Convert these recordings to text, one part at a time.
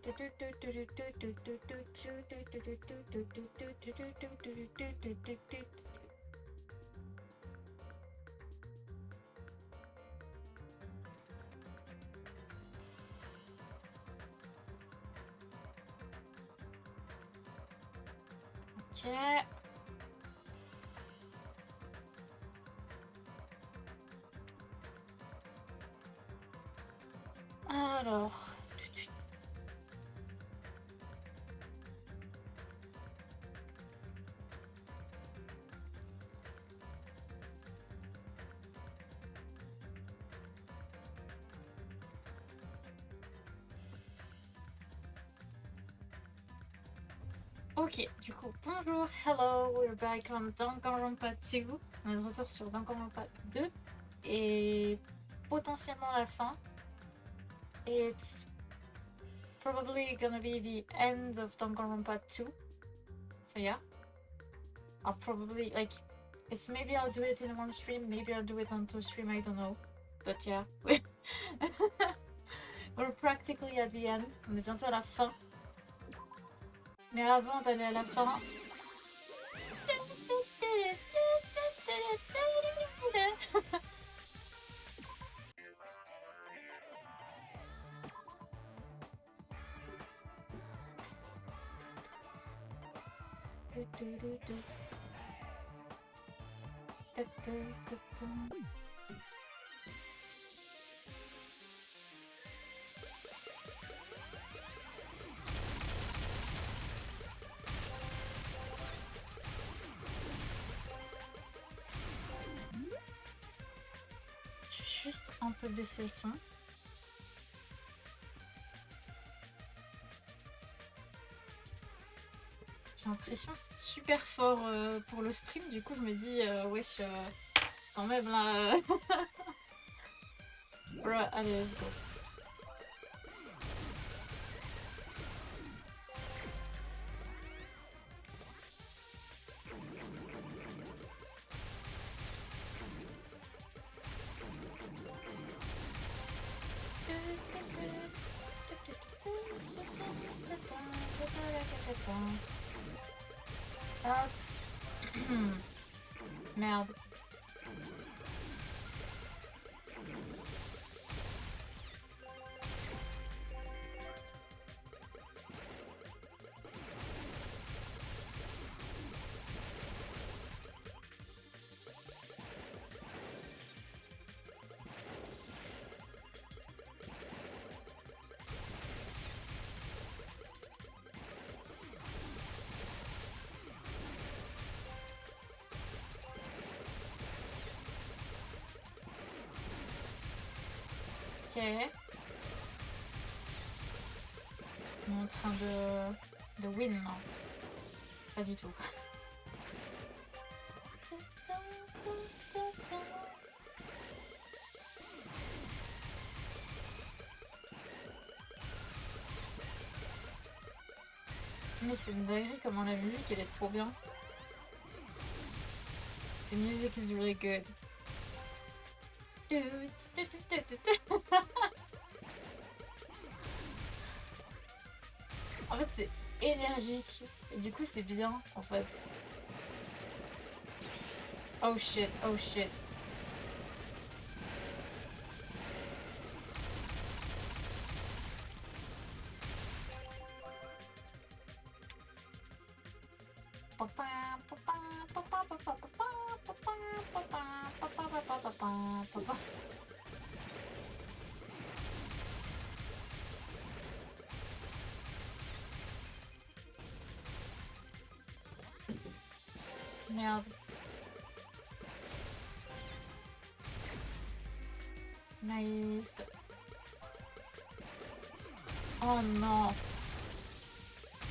Ok. Alors. Ok, du coup, bonjour, hello, we're back on Danganronpa 2. On est de retour sur Danganronpa 2 et potentiellement la fin. It's probably gonna be the end of Danganronpa 2. So yeah, I'll probably, like, it's maybe I'll do it in one stream, maybe I'll do it on two streams, I don't know. But yeah, we're practically at the end. On est bientôt à la fin. Mais avant d'aller à la fin... Juste un peu baisser le son. J'ai l'impression que c'est super fort pour le stream, du coup je me dis wesh, quand même là. Bro, allez, let's go. Ah. Merde. Ok. On est en train de win, non? Pas du tout. Mais c'est une dinguerie comment la musique elle est trop bien. The music is really good. En fait c'est énergique et du coup c'est bien en fait. Oh shit, oh shit. Merde. Nice. Oh non.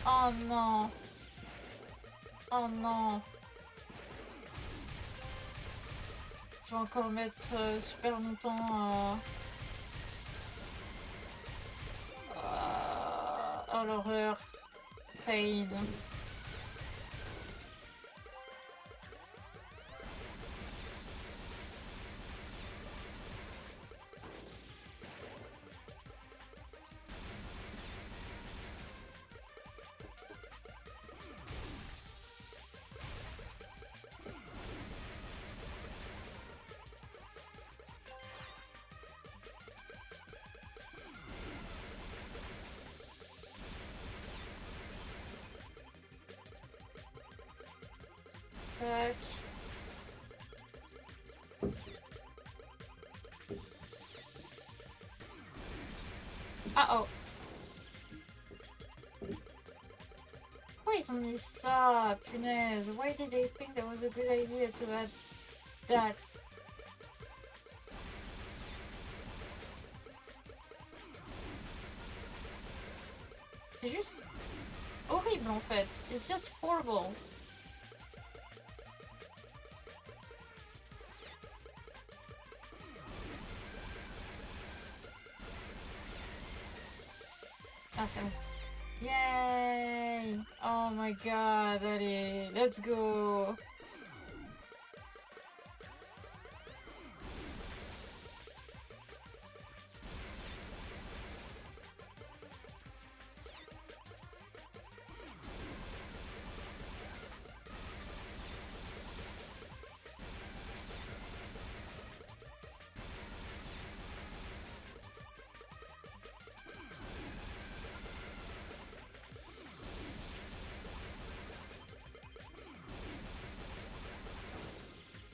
Oh non. Oh non. Je vais encore mettre super longtemps. Oh l'horreur. Pain. Tac. Ah oh. Pourquoi ils ont mis ça? Punaise. Why did they think that was a good idea to add that? C'est juste horrible en fait. It's just horrible. Ah c'est bon. Yay! Oh my god, allez, let's go!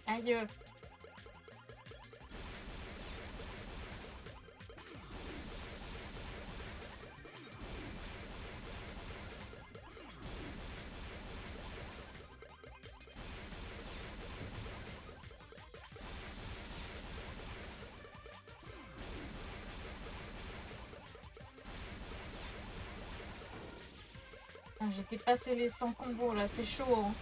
Aïe! Ah, j'étais passé les 100 combos là, c'est chaud hein.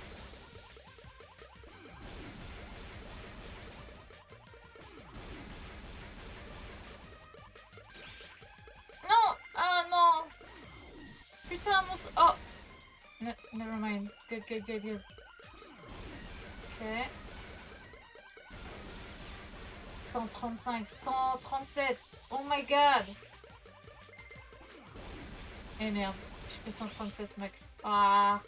Non! Ah non! Putain mon... Oh! Never mind. Good, good, good, good. Ok. 135, 137. Oh my god! Eh merde, je fais 137 max. Ah!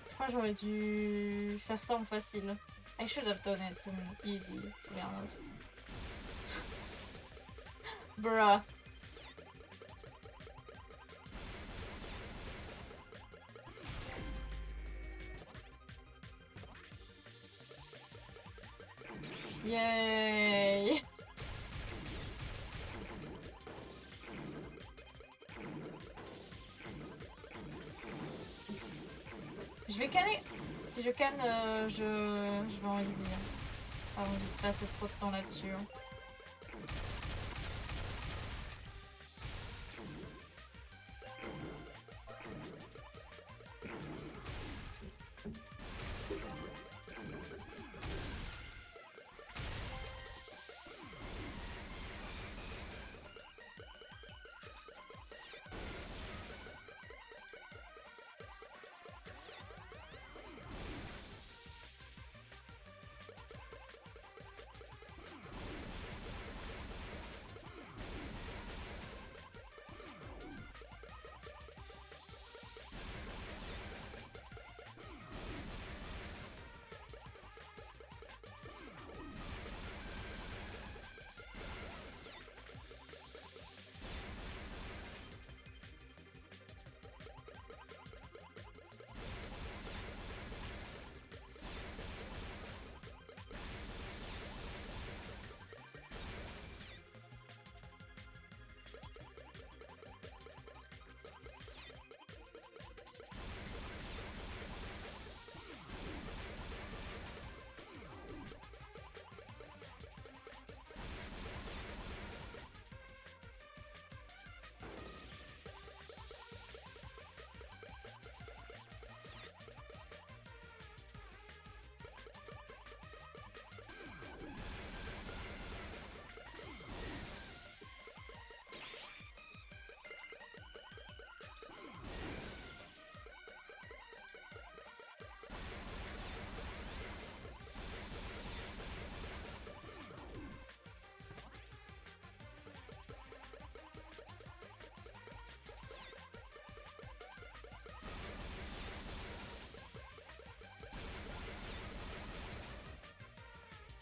Je crois que j'aurais dû faire ça en facile. I should have done it in easy, to be honest. Bruh. Yay! Je vais canner. Si je canne, je vais en easy. Pas envie de passer trop de temps là-dessus.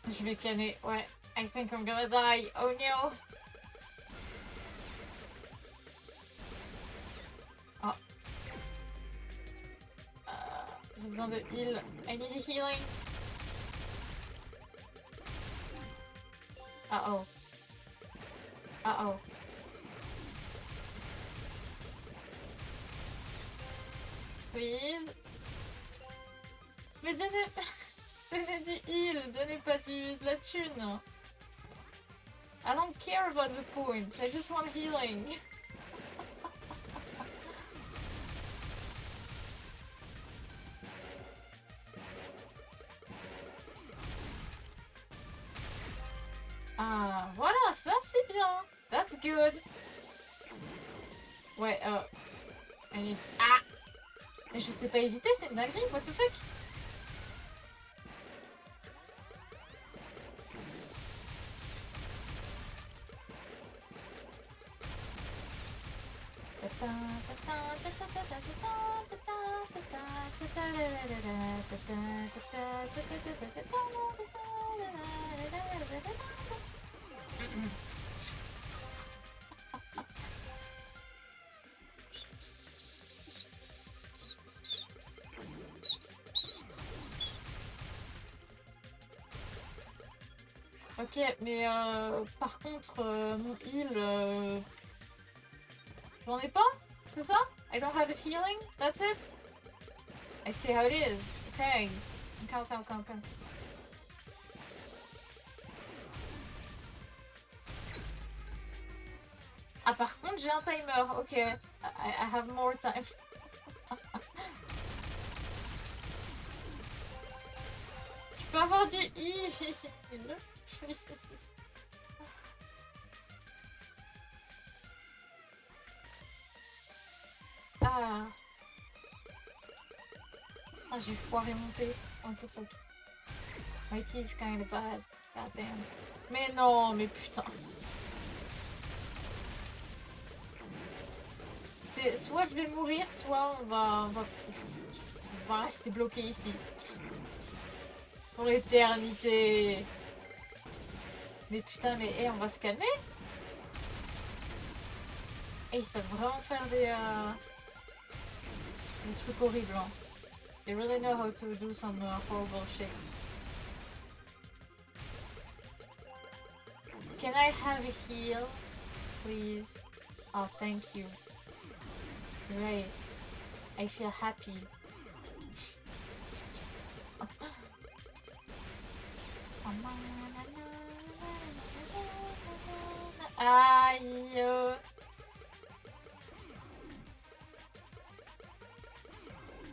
Je vais canner. Ouais. I think I'm gonna die. Oh no. J'ai besoin de heal. I need healing. Uh-oh. Uh-oh. Please. Mais donnez... donnez du heal, donnez pas de la thune. I don't care about the points, I just want healing. Ah, voilà, ça c'est bien. That's good. Ouais, I need... Ah! Mais je sais pas éviter, c'est une dinguerie, what the fuck? Ok, mais par contre, mon heal, j'en ai pas? C'est ça? I don't have a healing? That's it? I see how it is. Okay. Okay. Ah, par contre, j'ai un timer. Ok. I have more time. Je peux avoir du heal. Ah. Ah, j'ai foiré mon thé. What the fuck. My tea is kind of bad. God damn. Mais non, mais putain. C'est soit je vais mourir, soit on va rester bloqué ici. Pour l'éternité. Mais putain, mais hey, on va se calmer. Et ils savent vraiment faire des trucs horribles. Hein. They really know how to do some horrible shit. Can I have a heal, please? Oh, thank you. Great. I feel happy. Aïe.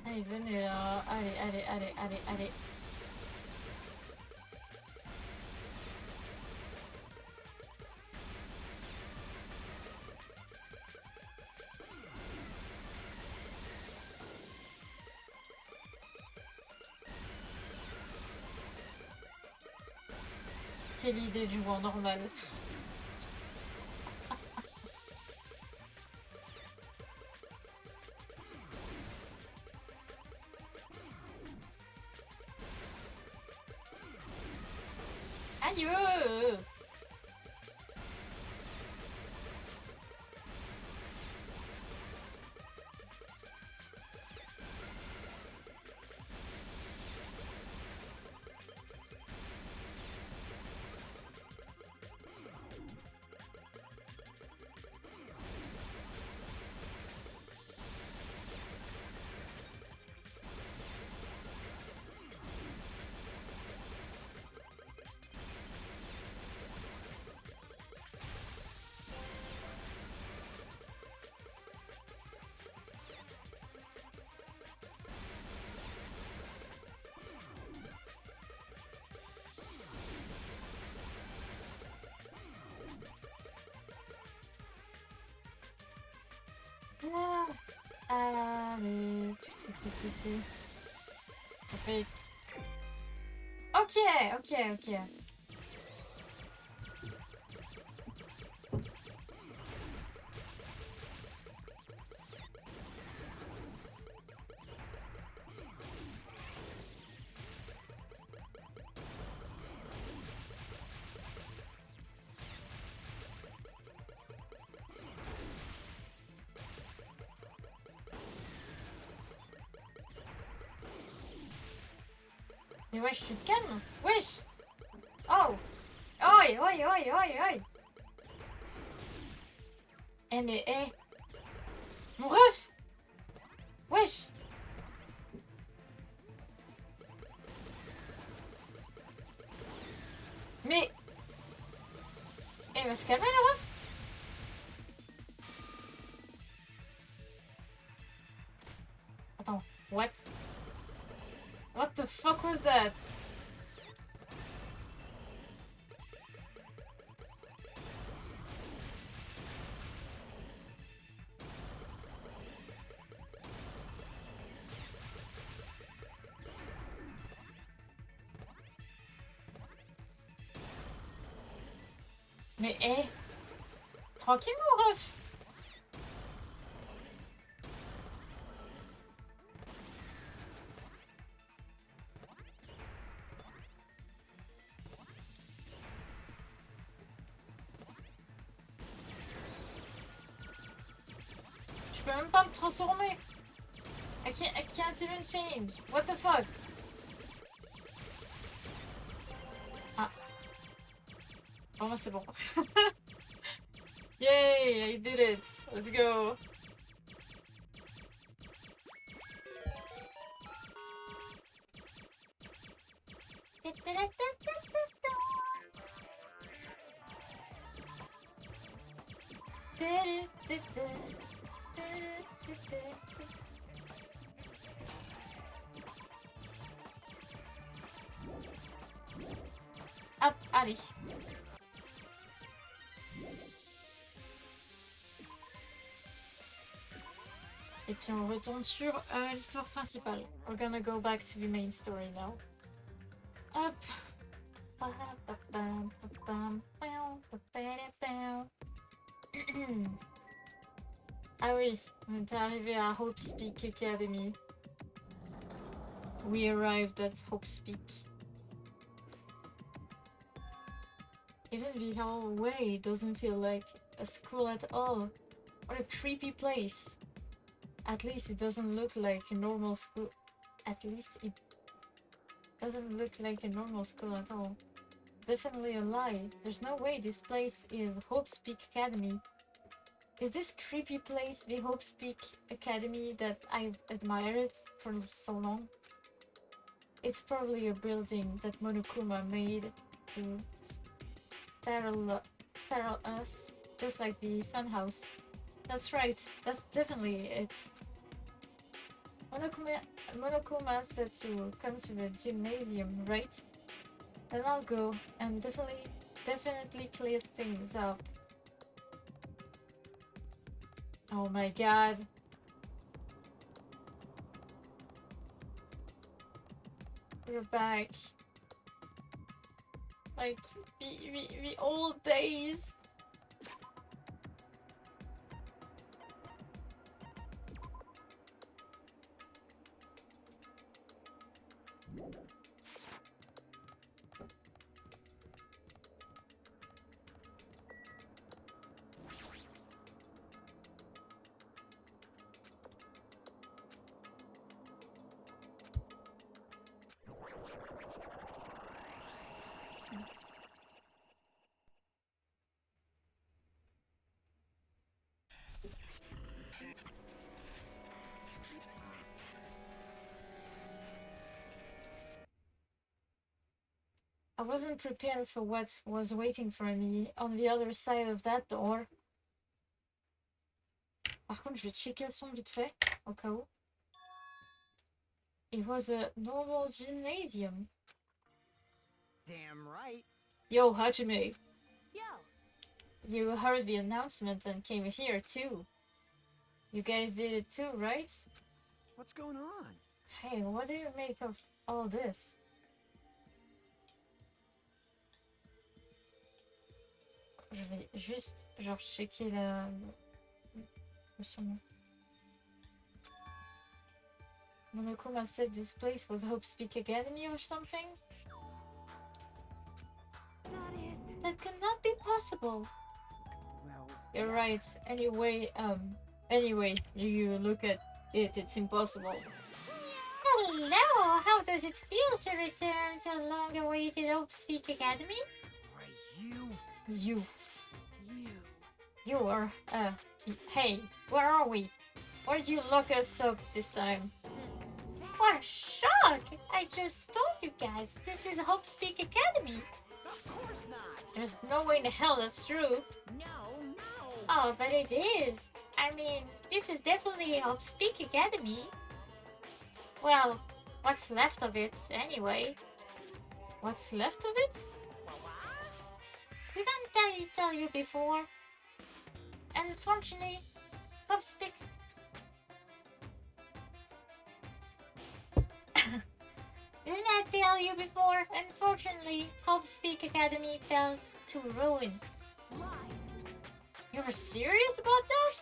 Allez, venez là. Allez. Quelle idée du vent normal. Aïe. Allez. Ça fait... Ok. Mais wesh, tu te calmes. Wesh. Oh. Oi, oi, oi, oi, oi. Eh mais, eh. Mon ref. Wesh. Mais... Eh, va se calmer la ref. Attends, what? What the fuck was that? Mais, eh. Tranquille, mon ref. Je peux même pas me transformer. I can't even change. What the fuck? Ah. Pour moi, c'est bon. Yay, I did it. Let's go. Hop, allez. Et puis on retourne sur l'histoire principale. We're gonna go back to the main story now. Hop. Ah oui, on est arrivé à Hope Speak Academy. We arrived at Hope Speak. Even the hallway doesn't feel like a school at all. What a creepy place. At least it doesn't look like a normal school. At least it doesn't look like a normal school at all. Definitely a lie. There's no way this place is Hope Speak Academy. Is this creepy place the Hope Speak Academy that I've admired for so long? It's probably a building that Monokuma made to sterile us, just like the funhouse. That's right, that's definitely it. Monokuma said to come to the gymnasium, right? Then I'll go and definitely clear things up. Oh my god. We're back. Like the old days. I wasn't prepared for what was waiting for me on the other side of that door. Par contre, je vais checker le son vite fait, au cas où. It was a normal gymnasium. Damn right. Yo, Hajime. Yo. You heard the announcement and came here too. You guys did it too, right? What's going on? Hey, what do you make of all this? Je vais juste, genre, checker le son. Monokuma said this place was Hope Speak Academy or something? That cannot be possible. Well, You're right. Anyway, you look at it, it's impossible. Hello, how does it feel to return to a long-awaited Hope Speak Academy? Why, you. You. You. You are, hey, where are we? Where'd you lock us up this time? What a shock! I just told you guys, this is Hope Speak Academy. Of course not. There's no way in hell that's true. No. Oh, but it is. I mean, this is definitely Hope Speak Academy. Well, what's left of it, anyway. What's left of it? Didn't I tell you before? Unfortunately, Hope Speak... Didn't I tell you before? Unfortunately, Hope Speak Academy fell to ruin. You're serious about that?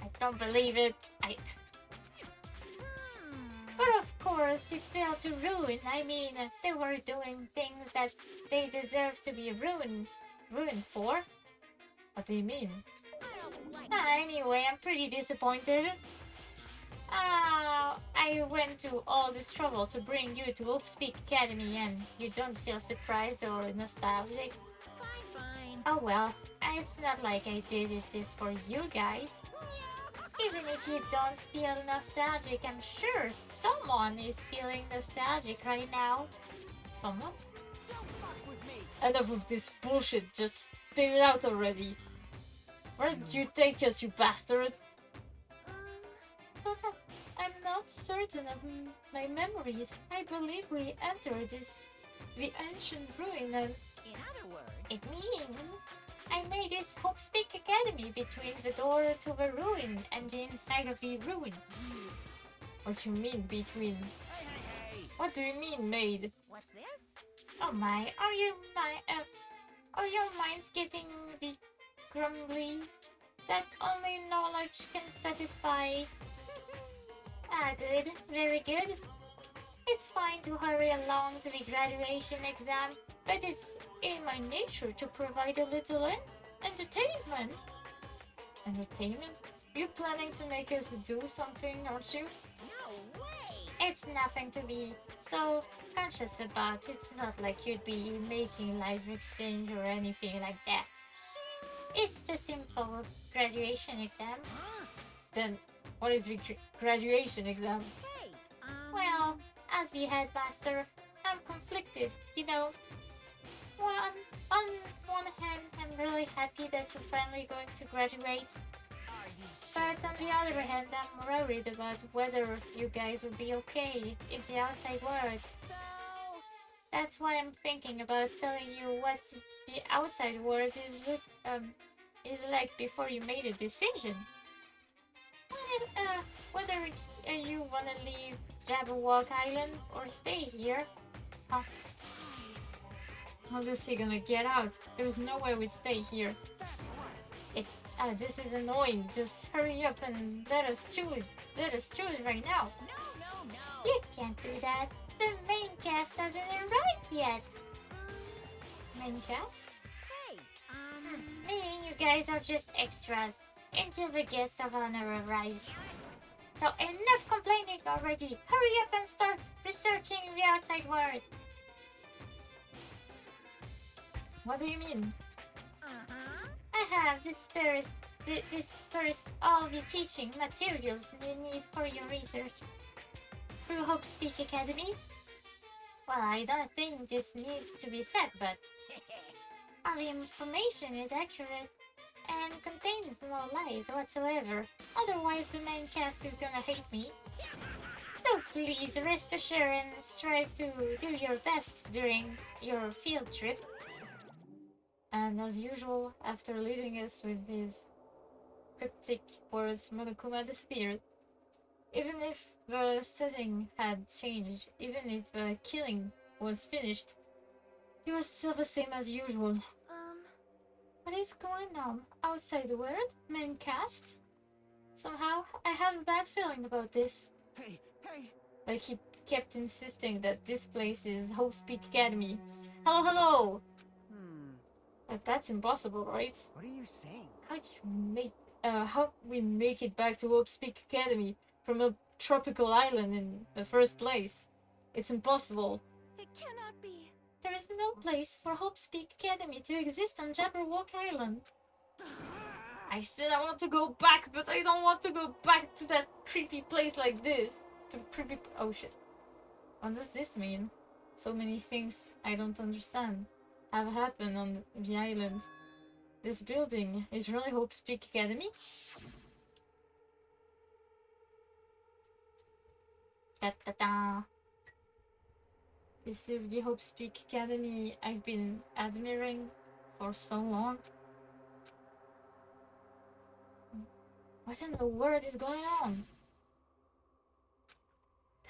I don't believe it. But of course, it fell to ruin. I mean, they were doing things that they deserve to be ruined for. What do you mean? Anyway, I'm pretty disappointed. I went to all this trouble to bring you to Hope Speak Academy and you don't feel surprised or nostalgic? Fine. Oh well, it's not like I did this for you guys. Even if you don't feel nostalgic, I'm sure someone is feeling nostalgic right now. Someone? Don't fuck with me. Enough of this bullshit, just spit it out already. Where did you take us, you bastard? I'm not certain of my memories. I believe we entered the ancient ruin and In other words, it means I made this Hope Speak Academy between the door to the ruin and the inside of the ruin. What you mean between? Hey. What do you mean made? what's this? Oh my, are your minds getting the grumblies that only knowledge can satisfy? Good, very good. It's fine to hurry along to the graduation exam, but it's in my nature to provide a little entertainment. Entertainment? You're planning to make us do something, aren't you? No way! It's nothing to be so conscious about. It's not like you'd be making life exchange or anything like that. It's the simple graduation exam. Then, what is the graduation exam? Hey, Well, as the headmaster, I'm conflicted, you know. Well, on one hand, I'm really happy that you're finally going to graduate. Are you sure? But on the other hand, I'm worried about whether you guys will be okay in the outside world. So, That's why I'm thinking about telling you what the outside world is like before you made a decision. Whether you wanna leave Jabberwock Island or stay here. Huh? How is he gonna get out? There's no way we'd stay here. This is annoying. Just hurry up and let us choose. Let us choose right now. no. You can't do that. The main cast hasn't arrived yet. Main cast? Hey, Meaning you guys are just extras until the guest of honor arrives. So enough complaining already. Hurry up and start researching the outside world. What do you mean? I have dispersed all the teaching materials you need for your research through Hope Speak Academy. Well, I don't think this needs to be said, but all the information is accurate and contains no lies whatsoever. Otherwise, the main cast is gonna hate me. So please rest assured and strive to do your best during your field trip. And as usual, after leaving us with his cryptic words, Monokuma disappeared. Even if the setting had changed, even if the killing was finished, he was still the same as usual. What is going on outside the world? Main cast? Somehow, I have a bad feeling about this. Hey. Like he kept insisting that this place is Hope Speak Academy. Hello! But that's impossible, right? What are you saying? How we make it back to Hope Speak Academy from a tropical island in the first place. It's impossible. It cannot be. There is no place for Hope's Peak Academy to exist on Jabberwock Island. I said I want to go back, but I don't want to go back to that creepy place like this. To creepy... Oh shit. What does this mean? So many things I don't understand have happened on the island. This building is really Hope's Peak Academy? Da-da-da. This is the Hope's Peak Academy I've been admiring for so long. What in the world is going on?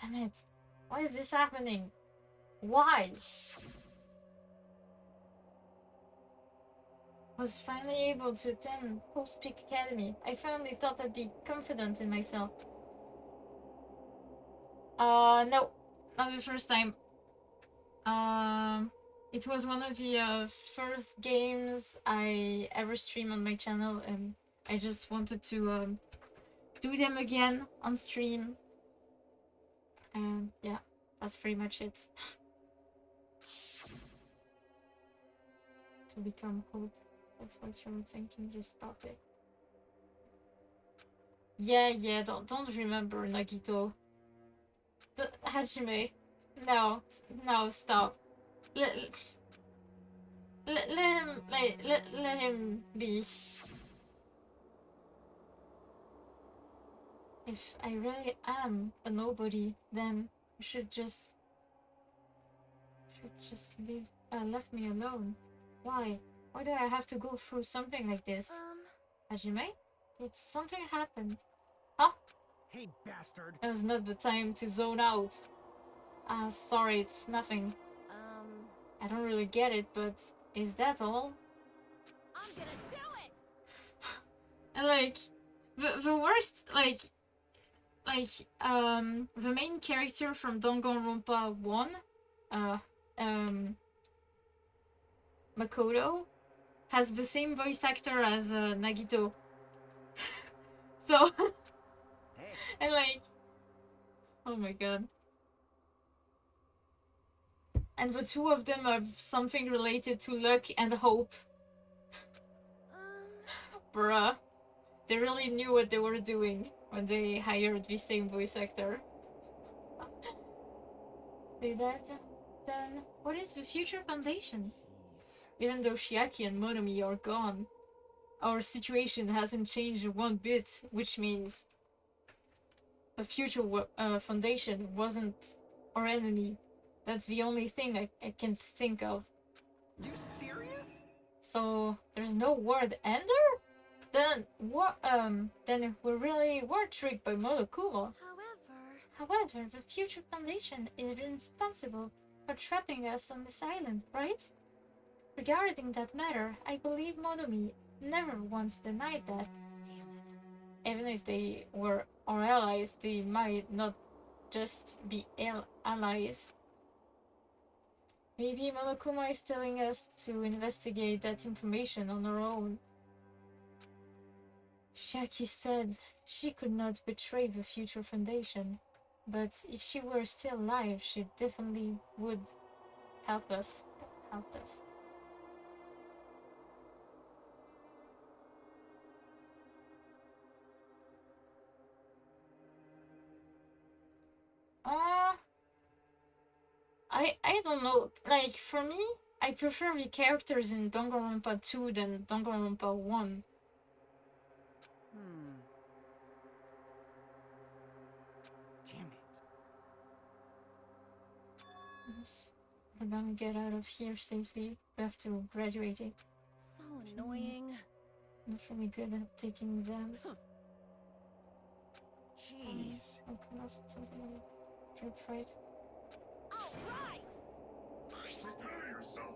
Damn it. Why is this happening? Why? I was finally able to attend Hope's Peak Academy. I finally thought I'd be confident in myself. No. Not the first time. It was one of the first games I ever streamed on my channel, and I just wanted to do them again on stream. And yeah, that's pretty much it. To become Hope. That's what you're thinking, just stop it. Yeah, don't remember Nagito. Hajime. No, stop. Let him be. If I really am a nobody, then you should just left me alone. Why? Why do I have to go through something like this? Hajime? Did something happen? Huh? Hey, bastard. It was not the time to zone out. Sorry, it's nothing. I don't really get it, but is that all? I'm gonna do it! And like, the worst, the main character from Danganronpa 1, Makoto, has the same voice actor as Nagito. So, and like, oh my god. And the two of them have something related to luck and hope. Bruh. They really knew what they were doing when they hired the same voice actor. Say that? Then what is the future foundation? Even though Shiaki and Monomi are gone, our situation hasn't changed one bit, which means the future foundation wasn't our enemy. That's the only thing I can think of. You serious? So there's no word ender? Then what? Then we really were tricked by Monokuma. However, the future foundation is responsible for trapping us on this island, right? Regarding that matter, I believe Monomi never once denied that. Damn it. Even if they were our allies, they might not just be allies. Maybe Monokuma is telling us to investigate that information on our own. Shiaki said she could not betray the future foundation, but if she were still alive, she definitely would help us. I don't know. Like, for me, I prefer the characters in Danganronpa 2 than Danganronpa 1. Damn it. Yes. We're gonna get out of here safely. We have to graduate it. So annoying. Not really good at taking exams. Jeez. I pronounced something trip right. Alright! Prepare yourself.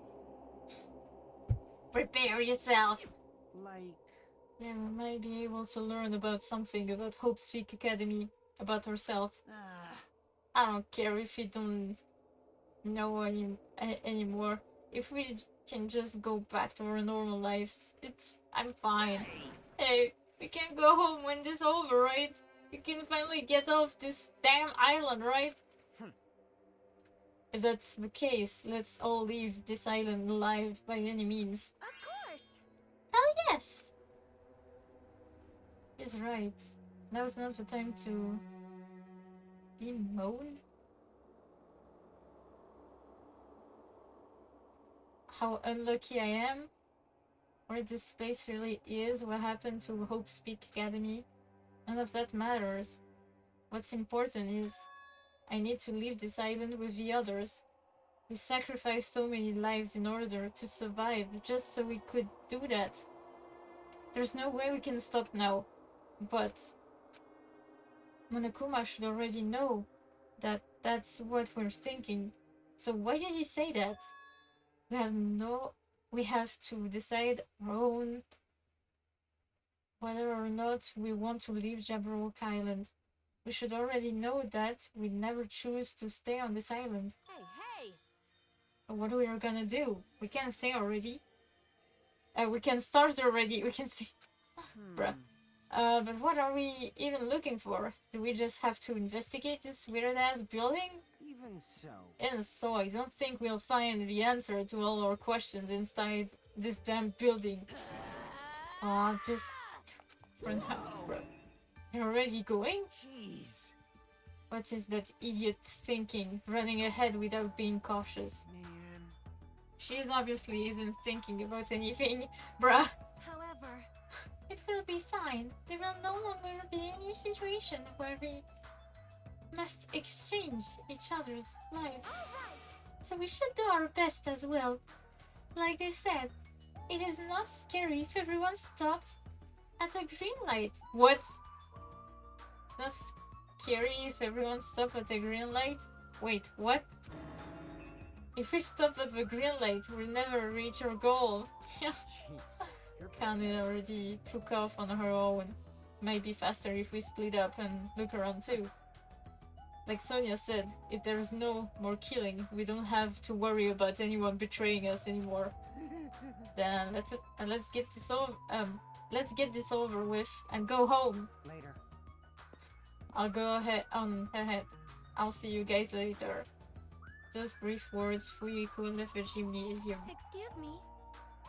Prepare yourself! Like... Yeah, we might be able to learn about something about Hope's Peak Academy, about herself. I don't care if we don't know anymore. If we can just go back to our normal lives, I'm fine. Hey, we can go home when this is over, right? You can finally get off this damn island, right? If that's the case, let's all leave this island alive by any means. Of course. Hell yes! He's right. Now is not the time to bemoan how unlucky I am. Where this place really is, what happened to Hope Speak Academy. None of that matters. What's important is I need to leave this island with the others. We sacrificed so many lives in order to survive, just so we could do that. There's no way we can stop now. But Monokuma should already know that that's what we're thinking. So why did he say that? We have to decide our own whether or not we want to leave Jabberwock Island. We should already know that we never choose to stay on this island. Hey, hey. What we are gonna do? We can say already. We can start already. We can say, bruh. But what are we even looking for? Do we just have to investigate this weird-ass building? Even so, I don't think we'll find the answer to all our questions inside this damn building. Aw, just... for now, bro. You're already going? Jeez. What is that idiot thinking? Running ahead without being cautious. Man. She obviously isn't thinking about anything, bruh. However, It will be fine. There will no longer be any situation where we must exchange each other's lives. alright. So we should do our best as well. Like they said, it is not scary if everyone stops at a green light. What? It's not scary if everyone stops at a green light? Wait, what? If we stop at the green light, we'll never reach our goal. Jeez. You're Kane already took off on her own. Might be faster if we split up and look around too. Like Sonia said, if there's no more killing, we don't have to worry about anyone betraying us anymore. Then let's get this over with and go home. later. I'll go ahead. I'll see you guys later. Those brief words, Fuyiko left the gymnasium. Excuse me.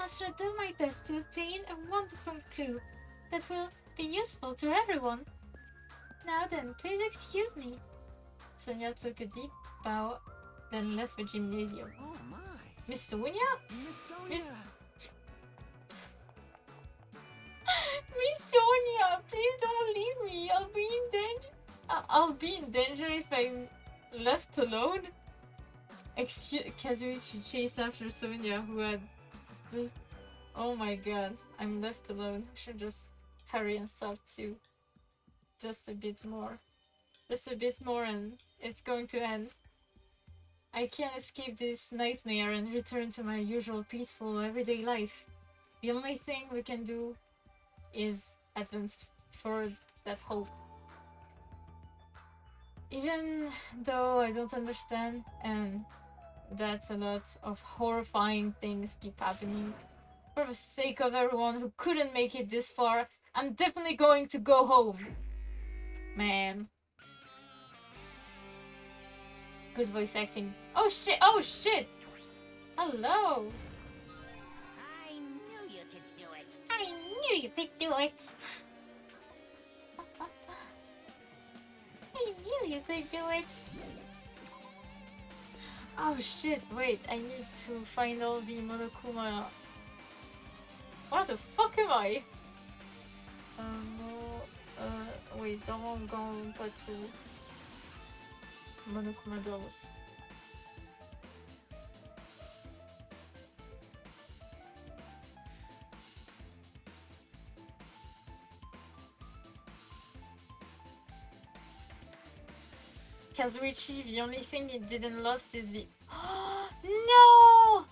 I shall do my best to obtain a wonderful clue that will be useful to everyone. Now then, please excuse me. Sonia took a deep bow, then left the gymnasium. Oh my. Miss Sonia? Miss Sonia. Miss- Miss Sonia, please don't leave me. I'll be in danger. I'll be in danger if I'm left alone. Kazuichi chased after Sonia, who had just... Oh my god, I'm left alone. I should just hurry and start too. Just a bit more. Just a bit more and it's going to end. I can't escape this nightmare and return to my usual peaceful everyday life. The only thing we can do is advance toward that hope. Even though I don't understand and that a lot of horrifying things keep happening, for the sake of everyone who couldn't make it this far, I'm definitely going to go home. Man. Good voice acting. Oh shit! Oh shit! Hello! I knew you could do it. I knew you could do it! I knew you could do it! Oh shit, wait, I need to find all the Monokuma... What the fuck am I? Wait, Danganronpa 2. Monokuma dolls. Kazuichi, the only thing he didn't lost is the... No!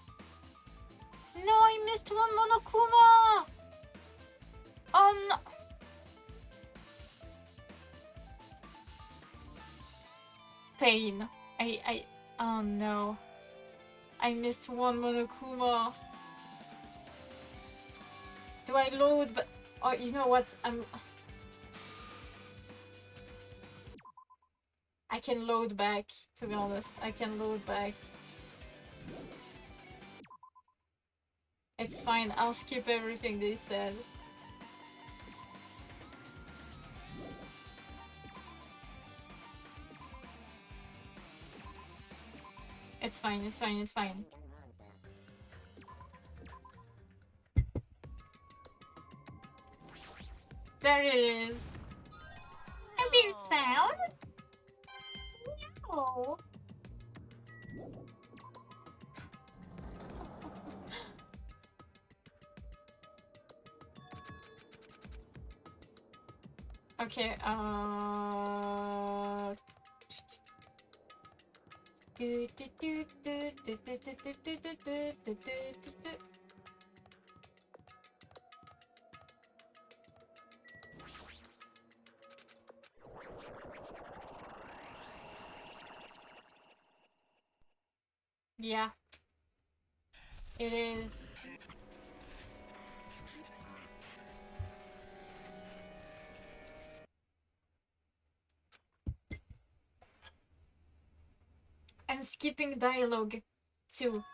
No, I missed one Monokuma! Oh no! Pain. Oh no. I missed one Monokuma. Do I load? But oh, you know what? I can load back, to be honest. I can load back. It's fine, I'll skip everything they said. It's fine, it's fine, it's fine. There it is. I've been found? No. Okay, yeah. It is. And skipping dialogue too.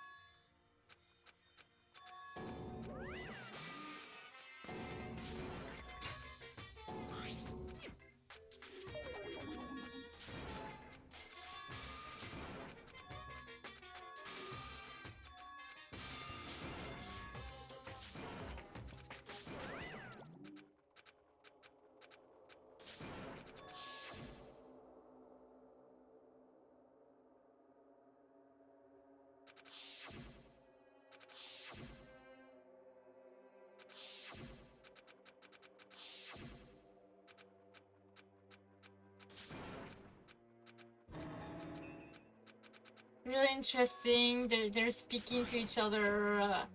Really interesting. They're speaking to each other.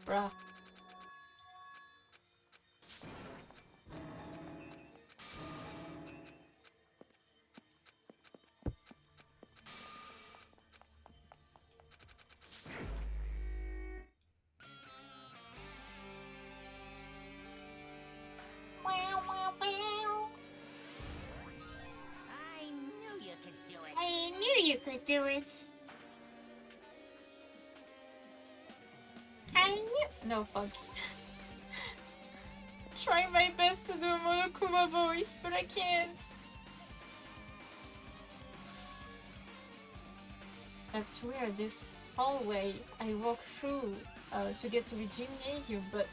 Bruh. I knew you could do it. I knew you could do it. I knew. No, fuck. Trying my best to do a Monokuma voice, but I can't. That's weird. This hallway I walk through to get to the gymnasium, but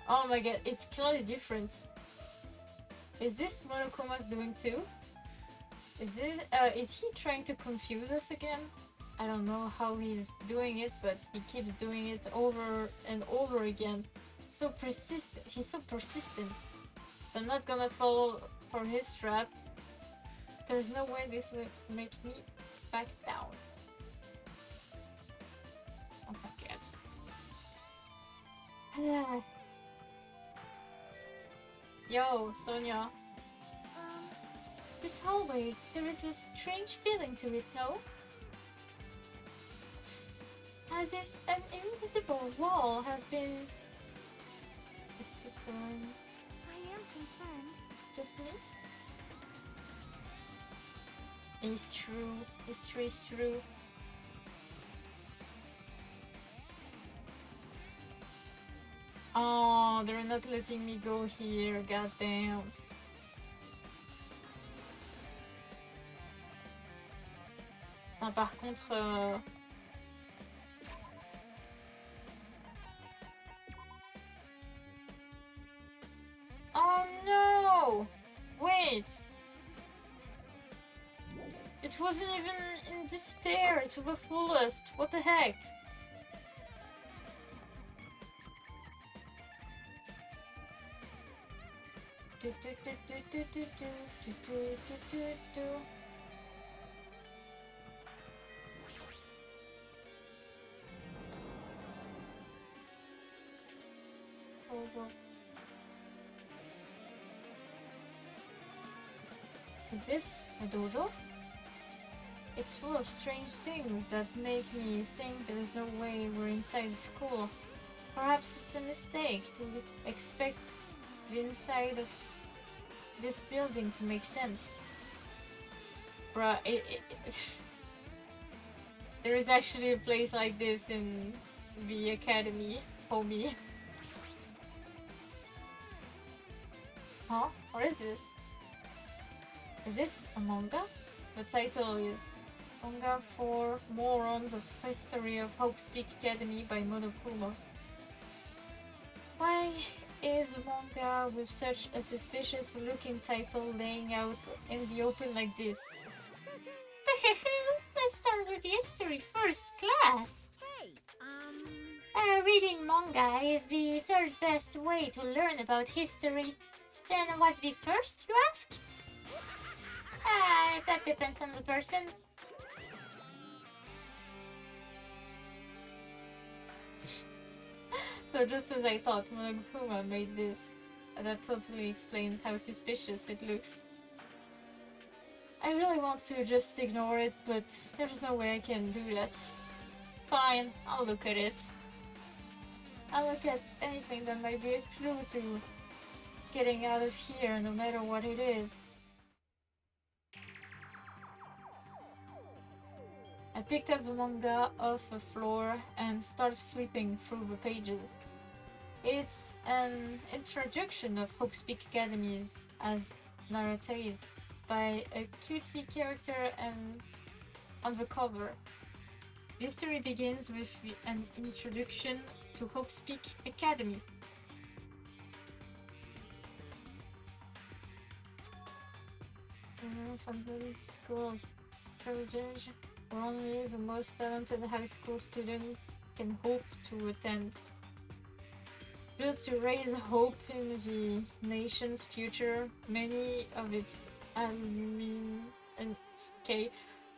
oh my god, it's clearly different. Is this Monokuma's doing too? Is he trying to confuse us again? I don't know how he's doing it, but he keeps doing it over and over again. So persistent. He's so persistent. I'm not gonna fall for his trap. There's no way this will make me back down. Oh my god. Yo, Sonia. This hallway, there is a strange feeling to it, no? As if an invisible wall has been... It's a turn. I am concerned. It's just me? It's true. It's true, it's true. Oh, they're not letting me go here, goddamn. Enfin, par contre... Oh no! Wait! It wasn't even in despair to the fullest. What the heck? Over. Is this a dojo? It's full of strange things that make me think there is no way we're inside the school. Perhaps it's a mistake to expect the inside of this building to make sense. Bruh, there is actually a place like this in the academy, homie. Huh? What is this? Is this a manga? The title is Manga for Morons of History of Hope's Peak Academy by Monokuma. Why is a manga with such a suspicious looking title laying out in the open like this? Let's start with history first class. Hey, Reading manga is the third best way to learn about history. Then what's the first, you ask? That depends on the person. So just as I thought, Monokuma made this. That totally explains how suspicious it looks. I really want to just ignore it, but there's no way I can do that. Fine, I'll look at it. I'll look at anything that might be a clue to getting out of here, no matter what it is. I picked up the manga off the floor and started flipping through the pages. It's an introduction of Hope's Peak Academy as narrated by a cutesy character and on the cover. The story begins with an introduction to Hope's Peak Academy. Family school of privilege where only the most talented high school student can hope to attend. Built to raise hope in the nation's future, many of its admin and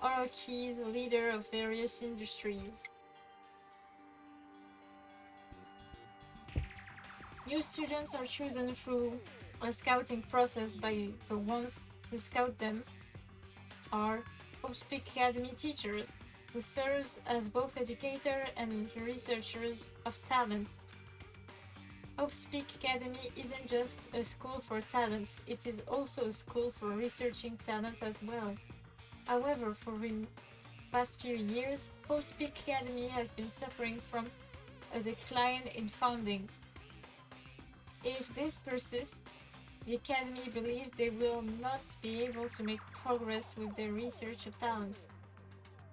are keys leader of various industries. New students are chosen through a scouting process by the ones who scout them are Hope's Peak Academy teachers, who serves as both educator and researchers of talent. Hope's Peak Academy isn't just a school for talents, it is also a school for researching talent as well. However, for the past few years, Hope's Peak Academy has been suffering from a decline in funding. If this persists, the Academy believes they will not be able to make progress with their research of talent.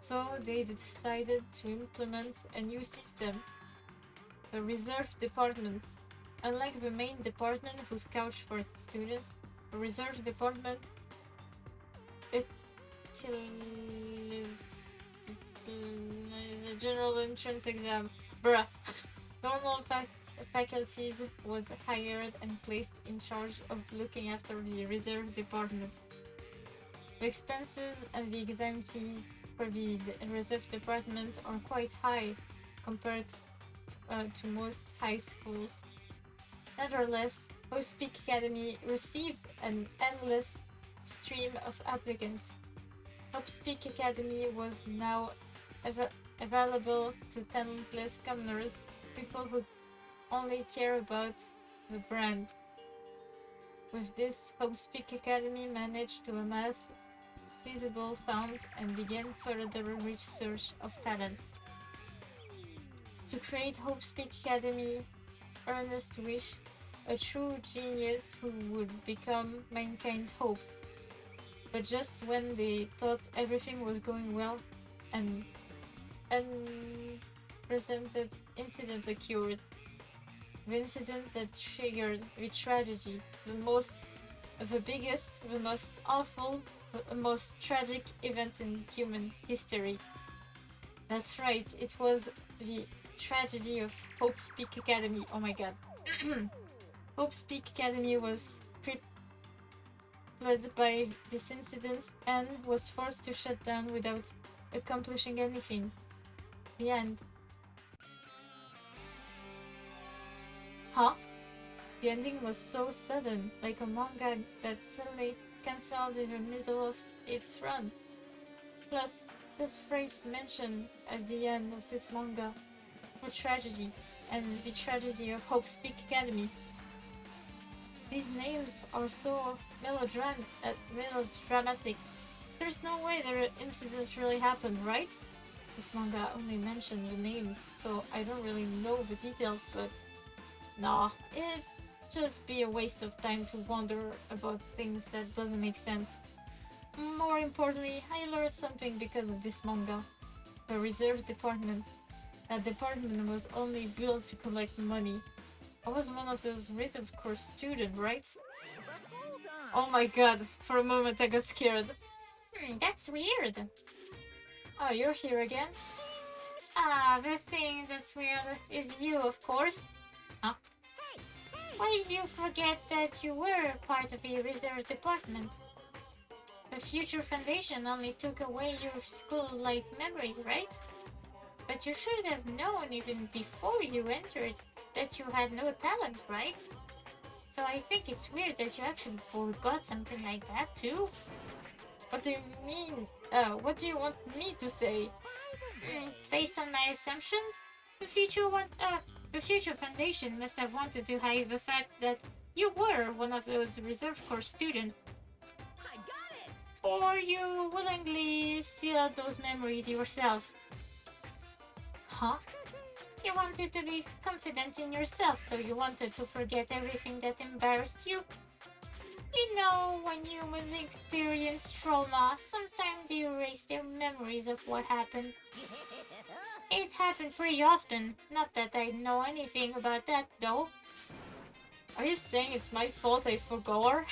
So they decided to implement a new system, the Reserve Department. Unlike the main department who scouts for students, the Reserve Department is the general entrance exam. Bruh. Normal faculties was hired and placed in charge of looking after the Reserve Department. The expenses and the exam fees for the Reserve Department are quite high compared to most high schools. Nevertheless, Hope's Peak Academy received an endless stream of applicants. Hope's Peak Academy was now available to talentless commoners, people who only care about the brand. With this, Hope's Peak Academy managed to amass sizable funds and began further research of talent. To create Hope's Peak Academy, Ernest wished a true genius who would become mankind's hope. But just when they thought everything was going well, an unprecedented incident occurred. The incident that triggered the tragedy, the biggest, the most awful, the most tragic event in human history. That's right, it was the tragedy of Hope's Peak Academy. Oh my god. Hope's Peak Academy was crippled by this incident and was forced to shut down without accomplishing anything. The end. Huh? The ending was so sudden, like a manga that suddenly cancelled in the middle of its run. Plus, this phrase mentioned at the end of this manga, for tragedy, and the tragedy of Hope's Peak Academy. These names are so melodramatic. There's no way the incidents really happened, right? This manga only mentioned the names, so I don't really know the details, but nah, it'd just be a waste of time to wonder about things that doesn't make sense. More importantly, I learned something because of this manga. The reserve department. That department was only built to collect money. I was one of those reserve corps students, right? But hold on. Oh my god, for a moment I got scared. That's weird. Oh, you're here again? Ah, the thing that's weird is you, of course. Huh? Why did you forget that you were part of a reserve department? The Future Foundation only took away your school life memories, right? But you should have known even before you entered that you had no talent, right? So I think it's weird that you actually forgot something like that too. What do you mean? What do you want me to say? Based on my assumptions, the Future Foundation must have wanted to hide the fact that you were one of those reserve corps students. I got it. Or you willingly sealed those memories yourself. Huh? You wanted to be confident in yourself, so you wanted to forget everything that embarrassed you. You know, when humans experience trauma, sometimes they erase their memories of what happened. It happened pretty often. Not that I know anything about that, though. Are you saying it's my fault I forgot?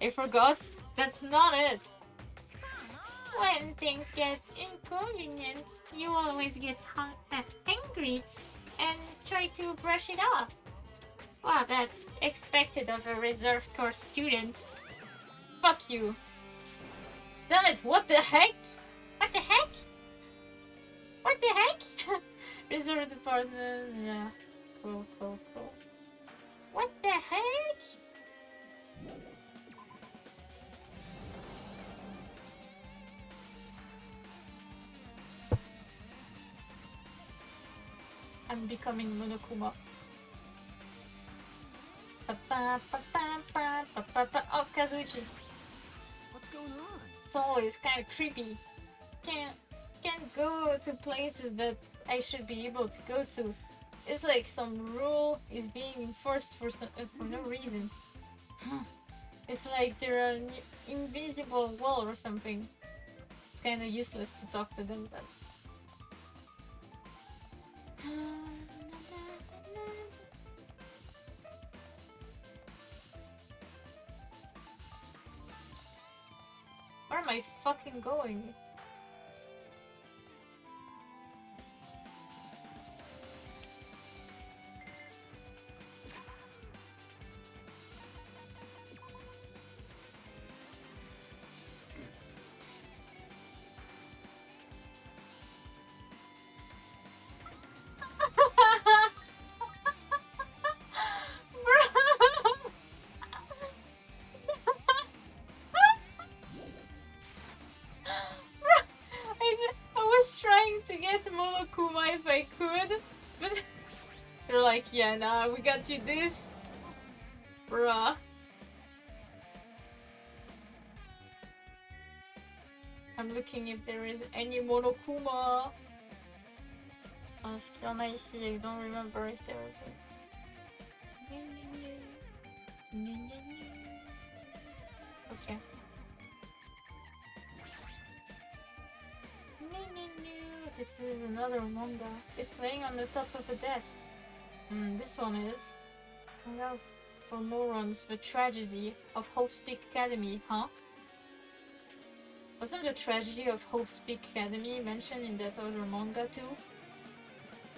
I forgot? That's not it. When things get inconvenient, you always get angry and try to brush it off. Well, that's expected of a reserve corps student. Fuck you. Damn it, what the heck? What the heck? What the heck? Reserve department, yeah. Cool. What the heck? I'm becoming Monokuma. Oh, Kazuichi. What's going on? Soul is kind of creepy. Can't go to places that I should be able to go to. It's like some rule is being enforced for no reason. It's like there are an invisible wall or something. It's kind of useless to talk to them then. Where am I fucking going? I was trying to get Monokuma if I could, but they're like, yeah, nah, we got you this. Bruh. I'm looking if there is any Monokuma. Est-ce qu'il y en a ici? I don't remember if there is a... Okay. This is another manga. It's laying on the top of a desk. This one is. Manga for morons, the tragedy of Hope's Peak Academy, huh? Wasn't the tragedy of Hope's Peak Academy mentioned in that other manga too?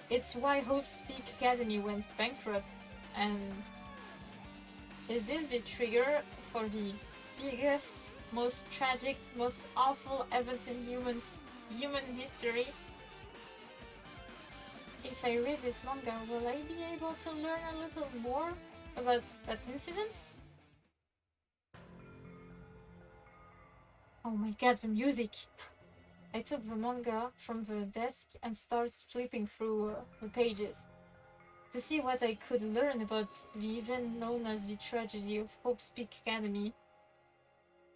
It's why Hope's Peak Academy went bankrupt, and is this the trigger for the biggest, most tragic, most awful event in human history? If I read this manga, will I be able to learn a little more about that incident? Oh my god, the music! I took the manga from the desk and started flipping through the pages. to see what I could learn about the event known as the tragedy of Hope's Peak Academy.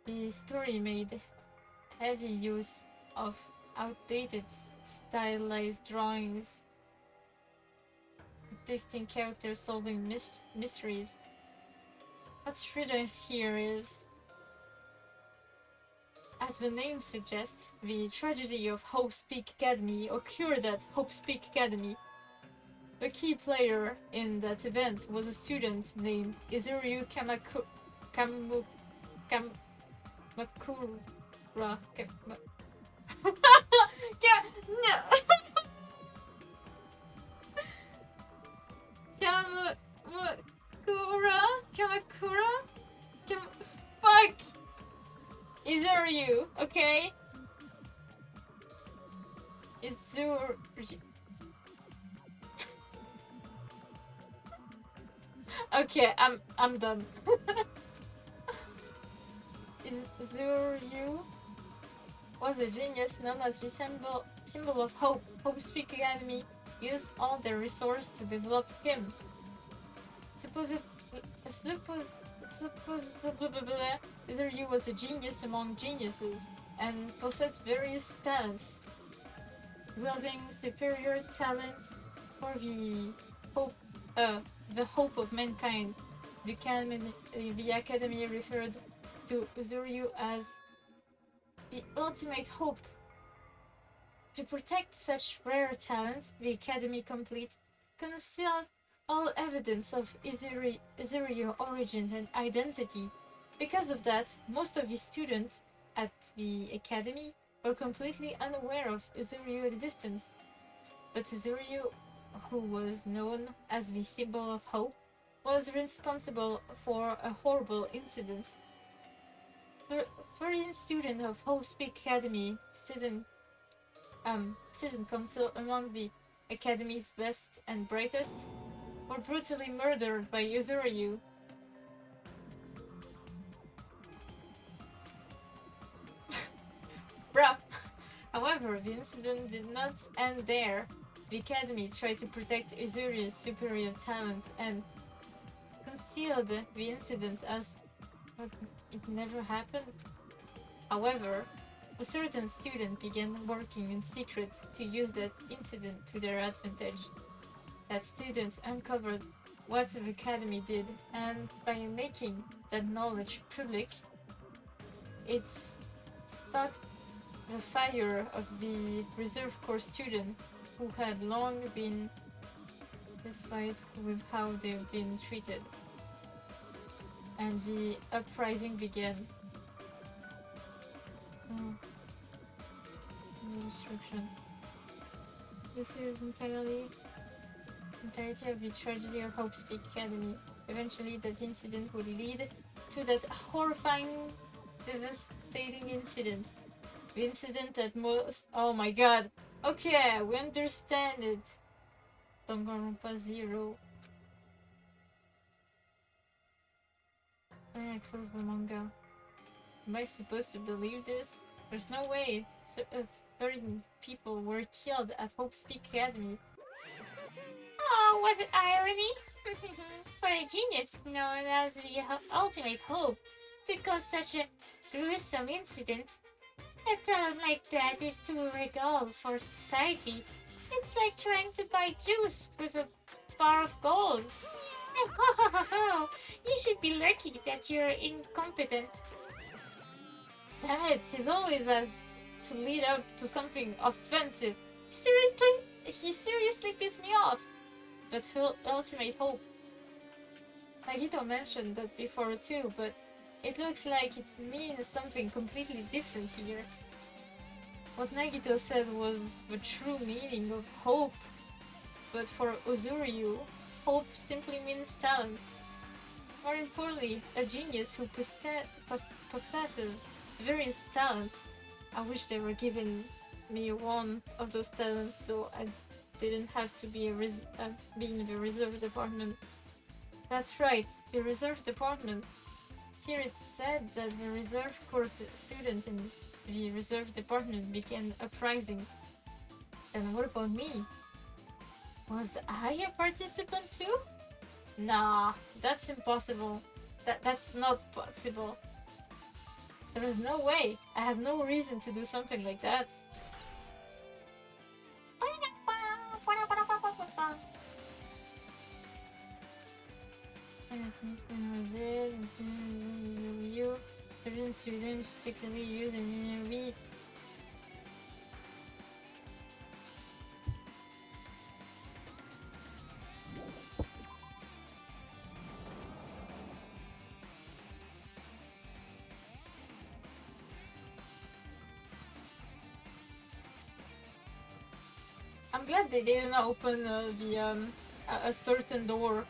The story made heavy use of outdated stylized drawings depicting characters solving mysteries. What's written here is, as the name suggests, the tragedy of Hope's Peak Academy occurred at Hope's Peak Academy. The key player in that event was a student named Izuryu Kamakura. Fuck! Izuryu, okay? Izuryu. Okay, I'm done. Izuryu was a genius known as the symbol of hope. Hope's Peak Academy used all their resources to develop him. Izuryu was a genius among geniuses and possessed various talents, wielding superior talents for the hope of mankind. The academy referred to Izuryu as the ultimate hope. To protect such rare talent, the academy complete concealed all evidence of Izuryu origin and identity. Because of that, most of the students at the academy were completely unaware of Izuryu's existence. But Izuryu, who was known as the symbol of hope, was responsible for a horrible incident. 13 students of Hope's Peak Academy, student council among the academy's best and brightest, were brutally murdered by Izuryu. Bruh. However, the incident did not end there. The academy tried to protect Izuryu's superior talent and concealed the incident as it never happened. However, a certain student began working in secret to use that incident to their advantage. That student uncovered what the academy did, and by making that knowledge public, it stoked the fire of the reserve corps student who had long been dissatisfied with how they've been treated. And the uprising began. No destruction. This is entirety of the tragedy of Hope's Peak Academy. Eventually, that incident would lead to that horrifying, devastating incident. The incident that most... Oh my god! Okay, we understand it. Danganronpa 0. I closed the manga. Am I supposed to believe this? There's no way. 30 people were killed at Hope's Peak Academy. Oh, what an irony! For a genius known as the ultimate hope to cause such a gruesome incident, a talent like that is too regal for society. It's like trying to buy juice with a bar of gold. You should be lucky that you're incompetent. Damn it, he's always has to lead up to something offensive. He seriously pissed me off. But ultimate hope. Nagito mentioned that before too, but it looks like it means something completely different here. What Nagito said was the true meaning of hope. But for Izuryu, hope simply means talent. More importantly, a genius who possesses various talents. I wish they were giving me one of those talents so I didn't have to be in the reserve department. That's right, the reserve department. Here it said that the reserve course students in the reserve department began uprising. And what about me? Was I a participant too? Nah, that's impossible. That's not possible. There is no way. I have no reason to do something like that. Certain students secretly use an enemy. I'm glad they didn't open a certain door,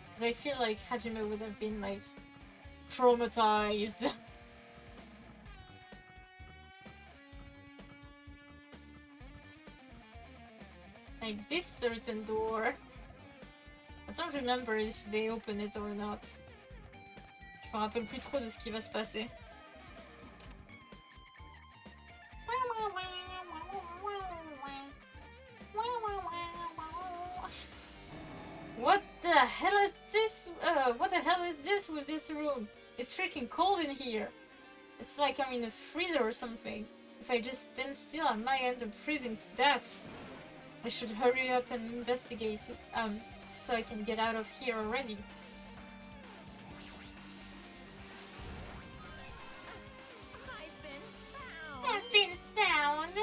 because I feel like Hajime would have been like traumatized. Like this certain door. I don't remember if they open it or not. Je me rappelle plus trop de ce qui va se passer. What the hell is this? What the hell is this with this room? It's freaking cold in here. It's like I'm in a freezer or something. If I just stand still, I might end up freezing to death. I should hurry up and investigate, so I can get out of here already. I've been found.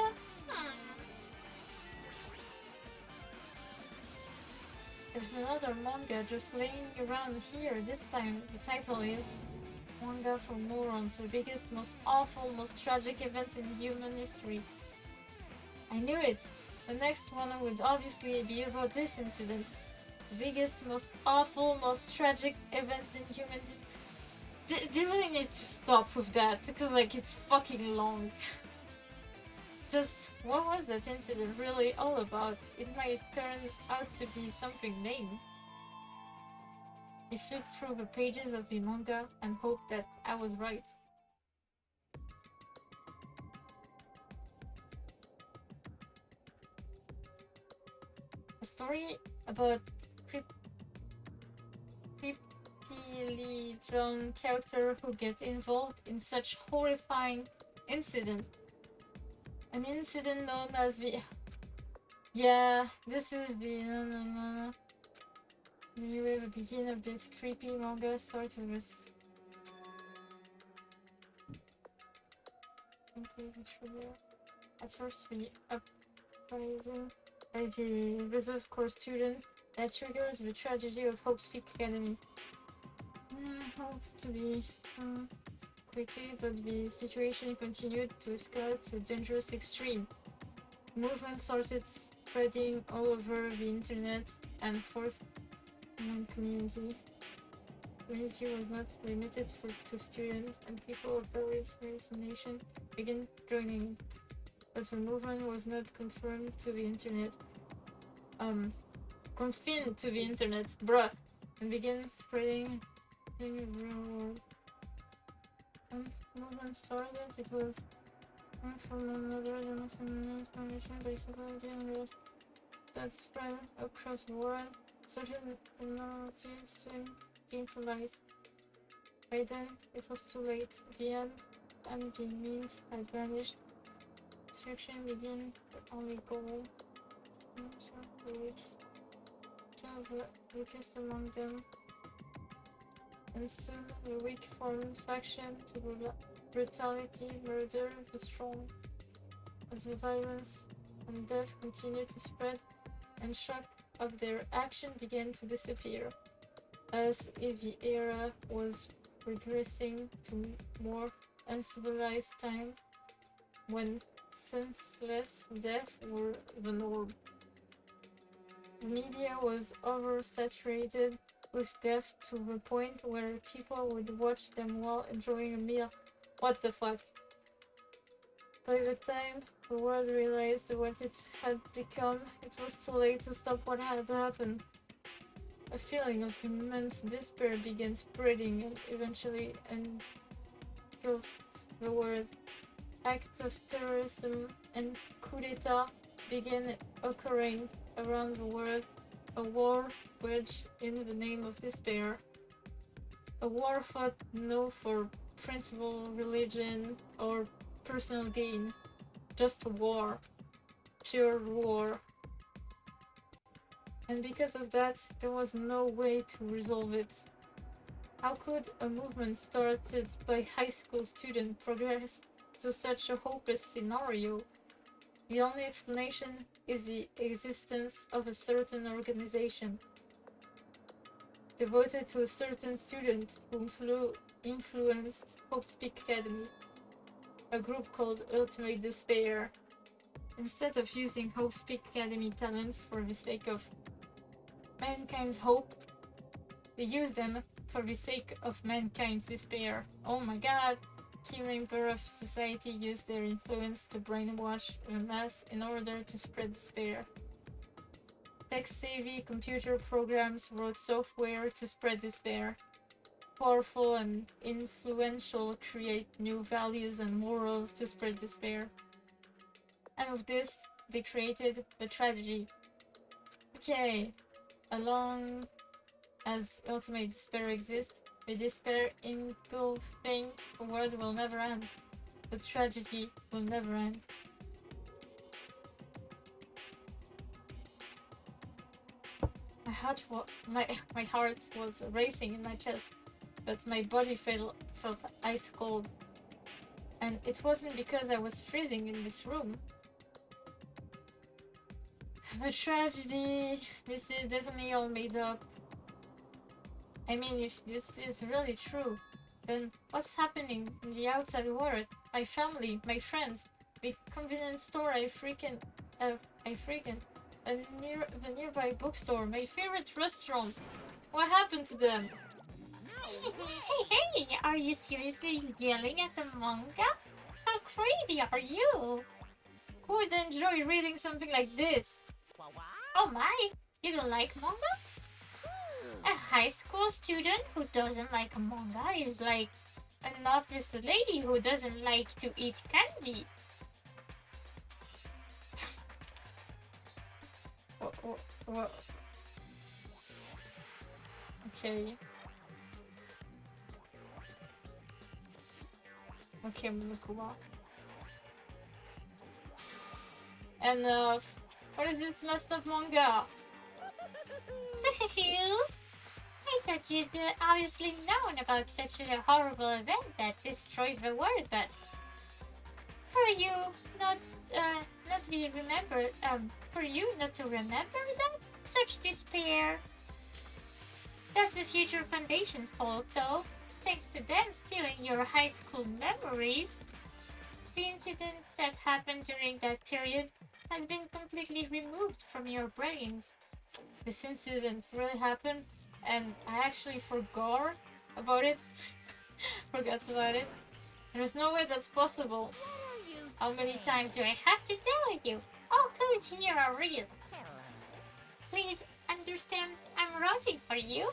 There's another manga just laying around here. This time, the title is Manga for Morons, the biggest, most awful, most tragic event in human history. I knew it! The next one would obviously be about this incident. The biggest, most awful, most tragic event in human history. They really need to stop with that, because like it's fucking long. Just what was that incident really all about? It might turn out to be something lame. I flipped through the pages of the manga and hoped that I was right. A story about creepily drawn character who gets involved in such horrifying incident. An incident known as the... Yeah, this is the... No. Anyway, the beginning of this creepy manga starts with this... Simply the trigger. At first, the uprising by the reserve corps student that triggered the tragedy of Hope's Peak Academy. Hope to be... quickly, but the situation continued to escalate to a dangerous extreme. Movement started spreading all over the internet and forth among community. Community was not limited to students, and people of various races and nations began joining. But the movement was not confirmed to the internet. Confined to the internet, bruh, and began spreading in the real world. Movement started, it was from another information by society unrest that spread across the world. Certain minorities soon came to life. By then, it was too late. The end and the means had vanished. Destruction began the only goal. For weeks. Killed the weakest among them. And soon the weak formed faction to brutality, murder the strong. As the violence and death continued to spread, and shock of their action began to disappear, as if the era was regressing to more uncivilized time, when senseless death were the norm. The media was oversaturated with death to the point where people would watch them while enjoying a meal. What the fuck? By the time the world realized what it had become, it was too late to stop what had happened. A feeling of immense despair began spreading and eventually engulfed the world. Acts of terrorism and coup d'etat began occurring around the world, a war waged in the name of despair. A war fought no for principle, religion, or personal gain. Just a war. Pure war. And because of that, there was no way to resolve it. How could a movement started by high school students progress to such a hopeless scenario? The only explanation is the existence of a certain organization devoted to a certain student who influenced Hope Speak Academy, a group called Ultimate Despair. Instead of using Hope Speak Academy talents for the sake of mankind's hope, they use them for the sake of mankind's despair. Oh my god! Key member of society used their influence to brainwash the mass in order to spread despair. Tech-savvy computer programs wrote software to spread despair. Powerful and influential create new values and morals to spread despair. And with this, they created the tragedy. Okay, along as ultimate despair exists, the despair engulfing the world will never end. The tragedy will never end. My heart was racing in my chest, but my body felt ice cold. And it wasn't because I was freezing in this room. The tragedy, this is definitely all made up. I mean, if this is really true, then what's happening in the outside world? My family, my friends, the convenience store the nearby bookstore, my favorite restaurant. What happened to them? Hey, are you seriously yelling at the manga? How crazy are you? Who would enjoy reading something like this? Oh my, you don't like manga? A high school student who doesn't like manga is like an office lady who doesn't like to eat candy. What? Okay. Okay, Monokuma. Enough. What is this messed up manga? I thought you'd obviously known about such a horrible event that destroyed the world, but for you for you not to remember that, such despair. That's the Future Foundation's fault, though. Thanks to them stealing your high school memories. The incident that happened during that period has been completely removed from your brains. This incident really happened, and I actually forgot about it. Forgot about it. There's no way that's possible. How many times do I have to tell you? All clues here are real. Please understand, I'm rooting for you.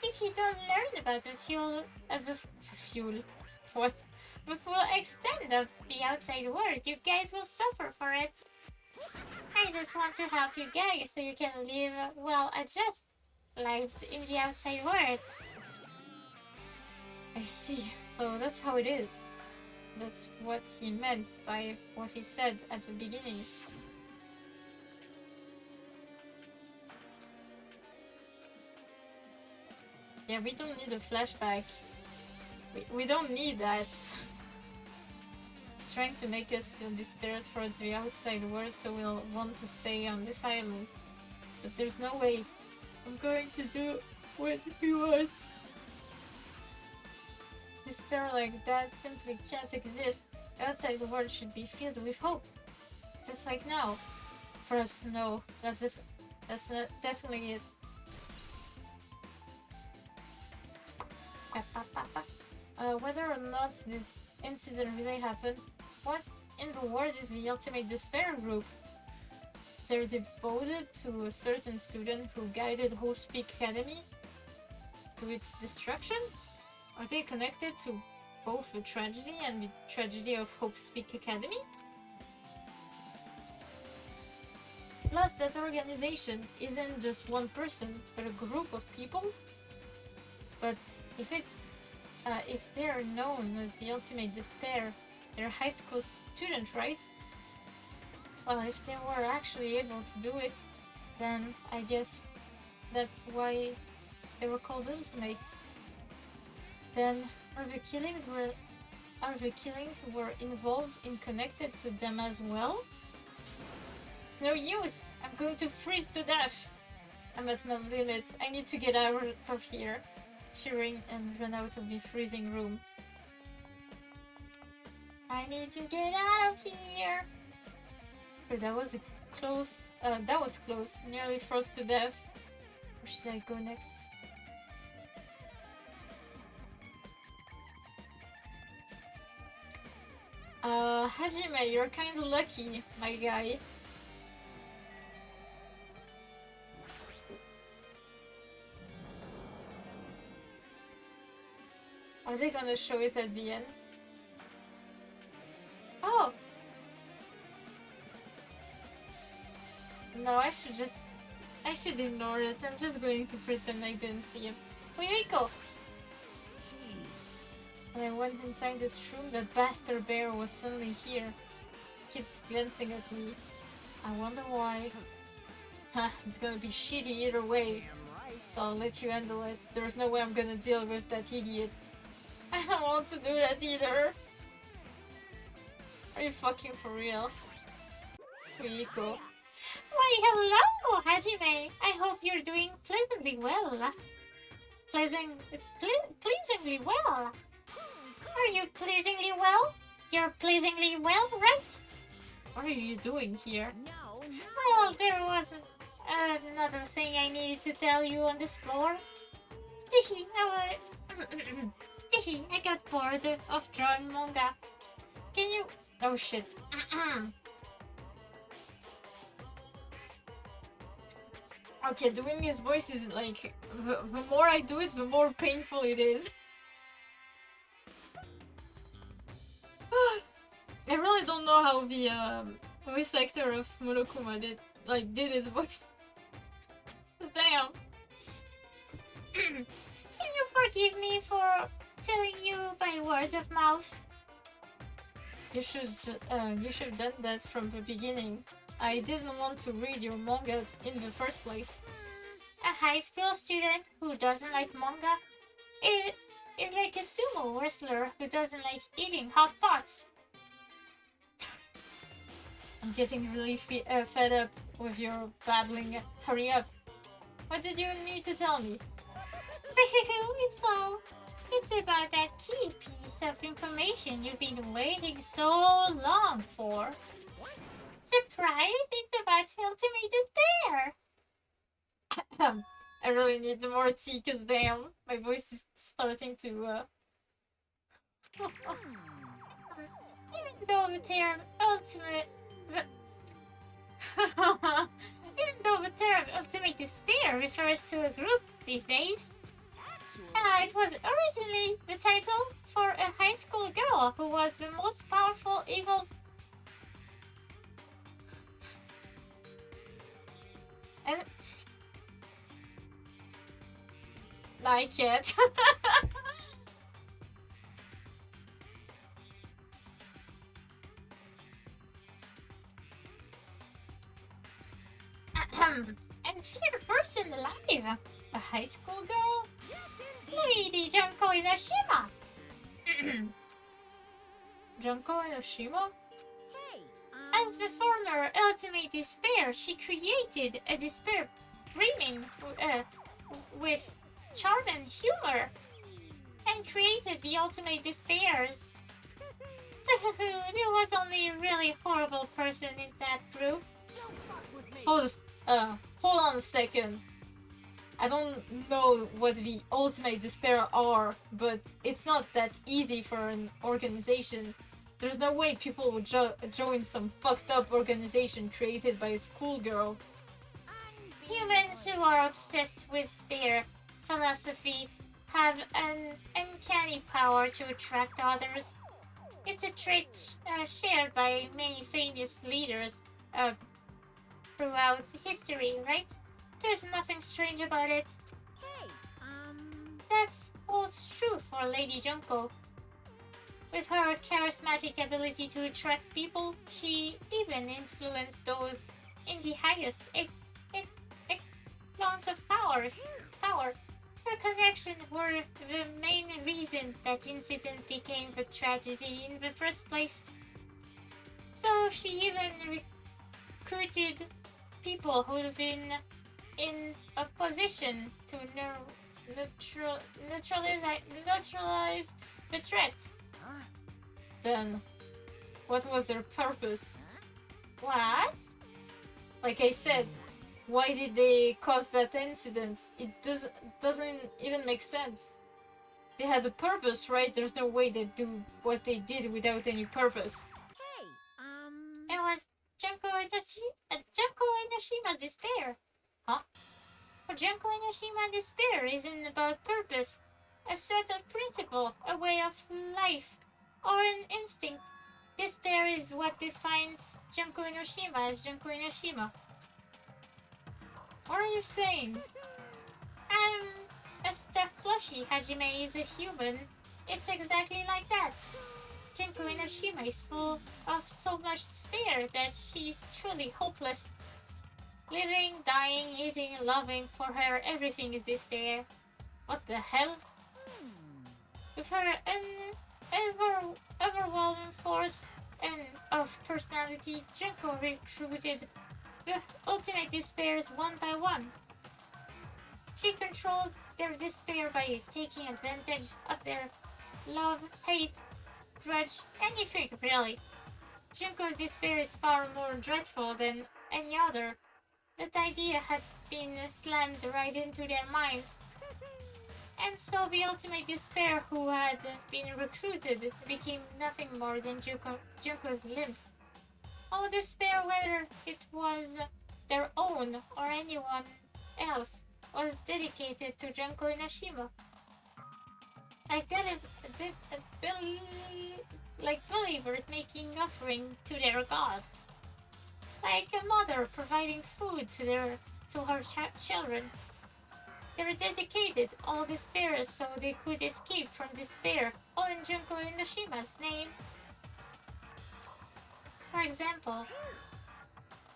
If you don't learn about the full extent of the outside world, you guys will suffer for it. I just want to help you guys so you can live well-adjusted lives in the outside world. I see. So that's how it is. That's what he meant by what he said at the beginning. Yeah, we don't need a flashback. We don't need that. It's trying to make us feel despair towards the outside world so we'll want to stay on this island. But there's no way I'm going to do what he wants. Despair like that simply can't exist. The outside world should be filled with hope. Just like now. Perhaps no. That's definitely it. Whether or not this incident really happened, what in the world is the Ultimate Despair group? They're devoted to a certain student who guided Hope Speak Academy to its destruction? Are they connected to both the tragedy and the tragedy of Hope Speak Academy? Plus, that organization isn't just one person, but a group of people. But if they're known as the ultimate despair, they're a high school student, right? Well, if they were actually able to do it, then I guess that's why they were called ultimates. Then are the killings were involved and connected to them as well? It's no use. I'm going to freeze to death. I'm at my limit. I need to get out of here. Shivering and run out of the freezing room. I need to get out of here. That was close. That was close. Nearly froze to death. Where should I go next? Hajime, you're kinda lucky, my guy. Are they gonna show it at the end? Oh! No, I should ignore it. I'm just going to pretend I didn't see him. Uyuiko! When I went inside this room, that bastard bear was suddenly here. Keeps glancing at me. I wonder why. It's gonna be shitty either way. So I'll let you handle it. There's no way I'm gonna deal with that idiot. I don't want to do that either. Are you fucking for real? Uyuiko. Why, hello, Hajime. I hope you're doing pleasantly well. Pleasingly well. Are you pleasingly well? You're pleasingly well, right? What are you doing here? No, no. Well, there was another thing I needed to tell you on this floor. I got bored of drawing manga. Can you... Oh shit. Okay, doing his voice is like... The more I do it, the more painful it is. I really don't know how the voice actor of Monokuma did his voice. Damn. Can you forgive me for telling you by word of mouth? You should have done that from the beginning. I didn't want to read your manga in the first place. A high school student who doesn't like manga is like a sumo wrestler who doesn't like eating hot pots. I'm getting really fed up with your babbling. Hurry up. What did you need to tell me? It's about that key piece of information you've been waiting so long for. Surprise! It's about ultimate despair! I really need more tea, cause damn, my voice is starting to Even though the term ultimate despair refers to a group these days, it was originally the title for a high school girl who was the most powerful evil. and I can't. And feared person alive. A high school girl? Lady Junko Inoshima. Junko Inoshima? Hey, As the former ultimate despair, she created a despair brimming with charm and humor, and created the ultimate despairs. There was only a really horrible person in that group. Hold on a second. I don't know what the ultimate despair are, but it's not that easy for an organization. There's no way people would join some fucked up organization created by a schoolgirl. Humans who are obsessed with their philosophy have an uncanny power to attract others. It's a trait shared by many famous leaders. throughout history, right? There's nothing strange about it. Hey, That holds true for Lady Junko. With her charismatic ability to attract people, she even influenced those in the highest echelons of power. Her connections were the main reason that incident became a tragedy in the first place. So she even recruited people who'd been in a position to neutralize the threats. Huh? Then, what was their purpose? What? Like I said, why did they cause that incident? It doesn't even make sense. They had a purpose, right? There's no way they do what they did without any purpose. hey, It was Junko Inoshima's despair. Huh? For Junko Inoshima, despair isn't about purpose, a set of principle, a way of life, or an instinct. Despair is what defines Junko Inoshima as Junko Inoshima. What are you saying? A step plushie Hajime is a human. It's exactly like that. Junko Inoshima is full of so much despair that she's truly hopeless. Living, dying, eating, loving, for her everything is despair. What the hell? With her overwhelming force and of personality, Junko recruited the ultimate despairs one by one. She controlled their despair by taking advantage of their love, hate, grudge, anything really. Junko's despair is far more dreadful than any other. That idea had been slammed right into their minds. And so the ultimate despair who had been recruited became nothing more than Junko's lymph. All despair, whether it was their own or anyone else, was dedicated to Junko Inoshima. Like believers making offering to their god. Like a mother providing food to her children. They were dedicated all despair so they could escape from despair, all in Junko Inoshima's name. For example,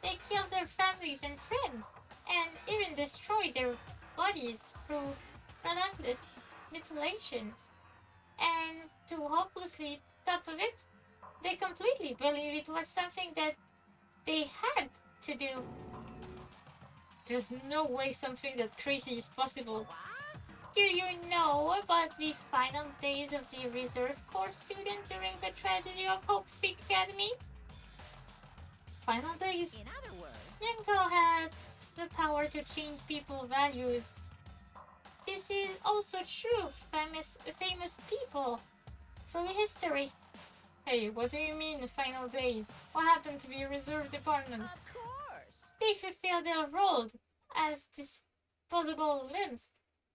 they killed their families and friends, and even destroyed their bodies through relentless mutilations. And to hopelessly top of it, they completely believe it was something that they had to do. There's no way something that crazy is possible. Do you know about the final days of the Reserve Corps student during the tragedy of Hope Speak Academy? Final days? in other words, Junko has the power to change people's values. This is also true of famous people through history. Hey, what do you mean final days? What happened to the reserve department? of course. They fulfilled their role as disposable limbs.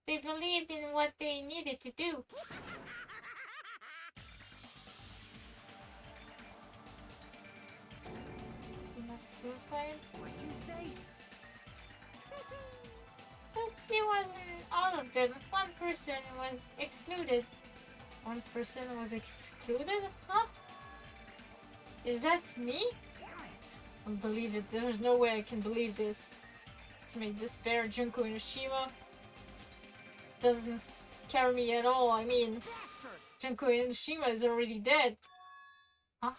They believed in what they needed to do. Mass suicide? What'd you say? Oops, it wasn't all of them. One person was excluded. One person was excluded? Huh? Is that me? Damn it! I don't believe it. There's no way I can believe this. To make despair Junko Inoshima doesn't scare me at all. I mean, Bastard! Junko Inoshima is already dead. Huh?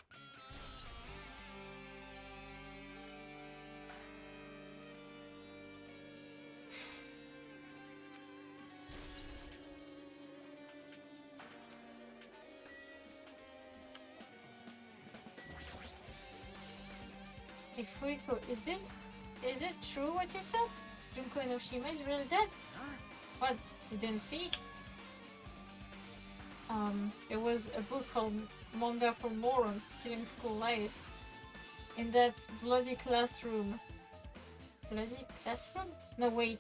If we could, is it true what you said? Junko Inoshima is really dead? Huh? What? You didn't see? It was a book called Manga for Morons, Killing School Life. In that bloody classroom. Bloody classroom? No, wait.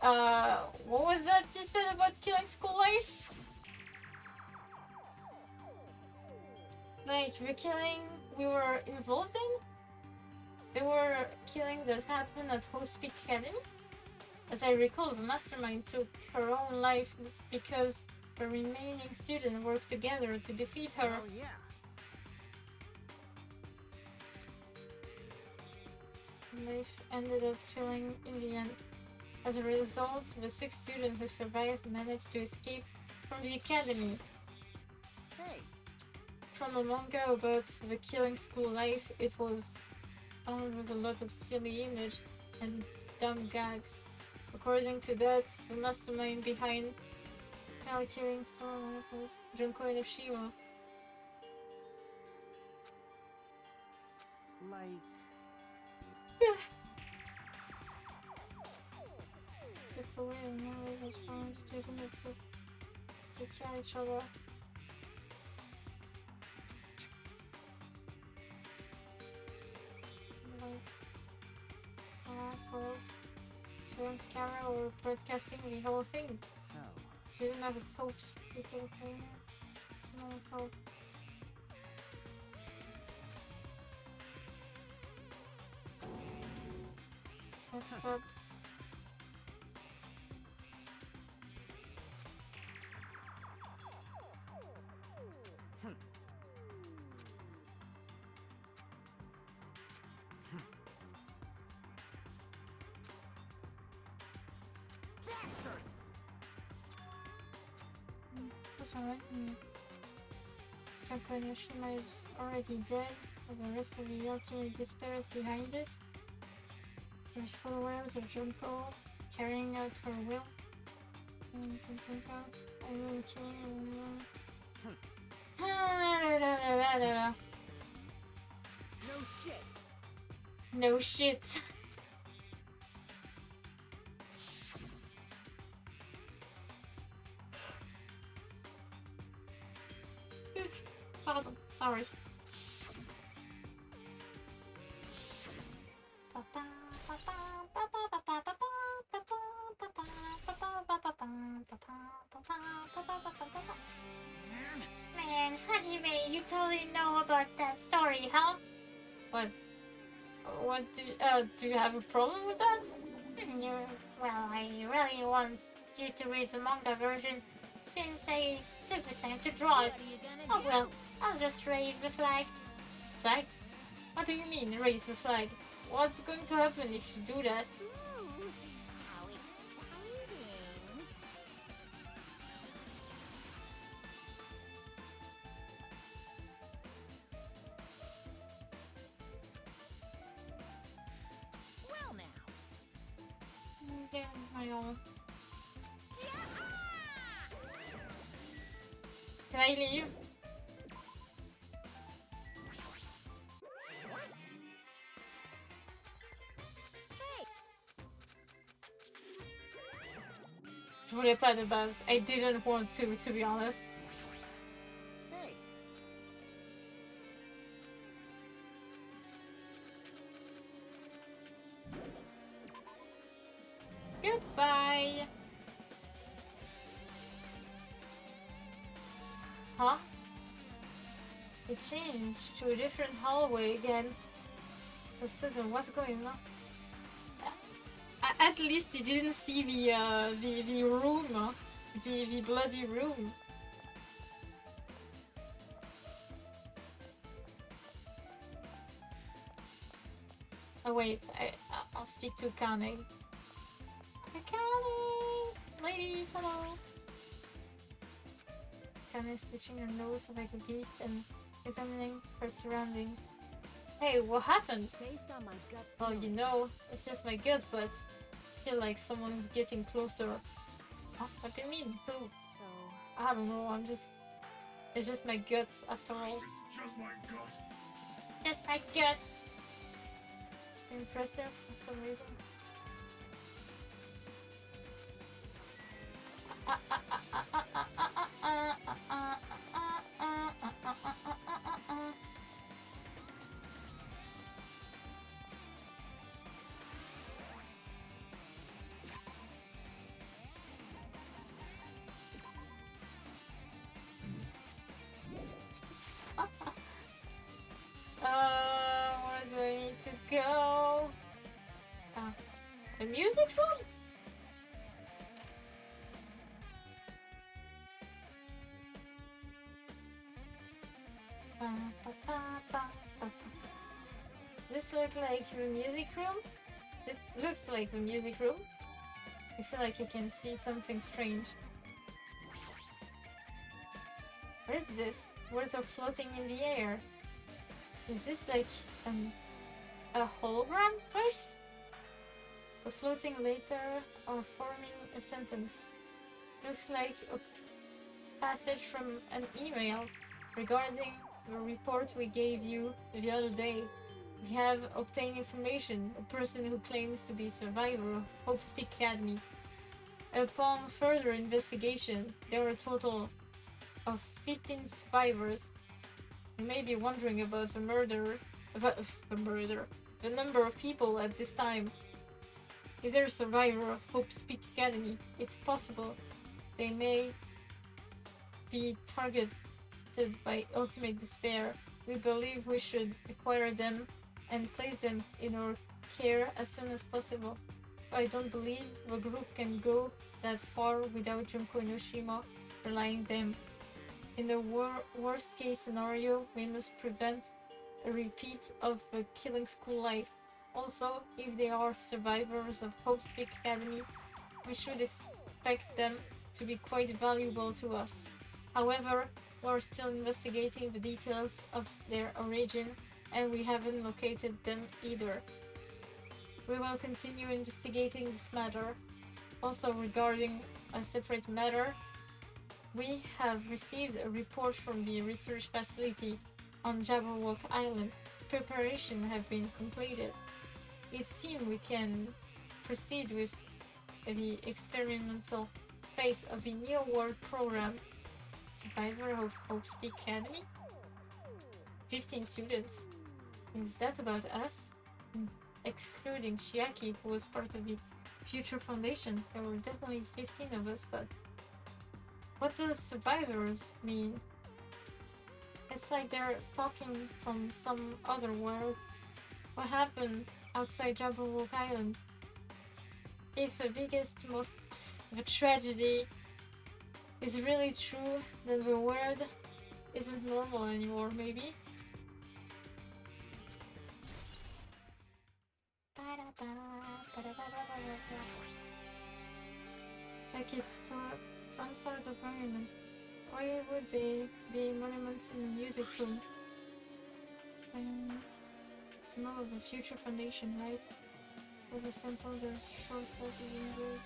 What was that you said about Killing School Life? Like, the killing we were involved in? there were killings that happened at Host Peak Academy. As I recall, the mastermind took her own life because the remaining students worked together to defeat her. Oh yeah. Life ended up failing in the end. As a result, the 6 students who survived managed to escape from the academy. Hey. From a manga about the killing school life, it was found with a lot of silly images and dumb gags. According to that, the mastermind behind killing was Junko Enoshima. Like. Took away and knowledge as foreign students except to kill each other. Like assholes. Someone's camera or broadcasting the whole thing. So. Student of hopes people playing it. Someone of hope. It's messed up. Bastard! What's alright? Junko Enoshima is already dead, and the rest of the ultimate despair behind this. There's followers of Junko carrying out her will. And Junko, I will kill you. No shit. No shit. Pardon, sorry. Man, Hajime, you totally know about that story, huh? What? What do you have a problem with that? Well, I really want you to read the manga version since I took the time to draw it. What are you gonna Oh do? well, I'll just raise the flag. Flag? What do you mean, raise the flag? What's going to happen if you do that? Ooh, how exciting! Well now. Yeah, I know. Can I leave? Je voulais pas de base. I didn't want to be honest. Hey. Goodbye. Huh? It changed to a different hallway again. For sudden, what's going on? At least he didn't see the room, the bloody room. Oh wait, I'll speak to Kane. Kane, lady, hello. Kane is switching her nose like a beast and examining her surroundings. Hey, what happened? Based on my gut Well, feeling. you know, it's just my gut, but I feel like someone's getting closer. Huh? What do you mean? Who? So. I don't know, it's just my gut after all. It's just my gut. Just my gut. Impressive for some reason. Where do I need to go? A music room? This looks like a music room? This looks like a music room. I feel like I can see something strange. What is this? Words are floating in the air. Is this like a hologram part? A floating later or forming a sentence. Looks like a passage from an email regarding the report we gave you the other day. We have obtained information. A person who claims to be a survivor of Hope's Peak Academy. Upon further investigation, there were a total of 15 survivors. You may be wondering about the number of people at this time. If they're a survivor of Hope's Peak Academy, it's possible they may be targeted by ultimate despair. We believe we should acquire them and place them in our care as soon as possible. I don't believe the group can go that far without Junko Enoshima relying them. In the worst case scenario, we must prevent a repeat of the killing school life. Also, if they are survivors of Hope's Peak Academy, we should expect them to be quite valuable to us. However, we are still investigating the details of their origin, and we haven't located them either. We will continue investigating this matter. Also, regarding a separate matter, we have received a report from the research facility on Jabberwock Island. Preparations have been completed. It seems we can proceed with the experimental phase of the New World program. Survivor of Hope's Peak Academy? 15 students. Is that about us? Excluding Chiaki, who was part of the Future Foundation. There were definitely 15 of us, but what does survivors mean? It's like they're talking from some other world. What happened outside Jabberwock Island? If the biggest, most the tragedy is really true, then the world isn't normal anymore, maybe? Like it's some sort of monument. Why would they be monuments in a music room? It's not of the Future Foundation, right? Or the simple, the short classes in the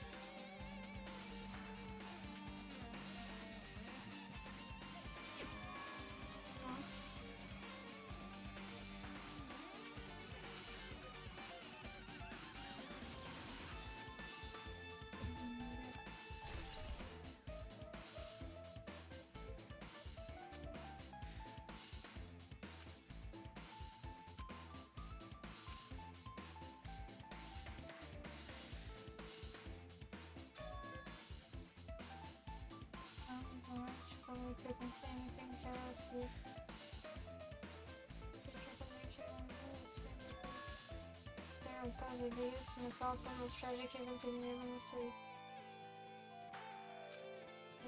I couldn't say anything carelessly. Spare of God, they used in the South from those tragic events in human history.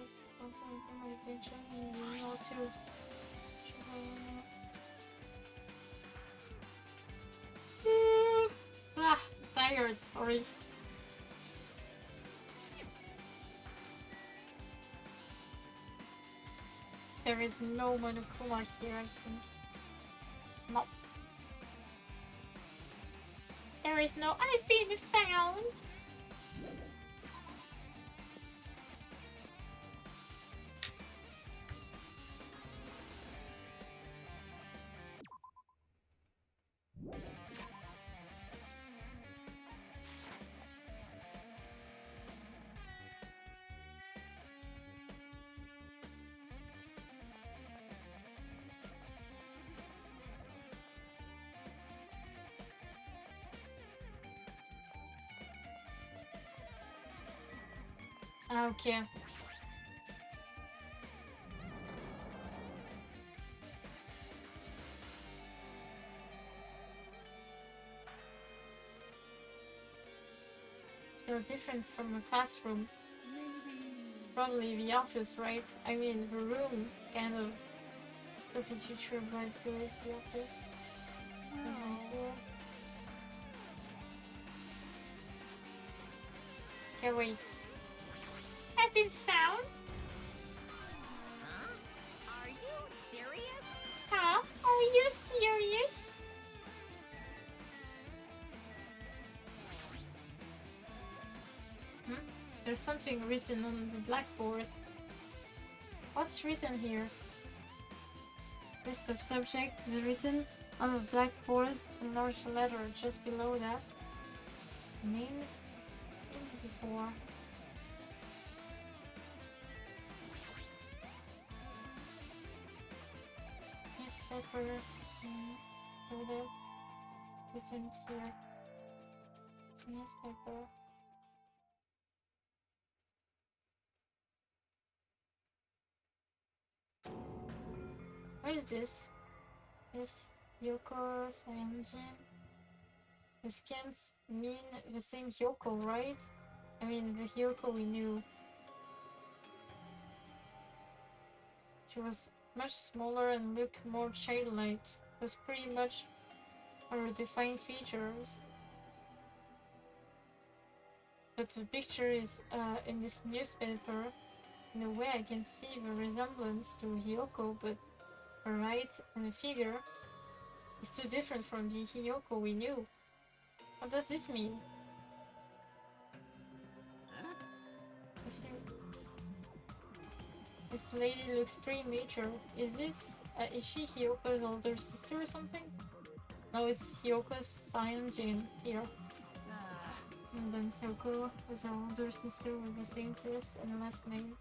This also opened my attention and you know too. Tired, sorry. There is no Monokuma here, I think. No. There is no I've been found! Okay. You're different from a classroom. Maybe. It's probably the office, right? I mean, the room, kind of. Sophie teacher right to the office. Okay, wait. I've been found? Huh? Are you serious? Huh? Are you serious? There's something written on the blackboard. What's written here? List of subjects is written on the blackboard in large letter just below that. Names seen before. Newspaper over there. Written here. It's a newspaper. What is this? This Yoko Sanjin. This can't mean the same Hyoko, right? I mean, the Hyoko we knew. She was much smaller and looked more childlike. It was pretty much her defined features. But the picture is in this newspaper. In a way, I can see the resemblance to Hyoko, but her height and the figure is too different from the Hyoko we knew. What does this mean? This lady looks pretty mature. Is she Hyoko's older sister or something? No, it's Hyoko's Sanjin here. And then Hyoko was her older sister with the same first and last name.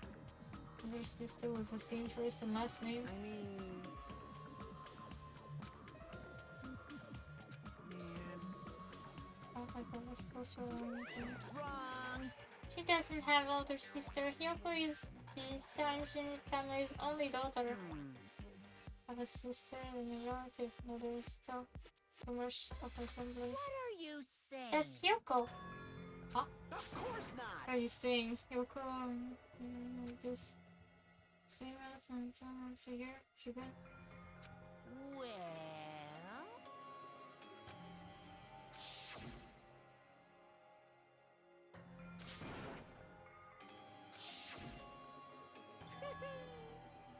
Older sister with the same first and last name. I mean. Man. Oh my god, was closer or anything. Wrong. She doesn't have older sister. Hyoko is the Sanjin family's only daughter. Have a sister and a relative, but there's still too much of a resemblance. What are you saying? That's Hyoko. Huh? Of course What not. are you saying? Hyoko this same as a figure? She good? Well.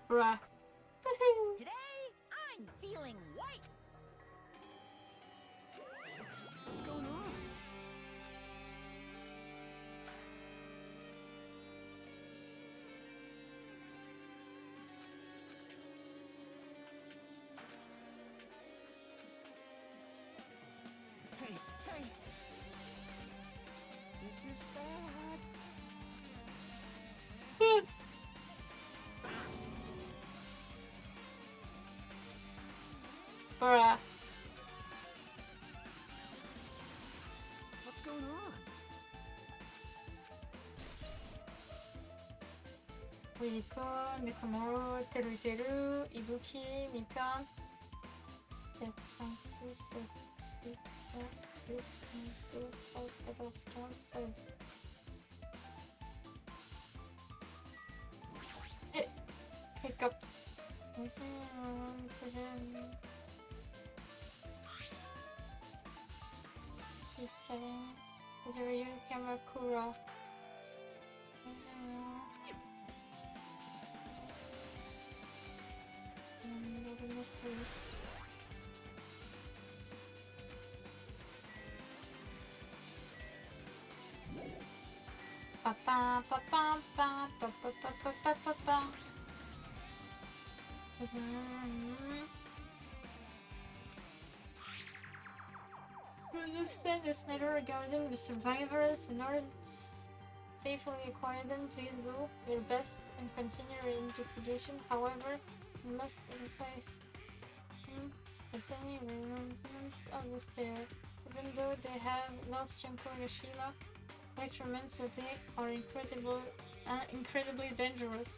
Bruh. Today, I'm feeling white. What's going on? Hey, hey. This is bad. Bruh. What's going on? Riko, Mikomoru, Teruteru, Ibuki, Mikan. 4, 5, 6, 7, 8, 9, 10, 11, 12, 13, 14, 15, 16. Hiccup. Speed chatting. Zuryu Kamakura. Another mystery. Pa pa pa pa pa pa pa pa pa pa pa pa. To understand this matter regarding the survivors, in order to safely acquire them, please do your best and continue your investigation. However, you must emphasize it's only the remnants of despair. Even though they have lost Junko Yoshima, which remains that they are incredibly dangerous.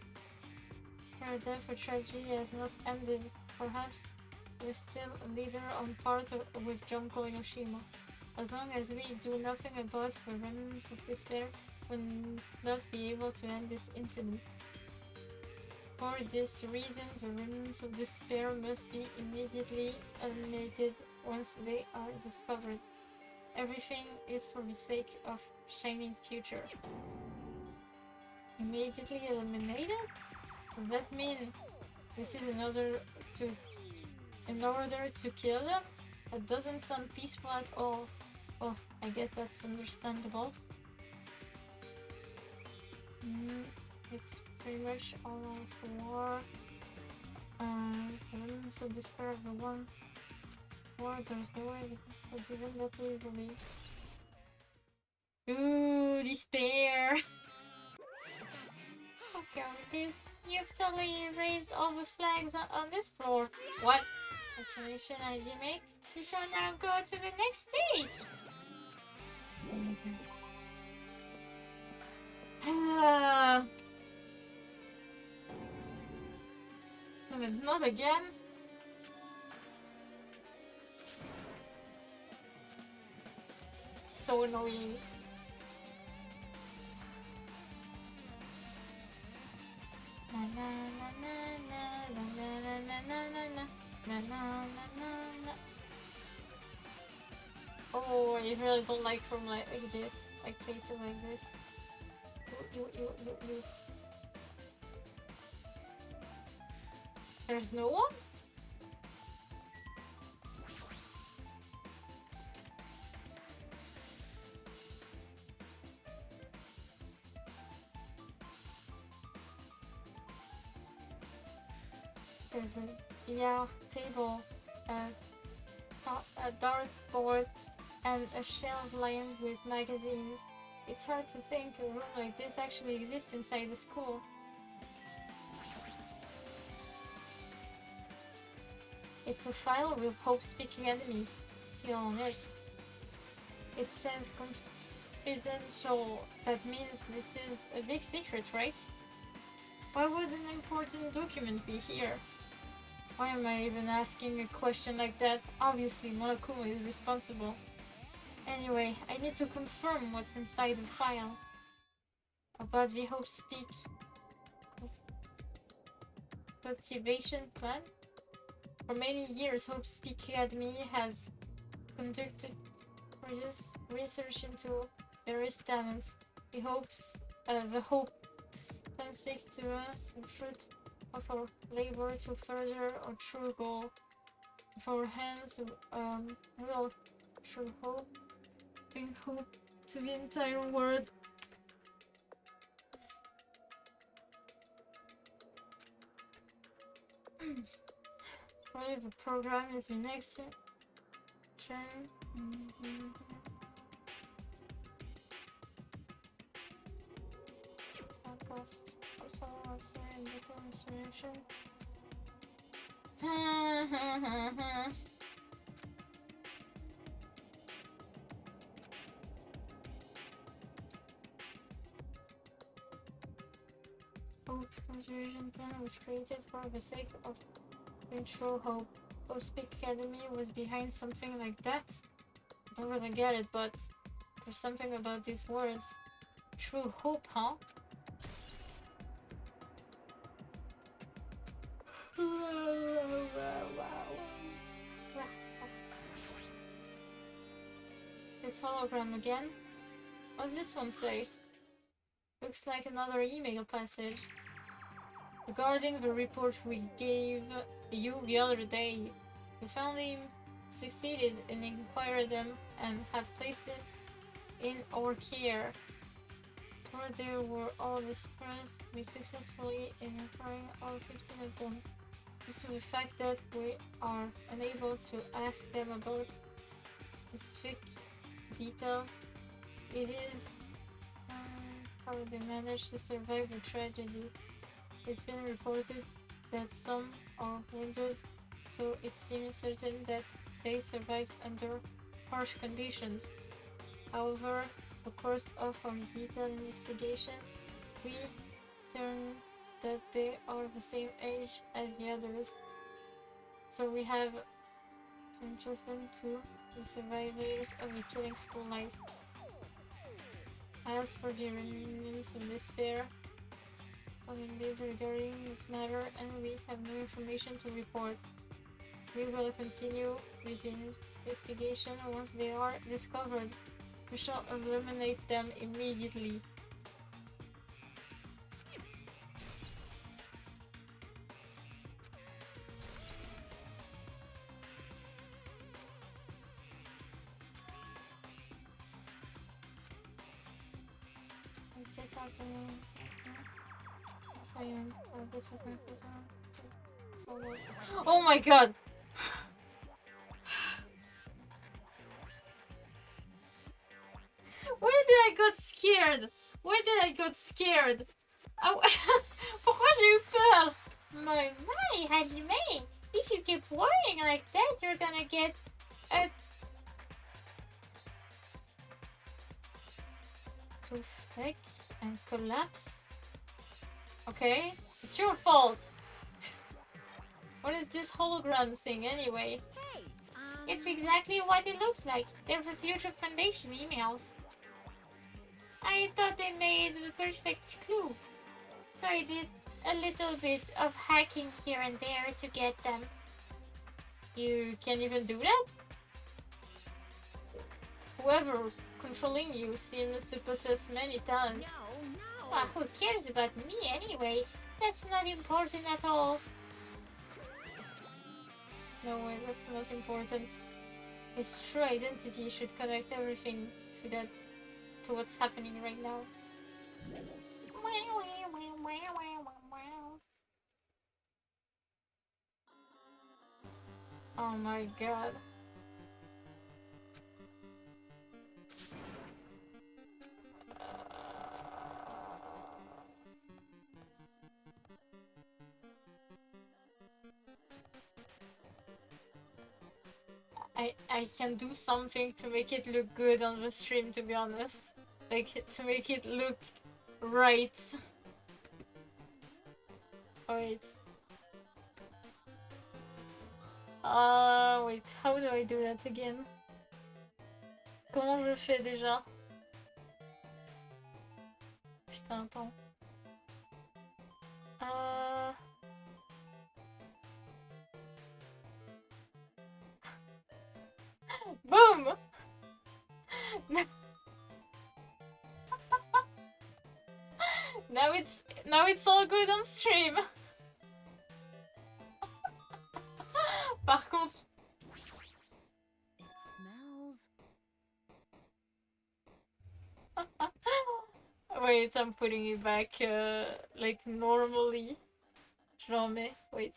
Her death or tragedy has not ended. Perhaps there is still a leader on part with Junko Yoshima. As long as we do nothing about the remnants of despair, we'll not be able to end this incident. For this reason, the remnants of despair must be immediately eliminated once they are discovered. Everything is for the sake of shining future. Immediately eliminated? Does that mean this is in order to kill them? That doesn't sound peaceful at all. Oh, I guess that's understandable. It's pretty much all out war. Remnants of despair of the one war, there's no way to prevent that easily. Ooh, despair! Okay, with this, you've totally raised all the flags on this floor. What transformation did you make? You shall now go to the next stage! Not again. So annoying. Oh, I really don't like from like this, like places like this. You. There's no one? There's a table, a dartboard, and a shelf lined with magazines. It's hard to think a room like this actually exists inside the school. It's a file with Hope's Speaking Enemies seal on it. It says confidential. That means this is a big secret, right? Why would an important document be here? Why am I even asking a question like that? Obviously, Monokuma is responsible. Anyway, I need to confirm what's inside the file. About the Hope Speak cultivation plan? For many years, Hope Speak Academy has conducted research into various talents. The Hope plan seeks to us the fruit of our labor to further our true goal. With our hands, real true hope, bring hope to the entire world. Probably the program is the next turn. Cost also and little inspiration. Hope conservation plan was created for the sake of true hope. Hope Speak Academy was behind something like that. I don't really get it, but there's something about these words. True hope, huh? This hologram again? What's this one say? Looks like another email passage. Regarding the report we gave you the other day, we finally succeeded in acquiring them and have placed it in our care. Before they were all dispersed, we successfully in acquiring all 15 of them. Due to the fact that we are unable to ask them about specific details, it is how they managed to survive the tragedy. It's been reported that some are wounded, so it seems certain that they survived under harsh conditions. However, in the course of our detailed investigation, we learned that they are the same age as the others. So we have to entrust them to the survivors of the killing school life. I ask for the remnants of despair. Some days regarding this matter, and we have no information to report. We will continue with the investigation once they are discovered. We shall eliminate them immediately. Is this happening? Silent. Oh, this is my person. Oh my god! Why did I got scared? Why did I got scared? Oh, pourquoi j'ai eu peur? My, Hajime! If you keep worrying like that, you're gonna get a... To fake and collapse? Okay, it's your fault! What is this hologram thing anyway? Hey, It's exactly what it looks like. They're the Future Foundation emails. I thought they made the perfect clue. So I did a little bit of hacking here and there to get them. You can't even do that? Whoever controlling you seems to possess many talents. no. Well, who cares about me anyway? That's not important at all. No way, that's not important. His true identity should connect everything to that, to what's happening right now. Oh my god. I can do something to make it look good on the stream, to be honest. Like, to make it look right. Oh, wait. Wait, how do I do that again? Comment je le fais déjà? Putain, attends. Boom! Now it's all good on stream. Par contre, It smells. wait, I'm putting it back like normally. Je le remets. Wait.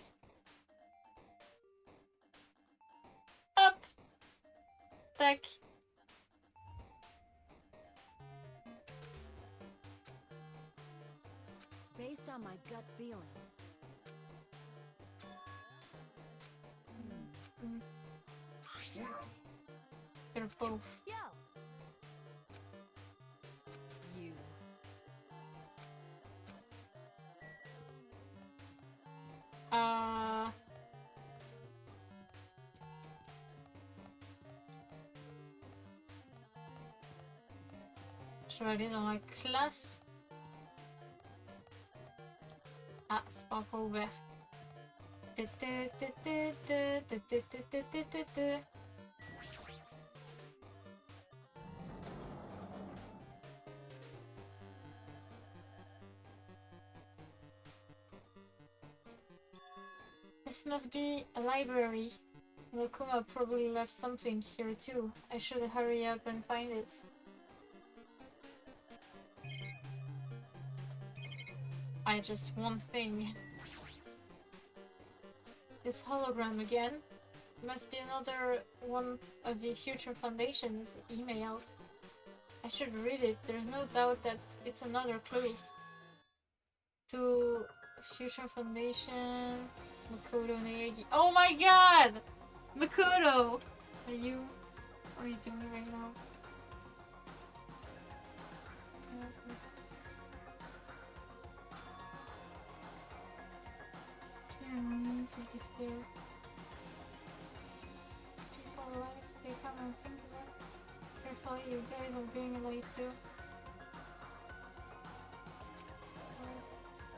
Hop. Tac. Based on my gut feeling. They're both. Yo. You. Je vais aller dans la classe. Ah, c'est pas encore ouvert. This must be a library. Monokuma probably left something here too. I should hurry up and find it. I just one thing. This hologram again. Must be another one of the Future Foundation's emails. I should read it. There's no doubt that it's another clue. To Future Foundation, Makoto Naegi. Oh my god! Makoto! What are you doing right now? Clear means of despair. People lives Stay calm and think about it. Carefully, you guys are being late too.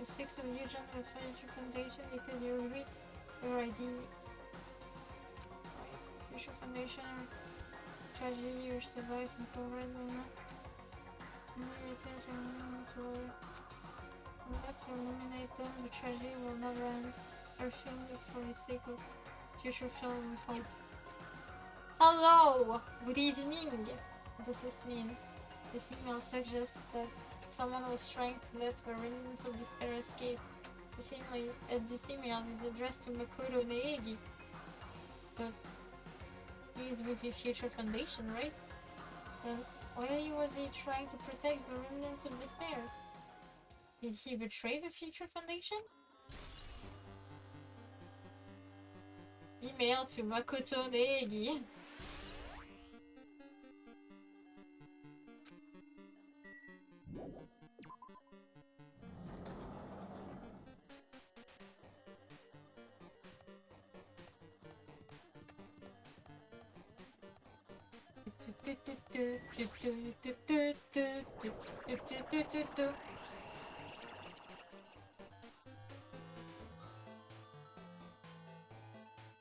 The 6 of you joined the Future Foundation because you read your ID. Right, Future Foundation tragedy, you survived and covered Luna. Unless you eliminate them, the tragedy will never end. Our film is for the sake of future film with hope. Hello! Good evening! What does this mean? This email suggests that someone was trying to let the remnants of despair escape. This email is addressed to Makoto Neegi. But he is with the Future Foundation, right? Then why was he trying to protect the remnants of despair? Did he betray the Future Foundation? Email to Makoto Neegi.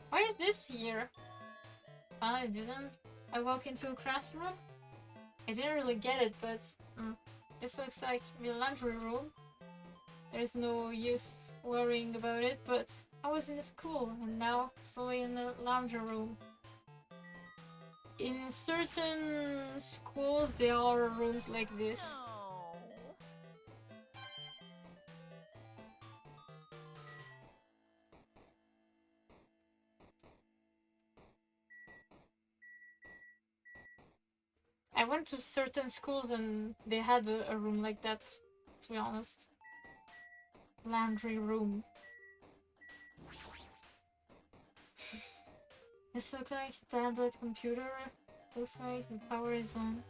Why is this here? I didn't. I walk into a classroom? I didn't really get it, but this looks like the laundry room. There's no use worrying about it, but I was in a school and now slowly in a laundry room. In certain schools there are rooms like this. I went to certain schools and they had a room like that, to be honest. Laundry room. This looks like a tablet computer. Looks like the power is on.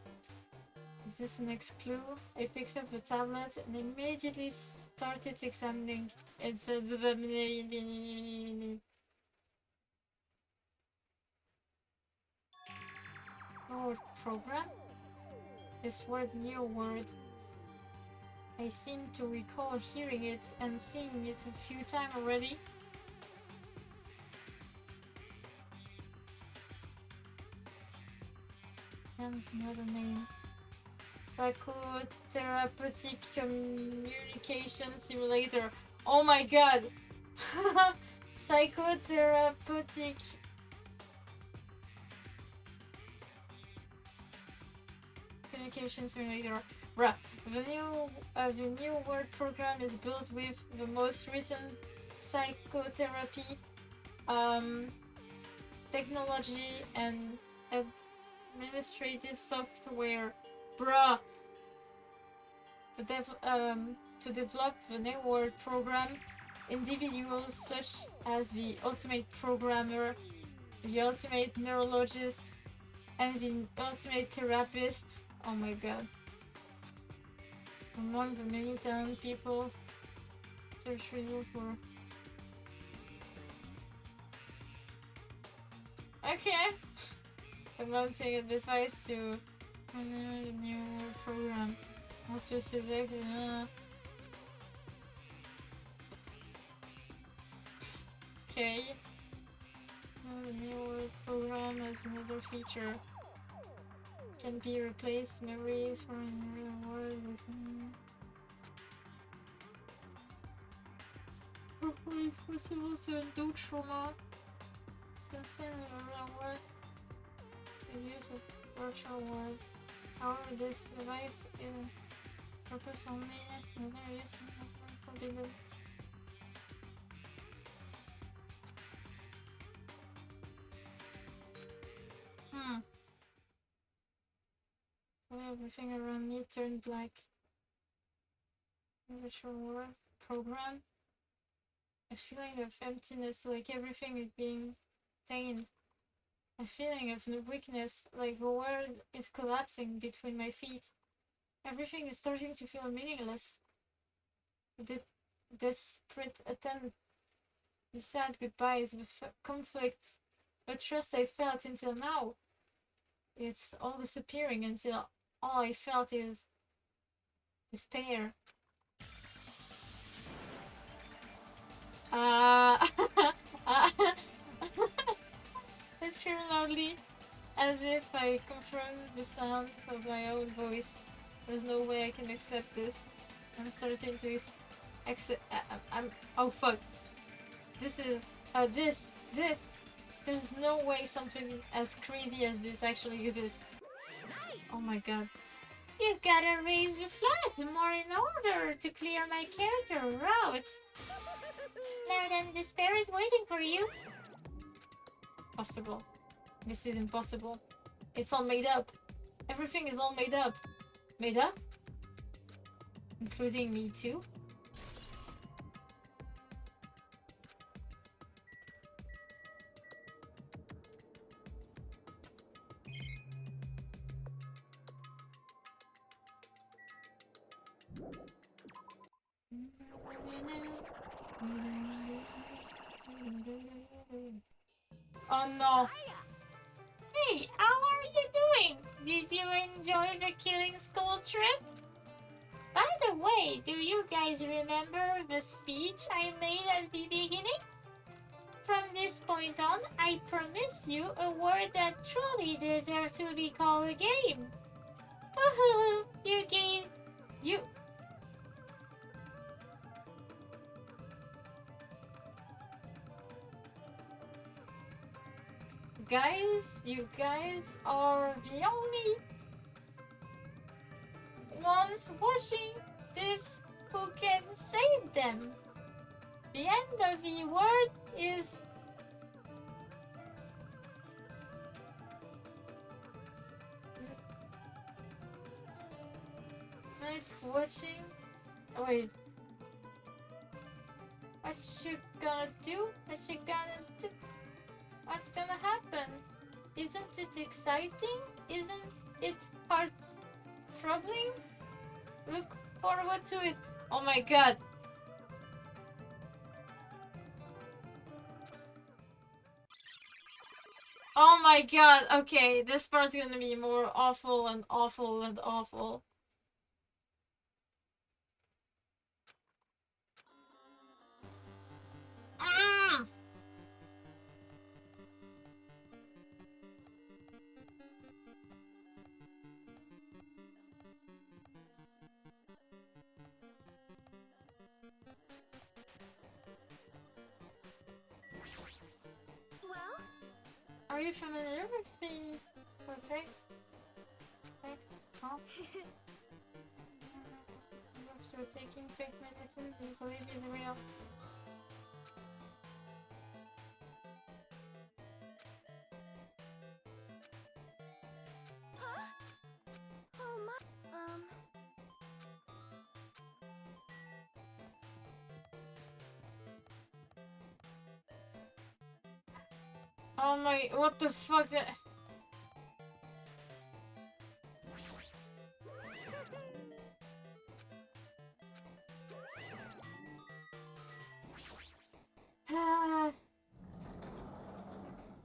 Is this the next clue? I picked up the tablet and immediately started examining. It's a word program? This word, new word. I seem to recall hearing it and seeing it a few times already. There's another name. Psychotherapeutic communication simulator. Oh my god! Psychotherapeutic communication simulator. Bruh. The new word program is built with the most recent psychotherapy technology and administrative software. Bruh. To develop the new word program, individuals such as the ultimate programmer, the ultimate neurologist, and the ultimate therapist. Oh my god. Among the many talented people, search results were... Okay! I'm mounting a device to the new program. How to select... Okay. The new program has another feature. Can be replaced memories from a real world with possible to undo trauma. Since then, in the real world, the use of virtual world. However, this device is purpose only, another use is forbidden. Everything around me turned black. Virtual world program. A feeling of emptiness, like everything is being tainted. A feeling of weakness, like the world is collapsing between my feet. Everything is starting to feel meaningless. The desperate attempt, the sad goodbyes, the conflict, the trust I felt until now. It's all disappearing until all I felt is despair. I screamed loudly, as if I confirmed the sound of my own voice. There's no way I can accept this. I'm starting to accept. I'm. Oh fuck. This is. This. There's no way something as crazy as this actually exists. Nice! Oh my god. You've gotta raise the flags more in order to clear my character route. Now then, despair is waiting for you. Possible. This is impossible. It's all made up. Everything is all made up. Made up? Including me too? Oh no! Hey, how are you doing? Did you enjoy the Killing School trip? By the way, do you guys remember the speech I made at the beginning? From this point on, I promise you a word that truly deserves to be called a game. You game. You. Guys, you guys are the only ones watching this who can save them. The end of the word is night watching. Oh, wait. What you gonna do? What you gonna do? What's gonna happen? Isn't it exciting? Isn't it heart-throbbing? Look forward to it. Oh my god. Oh my god. Okay, this part's gonna be more awful and awful and awful. Mm! Well, Are you familiar with the perfect? Huh? After taking fake medicine, you believe is real. oh my, Oh my, what the fuck? That.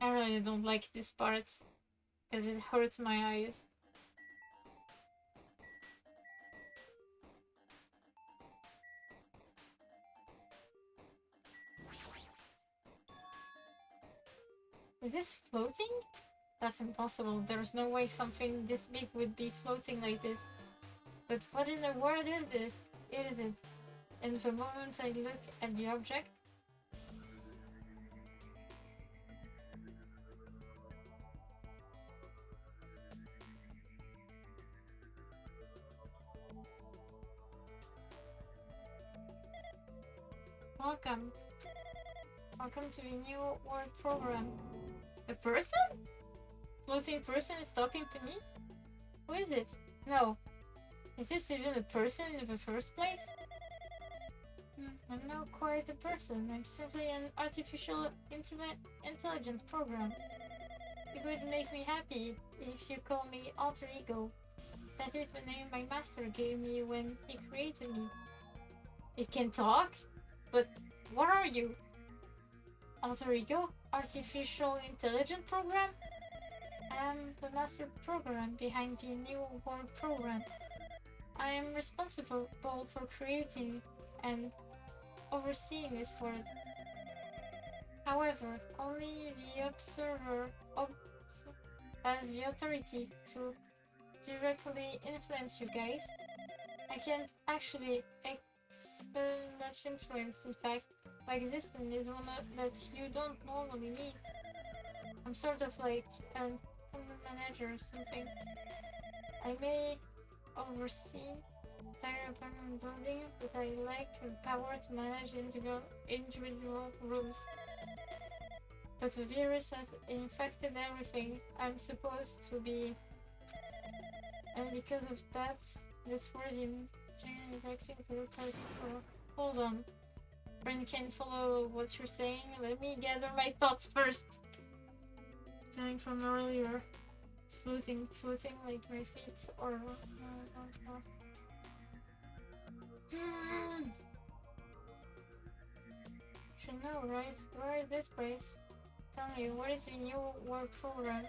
I really don't like this part because it hurts my eyes. Is this floating? That's impossible. There's no way something this big would be floating like this. But what in the world is this? It isn't. And the moment I look at the object, welcome. Welcome to the new world program. A person? Floating person is talking to me? Who is it? No. Is this even a person in the first place? I'm not quite a person. I'm simply an artificial intelligent program. It would make me happy if you call me alter ego. That is the name my master gave me when he created me. It can talk? But what are you? Alter ego? Artificial intelligent program? I am the master program behind the New World program. I am responsible for creating and overseeing this world. However, only the observer has the authority to directly influence you guys. I can't actually exert much influence. In fact, my existence is one that you don't normally need. I'm sort of like an manager or something. I may oversee entire apartment building, but I lack the power to manage individual rooms. But the virus has infected everything I'm supposed to be, and because of that, this word in is acting very particular. Hold on. Brain can't follow what you're saying. Let me gather my thoughts first. Feeling from earlier. It's floating like my feet or should know, right? Where is this place? Tell me, what is your new work program?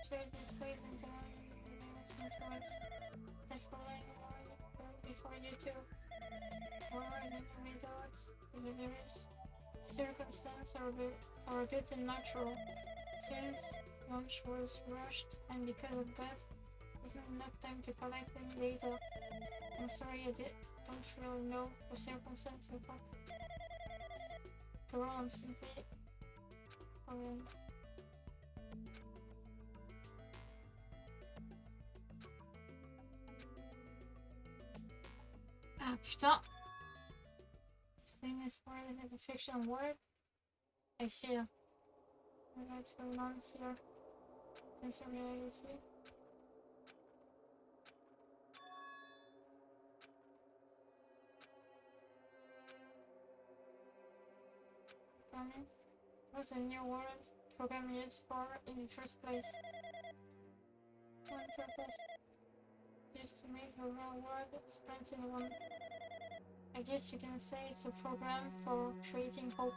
Share this place and some choice that before you two. Or in the dogs, the various circumstances are a bit unnatural. Since lunch was rushed, and because of that, wasn't enough time to collect any data. I'm sorry don't really know the circumstances, but I'm simply Ah putain! Saying this word is a fiction word? I fear. That's going on here. Sense of reality. Tell me, what's a new word program used for in the first place? One purpose. Used to make the real world sprint in one. I guess you can say it's a program for creating hope.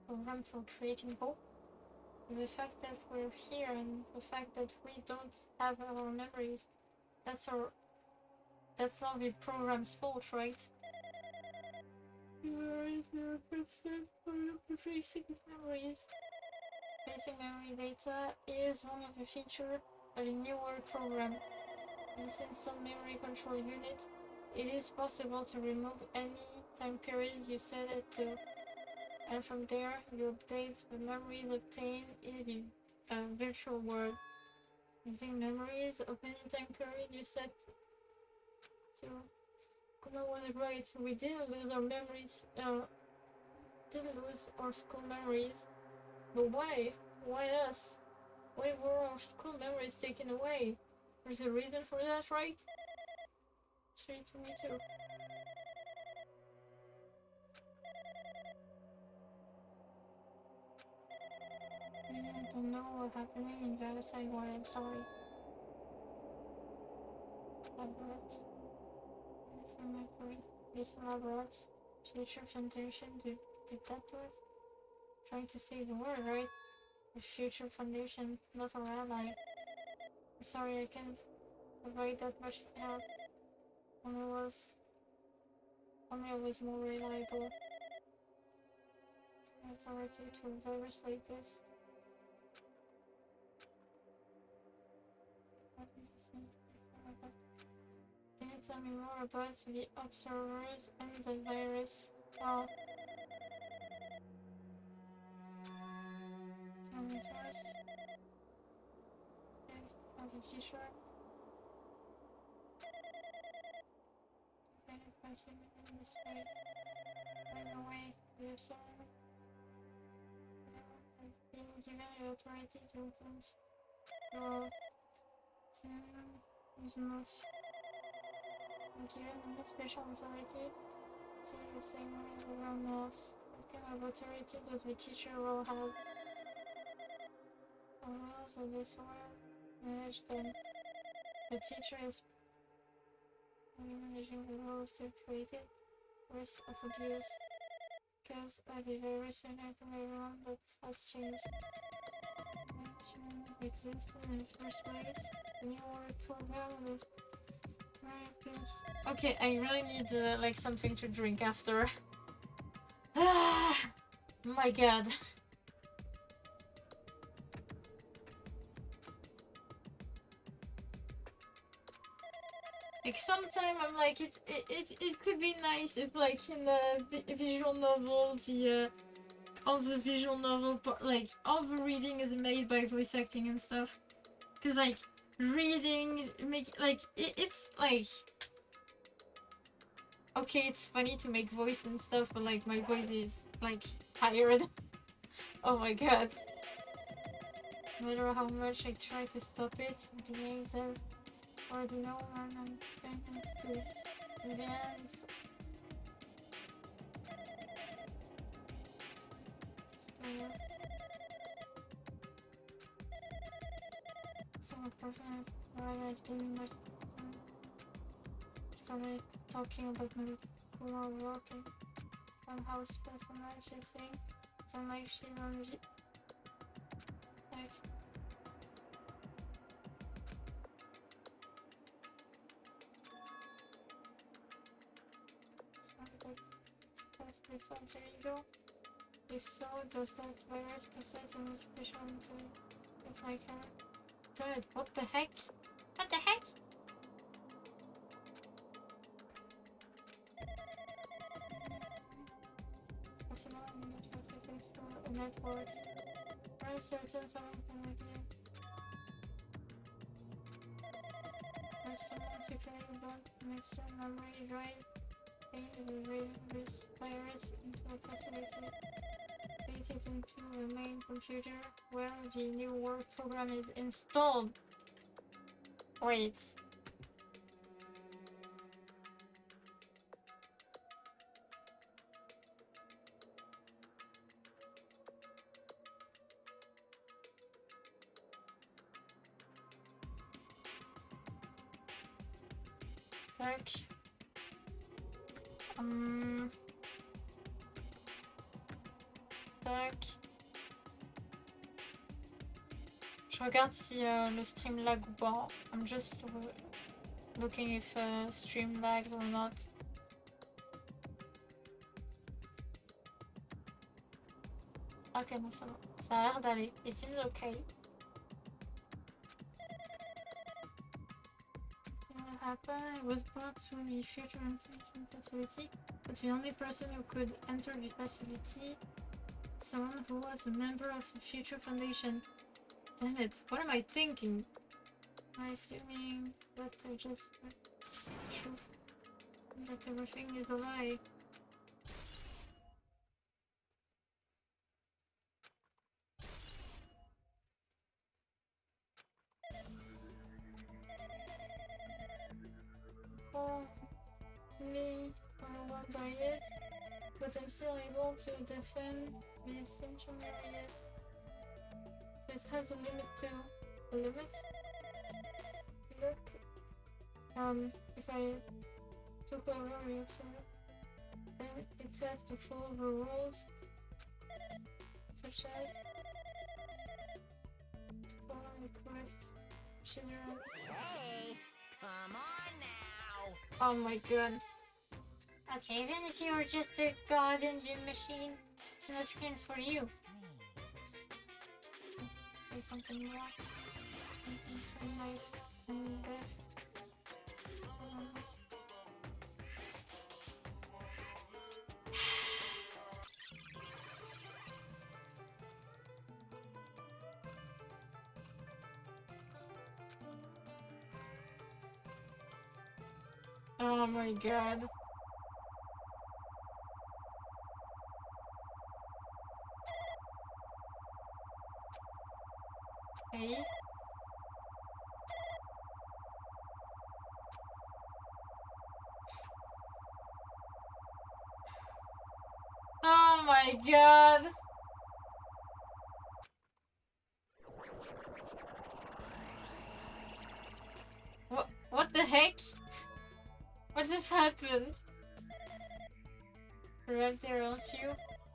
Program for creating hope. The fact that we're here and the fact that we don't have our memories, that's all the program's fault, right? Memories. Basic memory data is one of the features of the New World program. This instant memory control unit, it is possible to remove any time period you set it to, and from there you update the memories obtained in the virtual world. Using memories of any time period you set to. Kuma was right, we didn't lose our memories, didn't lose our school memories. But why? Why us? Why were our school memories taken away? There's a reason for that, right? Straight to me too. I don't know what's happening in the other side. Why I'm sorry. Laboratories. Listen, my boy. Listen, laboratories. Future Foundation did that to us? Trying to save the world, right? The Future Foundation, not our ally. I'm sorry, I can't provide that much help. Only I was more reliable. Authority to a virus like this. Can you tell me more about the observers and the virus? Well, tell me first. As a teacher. Okay, if I see me in this way, right away, the observer has been given the authority to influence your team is not given any special authority. See the same way everyone else. What kind of authority does the teacher will have? The rules of this world manage them. The teacher is managing the rules they created. Risk of abuse. Because I did everything from everyone that has changed. Management existed in the first place. The new work program with therapists. Okay, I really need like something to drink after. Ah, my god. Like sometimes I'm like it could be nice if like in the visual novel the all the visual novel like all the reading is made by voice acting and stuff, because like reading make like it's like okay, it's funny to make voice and stuff, but like my voice is like tired. Oh my god. No matter how much I try to stop it, it behaves as already know and I'm trying to do it. In the end, it's player. So a person has been much from talking about Monokuma working from house personage is saying some like she's on like press this alter ego? If so, does that virus possess any special intelligence? It's like her. Dude, what the heck? What the heck? Possible image specifics for a network. Very certain someone can review. If someone securely bought an extra memory drive, this virus into a facility, feed it into the main computer where the new work program is installed. Wait. Search. Tac. Je regarde si le stream lag ou pas. I'm just looking if stream lags or not. Ok, bon, ça va. Ça a l'air d'aller. It seems okay. What happened? It was brought to the future intelligence facility, but the only person who could enter the facility, someone who was a member of the Future Foundation. Damn it, what am I thinking? Am I assuming that I just truth that everything is a lie? Me, I won't buy it, but I'm still able to defend the essential areas. So it has a limit too. A limit? Look. If I took over reactor, then it has to follow the rules, such as to follow the correct procedure. Hey, come on now. Oh my god. Okay, even if you were just a god engine machine, it's no chance for you. Say something more. Something life and death. Oh my god. Hey. my god! What the heck? What just happened? You're right there, aren't you?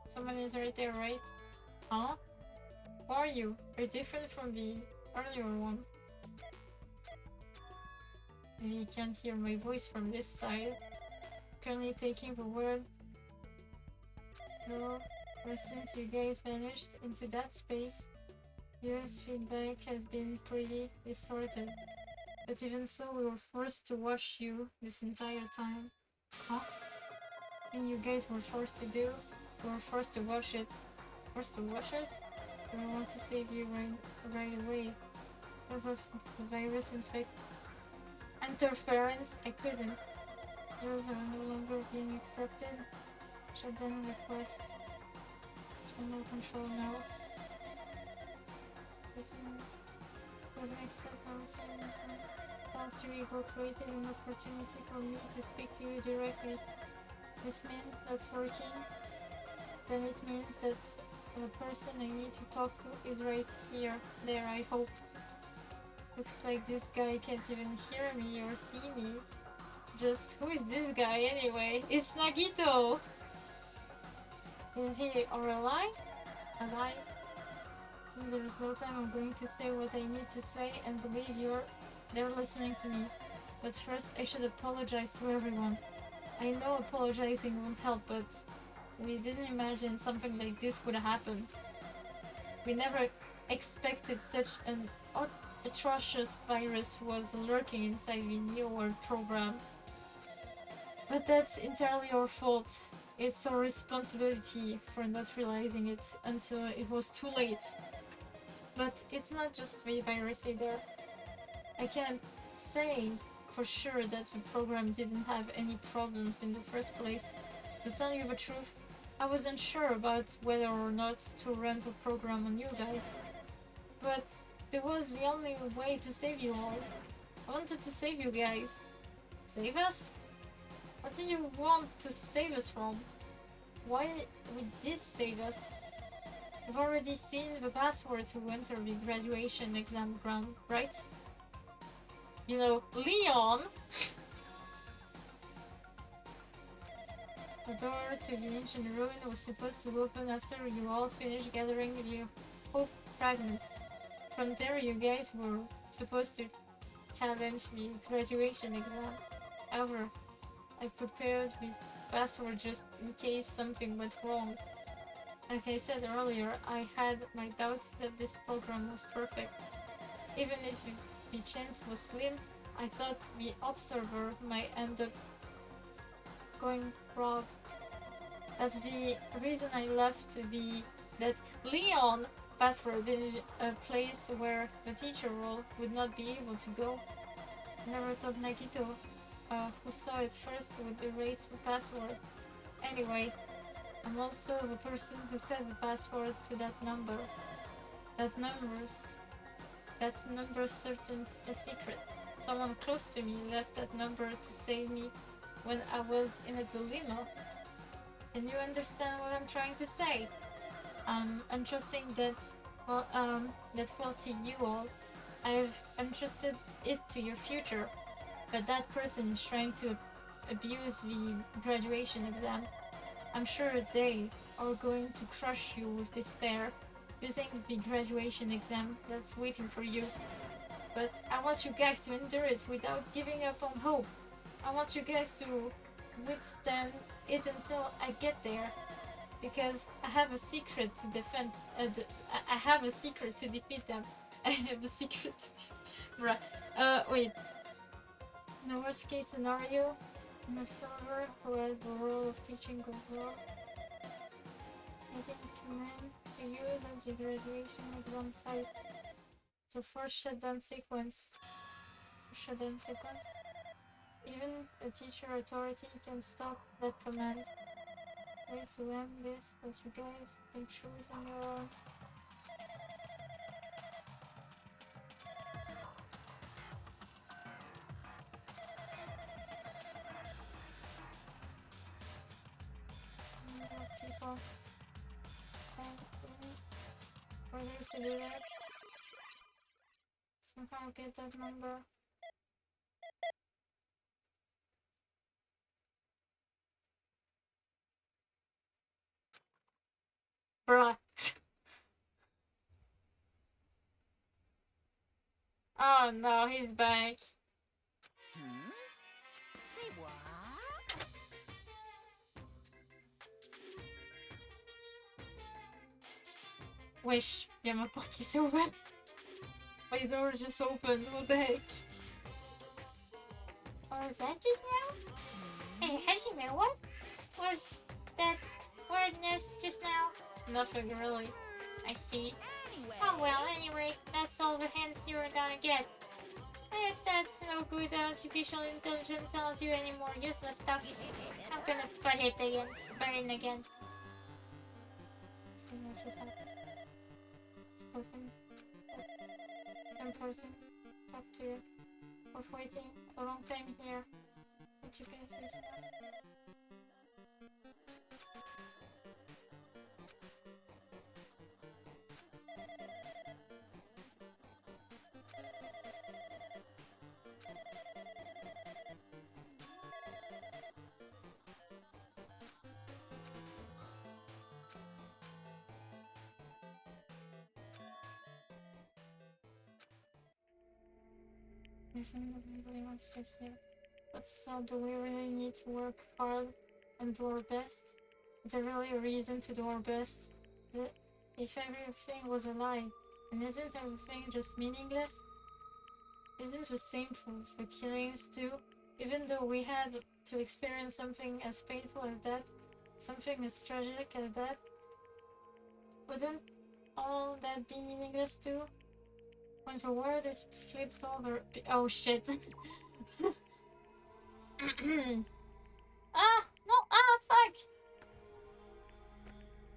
Someone is right there, right? Huh? Who are you? Are you different from the earlier one? Maybe you can't hear my voice from this side. Currently taking the word. No, ever since you guys vanished into that space, US feedback has been pretty distorted. But even so, we were forced to watch you this entire time. Huh? And you guys were forced to do? We were forced to watch it. Forced to watch us? We want to save you right away. Because of the virus interference, I couldn't. Yours are no longer being accepted. Shut down request. Channel control now. Doesn't accept our silent. Alter ego created an opportunity for me to speak to you directly. This means that's working. Then it means that the person I need to talk to is right here. There, I hope. Looks like this guy can't even hear me or see me. Just, who is this guy anyway? It's Nagito! Is he or alive? Alive? There's no time. I'm going to say what I need to say and believe they're listening to me. But first, I should apologize to everyone. I know apologizing won't help, but we didn't imagine something like this would happen. We never expected such an atrocious virus was lurking inside the Neo World program. But that's entirely our fault. It's our responsibility for not realizing it until it was too late. But it's not just the virus either. I can't say for sure that the program didn't have any problems in the first place. To tell you the truth, I wasn't sure about whether or not to run the program on you guys. But it was the only way to save you all. I wanted to save you guys. Save us? What did you want to save us from? Why would this save us? You've already seen the password to enter the graduation exam ground, right? You know, Leon! The door to the ancient ruin was supposed to open after you all finished gathering the Hope Fragment. From there, you guys were supposed to challenge the graduation exam. However, I prepared the password just in case something went wrong. Like I said earlier, I had my doubts that this program was perfect. Even if the chance was slim, I thought the observer might end up going wrong. That's the reason I left that Leon password in a place where the teacher role would not be able to go. I never thought Nagito, who saw it first, would erase the password. Anyway, I'm also the person who set the password to that number. That number certain a secret. Someone close to me left that number to save me when I was in a dilemma. Can you understand what I'm trying to say? I'm trusting that will to you all. I've entrusted it to your future, but that person is trying to abuse the graduation exam. I'm sure they are going to crush you with despair, using the graduation exam that's waiting for you. But I want you guys to endure it without giving up on hope. I want you guys to withstand it until I get there. Because I have a secret to defend. I have a secret to defeat them. I have a secret to Bruh. Wait. In the worst case scenario, an observer who has the role of teaching overall. I can command to you that the graduation is on site. It's a forced shutdown sequence. Even a teacher authority can stop that command. Way to end this, but you guys can choose on your own. People. order to do that. Somehow get that number. Bruh. Oh no, he's back. Say what? Wesh, y'a ma porte qui s'est ouverte. My door just opened, what the heck? Oh, is that just now? Hey, Hajime, what was that weirdness just now? Nothing really. I see. Anyway. Oh well, anyway, that's all the hints you're gonna get. If that's no good, artificial intelligence tells you any more useless stuff, I'm gonna burn again. See what just happened. Spoken. 10%. Talk to you. We're waiting a long time here. What you guys use now? Everything that everybody wants to feel. But still, do we really need to work hard and do our best? Is there really a reason to do our best? If everything was a lie, and isn't everything just meaningless? Isn't the same for killings too? Even though we had to experience something as painful as that, something as tragic as that, wouldn't all that be meaningless too? When the world is flipped over. Oh shit. Ah! No! Ah! Fuck!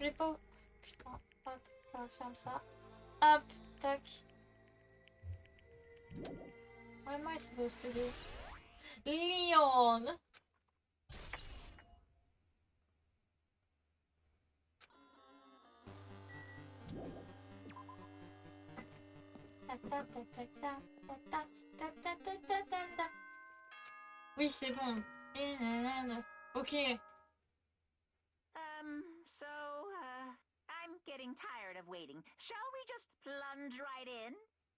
Repo. Putain. Hop. Ferme ça. Hop. Tac. What am I supposed to do? Leon! Oui, c'est bon. Ok. I'm getting tired of waiting. Shall we just plunge right in?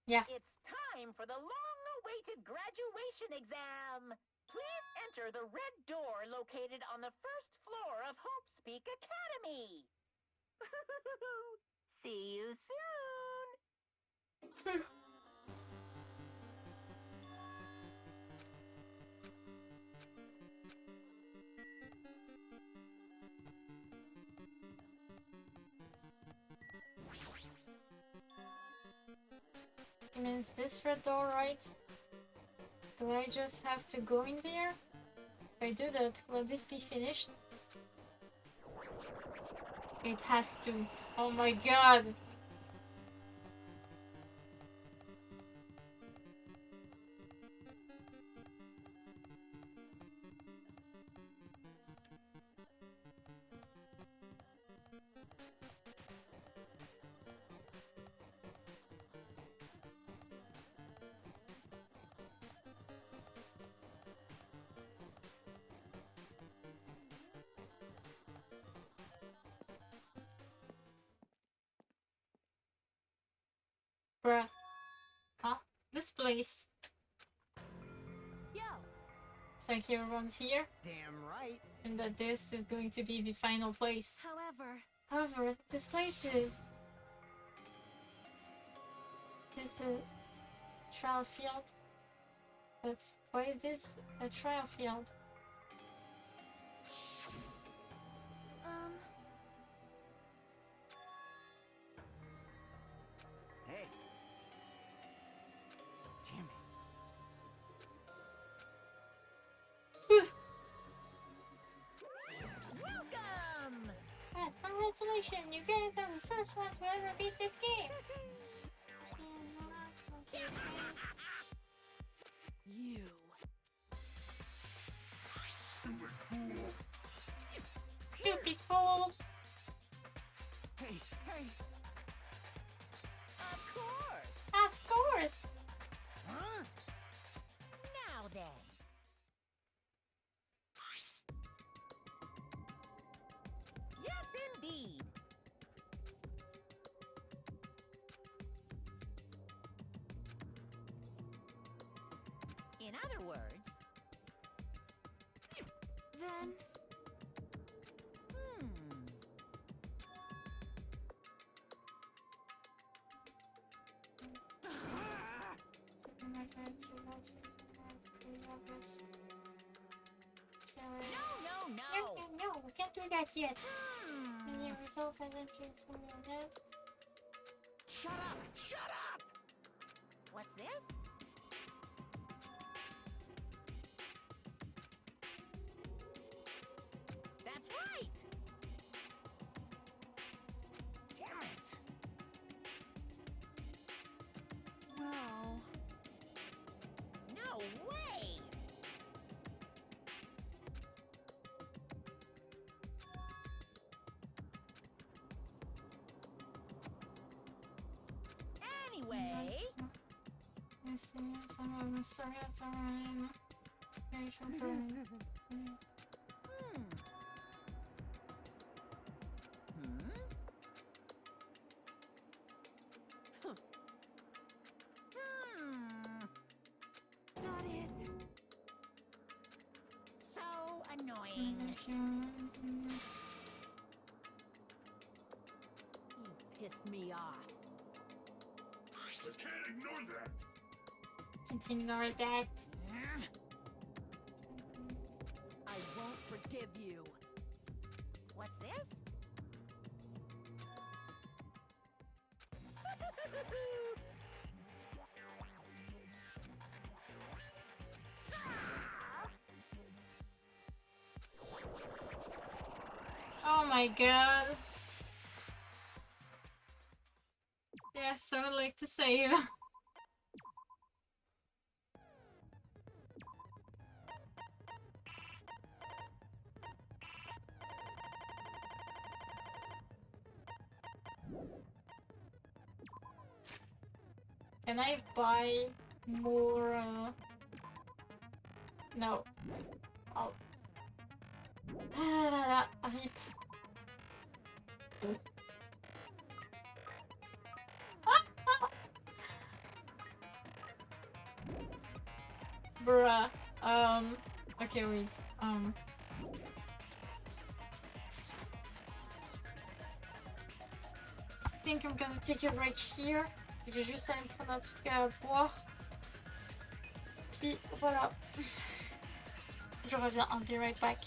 Yeah. It's time for the long-awaited graduation exam. Please enter the red door located on the first floor of Hope's Peak Academy. See you soon. Means this red door, right? Do I just have to go in there? If I do that, will this be finished? It has to. Oh my god! Bruh. Huh? This place. Yo. It's like everyone's here. Damn right. And that this is going to be the final place. However, This place is... It's a trial field. But why is this a trial field? Hey. Damn it. welcome. Congratulations, you guys are the first ones to ever beat this game. You. Stupid fool. Hey, hey. then. Yes, indeed. In other words, Then. Something like that. No, No, we can't do that yet. And the result hasn't been fully yet. Shut up! Shut up! What's this? That's right! Damn it! No. No way! Anyway... I see. I'm sorry. That's alright. Very short burn. That is so annoying. You pissed me off. I can't ignore that. Can't ignore that. I won't forgive you. What's this? Oh my god. Yes, I would like to save. Can I buy more? No. I'll. RIP. Bruh. Okay, wait. I think I'm gonna take a break here. Je vais juste aller me prendre un truc à boire. Puis voilà. Je reviens. I'll be right back.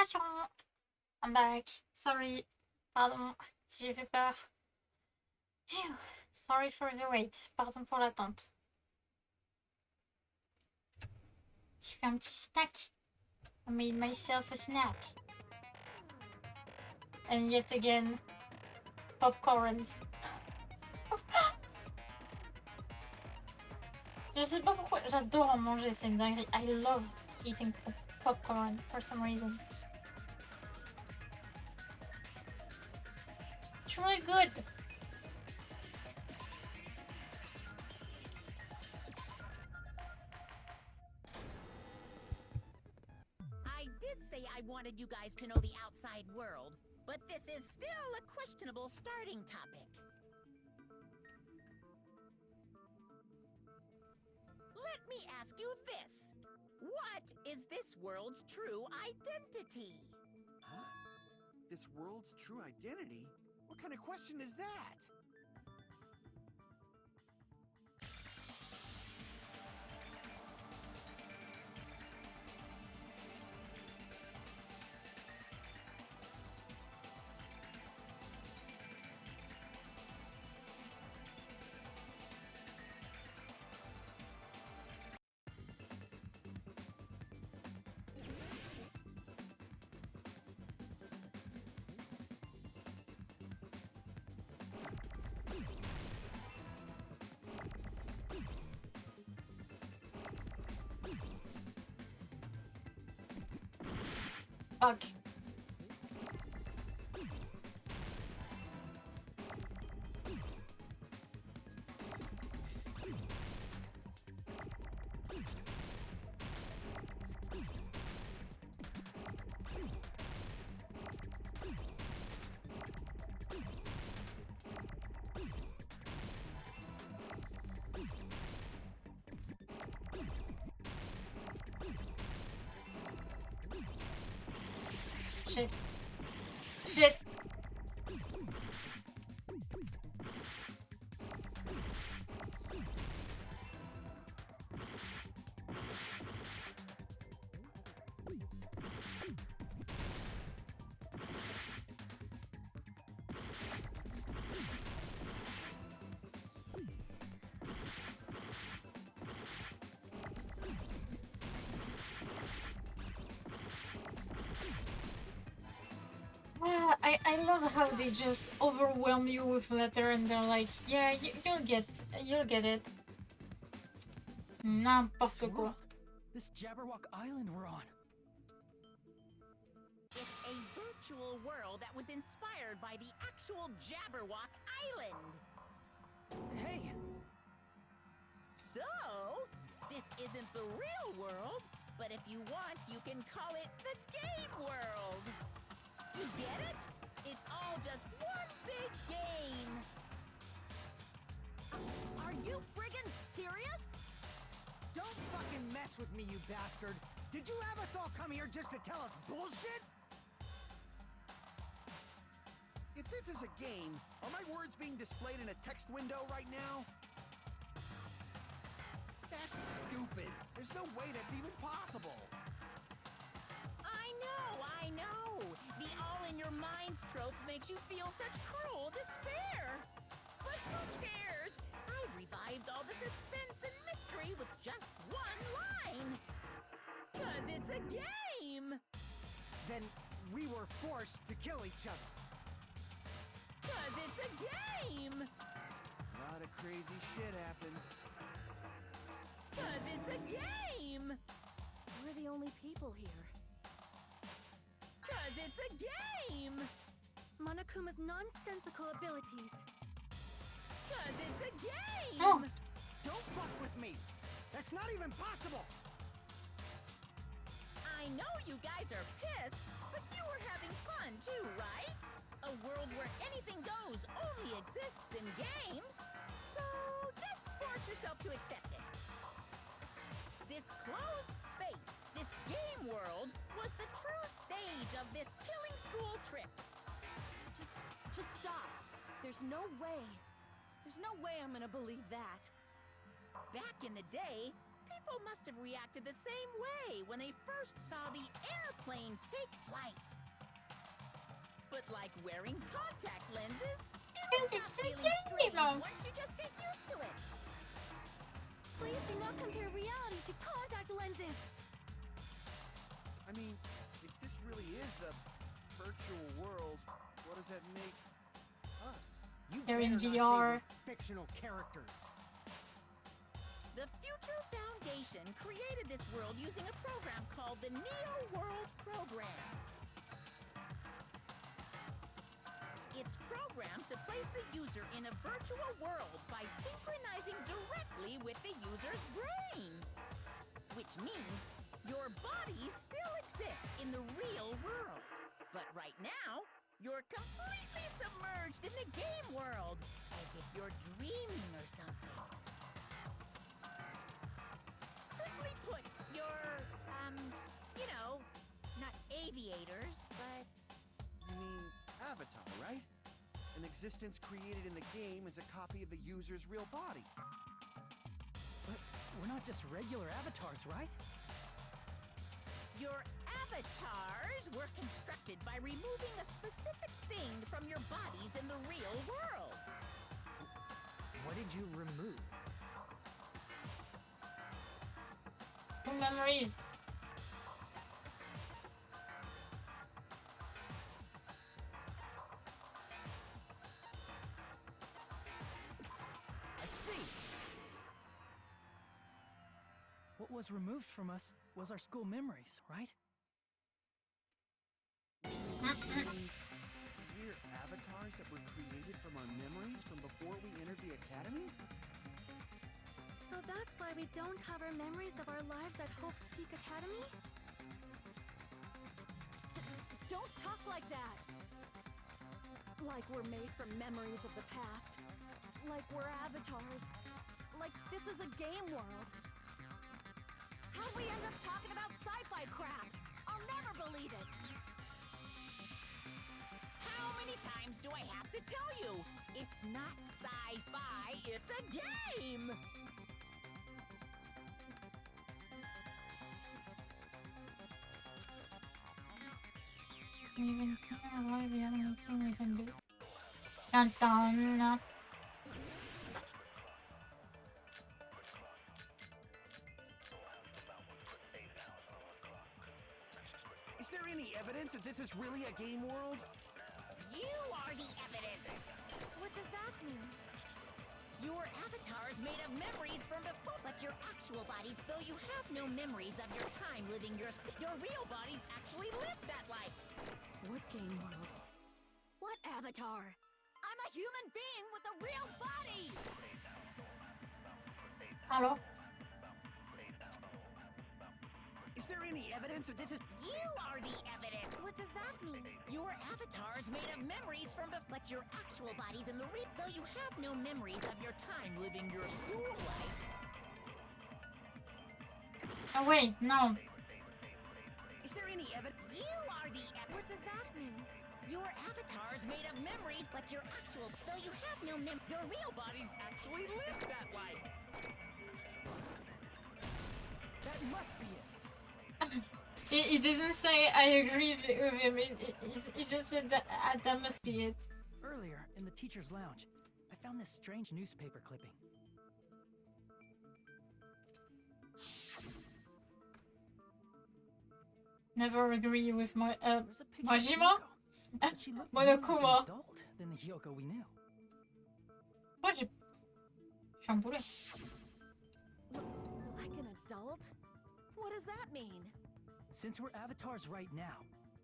Croissant. I'm back. Sorry. Pardon si j'ai fait peur. Phew. Sorry for the wait. Pardon pour l'attente. J'ai fait un petit snack. I made myself a snack. And yet again, popcorns. Je sais pas pourquoi, j'adore en manger, c'est une dinguerie. I love eating popcorn for some reason. It's really good. I did say I wanted you guys to know the outside world, but this is still a questionable starting topic. Let me ask you this. What is this world's true identity? Huh? This world's true identity? What kind of question is that? Fuck. Shit. Shit. I love how they just overwhelm you with letter and they're like, yeah, you'll get it. N'importe quoi. This Jabberwock Island we're on. It's a virtual world that was inspired by the actual Jabberwock Island. Hey! So, this isn't the real world, but if you want, you can call it the game world. You get it? It's all just one big game. Are you friggin' serious? Don't fucking mess with me, you bastard! Did you have us all come here just to tell us bullshit? If this is a game, are my words being displayed in a text window right now? That's stupid. There's no way that's even possible. I know. The all-in-your-minds trope makes you feel such cruel despair. But who cares? I revived all the suspense and mystery with just one line. 'Cause it's a game. Then we were forced to kill each other. 'Cause it's a game. A lot of crazy shit happened. 'Cause it's a game. We're the only people here. 'Cause it's a game. Monokuma's nonsensical abilities. 'Cause it's a game. Oh. Don't fuck with me! That's not even possible! I know you guys are pissed, but you were having fun too, right? A world where anything goes only exists in games. So just force yourself to accept it. This closed space, this game world, was the true stage of this killing school trip. Just stop. There's no way. There's no way I'm gonna believe that. Back in the day, People must have reacted the same way when they first saw the airplane take flight. But like wearing contact lenses, it'll stop It's a feeling game, strange Mom. once you just get used to it. Please do not compare reality to contact lenses. I mean, if this really is a virtual world, what does that make us? You They're in better not say VR. we're fictional characters. The Future Foundation created this world using a program called the Neo World Program. It's programmed to place the user in a virtual world by synchronizing directly with the user's brain. Which means your body still exists in the real world. But right now, you're completely submerged in the game world, as if you're dreaming or something. Simply put, you're, not aviators, but... You mean Avatar, right? An existence created in the game is a copy of the user's real body. But we're not just regular avatars, right? Your avatars were constructed by removing a specific thing from your bodies in the real world. What did you remove? Memories. I see! What was removed from us was our school memories, right? We're avatars that were created from our memories from before we entered the academy? So that's why we don't have our memories of our lives at Hope's Peak Academy? Don't talk like that! Like we're made from memories of the past. Like we're avatars. Like this is a game world. How'd we end up talking about sci-fi crap? I'll never believe it! How many times do I have to tell you? It's not sci-fi, it's a game! Even why we have anything we can do. Dun dun. Is there any evidence that this is really a game world? You are the evidence! What does that mean? Your avatar is made of memories from before, but your actual bodies, though you have no memories of your time living your real bodies actually lived that life. What game world? What avatar? I'm a human being with a real body! Hello? Is there any evidence that this is... You are the evidence! What does that mean? Your avatar is made of memories from before, but your actual bodies in the real, though you have no memories of your time living your school life. Oh wait, no. Is there any evidence... You are the evidence! What does that mean? Your avatar is made of memories, but your actual, though you have no your real bodies actually lived that life. That must be it! He didn't say I agree with him. He just said that that must be it. Earlier, in the teacher's lounge, I found this strange newspaper clipping. Never agree with my There was a picture of Majima? Hiyoko, but she looked more like an Monokuma. adult than the Hiyoko we knew. Moi j'ai chamboulé. Like an adult? What does that mean? Since we're avatars right now,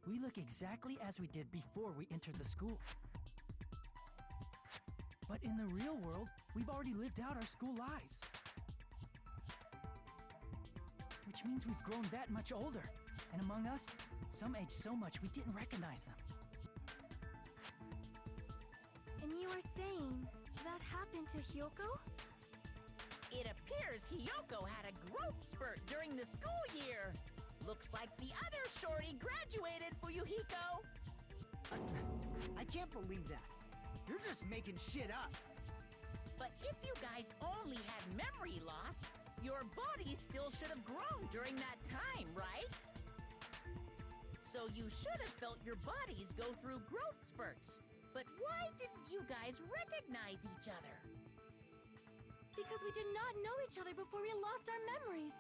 we look exactly as we did before we entered the school. But in the real world, we've already lived out our school lives. Which means we've grown that much older. And among us, some age so much we didn't recognize them. And you were saying that happened to Hiyoko? It appears Hiyoko had a growth spurt during the school year. Looks like the other shorty graduated, Fuyuhiko. I can't believe that. You're just making shit up. But if you guys only had memory loss, Your body still should have grown during that time, right? So you should have felt your bodies go through growth spurts. But why didn't you guys recognize each other? Because we did not know each other before we lost our memories.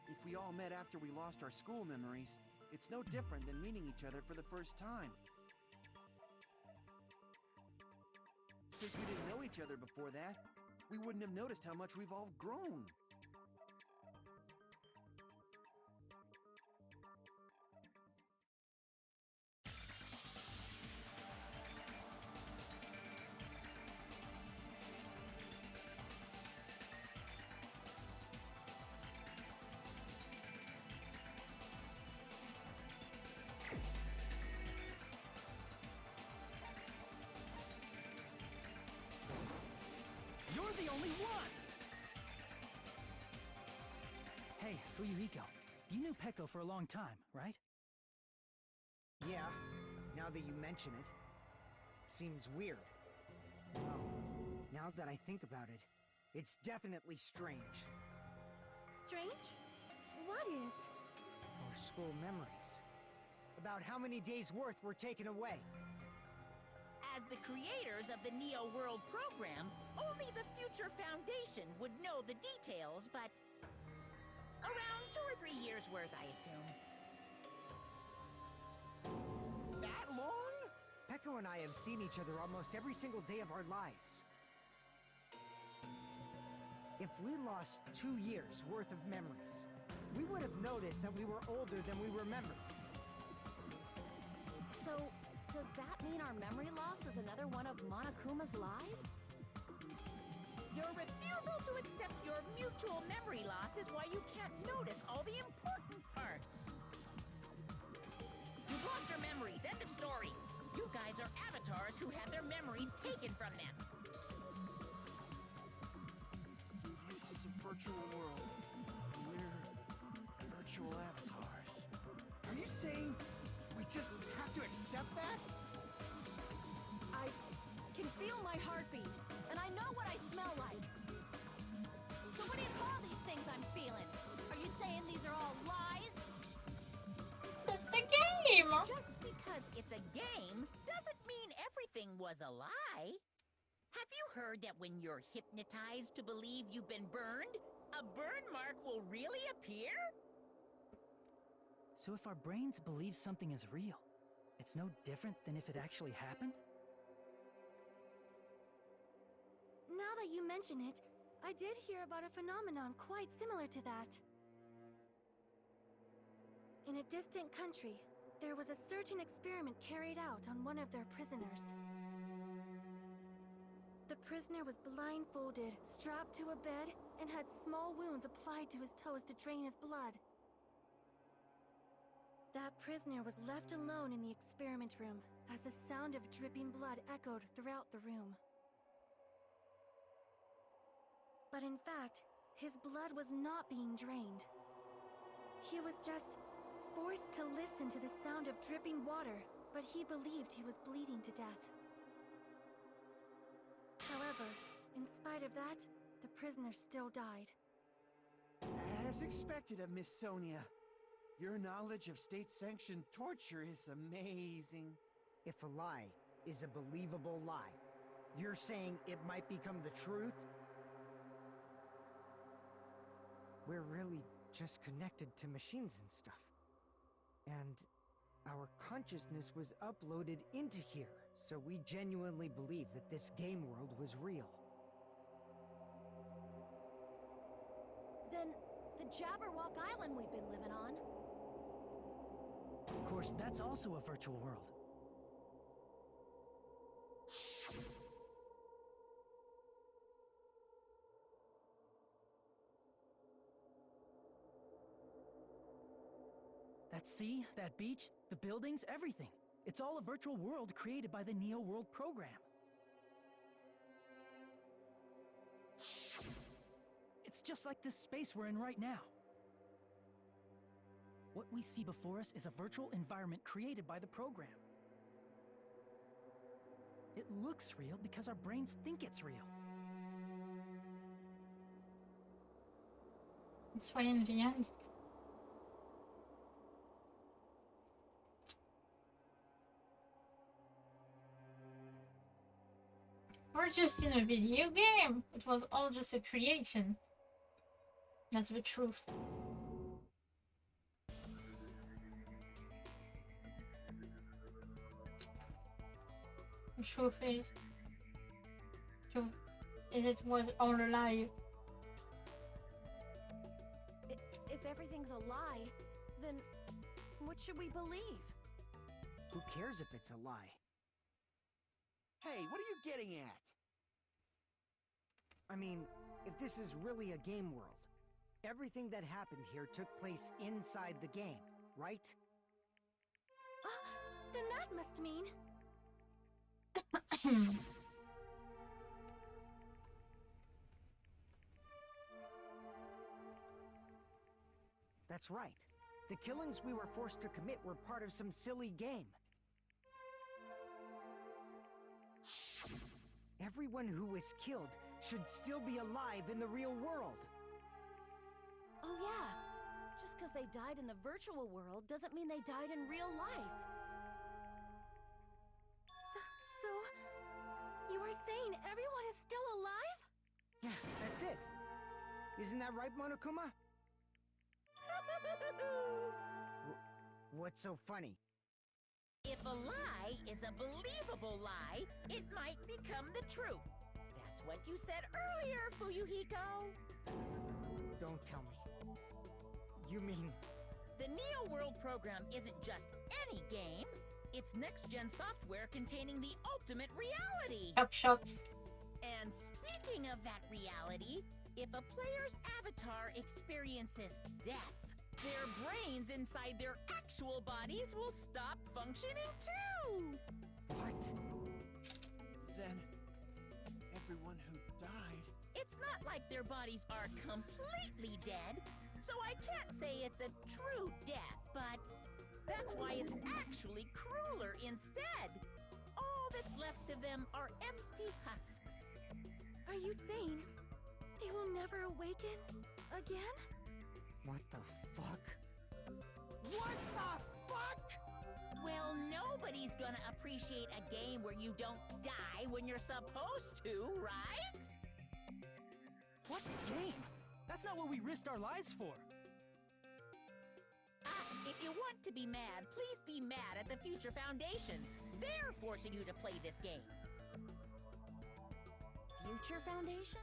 If we all met after we lost our school memories, it's no different than meeting each other for the first time. Since we didn't know each other before that, we wouldn't have noticed how much we've all grown. You're the only one! Hey, Fuyuhiko, you knew Peko for a long time, right? Yeah, now that you mention it. Seems weird. Well, now that I think about it, it's definitely strange. Strange? What is? Our school memories. About how many days' worth were taken away. As the creators of the Neo World program, only the Future Foundation would know the details, but around 2 or 3 years worth, I assume. That long? Peko and I have seen each other almost every single day of our lives. If we lost 2 years worth of memories, we would have noticed that we were older than we remembered. So, does that mean our memory loss is another one of Monokuma's lies? Your refusal to accept your mutual memory loss is why you can't notice all the important parts. You've lost your memories, end of story. You guys are avatars who had their memories taken from them. This is a virtual world. We're virtual avatars. Are you saying we just have to accept that? I can feel my heartbeat, and I know what I smell like. So what do you call these things I'm feeling? Are you saying these are all lies? It's the game! Just because it's a game doesn't mean everything was a lie. Have you heard that when you're hypnotized to believe you've been burned, a burn mark will really appear? So if our brains believe something is real, it's no different than if it actually happened? Now that you mention it, I did hear about a phenomenon quite similar to that. In a distant country, there was a certain experiment carried out on one of their prisoners. The prisoner was blindfolded, strapped to a bed, and had small wounds applied to his toes to drain his blood. That prisoner was left alone in the experiment room as the sound of dripping blood echoed throughout the room. But in fact, his blood was not being drained. He was just forced to listen to the sound of dripping water, but he believed he was bleeding to death. However, in spite of that, the prisoner still died. As expected of Miss Sonia. Your knowledge of state-sanctioned torture is amazing. If a lie is a believable lie, you're saying it might become the truth? We're really just connected to machines and stuff. And our consciousness was uploaded into here, so we genuinely believe that this game world was real. Then, the Jabberwock Island we've been living on. Of course, that's also a virtual world. That sea, that beach, the buildings, everything. It's all a virtual world created by the Neo World program. It's just like this space we're in right now. What we see before us is a virtual environment created by the program. It looks real because our brains think it's real. It's way in the end. We're just in a video game. It was all just a creation. That's the truth. The truth is it was all a lie. If everything's a lie, then what should we believe? Who cares if it's a lie? Hey, what are you getting at? I mean, if this is really a game world, everything that happened here took place inside the game, right? Then that must mean... That's right. The killings we were forced to commit were part of some silly game. Everyone who was killed should still be alive in the real world. Oh yeah, just because they died in the virtual world doesn't mean they died in real life. So you are saying everyone is still alive? Yeah, that's it. Isn't that right, Monokuma? What's so funny? If a lie is a believable lie, it might become the truth. That's what you said earlier, Fuyuhiko. Don't tell me. You mean... The Neo World program isn't just any game. It's next-gen software containing the ultimate reality. Shock. And speaking of that reality, if a player's avatar experiences death, their brains inside their actual bodies will stop functioning too! What? Then, everyone who died... It's not like their bodies are completely dead, so I can't say it's a true death, but that's why it's actually crueler instead. All that's left of them are empty husks. Are you saying they will never awaken again? What the fuck? What the fuck? Well, nobody's gonna appreciate a game where you don't die when you're supposed to, right? What game? That's not what we risked our lives for. If you want to be mad, please be mad at the Future Foundation. They're forcing you to play this game. Future Foundation?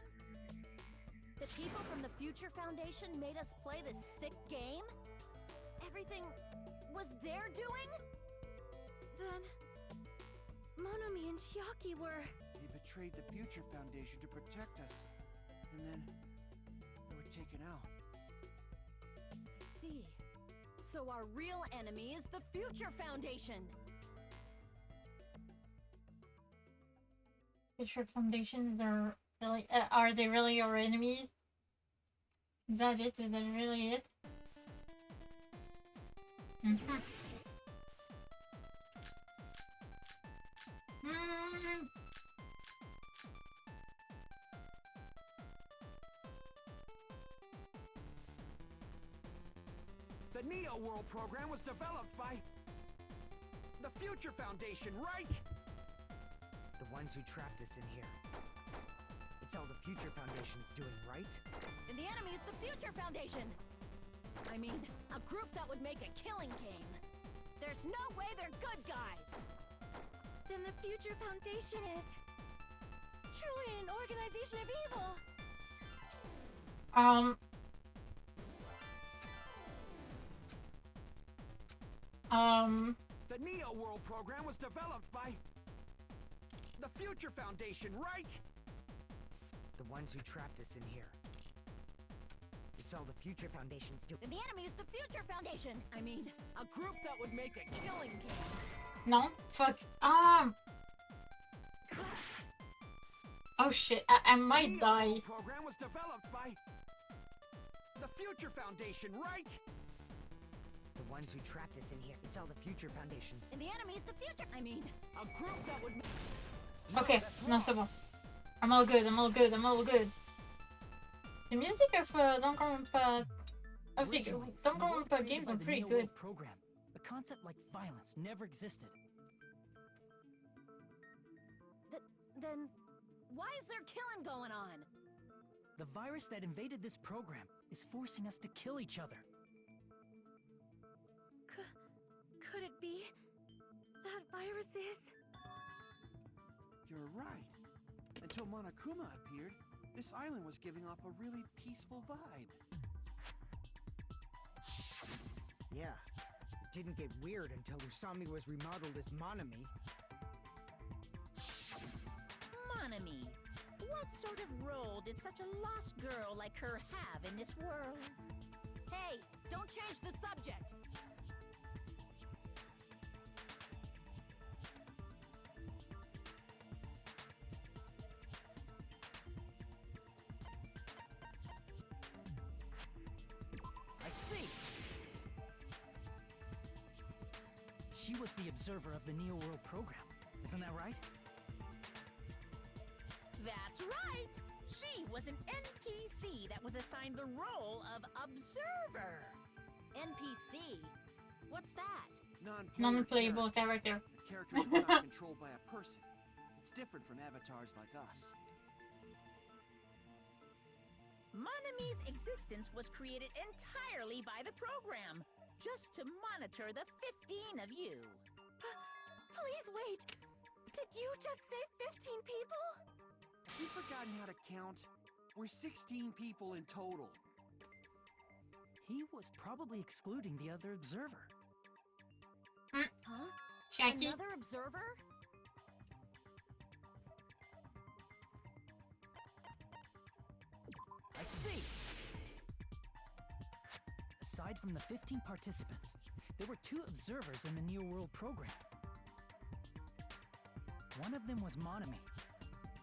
The people from the Future Foundation made us play this sick game? Everything was their doing? Then Monomi and Chiaki were... They betrayed the Future Foundation to protect us. And then... they were taken out. I see. So our real enemy is the Future Foundation! Future Foundations are really... are they really our enemies? Is that it? Is that really it? Mm-hmm. The Neo World program was developed by... the Future Foundation, right? The ones who trapped us in here. It's all the Future Foundation's doing, right? And the enemy is the Future Foundation! I mean, a group that would make a killing game. There's no way they're good guys! Then the Future Foundation is... truly an organization of evil! The Neo World program was developed by... the Future Foundation, right? The ones who trapped us in here. It's all the Future Foundation's doing. And the enemy is the Future Foundation! I mean, a group that would make a killing game. No? Fuck. Oh shit, I might die. The program was developed by... the Future Foundation, right? The ones who trapped us in here. It's all the Future Foundation's. And the enemy is the Future... I mean, a group that would... Ok, non c'est bon. I'm all good, I'm all good, I'm all good. The music of Danganronpa I think Originally, Danganronpa the world created games by are the pretty Neo World good. program. A concept like violence never existed. Then, why is there killing going on? The virus that invaded this program is forcing us to kill each other. Could it be that virus is? You're right. Until Monokuma appeared, this island was giving off a really peaceful vibe. Yeah. It didn't get weird until Usami was remodeled as Monami. Monami, what sort of role did such a lost girl like her have in this world? Hey, don't change the subject. I see! She was the observer of the Neo World program. Isn't that right? That's right! She was an NPC that was assigned the role of observer. NPC? What's that? Non-playable character. A character that's not controlled by a person. It's different from avatars like us. Monami's existence was created entirely by the program, just to monitor the 15 of you. Please wait. Did you just say 15 people? Have you forgotten how to count? We're 16 people in total. He was probably excluding the other observer. Huh? Shaggy. Another observer? I see! Aside from the 15 participants, there were 2 observers in the Neo World program. One of them was Monami,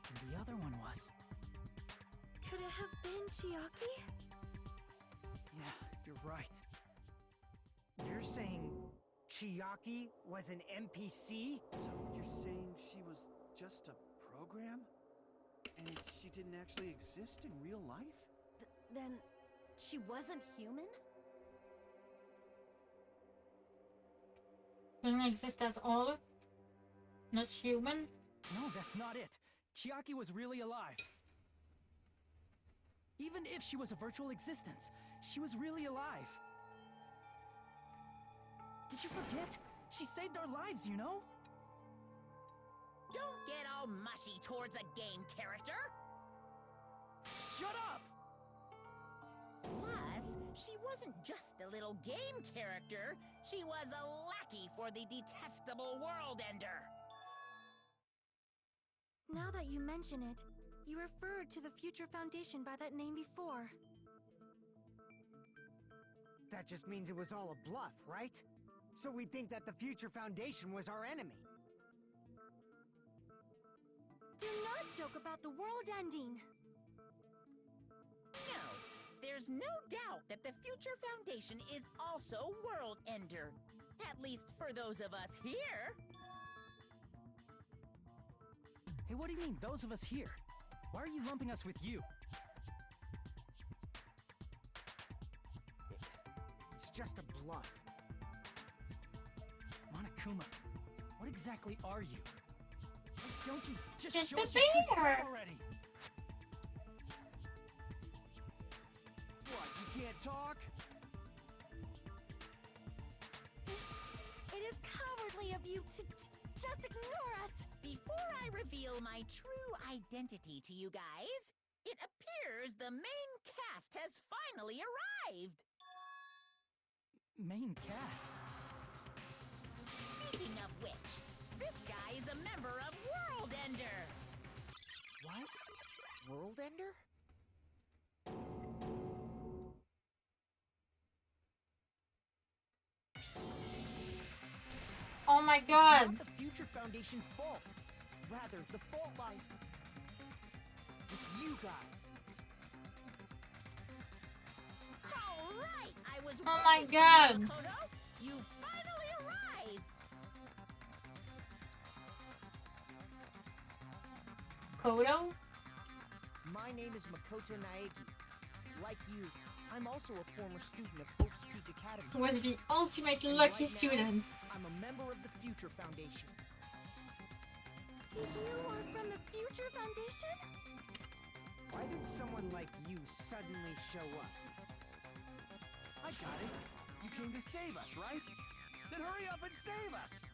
and the other one was... Could it have been Chiaki? Yeah, you're right. You're saying Chiaki was an NPC? So you're saying she was just a program? And she didn't actually exist in real life? Then she wasn't human? Didn't exist at all. Not human. No, that's not it. Chiaki was really alive. Even if she was a virtual existence, she was really alive. Did you forget? She saved our lives, you know? Don't get all mushy towards a game character! Shut up! Plus, she wasn't just a little game character, she was a lackey for the detestable World Ender. Now that you mention it, you referred to the Future Foundation by that name before. That just means it was all a bluff, right? So we think that the Future Foundation was our enemy. Do not joke about the world ending! No, there's no doubt that the Future Foundation is also World Ender. At least for those of us here. Hey, what do you mean, those of us here? Why are you lumping us with you? It's just a bluff. Monokuma, what exactly are you? Why don't you just Just show a us your true self bear. already? What, you can't talk? It is cowardly of you to just ignore us! Before I reveal my true identity to you guys, it appears the main cast has finally arrived. Main cast? Speaking of which, this guy is a member of World Ender. What? World Ender? Oh my It's god. not the Future Foundation's fault. Rather, the fault lies with you guys. All right, I was Oh my waiting for god. you, Makoto. You finally arrived. Kodo? My name is Makoto Naegi. Like you, I'm also a former student of Hope's Peak Academy. Who was the ultimate And lucky right now, student. I'm a member of the Future Foundation. You are from the Future Foundation? Why did someone like you suddenly show up? I got it. You came to save us, right? Then hurry up and save us!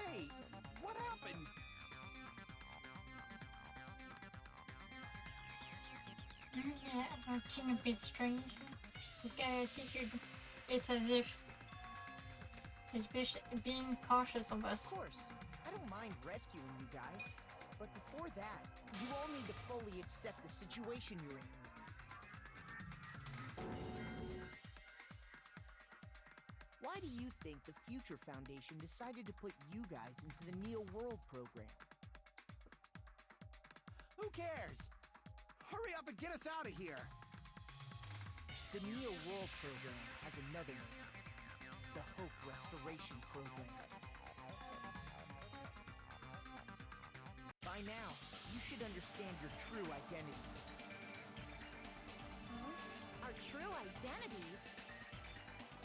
Hey, what happened? Yeah, I'm acting a bit strange. This guy attitude, it's as if he's being cautious of us. Of course, I don't mind rescuing you guys. But before that, you all need to fully accept the situation you're in. Why do you think the Future Foundation decided to put you guys into the Neo World program? Who cares? Hurry up and get us out of here! The Neo World program has another name. The Hope Restoration Program. By now, you should understand your true identity. Our true identities?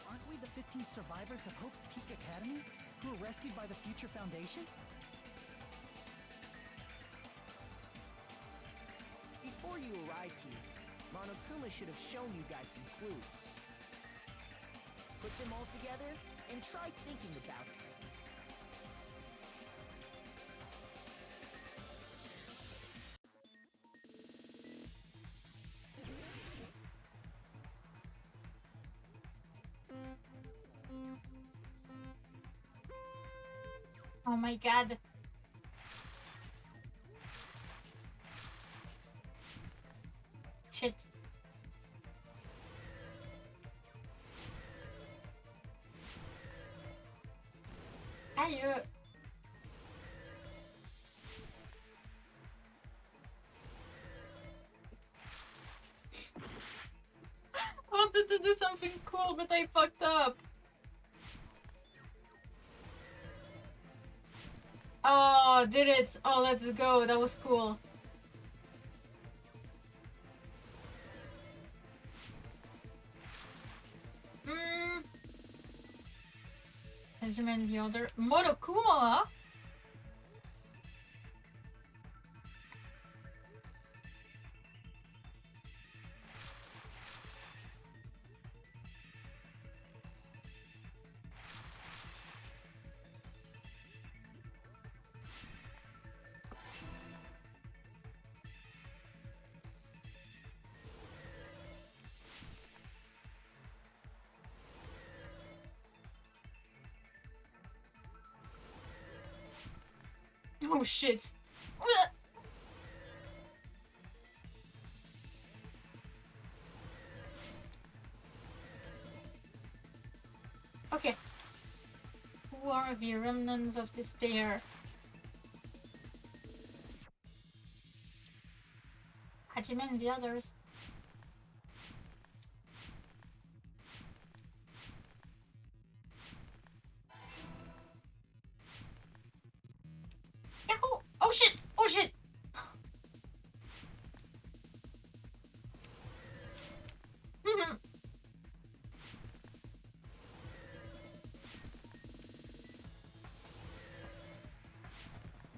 Aren't we the 15 survivors of Hope's Peak Academy who were rescued by the Future Foundation? Before you arrived here, Monokuma should have shown you guys some clues. Put them all together and try thinking about it. Oh my god. Shit. Aïe. I wanted to do something cool, but I fucked up. Oh, did it. Oh, let's go. That was cool. Benjamin the other. Monokuma? Oh shit. Okay. Who are the remnants of despair? Hajime and the others. Yahoo! Oh shit! Oh shit!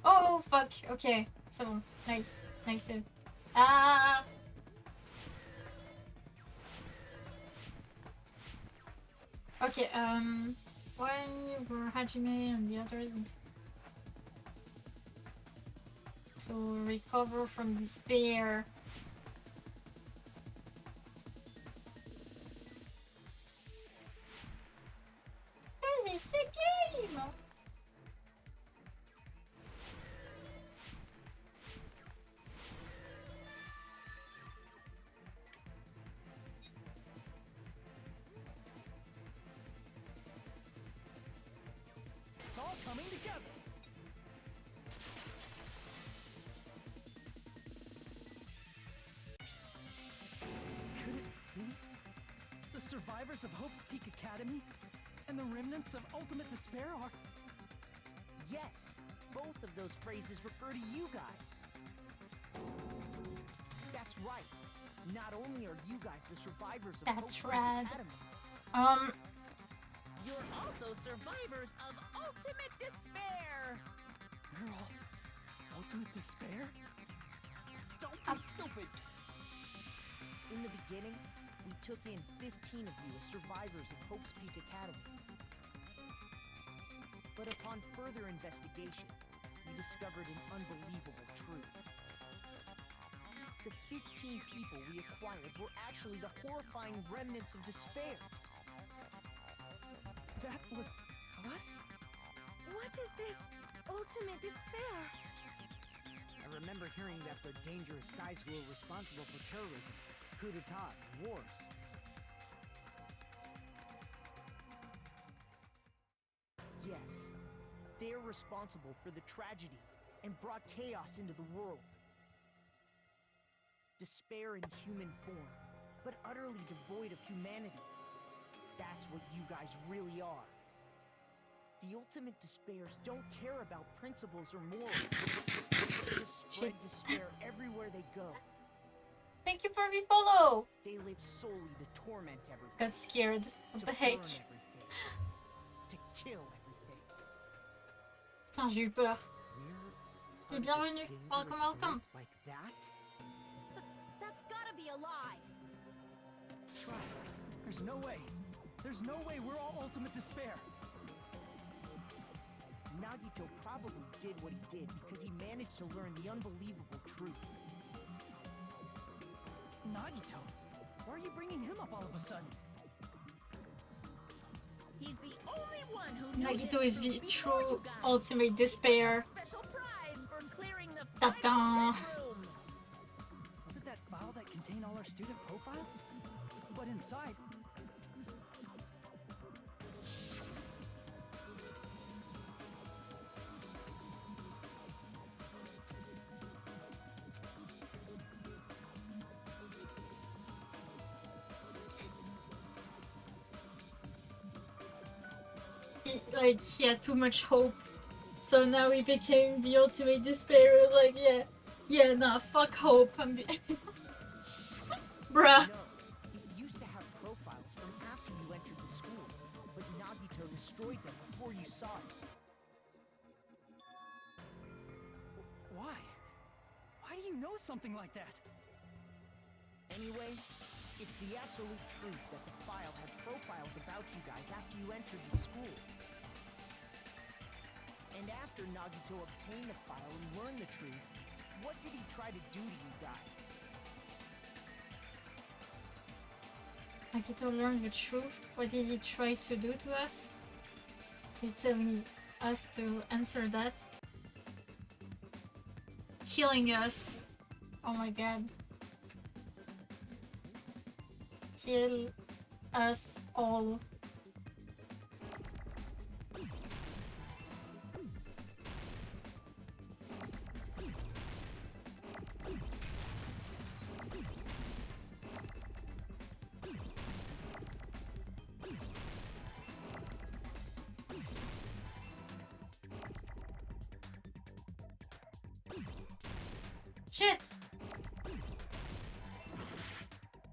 Oh fuck! Okay, so nice, nice. Ah. Okay. Why were Hajime and the others to recover from despair? It's a game! It's all coming together. Could it be the survivors of Hope's Peak Academy and the remnants of Ultimate Despair are... Yes, both of those phrases refer to you guys. That's right. Not only are you guys the survivors of That's Hope's Peak rad. Academy, You're also survivors of ultimate despair. We're all ultimate despair? don't be stupid! In the beginning, we took in 15 of you as survivors of Hope's Peak Academy. But upon further investigation, we discovered an unbelievable truth. The 15 people we acquired were actually the horrifying remnants of despair. That was us? What is this ultimate despair? I remember hearing that they're dangerous guys who are responsible for terrorism, coup d'etats, and wars. Yes, they're responsible for the tragedy and brought chaos into the world. Despair in human form, but utterly devoid of humanity. That's what you guys really are. The ultimate despairs don't care about principles or morals. They just spread Shit. despair everywhere they go. Thank you for follow. They live solely to torment everything. Got scared. What To the burn heck? everything. To kill everything. Putain, j'ai eu peur. We're T'es bienvenu. Welcome, welcome. like that? That's gotta be a lie. Try. There's no way. There's no way we're all ultimate despair. Nagito probably did what he did because he managed to learn the unbelievable truth. Nagito? Why are you bringing him up all of a sudden? He's the only one who knows Nagito his is the truth before true you guys. ultimate despair. Special prize for clearing the Ta-da. final dead room. Was it that file that contained all our student profiles? But inside... He had too much hope, so now he became the ultimate despair. Like, yeah, nah, fuck hope. Bruh. No, it used to have profiles from after you entered the school, but Nagito destroyed them before you saw it. Why? Why do you know something like that? Anyway, it's the absolute truth that the file had profiles about you guys after you entered the school. And after Nagito obtained the file and learned the truth, what did he try to do to you guys? Nagito learned the truth. What did he try to do to us? You're telling us to answer that? Killing us. Oh my god. Kill us all. Shit!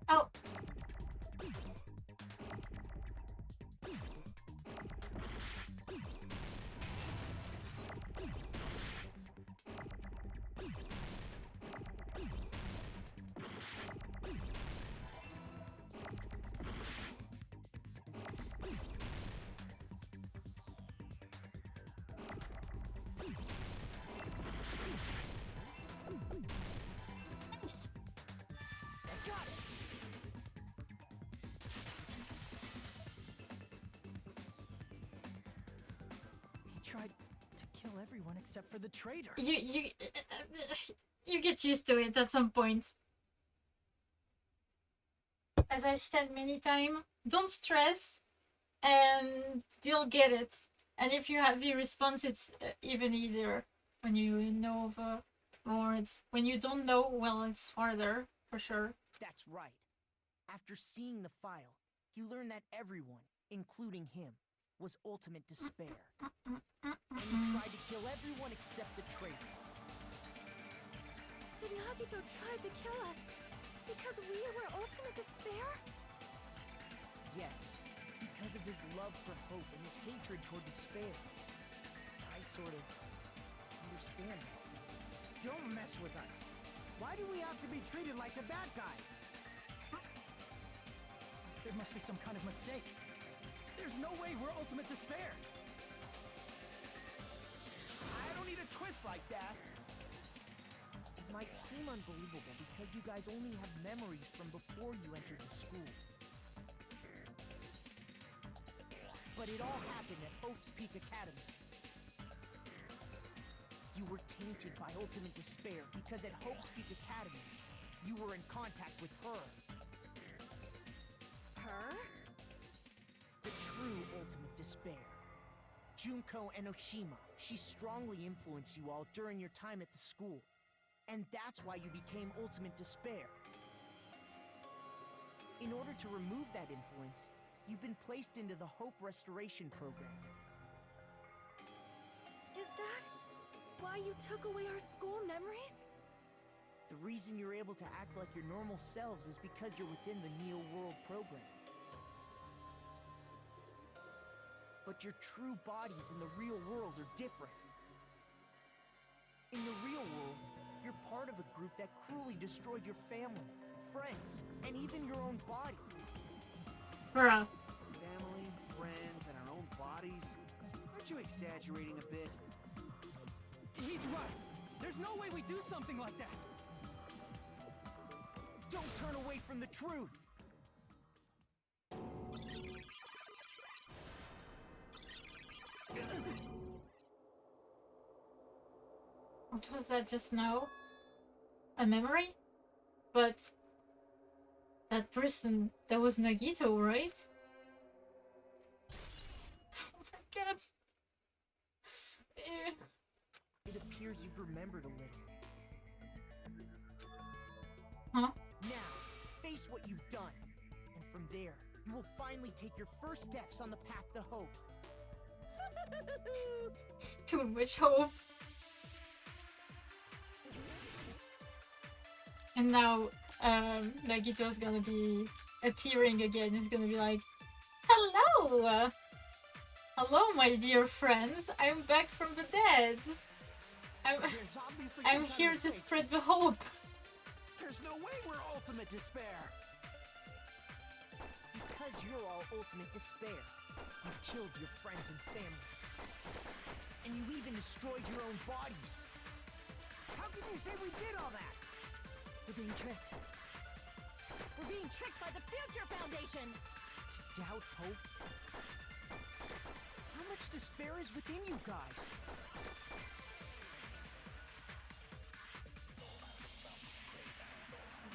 Oh! Nice. I got it! He tried to kill everyone except for the traitor. You get used to it at some point. As I said many times, don't stress, and you'll get it. And if you have the response, it's even easier. When you know the more, when you don't know, well, it's harder for sure. That's right. After seeing the file, he learned that everyone, including him, was ultimate despair. And he tried to kill everyone except the traitor. Did Nagito try to kill us? Because we were ultimate despair? Yes, because of his love for hope and his hatred toward despair. I sort of understand that. Don't mess with us. Why do we have to be treated like the bad guys? There must be some kind of mistake. There's no way we're ultimate despair. I don't need a twist like that. It might seem unbelievable because you guys only have memories from before you entered the school. But it all happened at Hope's Peak Academy. You were tainted by ultimate despair because at Hope's Peak Academy, you were in contact with her. Her? The true ultimate despair. Junko Enoshima. She strongly influenced you all during your time at the school. And that's why you became ultimate despair. In order to remove that influence, you've been placed into the Hope Restoration Program. Is that why you took away our school memories? The reason you're able to act like your normal selves is because you're within the Neo World program. But your true bodies in the real world are different. In the real world, you're part of a group that cruelly destroyed your family, friends, and even your own body. Bruh. Family, friends, and our own bodies? Aren't you exaggerating a bit? He's right. There's no way we do something like that. Don't turn away from the truth. What was that just now? A memory? But that person, that was Nagito, right? Oh my god. Ew. It appears you've remembered a little. Huh? Now, face what you've done. And from there, you will finally take your first steps on the path to hope. Dude, which hope? And now, Nagito's gonna be appearing again. He's gonna be like, hello! Hello, my dear friends. I'm back from the dead. I'm here to spread the hope. There's no way we're ultimate despair. Because you're all ultimate despair, you killed your friends and family. And you even destroyed your own bodies. How can you say we did all that? We're being tricked. We're being tricked by the Future Foundation! Doubt hope? How much despair is within you guys?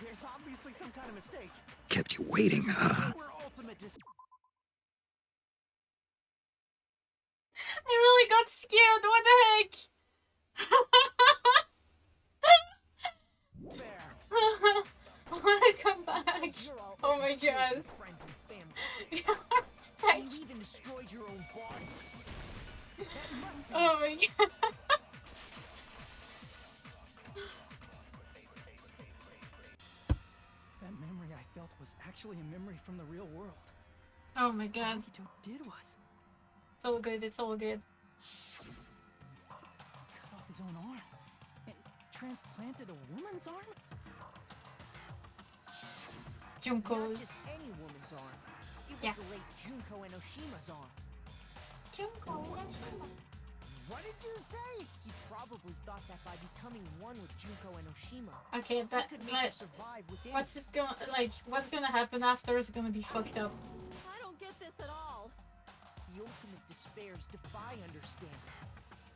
There's obviously some kind of mistake. Kept you waiting, huh? We're ultimate despair. I really got scared. What the heck? I wanna come back. Oh my god. Friends and family. Thank You you. even destroyed your own bodies. Oh my god. That memory I felt was actually a memory from the real world. Oh my god. Nagito did was It's all good. It's all good. cut off his own arm and transplanted a woman's arm? Not Junko's. just any woman's arm. It was Yeah. the late Junko Enoshima's arm. Junko. What did you say? He probably thought that by becoming one with Junko Enoshima, Okay, he that could make her like, survive within. what's gonna happen after is gonna be fucked up. I don't get this at all. The ultimate despairs defy understanding.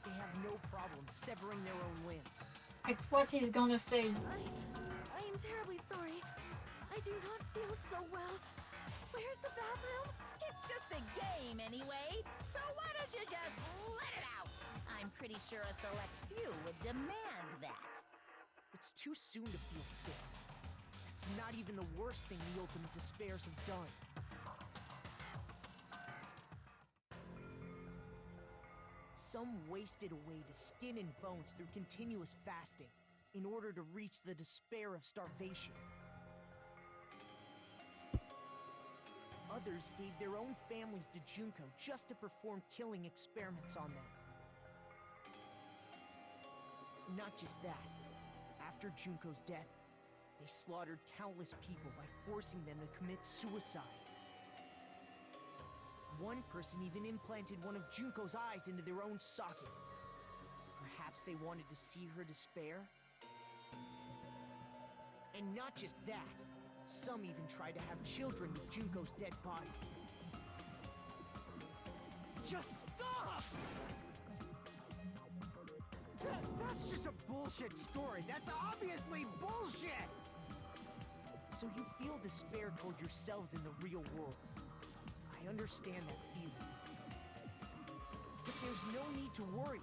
They have no problem severing their own limbs. Like what he's gonna say. I am terribly sorry. I do not feel so well. Where's the bathroom? It's just a game anyway, so why don't you just let it out? I'm pretty sure a select few would demand that. It's too soon to feel sick. That's not even the worst thing the ultimate despairs have done. Some wasted away to skin and bones through continuous fasting in order to reach the despair of starvation. others gave their own families to Junko just to perform killing experiments on them. Not just that. After Junko's death, they slaughtered countless people by forcing them to commit suicide. One person even implanted one of Junko's eyes into their own socket. Perhaps they wanted to see her despair? And not just that, some even tried to have children with Junko's dead body. Just stop! That's just a bullshit story. That's obviously bullshit! So you feel despair toward yourselves in the real world. I understand that feeling. But there's no need to worry.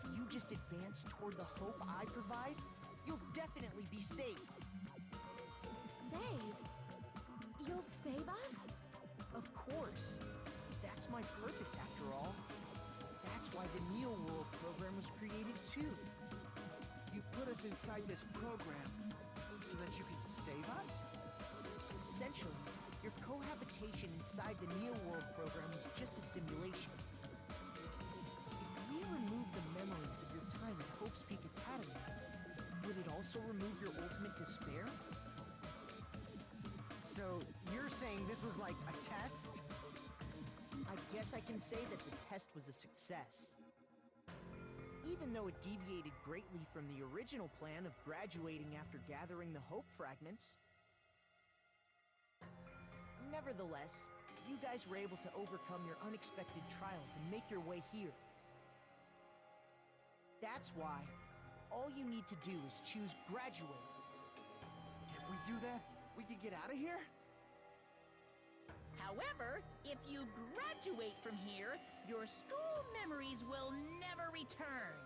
If you just advance toward the hope I provide, you'll definitely be saved. Save? You'll save us? Of course. That's my purpose after all. That's why the Neo World program was created too. You put us inside this program so that you can save us? Essentially, your cohabitation inside the Neo World program was just a simulation. If we remove the memories of your time at Hope's Peak Academy, would it also remove your ultimate despair? So, you're saying this was like a test? I guess I can say that the test was a success. Even though it deviated greatly from the original plan of graduating after gathering the Hope Fragments. Nevertheless, you guys were able to overcome your unexpected trials and make your way here. That's why all you need to do is choose graduate. If we do that, we can get out of here? However, if you graduate from here, your school memories will never return.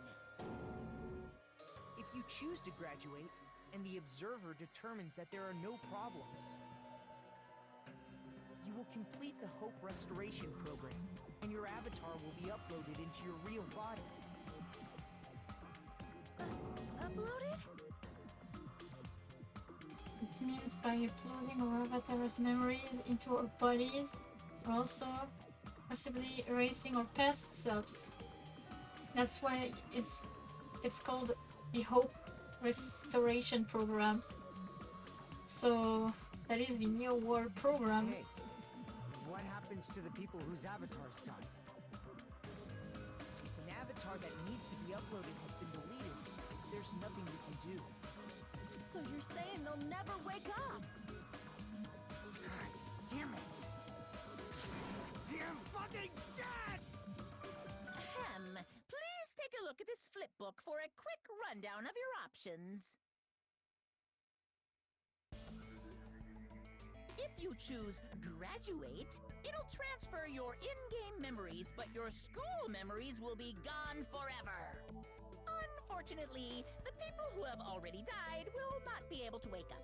If you choose to graduate, and the observer determines that there are no problems, you will complete the Hope Restoration Program, and your avatar will be uploaded into your real body. Uploaded? It means by uploading our avatar's memories into our bodies, we're also possibly erasing our past selves. That's why it's called the Hope Restoration Program. So that is the Neo World program. Hey, what happens to the people whose avatars died? If an avatar that needs to be uploaded has been deleted, there's nothing we can do. So you're saying they'll never wake up? God damn it! Damn fucking shit! Ahem. Please take a look at this flipbook for a quick rundown of your options. If you choose graduate, it'll transfer your in-game memories, but your school memories will be gone forever. Unfortunately, the people who have already died will not be able to wake up.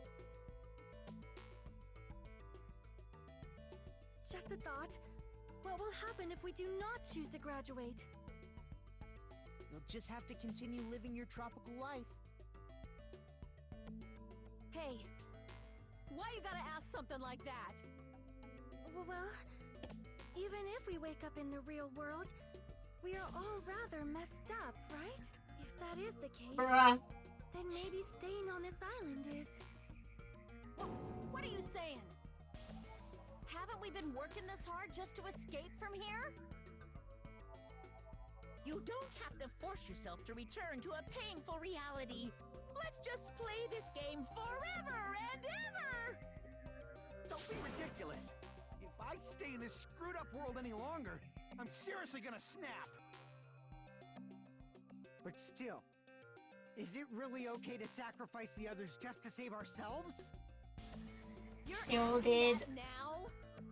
Just a thought. What will happen if we do not choose to graduate? You'll just have to continue living your tropical life. Hey, why you gotta ask something like that? Well, even if we wake up in the real world, we are all rather messed up, right? If that is the case, Bruh. then maybe staying on this island is... What are you saying? Haven't we been working this hard just to escape from here? You don't have to force yourself to return to a painful reality. Let's just play this game forever and ever! Don't be ridiculous. If I stay in this screwed up world any longer, I'm seriously gonna snap. But still, is it really okay to sacrifice the others just to save ourselves? You're They all asking did. that now?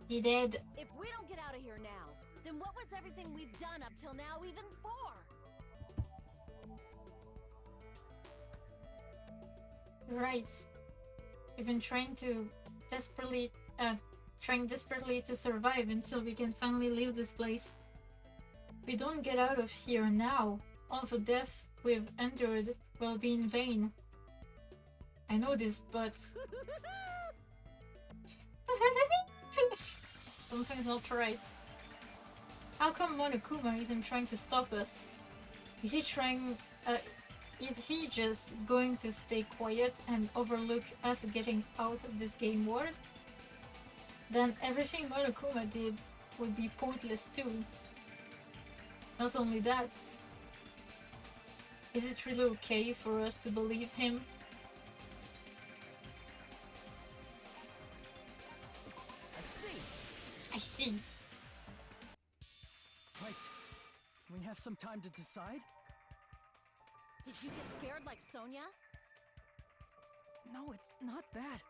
He did. If we don't get out of here now, then what was everything we've done up till now even for? Right. We've been trying desperately to survive until we can finally leave this place. If we don't get out of here now, all the death we've endured will be in vain. I know this, but... Something's not right. How come Monokuma isn't trying to stop us? Is he trying... is he just going to stay quiet and overlook us getting out of this game world? Then everything Monokuma did would be pointless too. Not only that, is it really okay for us to believe him? I see. Right. We have some time to decide? Did you get scared like Sonia? No, it's not that.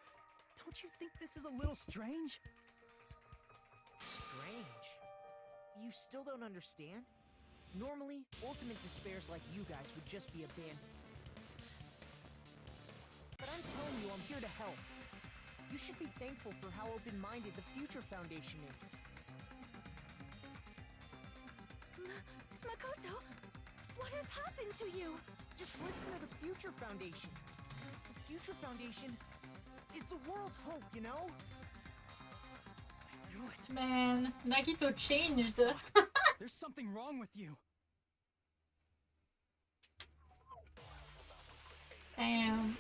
Don't you think this is a little strange? Strange? You still don't understand? Normally, ultimate despairs like you guys would just be abandoned. But I'm telling you, I'm here to help. You should be thankful for how open-minded the Future Foundation is. Makoto, what has happened to you? Just listen to the Future Foundation. The Future Foundation is the world's hope, you know? I knew it. Man, Nagito changed. There's something wrong with you. Damn.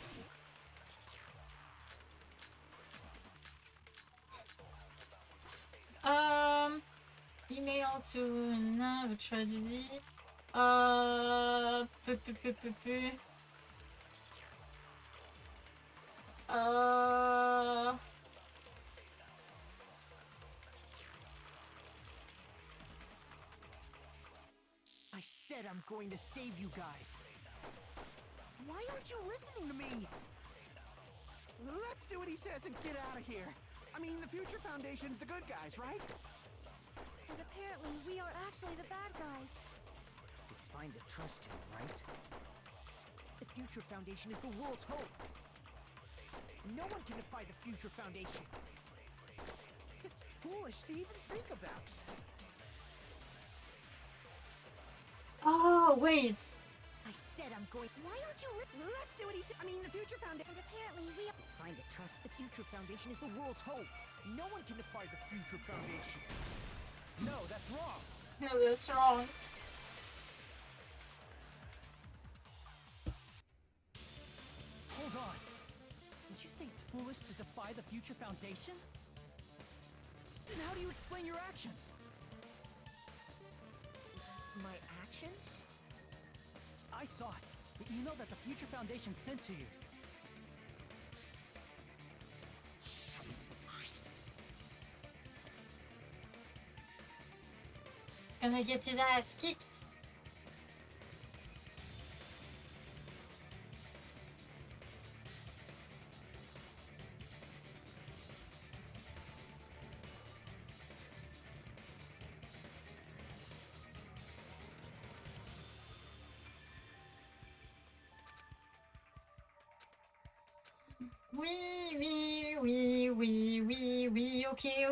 Email to a tragedy. I said I'm going to save you guys. Why aren't you listening to me? Let's do what he says and get out of here. I mean, the Future Foundation's the good guys, right? And apparently we are actually the bad guys. It's fine to trust him, right? The Future Foundation is the world's hope. No one can defy the Future Foundation. It's foolish to even think about. Oh, wait. I said I'm going. Why aren't you Let's do what he said. I mean, the Future Foundation. And apparently we are... It's fine to trust the Future Foundation is the world's hope. No one can defy the Future Foundation. No, that's wrong. No, that's wrong. Hold on. Did you say it's foolish to defy the Future Foundation? Then how do you explain your actions? My actions? I saw it. The email that the Future Foundation sent to you. He's gonna get his ass kicked.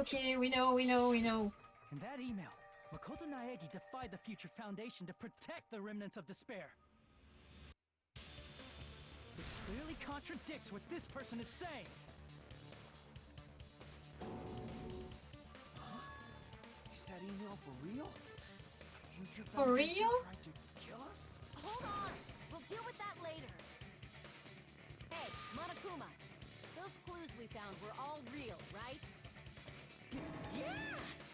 Okay, we know. In that email, Makoto Naegi defied the Future Foundation to protect the remnants of despair. Which clearly contradicts what this person is saying. Is that email for real? Future For Foundation real? tried to kill us? Hold on! We'll deal with that later. Hey, Monokuma. Those clues we found were all real, right? Yes!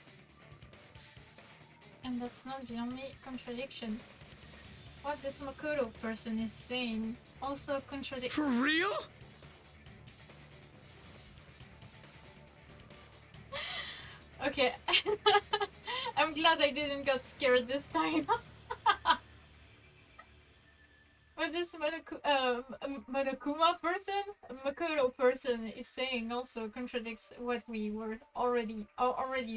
And that's not the only contradiction. What this Makoto person is saying also contradicts. For real? Okay. I'm glad I didn't get scared this time. What this Monokuma person, Makoto person is saying also contradicts what we were already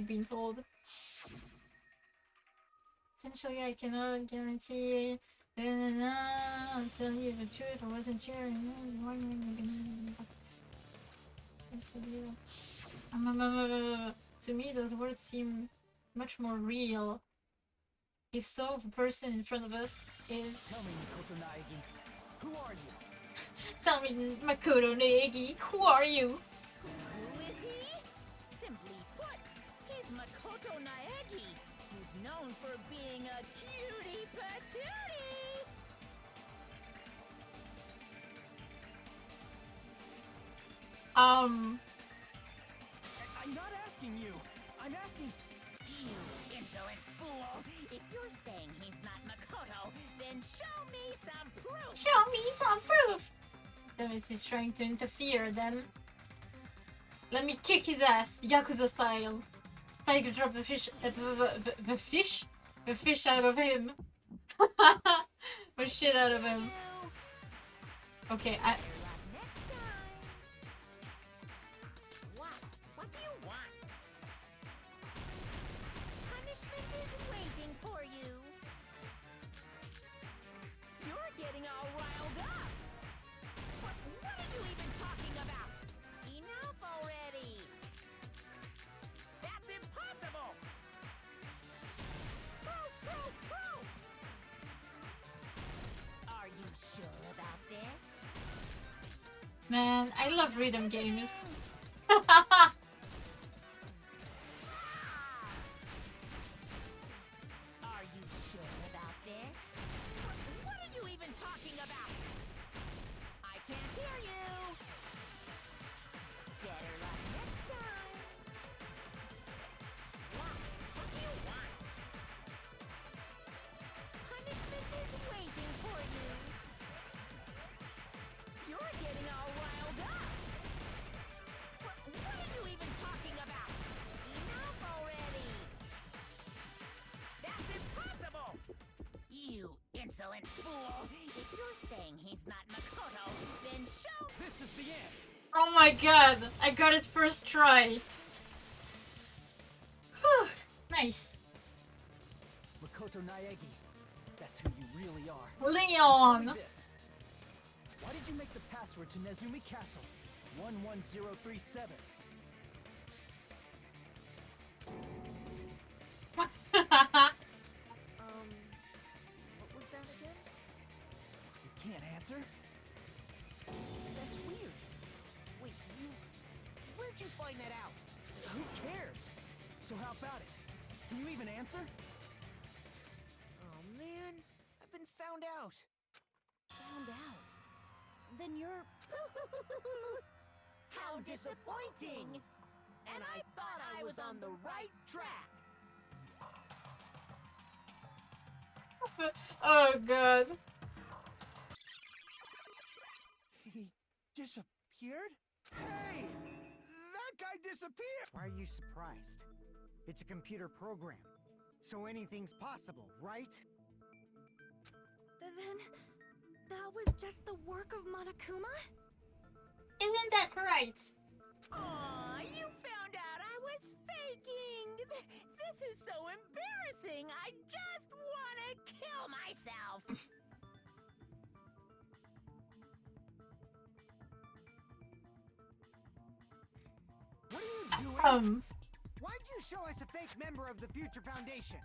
been told. Essentially, I cannot guarantee. I'll tell you the truth. I wasn't sure. What's the deal? To me, those words seem much more real. If so, the person in front of us is... Tell me, Makoto Naegi, who are you? Tell me, Makoto Naegi, who are you? Who is he? Simply put, he's Makoto Naegi, who's known for being a cutie patootie. I'm not asking you. I'm asking. You insolent fool! If you're saying he's not Makoto, then show me some proof! Show me some proof! Damn it, he's trying to interfere then. Let me kick his ass, Yakuza style. Tiger drop the fish, the fish out of him. The shit out of him. Okay, Better luck next time. What do you want? Punishment is waiting for you. You're getting all riled up. What are you even talking about? Enough already. That's impossible. Proof. Are you sure about this? man, I love rhythm games. Are you sure about this? What are you even talking about? I can't hear you. Better luck next time. What do you want? Punishment is waiting for you. You're getting all riled up. What are you even talking about? Enough already. That's impossible! You insolent fool! If you're saying he's not Makoto, then show... This is the end. Oh my god, I got it first try. Whew, nice. Makoto Naegi. That's who you really are. Leon! Tell me this. Why did you make the password to Nezumi Castle 11037? What was that again? You can't answer? That's weird. Wait, where'd you find that out? Who cares? So how about it? Can you even answer? Oh man, I've been found out. Found out. Then you're... How disappointing! And I thought I was on the right track! Oh god. He disappeared? Hey! That guy disappeared! Why are you surprised? It's a computer program, so anything's possible, right? Then... that was just the work of Monokuma? Isn't that right? Aw, you found out I was faking! This is so embarrassing! I just wanna kill myself! What are you doing? Why'd you show us a fake member of the Future Foundation?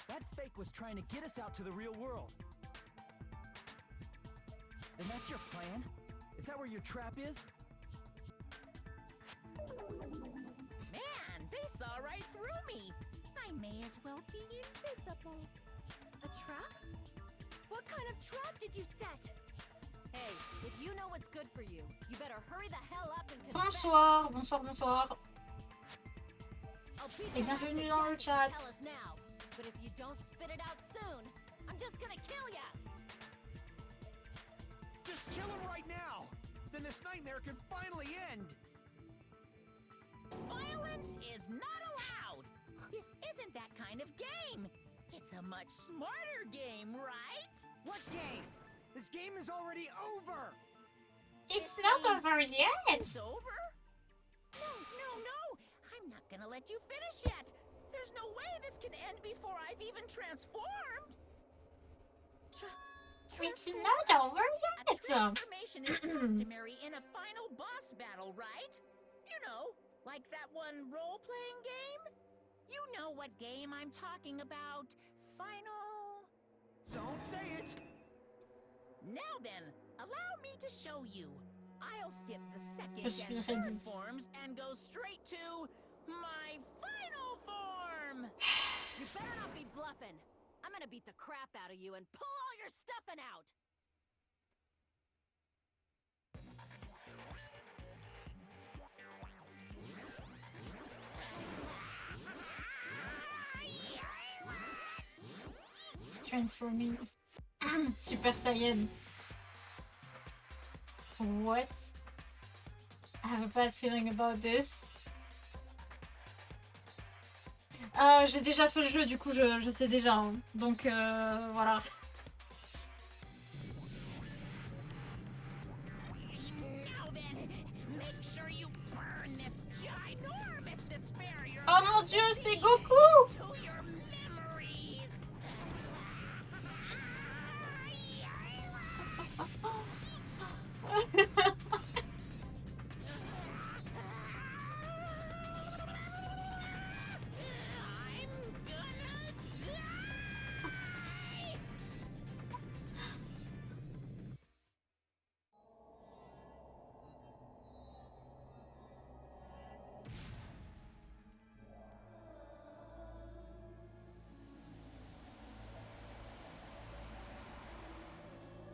That fake was trying to get us out to the real world. And that's your plan? Is that where your trap is? Man, they saw right through me! I may as well be invisible. A trap? What kind of trap did you set? Hey, if you know what's good for you, you better hurry the hell up and confess. Bonsoir. I'll beat Et you back bienvenue to dans le death if you chat. tell us now. But if you don't spit it out soon, I'm just gonna kill ya! Just kill him right now! Then this nightmare can finally end! Violence is not allowed! This isn't that kind of game! It's a much smarter game, right? What game? This game is already over! It's not over yet. It's over? No! I'm not gonna let you finish yet! There's no way this can end before I've even transformed! It's not over A yet. transformation is customary in a final boss battle, right? You know, like that one role-playing game? You know what game I'm talking about. Final... Don't say it! Now then, allow me to show you. I'll skip the second Je suis and ready. third forms and go straight to My final form! You better not be bluffing. I'm gonna beat the crap out of you and pull all your stuffing out. It's transforming. Super Saiyan. What? I have a bad feeling about this. J'ai déjà fait le jeu, du coup je sais déjà. Hein. Donc voilà. Oh mon dieu, c'est Goku!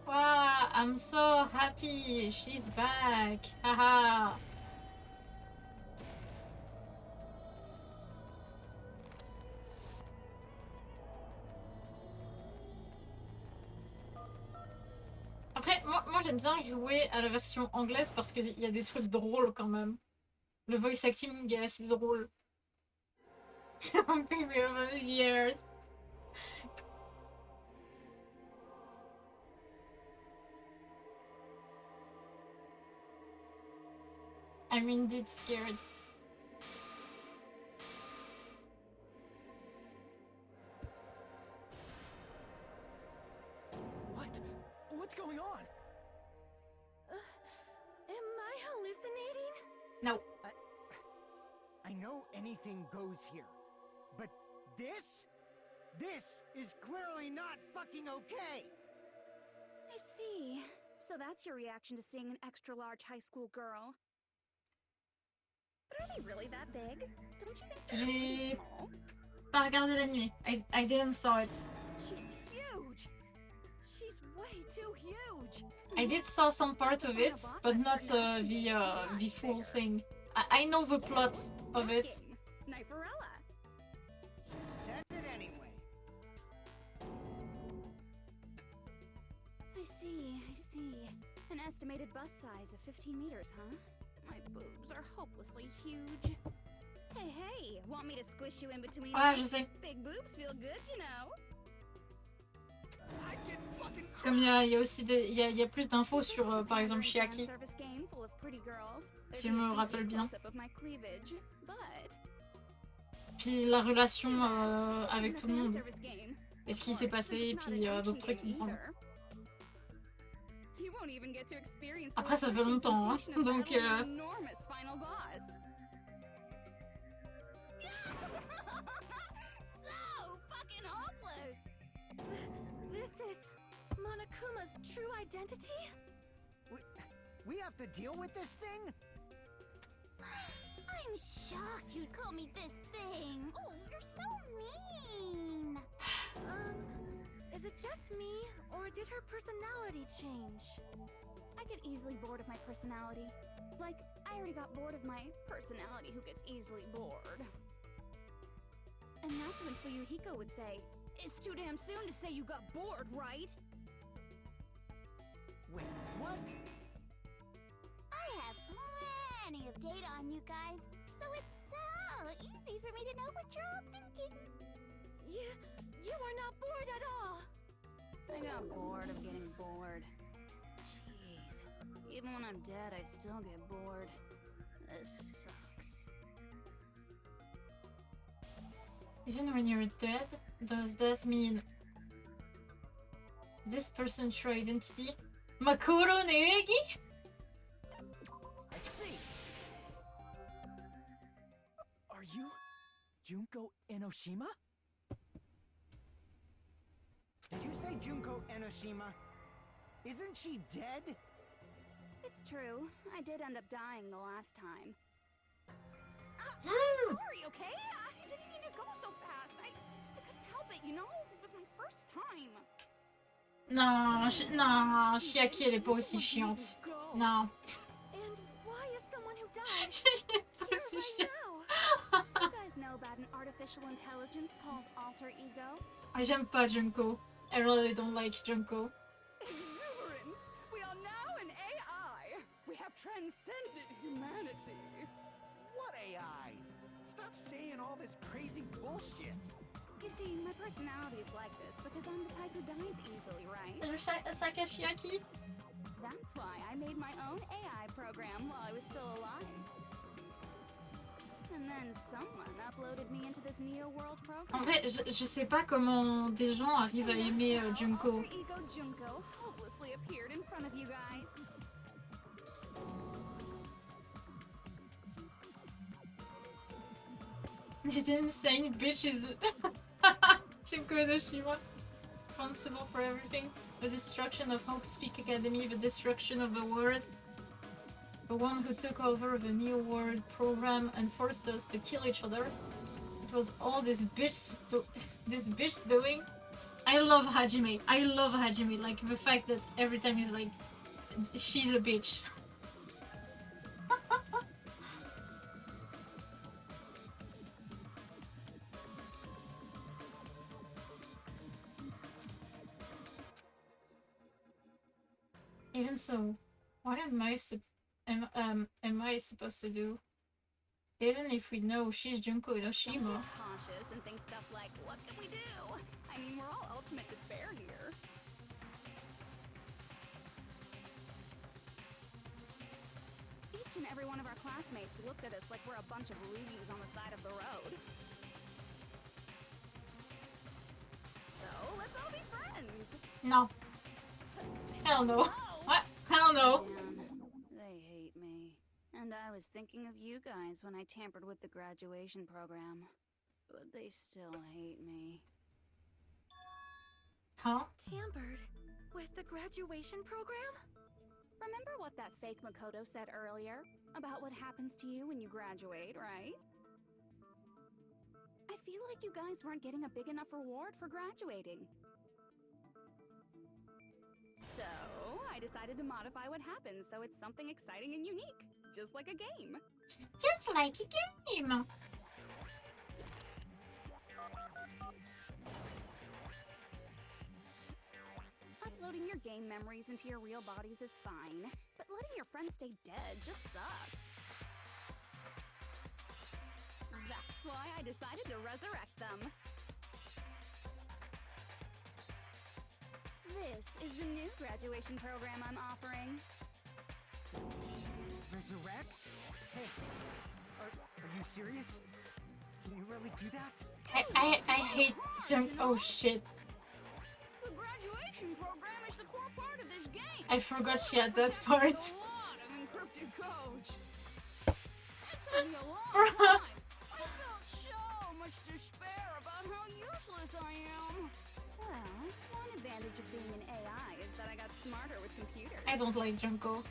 Wow, I'm so happy. She's back. Haha. Après, moi j'aime bien jouer à la version anglaise parce qu'il y a des trucs drôles quand même. Le voice acting est assez drôle. I'm really scared. I'm indeed scared. What? What's going on? Am I hallucinating? No. I know anything goes here, but this is clearly not fucking okay! I see. So that's your reaction to seeing an extra-large high school girl. But are they really that big? Don't you think they're pretty J'ai small? pas regardé l'anime. I didn't saw it. She's huge! She's way too huge! I did saw some part of it, but not the full thing. I know the plot of it. Kniferella. She said it anyway. I see. An estimated bus size of 15 meters, huh? My boobs are hopelessly huge. Hey, want me to squish you in between? Ah, je sais. Big boobs feel good, you know. Comme il y a aussi il y a plus d'infos sur, par exemple, Chiaki. Si je me rappelle bien. Puis la relation avec tout le monde. Et ce qui s'est passé, et puis d'autres trucs, il me semble. Après, ça fait longtemps, hein, donc... This is Monokuma's true identity? We have to deal with this thing? I'm shocked you'd call me this thing. Oh, you're so mean. Is it just me, or did her personality change? I get easily bored of my personality. Like, I already got bored of my personality who gets easily bored. And that's when Fuyuhiko would say, "It's too damn soon to say you got bored, right?" Wait, what? I have plenty of data on you guys, so it's so easy for me to know what you're all thinking. You are not bored at all. I got bored of getting bored. Jeez. Even when I'm dead, I still get bored. This sucks. Even when you're dead, does that mean this person's true identity? Makuro Neegi? I see. Are you Junko Enoshima? Did you say Junko Enoshima? Isn't she dead? It's true. I did end up dying the last time. I'm it, you know? It was my first time. Non, non, Chiaki, elle est pas aussi chiante. Non. And why is someone who died Elle est pas here aussi right chiante. now? Do you guys know about an artificial intelligence called alter ego? J'aime pas Junko. I really don't like Junko. Exuberance! We are now an AI! We have transcended humanity! What AI? Stop saying all this crazy bullshit. You see, my personality is like this because I'm the type who dies easily, right? Chiaki? That's why I made my own AI program while I was still alive. And then someone uploaded me into this Neo World program. En vrai, je sais pas comment des gens arrivent à aimer Junko. Alter ego Junko hopelessly appeared in front of you guys. This insane bitch is Junko Enoshima, responsible for everything. The destruction of Hope Speak Academy, the destruction of the world. The one who took over the New World program and forced us to kill each other. It was all this bitch doing. I love Hajime. I love Hajime. Like the fact that every time he's like, she's a bitch. Even so, what am I supposed to do? Even if we know she's Junko Enoshima. Don't get cautious and think stuff like, what can we do? I mean, we're all ultimate despair here. Each and every one of our classmates looked at us like we're a bunch of rubies on the side of the road. So, let's all be friends! No. Hell no. What? Hell no. Man, they hate me. And I was thinking of you guys when I tampered with the graduation program. But they still hate me. Huh? Tampered? With the graduation program? Remember what that fake Makoto said earlier? About what happens to you when you graduate, right? I feel like you guys weren't getting a big enough reward for graduating. So, I decided to modify what happens so it's something exciting and unique. Just like a game. Just like a game. Uploading your game memories into your real bodies is fine, but letting your friends stay dead just sucks. That's why I decided to resurrect them. This is the new graduation program I'm offering. Resurrect? Hey, are you serious? Can you really do that? I hate jump. Oh shit. The graduation program is the core part of this game. I forgot she had that part. A lot of encrypted code. It took me a long time. I felt so much despair about how useless I am. Well, one advantage of being an AI is that I got smarter with computers. I don't like Junko.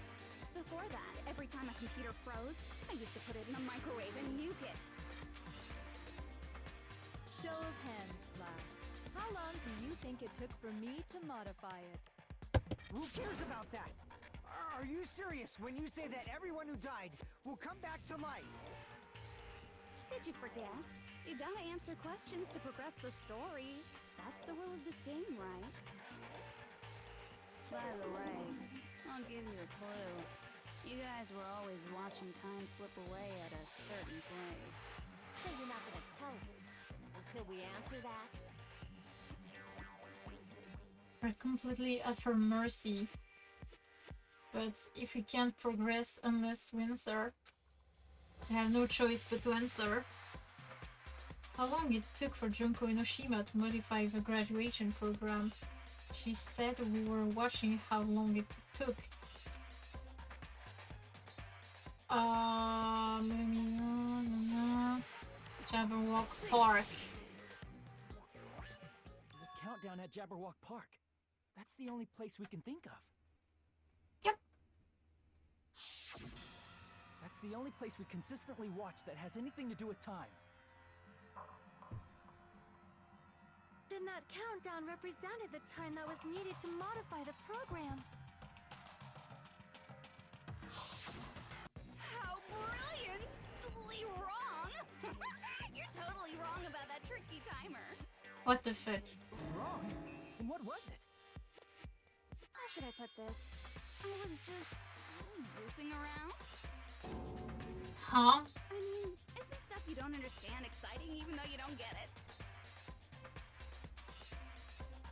Before that, every time a computer froze, I used to put it in a microwave and nuke it. Show of hands, class. How long do you think it took for me to modify it? Who cares about that? Are you serious when you say that everyone who died will come back to life? Did you forget? You gotta answer questions to progress the story. That's the rule of this game, right? By the way, I'll give you a clue. You guys were always watching time slip away at a certain place. So you're not gonna tell us until we answer that? We're completely at her mercy. But if we can't progress unless we answer, we have no choice but to answer. How long it took for Junko Enoshima to modify the graduation program? She said we were watching how long it took. Jabberwock Park. The countdown at Jabberwock Park. That's the only place we can think of. Yep. That's the only place we consistently watch that has anything to do with time. Then that countdown represented the time that was needed to modify the program. How brilliantly wrong! You're totally wrong about that tricky timer. What the fuck? Wrong? And what was it? How should I put this? I was just goofing around. Huh? I mean, isn't stuff you don't understand exciting even though you don't get it?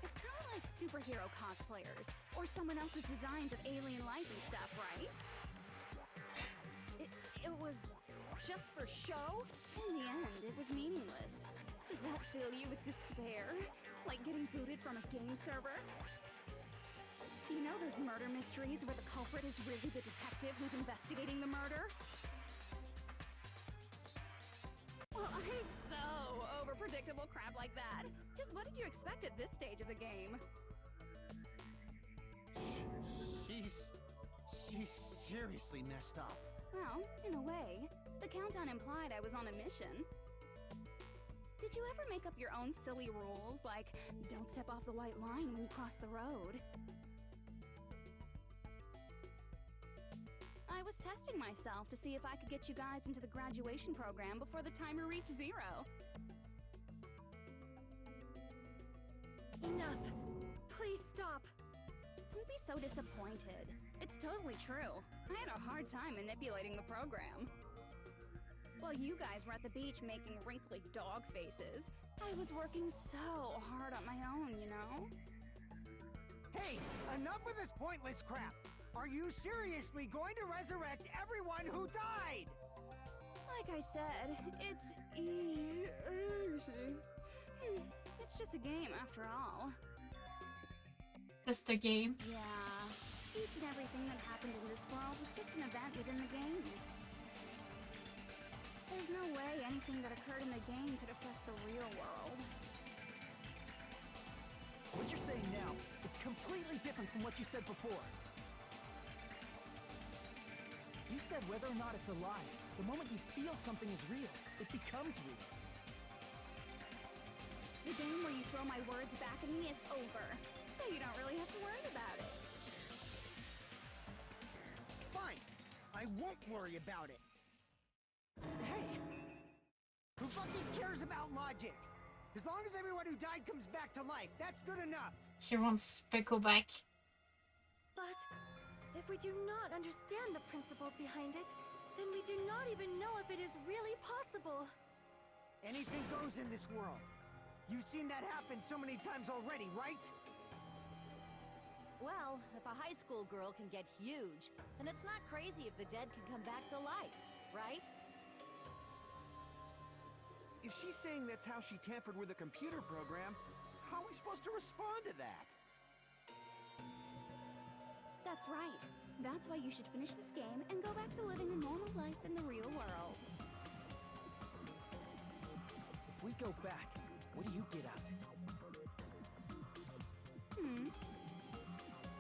It's kind of like superhero cosplayers or someone else's designs of alien life and stuff, right? It was just for show? In the end, it was meaningless. Does that fill you with despair? Like getting booted from a game server? You know those murder mysteries where the culprit is really the detective who's investigating the murder? Well, I'm so over predictable crap like that. Just what did you expect at this stage of the game? She's seriously messed up. Well, in a way. The countdown implied I was on a mission. Did you ever make up your own silly rules, like don't step off the white line when you cross the road? I was testing myself to see if I could get you guys into the graduation program before the timer reached 0. Enough. Please stop. Don't be so disappointed. It's totally true. I had a hard time manipulating the program. While you guys were at the beach making wrinkly dog faces, I was working so hard on my own, you know? Hey, enough with this pointless crap! Are you seriously going to resurrect everyone who died? Like I said, it's easy. It's just a game after all. Just a game. Yeah, each and everything that happened in this world was just an event within the game. There's no way anything that occurred in the game could affect the real world. What you're saying now is completely different from what you said before. You said whether or not it's alive, the moment you feel something is real, it becomes real. The game where you throw my words back at me is over, so you don't really have to worry about it. Fine, I won't worry about it. Hey! Who fucking cares about logic? As long as everyone who died comes back to life, that's good enough. She wants Pickle back. But if we do not understand the principles behind it, then we do not even know if it is really possible. Anything goes in this world. You've seen that happen so many times already, right? Well, if a high school girl can get huge, then it's not crazy if the dead can come back to life, right? If she's saying that's how she tampered with a computer program, how are we supposed to respond to that? That's right. That's why you should finish this game and go back to living a normal life in the real world. If we go back, what do you get out of it?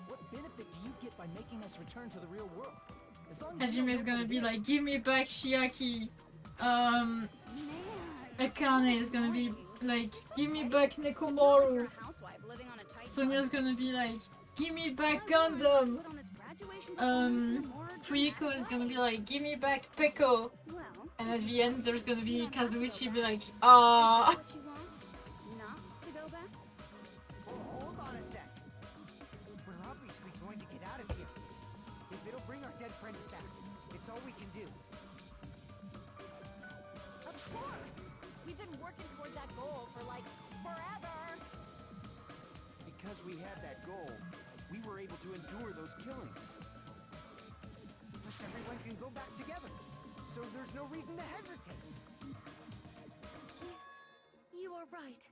What benefit do you get by making us return to the real world? As long as Hajime's gonna be like, give me back Shiaki. Akane is gonna be like, give me back Nekomaru. Sonya's gonna be like, give me back Gundam. Fuyiko is gonna be like, give me back Peko. And at the end, there's gonna be Kazuichi be like, ah. Hold on a sec. We're obviously going to get out of here. If it'll bring our dead friends back, it's all we can do. Of course! We've been working toward that goal for like forever! Because we had that goal, we were able to endure those killings. Plus everyone can go back together, so there's no reason to hesitate. You are right.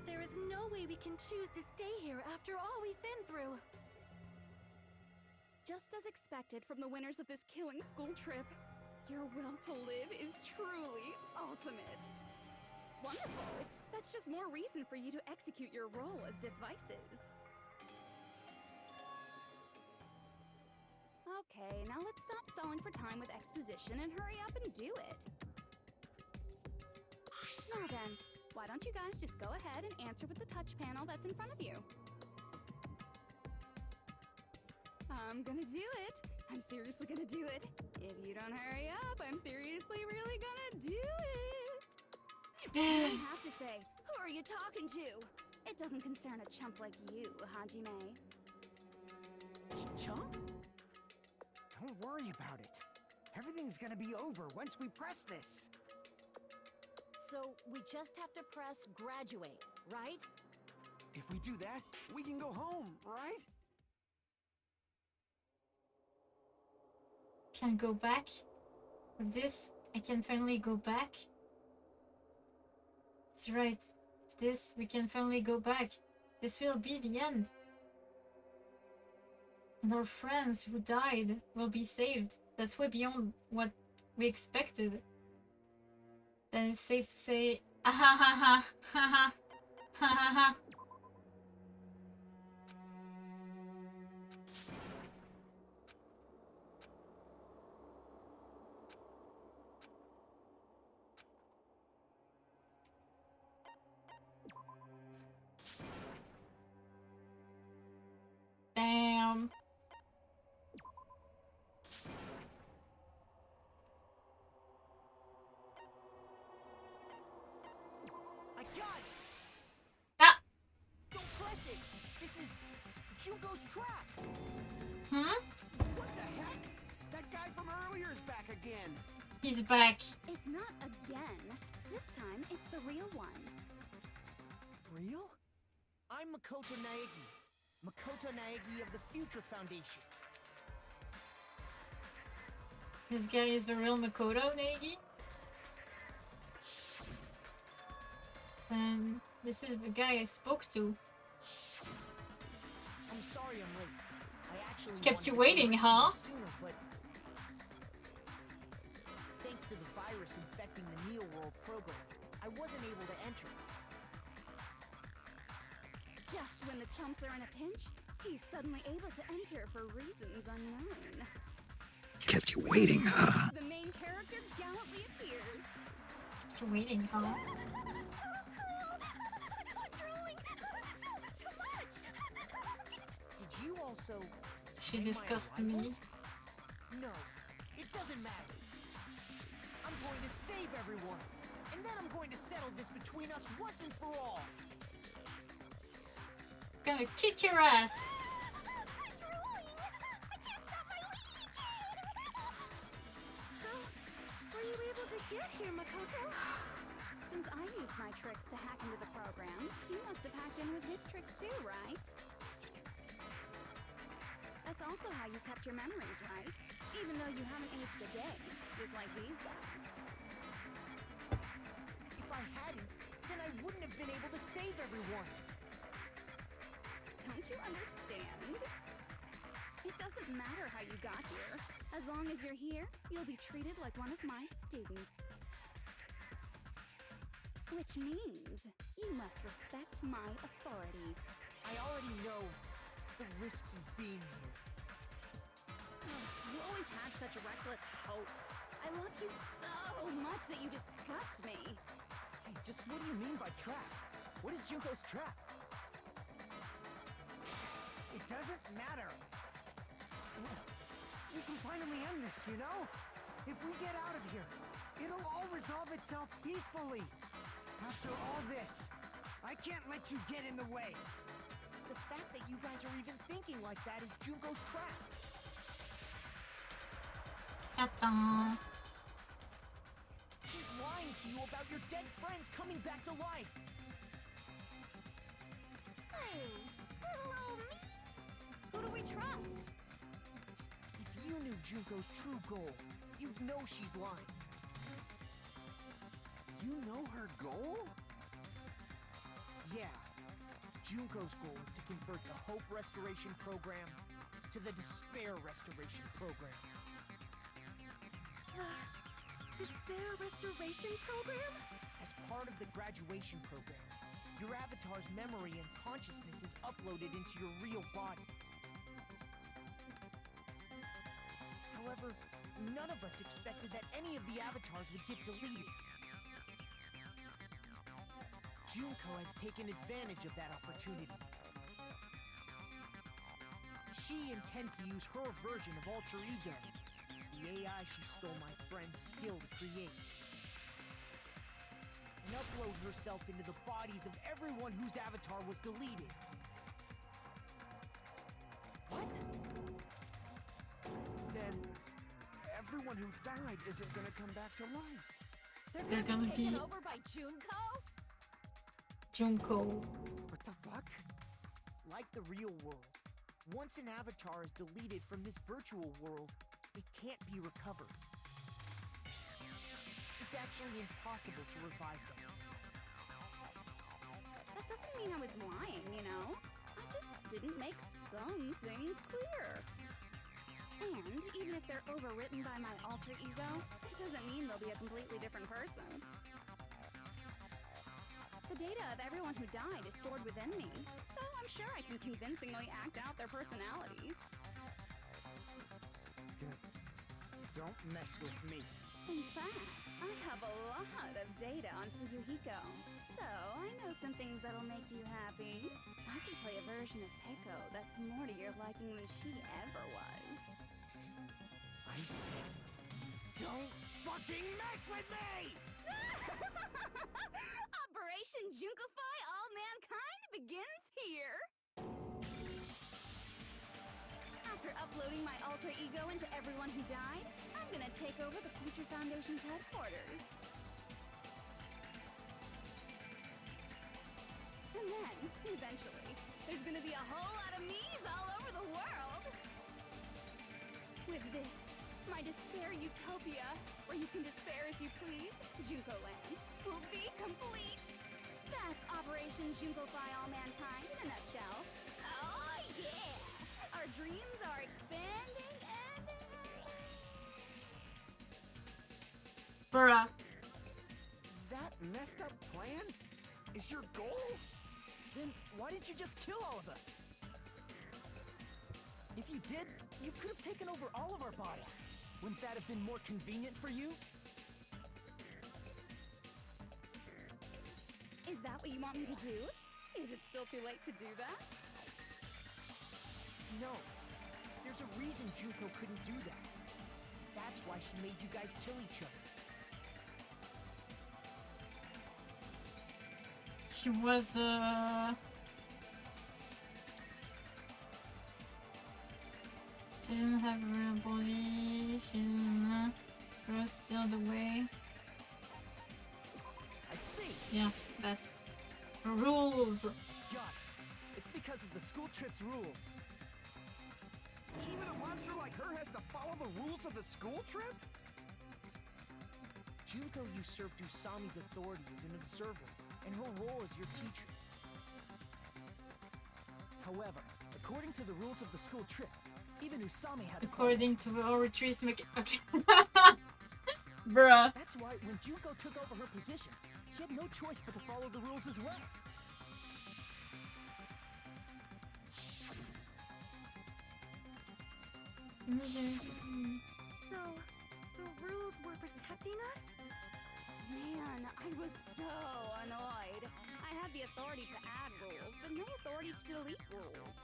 There is no way we can choose to stay here after all we've been through. Just as expected from the winners of this killing school trip, your will to live is truly ultimate. Wonderful! That's just more reason for you to execute your role as devices. Okay, now let's stop stalling for time with exposition and hurry up and do it. Now then, Why don't you guys just go ahead and answer with the touch panel that's in front of you? I'm gonna do it. I'm seriously gonna do it. If you don't hurry up, I'm seriously really gonna do it. You don't have to say, who are you talking to? It doesn't concern a chump like you, Hajime. Chump? Don't worry about it. Everything's gonna be over once we press this. So we just have to press graduate, right? If we do that, we can go home, right? Can go back. With this, I can finally go back. That's right. With this, we can finally go back. This will be the end. And our friends who died will be saved. That's way beyond what we expected. Then it's safe to say, ah ha ha ha ha ha ha ha ha. Damn. I got it! Ah! Don't press it! This is Junko's trap! Hmm? What the heck? That guy from earlier is back again! He's back. It's not again. This time, it's the real one. Real? I'm Makoto Naegi. Makoto Naegi of the Future Foundation. This guy is the real Makoto Naegi. And this is the guy I spoke to. I'm sorry I'm late. I actually Kept you wanted to waiting, let huh? know sooner, but thanks to the virus infecting the Neo World program, I wasn't able to enter. Just when the chumps are in a pinch, he's suddenly able to enter for reasons unknown. Kept you waiting, huh? The main character gallantly appears. Kept you waiting, huh? Did you also... She blame my discussed arrival? me. No, it doesn't matter. I'm going to save everyone, and then I'm going to settle this between us once and for all. Gonna kick your ass. How were you able to get here, Makoto? Since I used my tricks to hack into the program, you must have hacked in with his tricks too, right? That's also how you kept your memories, right? Even though you haven't aged a day, just like these guys. If I hadn't, then I wouldn't have been able to save everyone. Don't you understand? It doesn't matter how you got here. As long as you're here, you'll be treated like one of my students. Which means you must respect my authority. I already know the risks of being here. You always had such reckless hope. I love you so much that you disgust me. Hey, just what do you mean by trap? What is Junko's trap? It doesn't matter. We can finally end this, you know? If we get out of here, it'll all resolve itself peacefully. After all this, I can't let you get in the way. The fact that you guys are even thinking like that is Junko's trap. Attends. She's lying to you about your dead friends coming back to life. Who do we trust? If you knew Junko's true goal, you'd know she's lying. You know her goal? Yeah. Junko's goal is to convert the Hope Restoration Program to the Despair Restoration Program. Despair Restoration Program? As part of the graduation program, your avatar's memory and consciousness is uploaded into your real body. However, none of us expected that any of the avatars would get deleted. Junko has taken advantage of that opportunity. She intends to use her version of Alter Ego, the AI she stole my friend's skill to create, and upload herself into the bodies of everyone whose avatar was deleted. What? Then everyone who died isn't gonna come back to life. They're gonna be Taken over by Junko? Junko. What the fuck? Like the real world, once an avatar is deleted from this virtual world, it can't be recovered. It's actually impossible to revive them. That doesn't mean I was lying, you know? I just didn't make some things clear. And even if they're overwritten by my alter ego, it doesn't mean they'll be a completely different person. The data of everyone who died is stored within me, so I'm sure I can convincingly act out their personalities. Good. Don't mess with me. In fact, I have a lot of data on Fuyuhiko, so I know some things that'll make you happy. I can play a version of Peko that's more to your liking than she ever was. I said, don't fucking mess with me! Operation Junkify All Mankind begins here! After uploading my alter ego into everyone who died, I'm gonna take over the Future Foundation's headquarters. And then, eventually, there's gonna be a whole lot of me's all over the world! With this, my despair utopia, where you can despair as you please, Junko Land, will be complete! That's Operation Junkify All Mankind in a nutshell. Oh yeah! Our dreams are expanding and... Bruh. That messed up plan is your goal? Then why didn't you just kill all of us? If you did, you could have taken over all of our bodies. Wouldn't that have been more convenient for you? Is that what you want me to do? Is it still too late to do that? No. There's a reason Junko couldn't do that. That's why she made you guys kill each other. She was she didn't have a real body, she didn't was still the way. I see. Yeah, that's rules. Got it. It's because of the school trip's rules. Even a monster like her has to follow the rules of the school trip? Junko usurped Usami's authority as an observer, and her role as your teacher. However, according to the rules of the school trip, even Usami had to According to our trees okay. Bruh. That's why when Junko took over her position, she had no choice but to follow the rules as well. So, the rules were protecting us? Man, I was so annoyed. I had the authority to add rules, but no authority to delete rules.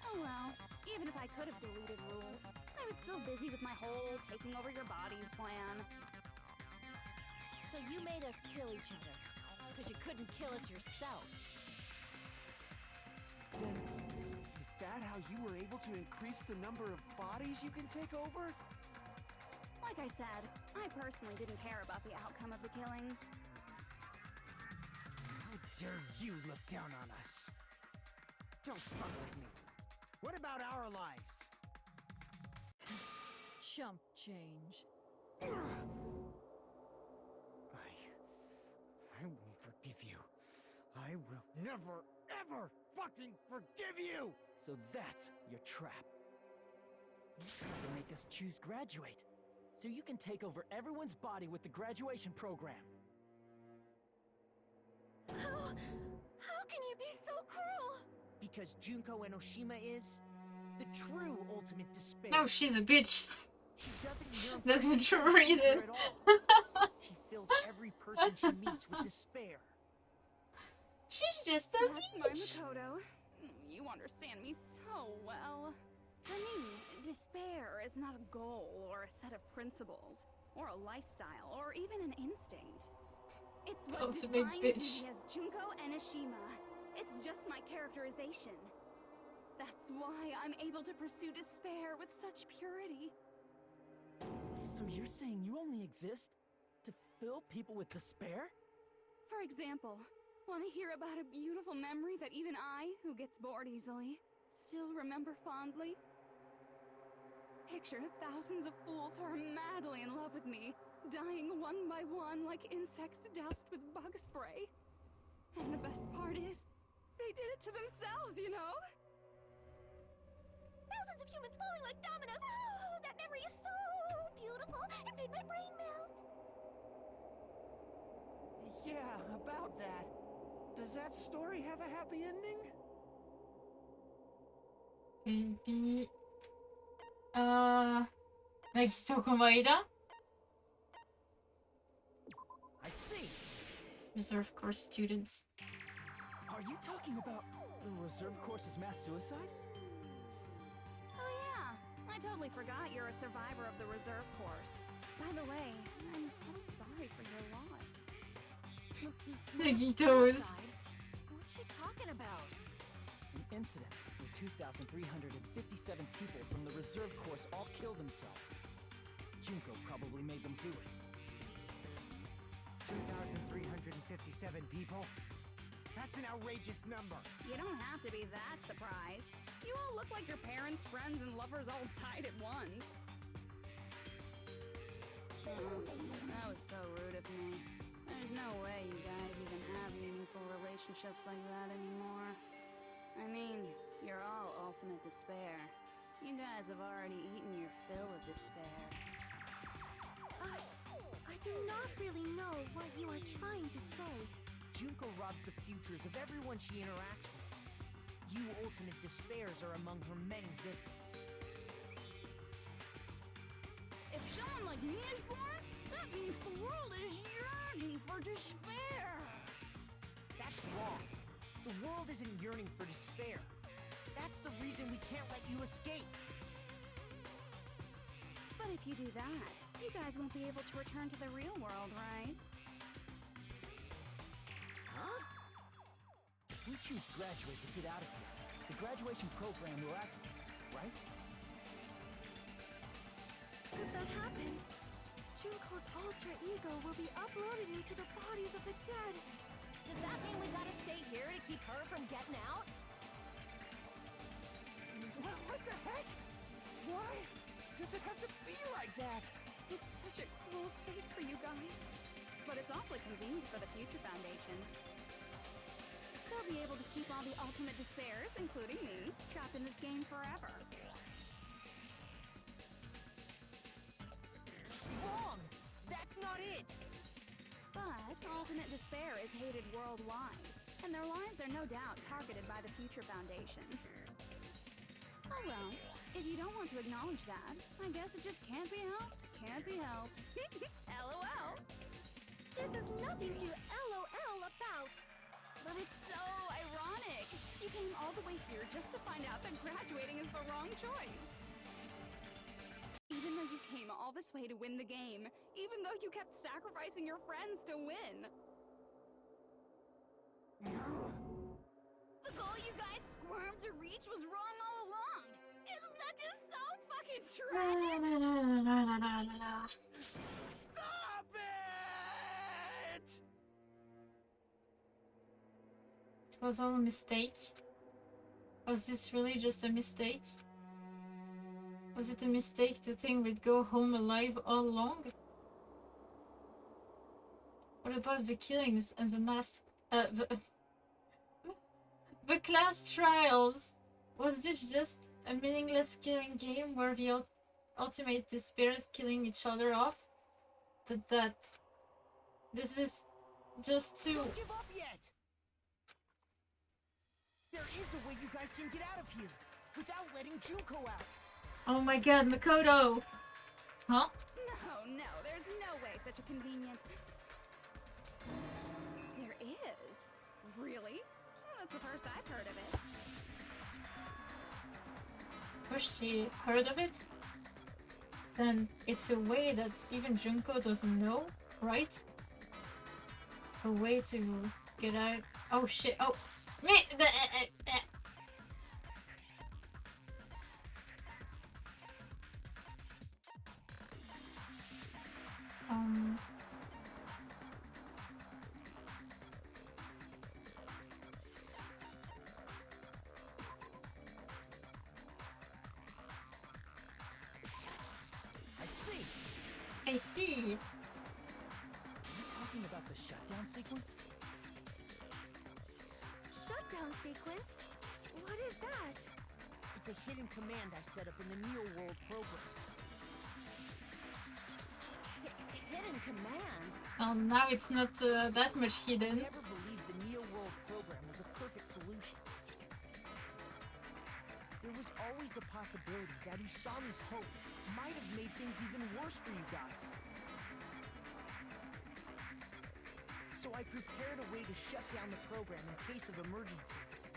Oh well, even if I could have deleted rules, I was still busy with my whole taking over your bodies plan. So you made us kill each other, because you couldn't kill us yourself. Then, is that how you were able to increase the number of bodies you can take over? Like I said, I personally didn't care about the outcome of the killings. How dare you look down on us? Don't fuck with me. What about our lives? Chump change. I won't forgive you. I will never, ever fucking forgive you! So that's your trap. You tried to make us choose graduate, so you can take over everyone's body with the graduation program. How can you be so cruel? Because Junko Enoshima is the true ultimate despair. No, she's a bitch. She doesn't yearn for That's any what you despair reason. at all. She fills every person she meets with despair. She's just a That's my bitch. Makoto. You understand me so well. For me, despair is not a goal or a set of principles, or a lifestyle, or even an instinct. It's what Ultimate defines bitch. me as Junko Enoshima. It's just my characterization. That's why I'm able to pursue despair with such purity. So you're saying you only exist to fill people with despair? For example, want to hear about a beautiful memory that even I, who gets bored easily, still remember fondly? Picture thousands of fools who are madly in love with me, dying one by one like insects doused with bug spray. And the best part is, they did it to themselves, you know? Thousands of humans falling like dominoes. Oh, that memory is so beautiful. It made my brain melt. Yeah, about that. Does that story have a happy ending? Maybe. Like Tokumaida? I see. Reserve course students. Are you talking about the reserve course's mass suicide? Oh yeah, I totally forgot you're a survivor of the reserve course. By the way, I'm so sorry for your loss. Nagitos. Suicide? What's she talking about? An incident where 2,357 people from the reserve course all killed themselves. Junko probably made them do it. 2,357 people? That's an outrageous number. You don't have to be that surprised. You all look like your parents, friends, and lovers all died at once. Oh, that was so rude of me. There's no way you guys even have meaningful relationships like that anymore. I mean, you're all ultimate despair. You guys have already eaten your fill of despair. I do not really know what you are trying to say. Junko robs the futures of everyone she interacts with. You ultimate despairs are among her many victims. If someone like me is born, that means the world is yearning for despair. That's wrong. The world isn't yearning for despair. That's the reason we can't let you escape. But if you do that, you guys won't be able to return to the real world, right? Huh? If we choose graduate to get out of here, the graduation program will activate, right? If that happens, Junko's alter ego will be uploaded into the bodies of the dead. Does that mean we gotta stay here to keep her from getting out? What the heck? Why does it have to be like that? It's such a cruel fate for you guys. But it's awfully convenient for the Future Foundation. They'll be able to keep all the ultimate despairs, including me, trapped in this game forever. Wrong! That's not it! But ultimate despair is hated worldwide, and their lives are no doubt targeted by the Future Foundation. Oh well, if you don't want to acknowledge that, I guess it just can't be helped. Can't be helped. LOL. This is nothing to LOL about. But it's so ironic. You came all the way here just to find out that graduating is the wrong choice. Even though you came all this way to win the game, even though you kept sacrificing your friends to win. The goal you guys squirmed to reach was wrong all along. Isn't that just so fucking tragic? Stop it! It was all a mistake. Was this really just a mistake? Was it a mistake to think we'd go home alive all along? What about the killings and the the class trials? Was this just a meaningless killing game where the ultimate despair is killing each other off? This is just too... Don't give up yet! There is a way you guys can get out of here without letting Junko out. Oh my god, Makoto! Huh? No, there's no way such a convenient... There is. Really? Well, that's the first I've heard of it. First she heard of it, then it's a way that even Junko doesn't know, right? A way to get out. Oh shit! Oh, me. I see. Are you talking about the shutdown sequence? Shutdown sequence? What is that? It's a hidden command I set up in the Neo World program. Hidden command? Now it's not that much hidden. I never believed the Neo World program was a perfect solution. There was always a possibility that Usami's hope might have made things even worse for you guys. So I prepared a way to shut down the program in case of emergencies.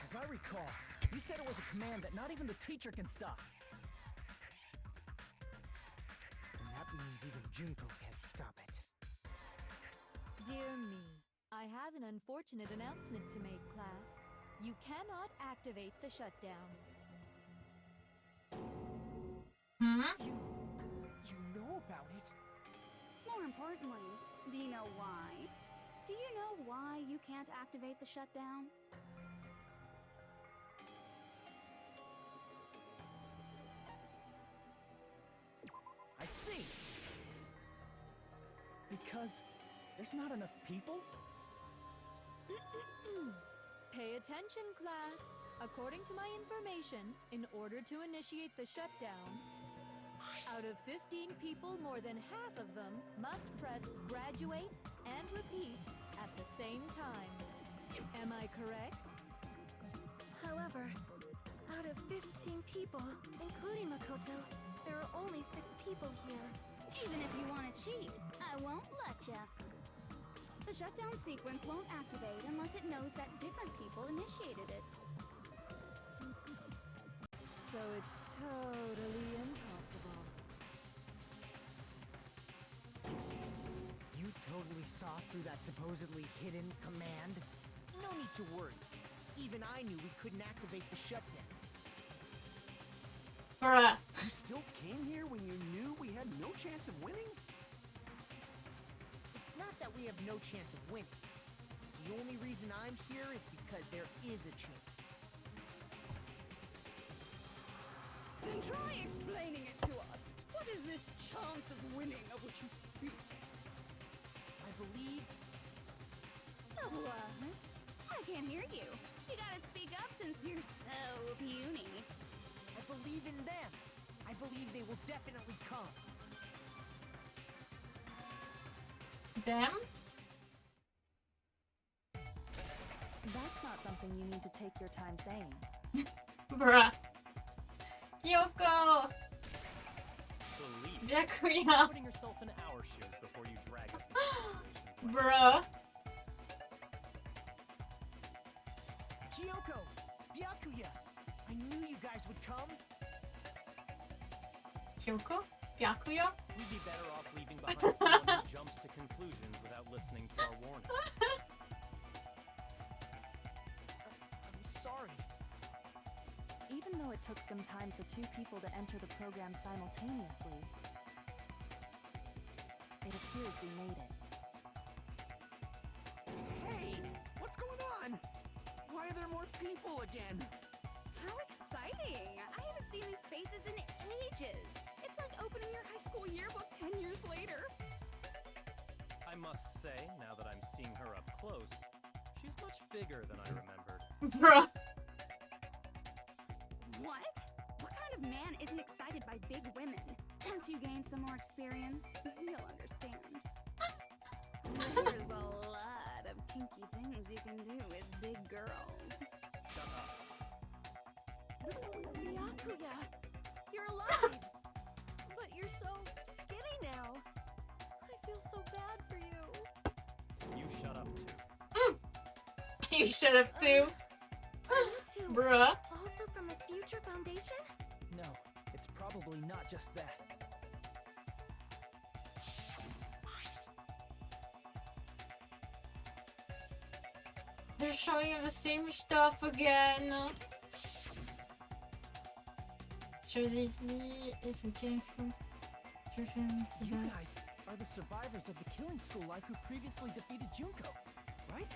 As I recall, you said it was a command that not even the teacher can stop. And that means even Junko can't stop it. Dear me, I have an unfortunate announcement to make, class. You cannot activate the shutdown. Hmm? You know about it? More importantly, do you know why? Do you know why you can't activate the shutdown? I see! Because there's not enough people? Pay attention, class. According to my information, in order to initiate the shutdown, out of 15 people, more than half of them must press graduate and repeat at the same time. Am I correct? However, out of 15 people, including Makoto, there are only 6 people here. Even if you want to cheat, I won't let ya. The shutdown sequence won't activate unless it knows that different people initiated it. So it's totally impossible. You totally saw through that supposedly hidden command? No need to worry. Even I knew we couldn't activate the shutdown. Bruh. You still came here when you knew we had no chance of winning? It's not that we have no chance of winning. The only reason I'm here is because there is a chance. Then try explaining it to us. What is this chance of winning of which you speak? I believe... What? I can't hear you. You gotta speak up since you're so puny. I believe in them. I believe they will definitely come. Them? That's not something you need to take your time saying. Bruh. Kyoko! Believe Byakuya! putting yourself in our shoes before you drag us into situations like Bruh. Kyoko! Byakuya! I knew you guys would come. Kyoko? Byakuya? We'd be better off leaving behind someone who jumps to conclusions without listening to our warning. I'm sorry. Even though it took some time for 2 people to enter the program simultaneously, it appears we made it. Hey! What's going on? Why are there more people again? How exciting! I haven't seen these faces in ages! It's like opening your high school yearbook 10 years later! I must say, now that I'm seeing her up close, she's much bigger than I remembered. Bruh. What? What kind of man isn't excited by big women? Once you gain some more experience, you'll understand. There's a lot of kinky things you can do with big girls. Shut up. Byakuya! You're alive! But you're so skinny now. I feel so bad for you. You shut up too. You shut up too. You two, Bruh. also from the Future Foundation? No, it's probably not just that. They're showing him the same stuff again. Shows easily if you killing school. You guys are the survivors of the killing school life who previously defeated Junko, right?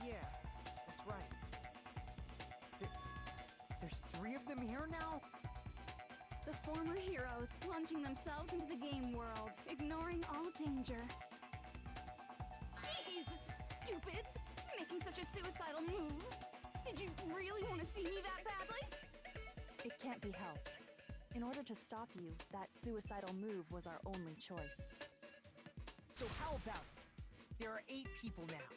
Yeah, that's right. There's 3 of them here now? The former heroes plunging themselves into the game world, ignoring all danger. Jeez, stupids! Making such a suicidal move. Did you really want to see me that badly? It can't be helped. In order to stop you, that suicidal move was our only choice. So how about it? There are 8 people now.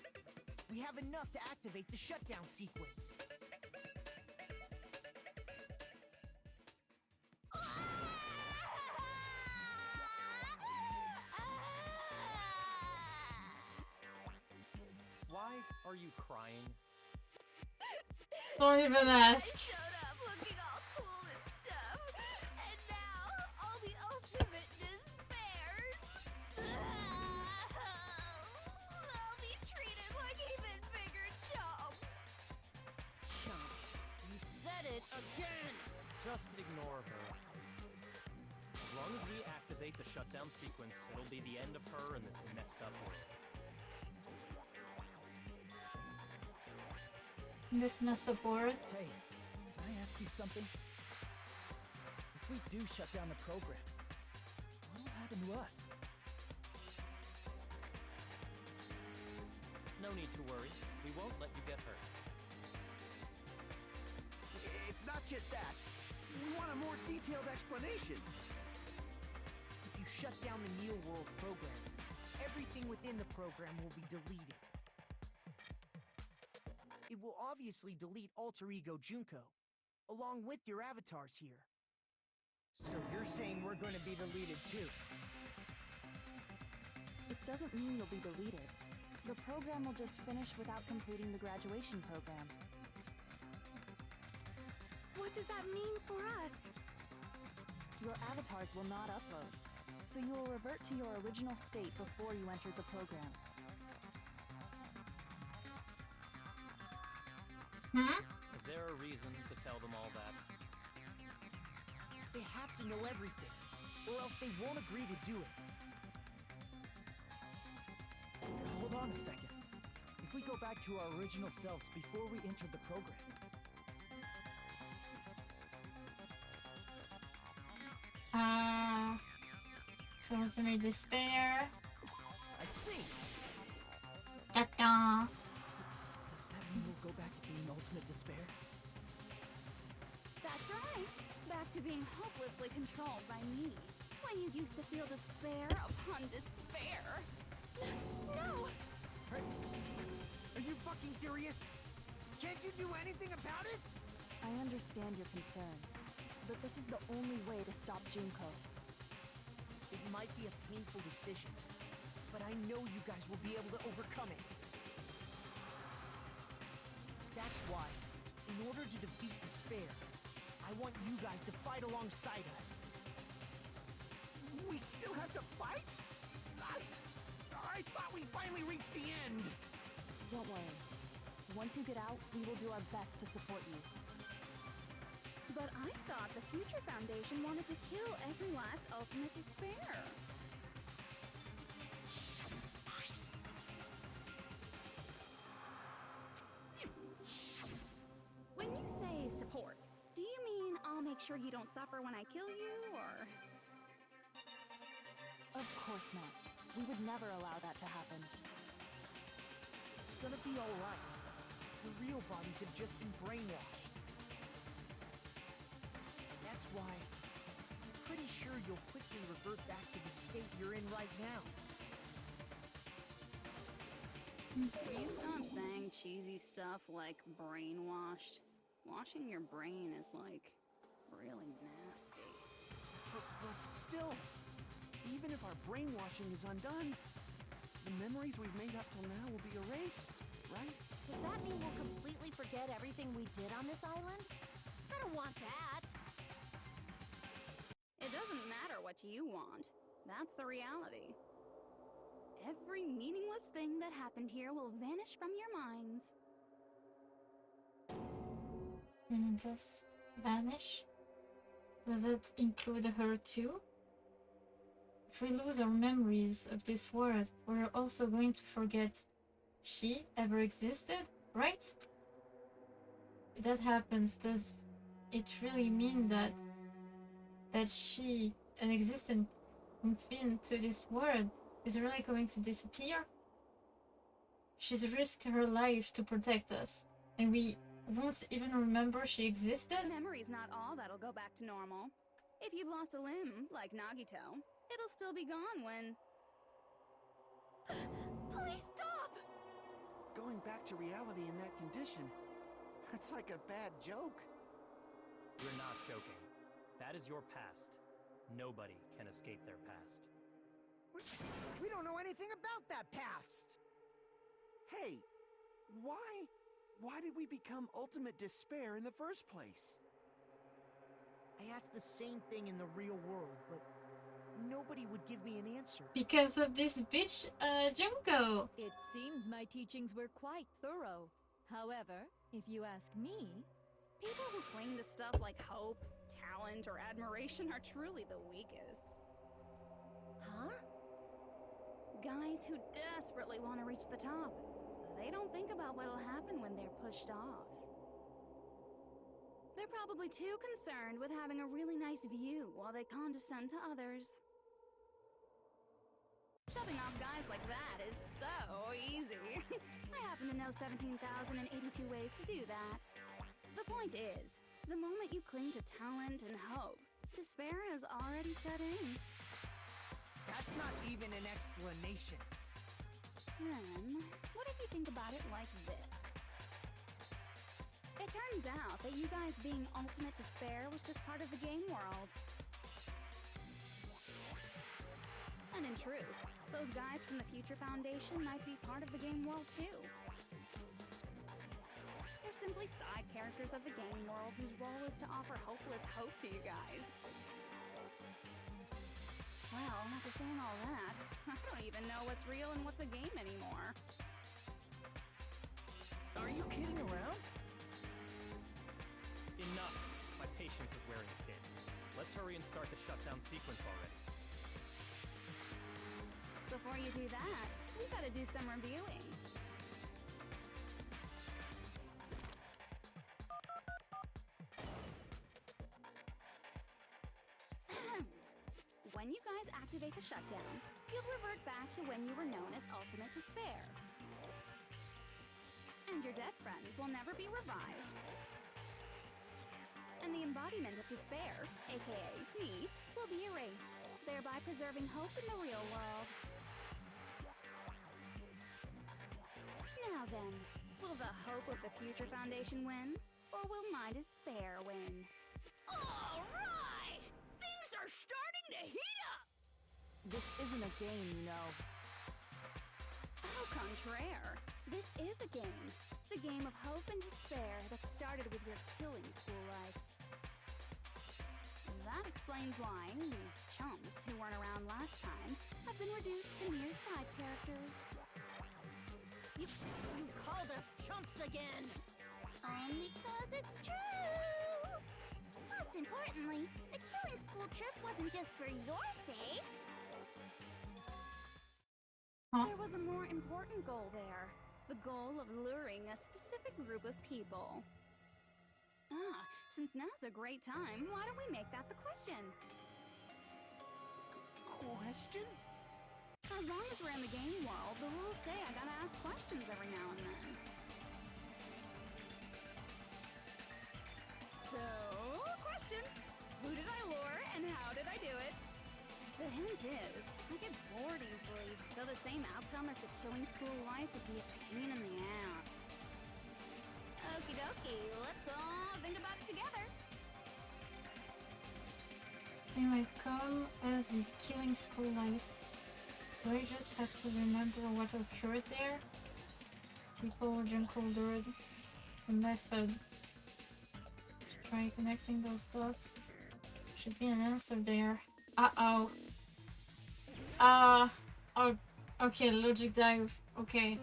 We have enough to activate the shutdown sequence. Why are you crying? Don't even ask. Showed up looking all cool and stuff, and now all the ultimate despairs. They'll be treated like even bigger chumps. Chump, you said it again! Just ignore her. As long as we activate the shutdown sequence, it'll be the end of her and this messed up world. This messed up board. Hey, can I ask you something? If we do shut down the program, what will happen to us? No need to worry. We won't let you get hurt. It's not just that. We want a more detailed explanation. If you shut down the Neo World program, everything within the program will be deleted. It will obviously delete Alter Ego Junko, along with your avatars here. So you're saying we're going to be deleted too? It doesn't mean you'll be deleted. The program will just finish without completing the graduation program. What does that mean for us? Your avatars will not upload, so you will revert to your original state before you entered the program. Is there a reason to tell them all that? They have to know everything, or else they won't agree to do it. Hold on a second. If we go back to our original selves before we entered the program, So ultimate despair. I see. Ta-da. does that mean we'll go back to being ultimate despair? That's right. Back to being hopelessly controlled by me. When you used to feel despair upon despair. No! Are you fucking serious? Can't you do anything about it? I understand your concern, but this is the only way to stop Junko. It might be a painful decision, but I know you guys will be able to overcome it. That's why, in order to defeat despair, I want you guys to fight alongside us. We still have to fight? I thought we finally reached the end. Don't worry. Once you get out, we will do our best to support you. But I thought the Future Foundation wanted to kill every last ultimate despair. When you say support, do you mean I'll make sure you don't suffer when I kill you, or...? Of course not. We would never allow that to happen. It's gonna be alright. The real bodies have just been brainwashed. That's why I'm pretty sure you'll quickly revert back to the state you're in right now. Will you stop saying cheesy stuff like brainwashed? Washing your brain is like really nasty. But still, even if our brainwashing is undone, the memories we've made up till now will be erased, right? Does that mean we'll completely forget everything we did on this island? I don't want that. It doesn't matter what you want. That's the reality. Every meaningless thing that happened here will vanish from your minds. Meaningless? Vanish? Does that include her too? If we lose our memories of this world, we're also going to forget she ever existed, right? If that happens, does it really mean that she, an existent being to this world, is really going to disappear? She's risked her life to protect us, and we won't even remember she existed? Memory's not all that'll go back to normal. If you've lost a limb, like Nagito, it'll still be gone when... Please stop! Going back to reality in that condition, that's like a bad joke. You're not joking. That is your past. Nobody can escape their past. We don't know anything about that past! Hey, why did we become ultimate despair in the first place? I asked the same thing in the real world, but nobody would give me an answer. Because of this bitch, Junko! It seems my teachings were quite thorough. However, if you ask me, people who cling to stuff like hope, talent, or admiration are truly the weakest. Huh? Guys who desperately want to reach the top. They don't think about what'll happen when they're pushed off. They're probably too concerned with having a really nice view while they condescend to others. Shoving off guys like that is so easy. I happen to know 17,082 ways to do that. The point is, the moment you cling to talent and hope, despair has already set in. That's not even an explanation. Then, what if you think about it like this? It turns out that you guys being ultimate despair was just part of the game world. And in truth, those guys from the Future Foundation might be part of the game world too. They're simply side characters of the game world whose role is to offer hopeless hope to you guys. Well, after saying all that, I don't even know what's real and what's a game anymore. Are you kidding around? Enough! My patience is wearing thin. Let's hurry and start the shutdown sequence already. Before you do that, we gotta do some reviewing. When you guys activate the shutdown, you'll revert back to when you were known as Ultimate Despair. And your dead friends will never be revived. And the embodiment of despair, aka me, will be erased, thereby preserving hope in the real world. Now then, will the hope of the Future Foundation win? Or will my despair win? Alright! Things are starting to heat up! This isn't a game, you know. Au contraire, this is a game. The game of hope and despair that started with your killing school life. That explains why these chumps who weren't around last time have been reduced to mere side characters. You called us chumps again! Only because it's true! Most importantly, the killing school trip wasn't just for your sake. There was a more important goal there. The goal of luring a specific group of people. Since now's a great time, why don't we make that the question? Question? As long as we're in the game world, the rules say I gotta ask questions every now and then. So, question. Who did I lure and how did I do it? The hint is, I get bored easily, so the same outcome as the killing school life would be a pain in the ass. Okie dokie, let's all think about it together. Same outcome as with killing school life. Do I just have to remember what occurred there? People, Junko lured, the method. Try connecting those dots. Should be an answer there. Uh-oh. Oh, okay, logic dive. Okay.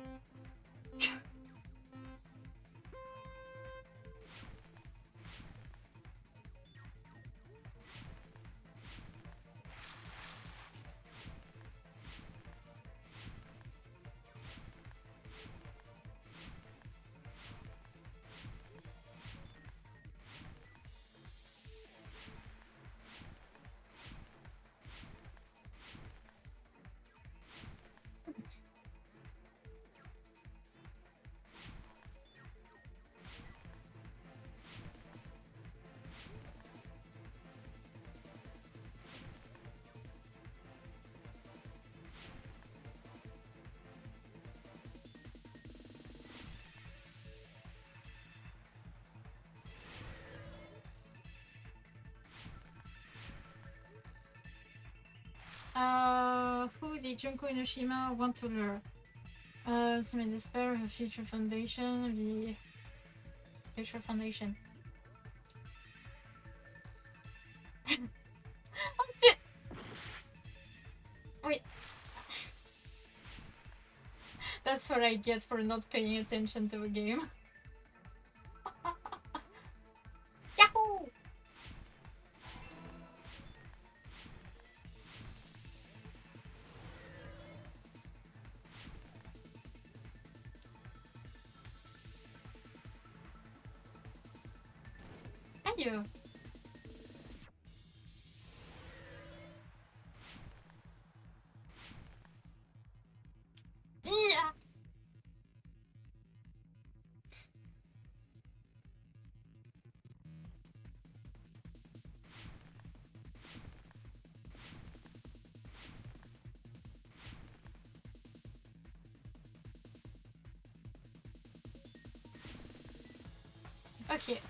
Who did Junko Inoshima want to lure? So may despair of a future foundation, the future foundation. Oh shit! Wait. That's what I get for not paying attention to a game. Yahoo! Adieu. Yeah. Okay,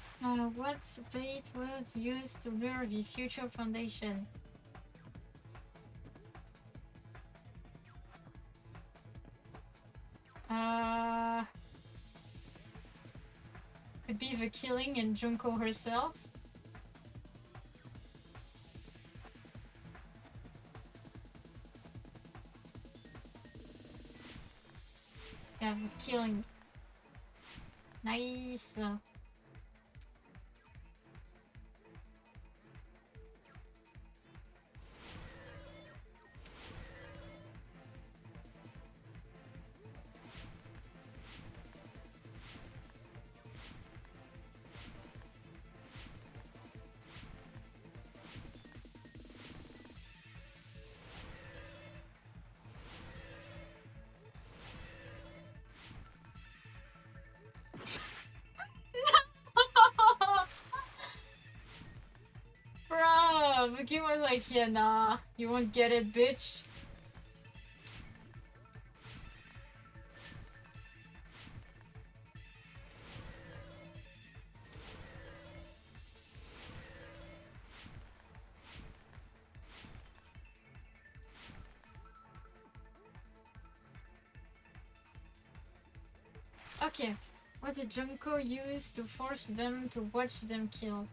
what bait was used to lure the future foundation? Could be the killing and Junko herself. Yeah, the killing. Nice. Bruh, the game was like, yeah, nah, you won't get it, bitch. Okay, what did Junko use to force them to watch them kill?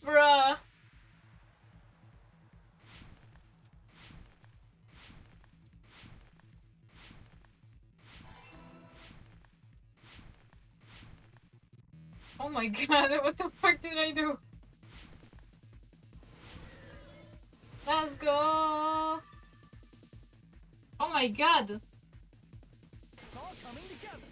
Bruh. Oh my god, what the fuck did I do? Let's go! Oh my god! It's all coming together.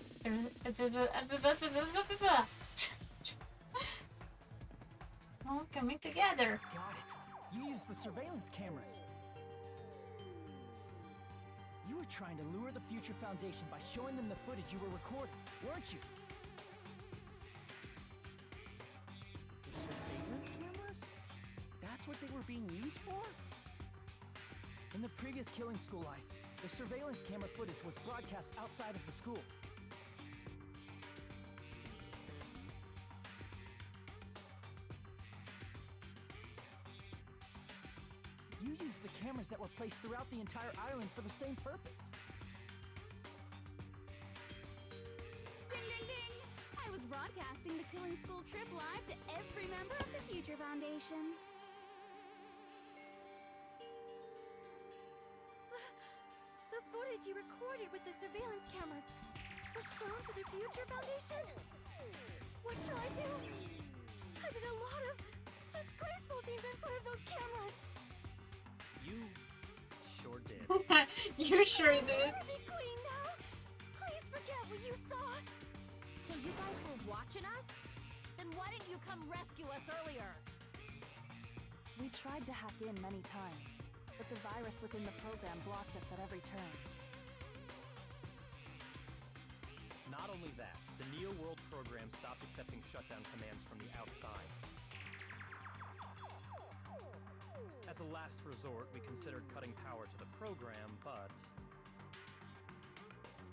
All coming together. Got it. You used the surveillance cameras. You were trying to lure the Future Foundation by showing them the footage you were recording, weren't you? The surveillance cameras? That's what they were being used for? In the previous Killing School life, the surveillance camera footage was broadcast outside of the school. You used the cameras that were placed throughout the entire island for the same purpose. Ding ding ding! I was broadcasting the Killing School trip live to every member of the Future Foundation. The footage you recorded with the surveillance cameras was shown to the Future Foundation? What shall I do? I did a lot of disgraceful things in front of those cameras. You sure did. You sure did. Be queen now. Please forget what you saw. So you guys were watching us? Then why didn't you come rescue us earlier? We tried to hack in many times, but the virus within the program blocked us at every turn. Not only that, the Neo World program stopped accepting shutdown commands from the outside. As a last resort, we considered cutting power to the program, but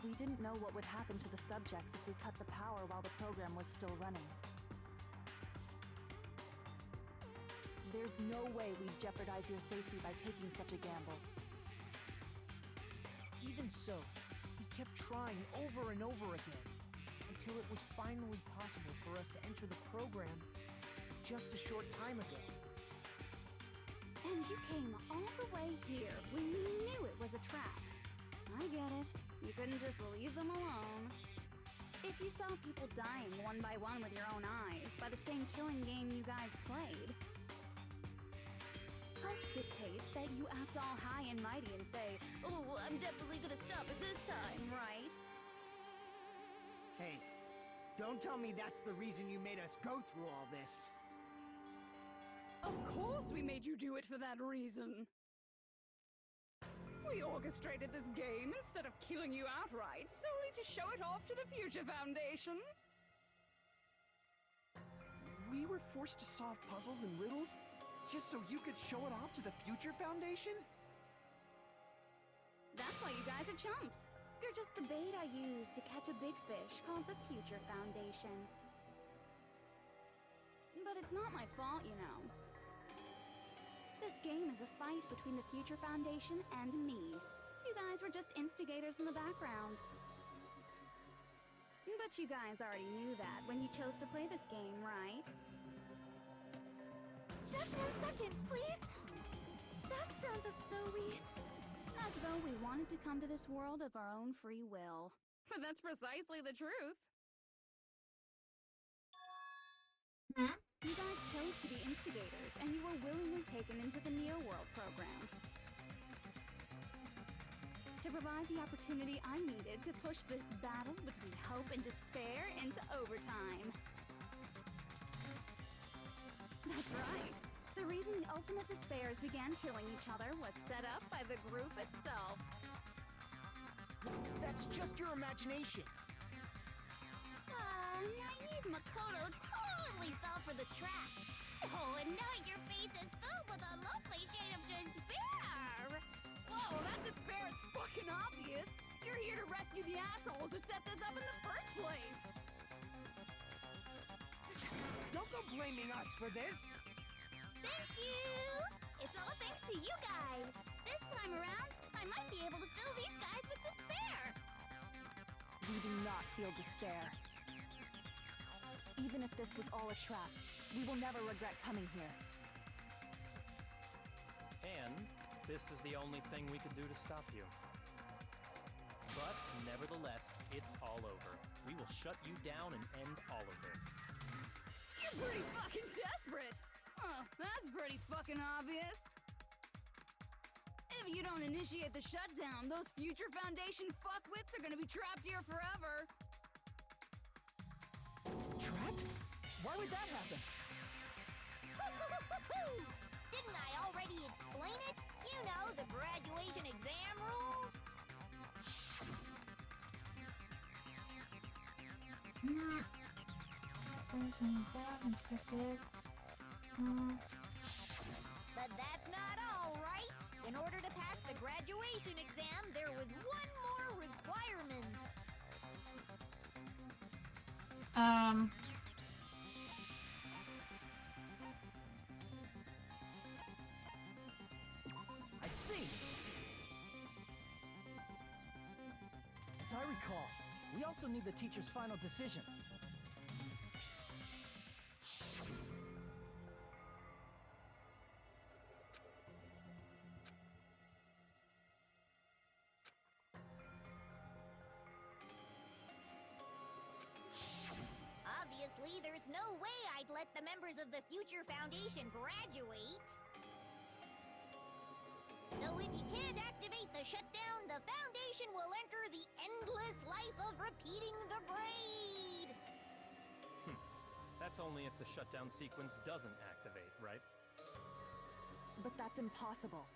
We didn't know what would happen to the subjects if we cut the power while the program was still running. There's no way we'd jeopardize your safety by taking such a gamble. Even so, we kept trying over and over again, until it was finally possible for us to enter the program just a short time ago. And you came all the way here when you knew it was a trap. I get it. You couldn't just leave them alone. If you saw people dying one by one with your own eyes by the same killing game you guys played, health dictates that you act all high and mighty and say, "Oh, I'm definitely gonna stop it this time," right? Hey, don't tell me that's the reason you made us go through all this. Of course we made you do it for that reason. We orchestrated this game instead of killing you outright, solely to show it off to the Future Foundation. We were forced to solve puzzles and riddles just so you could show it off to the Future Foundation? That's why you guys are chumps. You're just the bait I use to catch a big fish called the Future Foundation. But it's not my fault, you know. This game is a fight between the Future Foundation and me. You guys were just instigators in the background. But you guys already knew that when you chose to play this game, right? Just 1 second, please. That sounds as though we... As though we wanted to come to this world of our own free will. But that's precisely the truth. You guys chose to be instigators, and you were willingly taken into the Neo World program. To provide the opportunity I needed to push this battle between hope and despair into overtime. That's right. The reason the ultimate despairs began killing each other was set up by the group itself. That's just your imagination. Naive Makoto totally fell for the trap. Oh, and now your face is filled with a lovely shade of despair. Whoa, that despair is fucking obvious. You're here to rescue the assholes who set this up in the first place. Don't go blaming us for this. Thank you. It's all thanks to you guys. This time around, I might be able to fill these guys with despair. We do not feel despair. Even if this was all a trap, we will never regret coming here. And this is the only thing we could do to stop you. But nevertheless, it's all over. We will shut you down and end all of this. You're pretty fucking desperate. Oh, that's pretty fucking obvious. If you don't initiate the shutdown, those Future Foundation fuckwits are gonna be trapped here forever. Trapped? Why would that happen? Didn't I already explain it? You know, the graduation exam rule. Impressive. But that's not all, right? In order to pass the graduation exam, there was one more requirement. also need the teacher's final decision. Obviously, there's no way I'd let the members of the Future Foundation graduate. So if you can't activate the shutdown, the Foundation will enter the endless life of repeating the grade. That's only if the shutdown sequence doesn't activate, right? But that's impossible.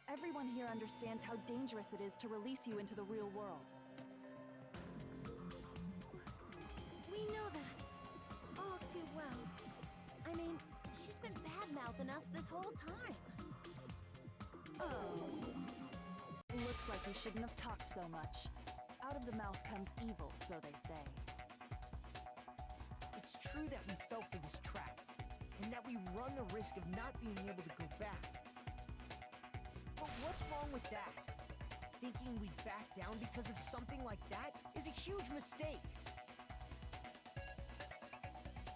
Everyone here understands how dangerous it is to release you into the real world. We know that. All too well. I mean, she's been bad-mouthing us this whole time. Oh. Looks like we shouldn't have talked so much. Out of the mouth comes evil, so they say. It's true that we fell for this trap, and that we run the risk of not being able to go back. But what's wrong with that? Thinking we'd back down because of something like that is a huge mistake.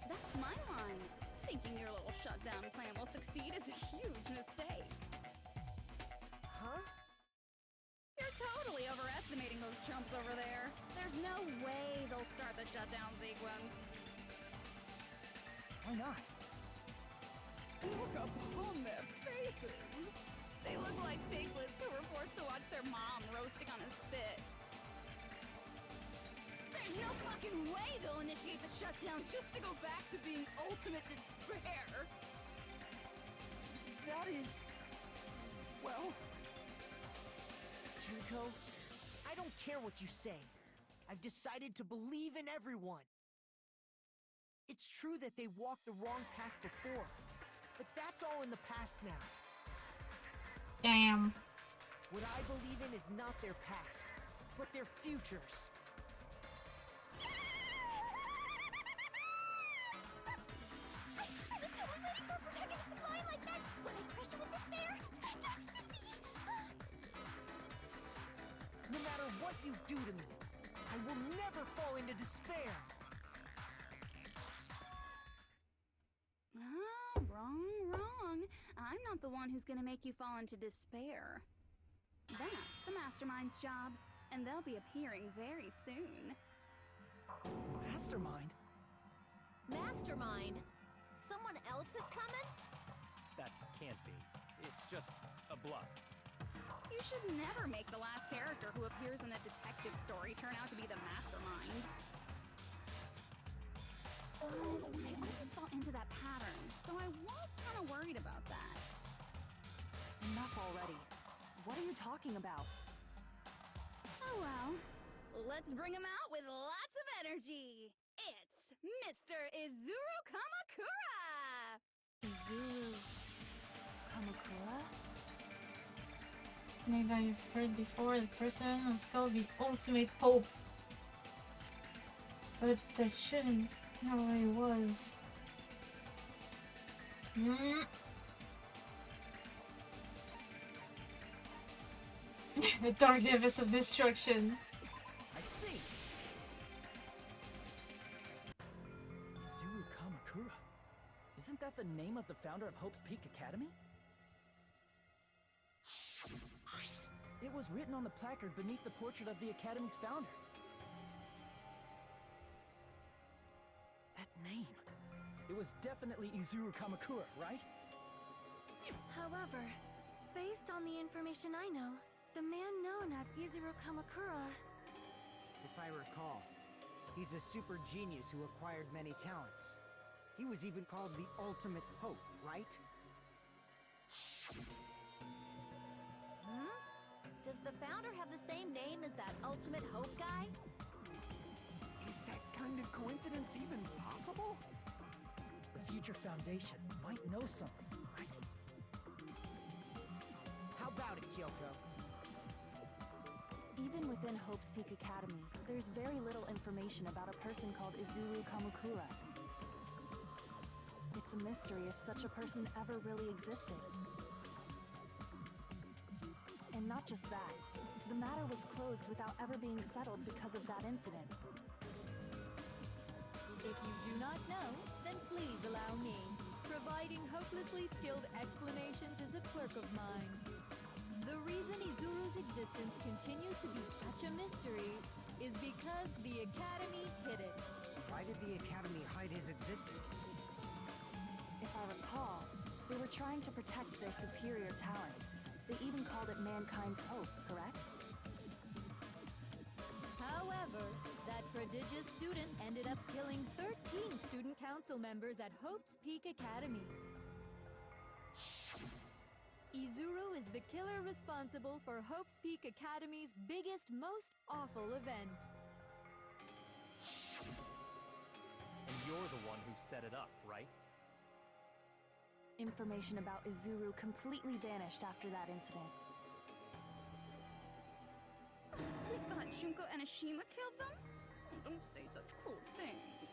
That's my line. Thinking your little shutdown plan will succeed is a huge mistake. Huh? You're totally overestimating those chumps over there. There's no way they'll start the shutdown sequence. Why not? Look upon their faces. They look like piglets who were forced to watch their mom roasting on a spit. There's no fucking way they'll initiate the shutdown just to go back to being ultimate despair. That is... well... Junko, I don't care what you say. I've decided to believe in everyone. It's true that they walked the wrong path before, but that's all in the past now. Damn. What I believe in is not their past, but their futures. I was totally waiting for a protagonist to lie like that. When I crush you with despair, send ecstasy. No matter what you do to me, I will never fall into despair. Wrong. I'm not the one who's gonna make you fall into despair. That's the Mastermind's job, and they'll be appearing very soon. Mastermind? Mastermind? Someone else is coming? That can't be. It's just a bluff. You should never make the last character who appears in a detective story turn out to be the Mastermind. But I always fall into that pattern, so I was kind of worried about that. Enough already. What are you talking about? Oh well. Let's bring him out with lots of energy. It's Mr. Izuru Kamakura! Izuru Kamakura? Maybe I've heard before the person was called the Ultimate Hope. But that shouldn't know what it was. The dark abyss of destruction. I see. Izuru Kamakura. Isn't that the name of the founder of Hope's Peak Academy? It was written on the placard beneath the portrait of the Academy's founder. That name. It was definitely Izuru Kamakura, right? However, based on the information I know, the man known as Izuru Kamakura... If I recall, he's a super genius who acquired many talents. He was even called the Ultimate Hope, right? Does the founder have the same name as that Ultimate Hope guy? Is that kind of coincidence even possible? The Future Foundation might know something, right? How about it, Kyoko? Even within Hope's Peak Academy, there's very little information about a person called Izuru Kamakura. It's a mystery if such a person ever really existed. And not just that, the matter was closed without ever being settled because of that incident. If you do not know, then please allow me. Providing hopelessly skilled explanations is a quirk of mine. The reason Izuru's existence continues to be such a mystery is because the Academy hid it. Why did the Academy hide his existence? If I recall, they were trying to protect their superior talent. They even called it mankind's hope, correct? However, that prodigious student ended up killing 13 student council members at Hope's Peak Academy. Izuru is the killer responsible for Hope's Peak Academy's biggest, most awful event. And you're the one who set it up, right? Information about Izuru completely vanished after that incident. We thought Junko and Ashima killed them? Oh, don't say such cruel things.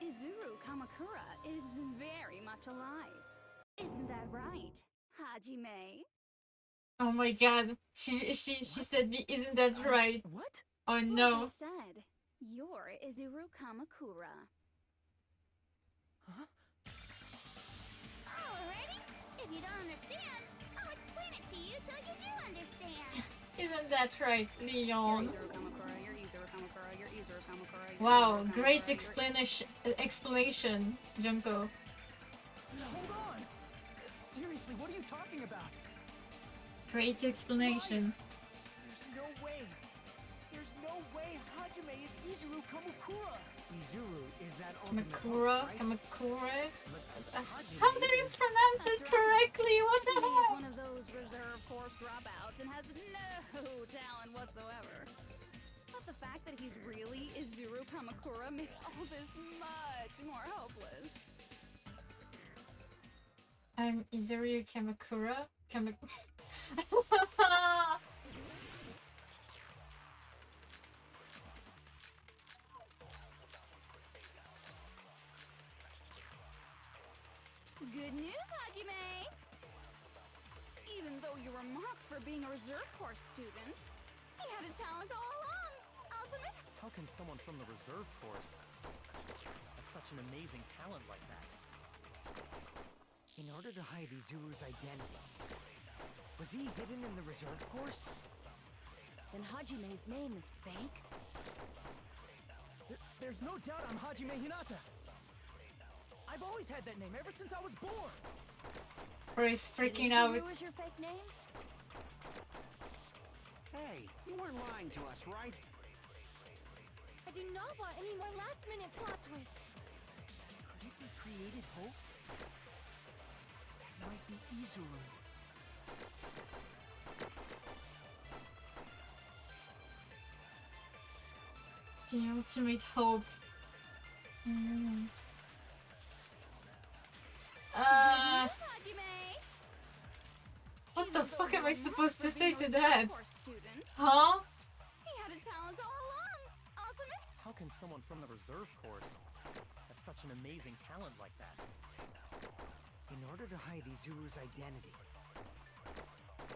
Izuru Kamakura is very much alive. Isn't that right, Hajime? Oh my god. She said me, isn't that right? What? Oh Like no. I said, you're Izuru Kamakura. Huh? Alrighty. If you don't understand, I'll explain it to you till you do understand. Isn't that right, Leon? You're Izuru Kamakura, you're Izuru Kamakura, you're Izuru Kamakura, you're Wow, Izuru great Kamakura, explanation, Junko. Hold on! Seriously, what are you talking about? Great explanation. There's no way. There's no way Hajime is Izuru Kamakura. Izuru is that ultimate Kamakura, hope, right? Kamakura. But Hajime How did you is- pronounce it That's right. correctly? What the Hajime is hell? one of those reserve course dropouts and has no talent whatsoever. But the fact that he's really Izuru Kamakura makes all this much more hopeless. I'm Izuru Kamakura. Good news, Hajime! Even though you were mocked for being a reserve course student, he had a talent all along. Ultimate. How can someone from the reserve course have such an amazing talent like that? In order to hide Izuru's identity, was he hidden in the reserve course? Then Hajime's name is fake? There's no doubt I'm Hajime Hinata. I've always had that name ever since I was born. Bro is freaking Izuru out. is your fake name? Hey, you weren't lying to us, right? I do not want any more last-minute plot twists. Could it be created hope? It might be Izuru. The ultimate hope. Mm. Good news, Hajime! What the Even though fuck you am were I supposed to mocked for say being a to reserve that? course student, Huh? he had a talent all along. Ultimate. How can someone from the reserve course have such an amazing talent like that? In order to hide Izuru's identity,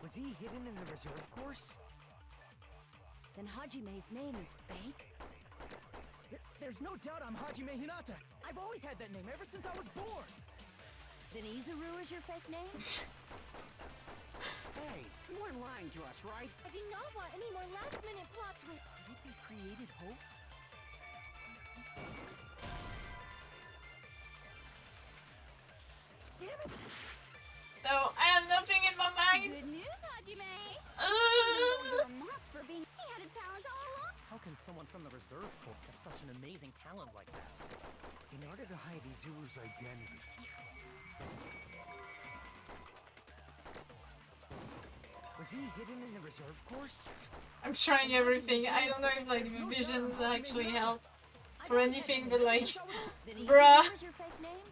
was he hidden in the reserve course? Then Hajime's name is fake? There's no doubt I'm Hajime Hinata. I've always had that name ever since I was born. Then Izuru is your fake name? Hey, you weren't lying to us, right? I do not want any more last-minute plot twists. Could it be created hope? Damn it! No, I have nothing in my mind. Good news, Hajime! Even though Uh, you were mocked for being, he had a talent all along. How can someone from the reserve corps have such an amazing talent like that? In order to hide Izuru's identity, was he hidden in the reserve course? I'm trying everything. I don't know if like visions actually help for anything, but like, Then bruh. Izuru is your fake name?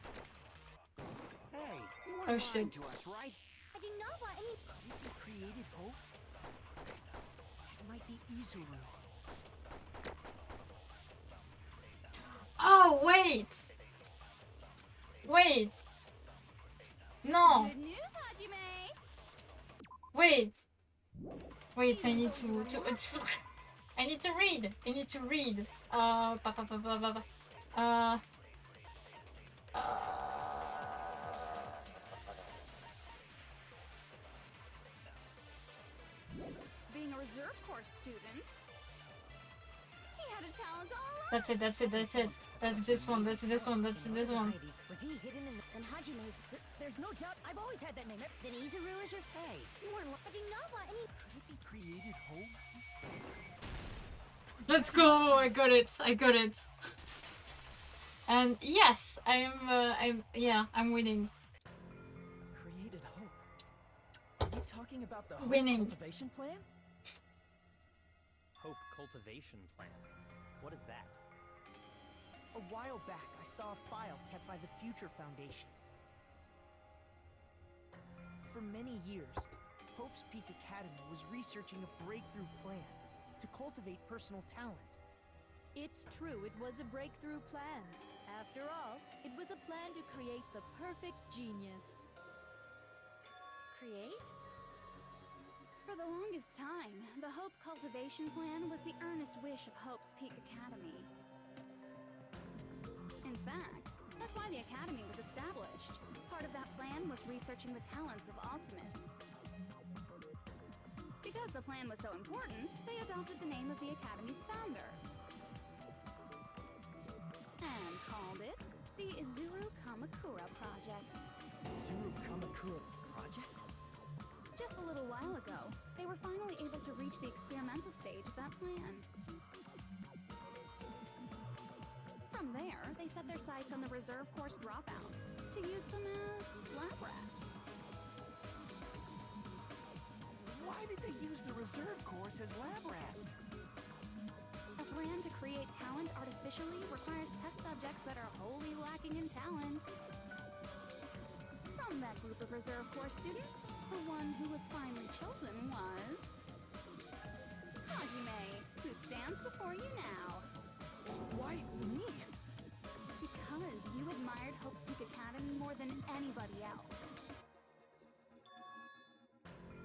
Hey, you weren't Oh lying shit. to us, right? I do not want any. Could it be created hope? It might be Izuru. Oh wait, wait, no, Good news, Hajime! wait. Wait, I need to I need to read. I need to read. Being a reserve course student, he had a talent all along. That's it. That's it. That's it. That's this one. That's this one. That's this one. Was he hidden in the... And Hajime's... There's no doubt I've always had that name. Then Izuru is your fae. More Nova, and he... Could it be created hope? Let's go! I got it. I got it. And yes, I'm winning. Created hope. Are you talking about the hope Winning. cultivation plan? Hope cultivation plan. What is that? A while back, I saw a file kept by the Future Foundation. For many years, Hope's Peak Academy was researching a breakthrough plan to cultivate personal talent. It's true, it was a breakthrough plan. After all, it was a plan to create the perfect genius. Create? For the longest time, the Hope Cultivation Plan was the earnest wish of Hope's Peak Academy. In fact, that's why the Academy was established. Part of that plan was researching the talents of Ultimates. Because the plan was so important, they adopted the name of the Academy's founder. And called it the Izuru Kamakura Project. Izuru Kamakura Project? Just a little while ago, they were finally able to reach the experimental stage of that plan. From there, they set their sights on the reserve course dropouts to use them as lab rats. Why did they use the reserve course as lab rats? A plan to create talent artificially requires test subjects that are wholly lacking in talent. From that group of reserve course students, the one who was finally chosen was... Hajime, who stands before you now. Why me? Because you admired Hope's Peak Academy more than anybody else.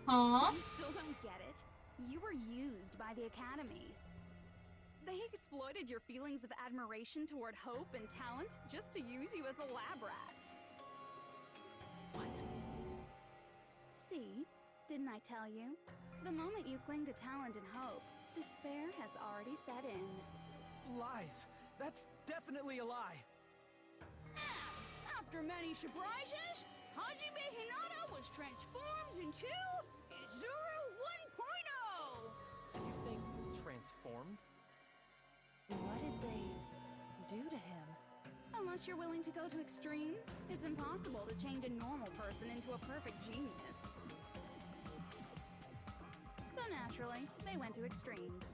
Huh? You still don't get it? You were used by the Academy. They exploited your feelings of admiration toward hope and talent just to use you as a lab rat. What? See? Didn't I tell you? The moment you cling to talent and hope, despair has already set in. Lies. That's definitely a lie. After many surprises, Hajime Hinata was transformed into Izuru 1.0! Did you say transformed? What did they do to him? Unless you're willing to go to extremes, it's impossible to change a normal person into a perfect genius. So naturally, they went to extremes.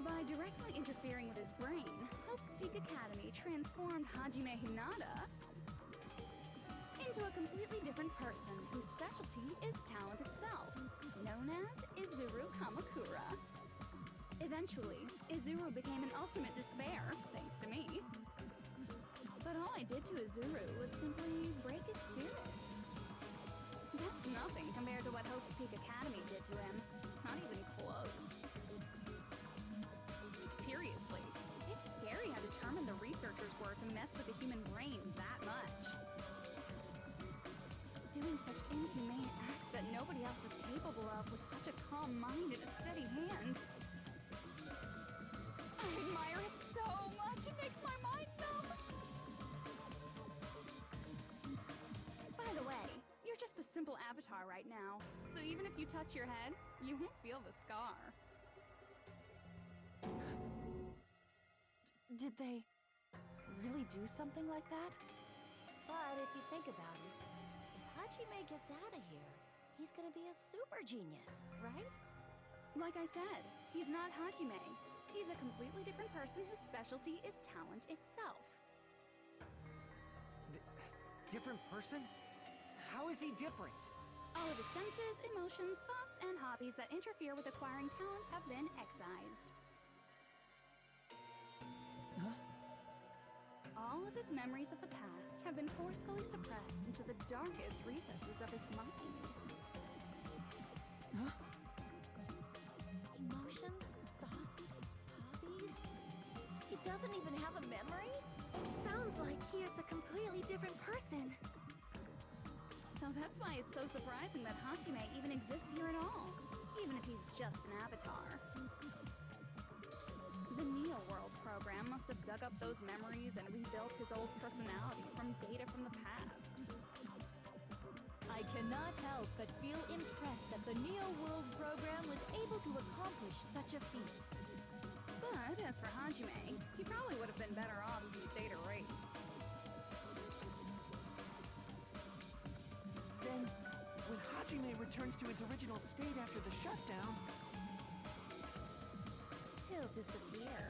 By directly interfering with his brain, Hope's Peak Academy transformed Hajime Hinata into a completely different person whose specialty is talent itself, known as Izuru Kamakura. Eventually, Izuru became an ultimate despair, thanks to me. But all I did to Izuru was simply break his spirit. That's nothing compared to what Hope's Peak Academy did to him. Not even close. Seriously, it's scary how determined the researchers were to mess with the human brain that much. Doing such inhumane acts that nobody else is capable of with such a calm mind and a steady hand. I admire it so much, it makes my mind numb. By the way, you're just a simple avatar right now, so even if you touch your head, you won't feel the scar. Did they really do something like that? But if you think about it, if Hajime gets out of here, he's gonna be a super genius, right? Like I said, he's not Hajime. He's a completely different person whose specialty is talent itself. Different person? How is he different? All of his senses, emotions, thoughts, and hobbies that interfere with acquiring talent have been excised. Huh? All of his memories of the past have been forcefully suppressed into the darkest recesses of his mind. he is a completely different person. So that's why it's so surprising that Hajime even exists here at all, even if he's just an avatar. The Neo World program must have dug up those memories and rebuilt his old personality from data from the past. I cannot help but feel impressed that the Neo World program was able to accomplish such a feat. But as for Hajime, he probably would have been better off if he stayed erased. Then, when Hajime returns to his original state after the shutdown, He'll disappear.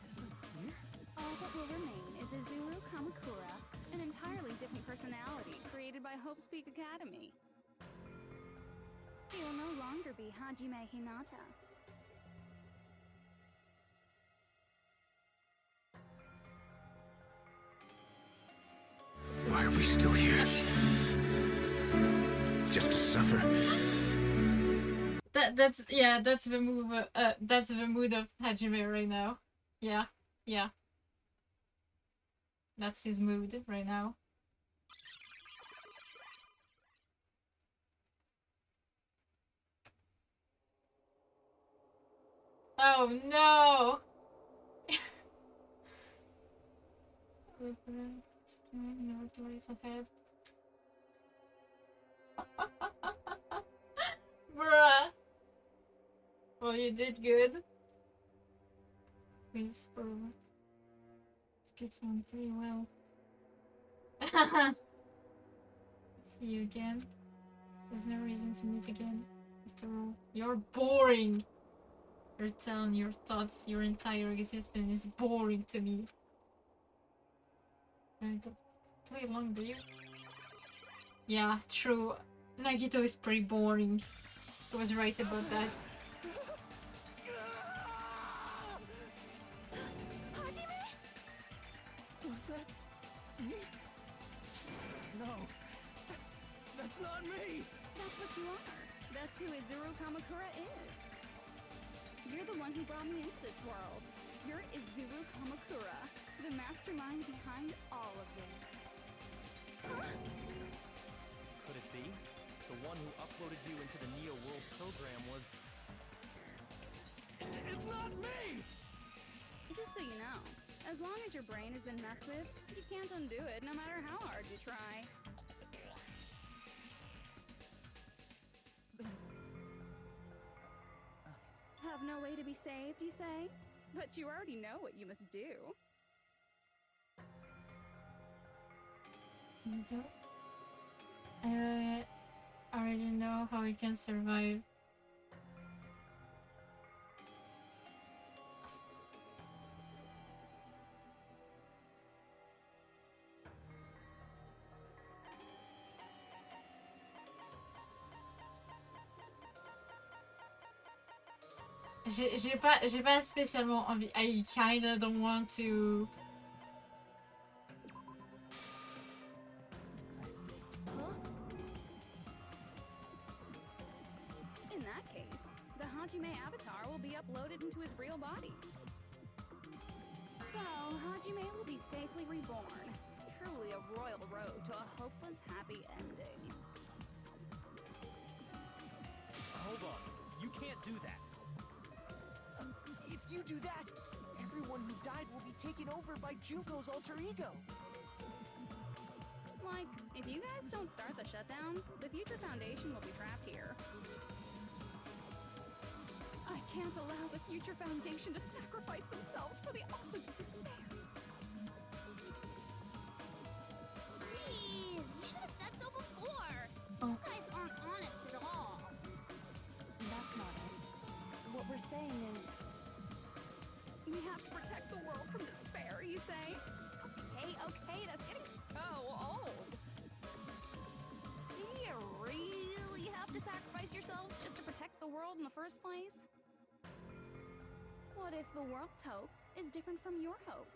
disappear? All that will remain is Izuru Kamakura, an entirely different personality created by Hope's Peak Academy. He will no longer be Hajime Hinata. Why are we still here? Just to suffer? That's the move. That's the mood of Hajime right now. Yeah. That's his mood right now. Oh no! No toys ahead. Bruh! Well, you did good. Please, bro. Speaks one pretty well. See you again. There's no reason to meet again. After all, you're boring. Your town, your thoughts, your entire existence is boring to me. I don't play along, do you? Yeah, true. Nagito is pretty boring. I was right about that. Was that me? No, that's not me. That's what you are. That's who Izuru Kamakura is. You're the one who brought me into this world. You're Izuru Kamakura, the mastermind behind all of this. Could it be? The one who uploaded you into the Neo World program was... It's not me! Just so you know, as long as your brain has been messed with, you can't undo it no matter how hard you try. Have no way to be saved, you say? But you already know what you must do. I already know how we can survive. J'ai pas spécialement envie. I kinda don't want to. In that case, the Hajime avatar will be uploaded into his real body. So, Hajime will be safely reborn. Truly a royal road to a hopeless happy ending. Hold on. You can't do that. If you do that, everyone who died will be taken over by Junko's alter ego. Like, if you guys don't start the shutdown, the Future Foundation will be trapped here. I can't allow the Future Foundation to sacrifice themselves for the ultimate despairs. Jeez, you should have said so before. You guys aren't honest at all. That's not it. What we're saying is... We have to protect the world from despair, you say? Okay, that's getting so old. Do you really have to sacrifice yourselves just to protect the world in the first place? What if the world's hope is different from your hope?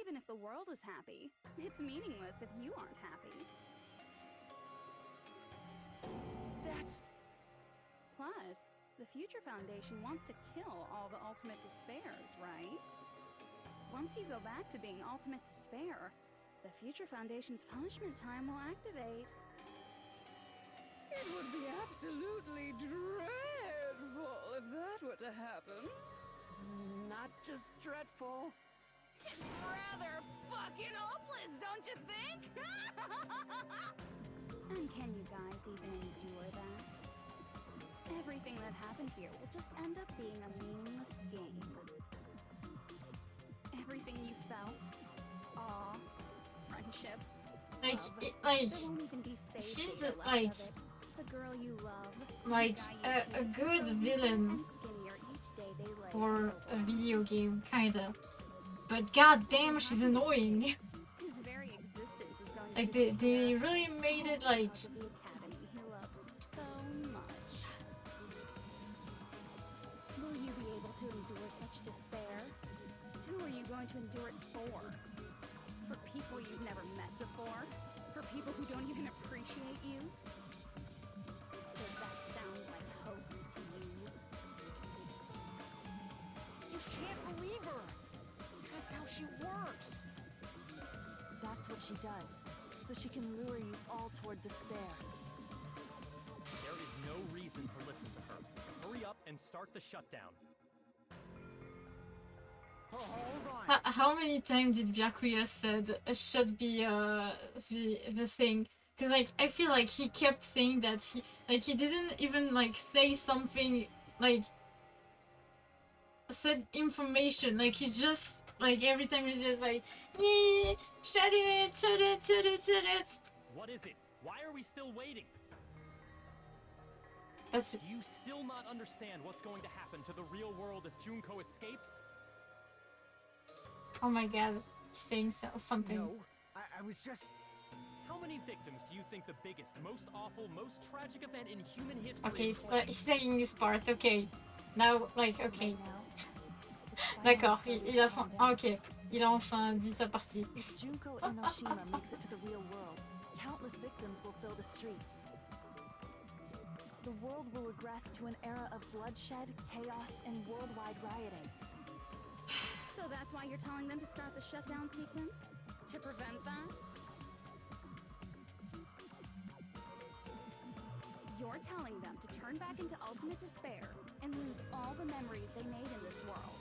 Even if the world is happy, it's meaningless if you aren't happy. That's... Plus, The Future Foundation wants to kill all the Ultimate Despairs, right? Once you go back to being Ultimate Despair, the Future Foundation's punishment time will activate. It would be absolutely dreadful if that were to happen. Not just dreadful. It's rather fucking hopeless, don't you think? And can you guys even endure that? Everything that happened here will just end up being a meaningless game. Everything you felt, awe, friendship, Like, love, there won't even be saved she's data left like, of it. The girl you love, like the guy you a hate, good grow villain and skinnier each day they lay for a low. video game, kinda. But goddamn, she's annoying. His very existence is going Like to they really made it like. because of the academy he loves so much. Will you be able to endure such despair? Who are you going to endure it for? For people you've never met before? For people who don't even appreciate you? Does that sound like hope to you? You can't believe her! That's how she works! That's what she does, so she can lure you all toward despair. There is no reason to listen to her. Hurry up and start the shutdown. Oh, hold on! How many times did Byakuya said should be the thing? Because like I feel like he kept saying that he didn't even like say something like said information, like he just like every time he's just like yeah, shut it. What is it? Why are we still waiting? That's. Do you still not understand what's going to happen to the real world if Junko escapes? Oh my god, he's saying something. No, I was just... How many victims do you think the biggest, most awful, most tragic event in human history Okay, is? he's saying this part, okay. Now, like, okay. D'accord, il a enfin... Ah, ok. Il a enfin dit sa partie. If Junko Enoshima makes it to the real world, countless victims will fill the streets. The world will regress to an era of bloodshed, chaos, and worldwide rioting. So that's why you're telling them to start the shutdown sequence? To prevent that? You're telling them to turn back into ultimate despair and lose all the memories they made in this world.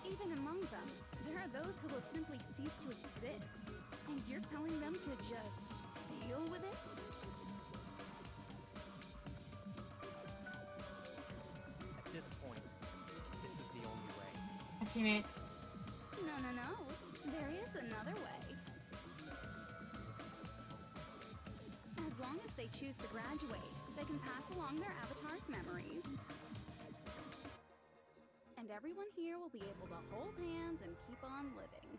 Even among them, there are those who will simply cease to exist, and you're telling them to just deal with it? At this point, this is the only way. Actually, No. There is another way. As long as they choose to graduate, they can pass along their avatar's memories. And everyone here will be able to hold hands and keep on living.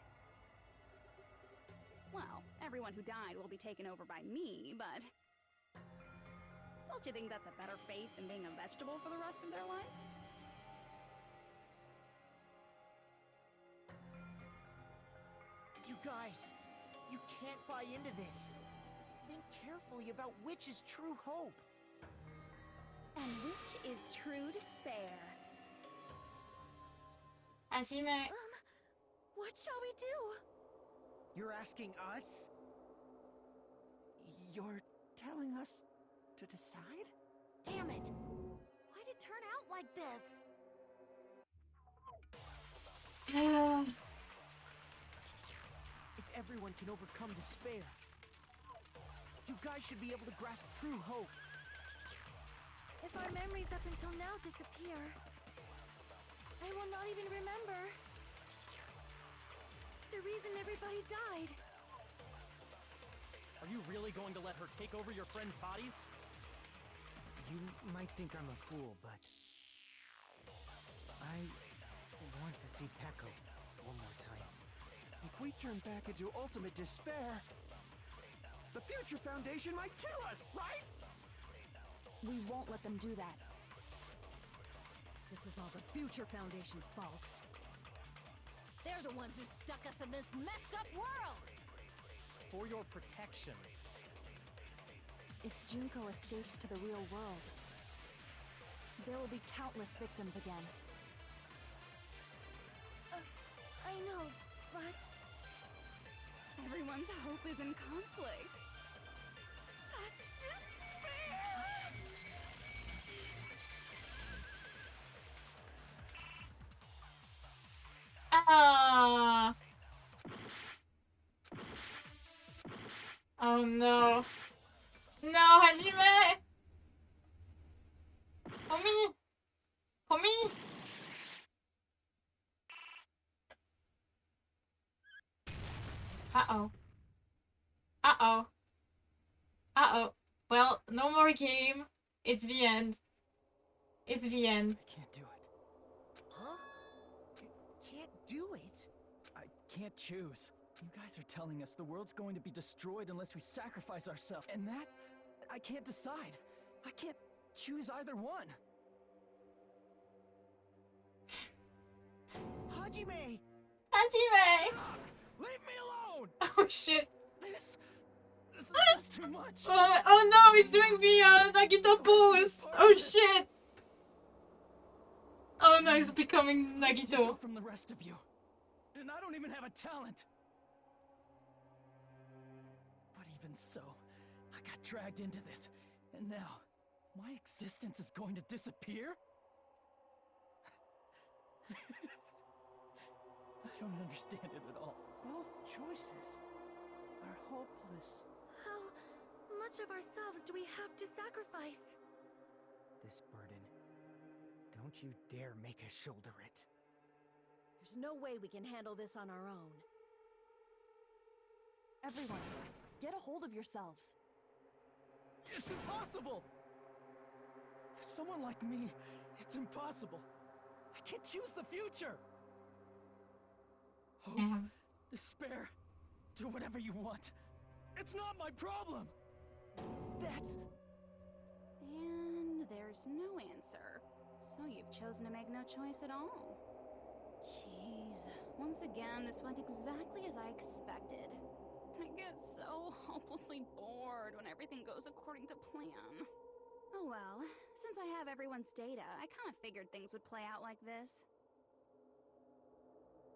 Well, everyone who died will be taken over by me, but... Don't you think that's a better fate than being a vegetable for the rest of their life? You guys, you can't buy into this. Think carefully about which is true hope. And which is true despair. Hajime. What shall we do? You're asking us? You're telling us to decide? Damn it! Why'd it turn out like this? If everyone can overcome despair, you guys should be able to grasp true hope. If our memories up until now disappear, I will not even remember the reason everybody died. Are you really going to let her take over your friends' bodies? You might think I'm a fool, but... I want to see Peko one more time. If we turn back into ultimate despair, the Future Foundation might kill us, right? We won't let them do that. This is all the Future Foundation's fault. They're the ones who stuck us in this messed up world! For your protection. If Junko escapes to the real world, there will be countless victims again. I know, but Everyone's hope is in conflict. Such despair! Ah! Oh no. No, Hajime! Homie! Homie! Uh-oh. Uh-oh. Uh-oh. Well, no more game. It's the end. It's the end. I can't do it. Huh? You can't do it? I can't choose. You guys are telling us the world's going to be destroyed unless we sacrifice ourselves. And that, I can't decide. I can't choose either one. Hajime! Hajime! Stop! Leave me alone! Oh shit. This is just too much. Oh no, he's doing the Nagito pose! Oh shit! Oh no, he's becoming Nagito. Different from the rest of you. And I don't even have a talent. But even so, I got dragged into this. And now, my existence is going to disappear? I don't understand it at all. Both choices are hopeless. how much of ourselves do we have to sacrifice? This burden. Don't you dare make us shoulder it. There's no way we can handle this on our own. Everyone, get a hold of yourselves. It's impossible! For someone like me, it's impossible. I can't choose the future! Hope, despair, do whatever you want. It's not my problem! That's... And there's no answer. So you've chosen to make no choice at all. Jeez. Once again, this went exactly as I expected. I get so hopelessly bored when everything goes according to plan. Oh well, since I have everyone's data, I kind of figured things would play out like this.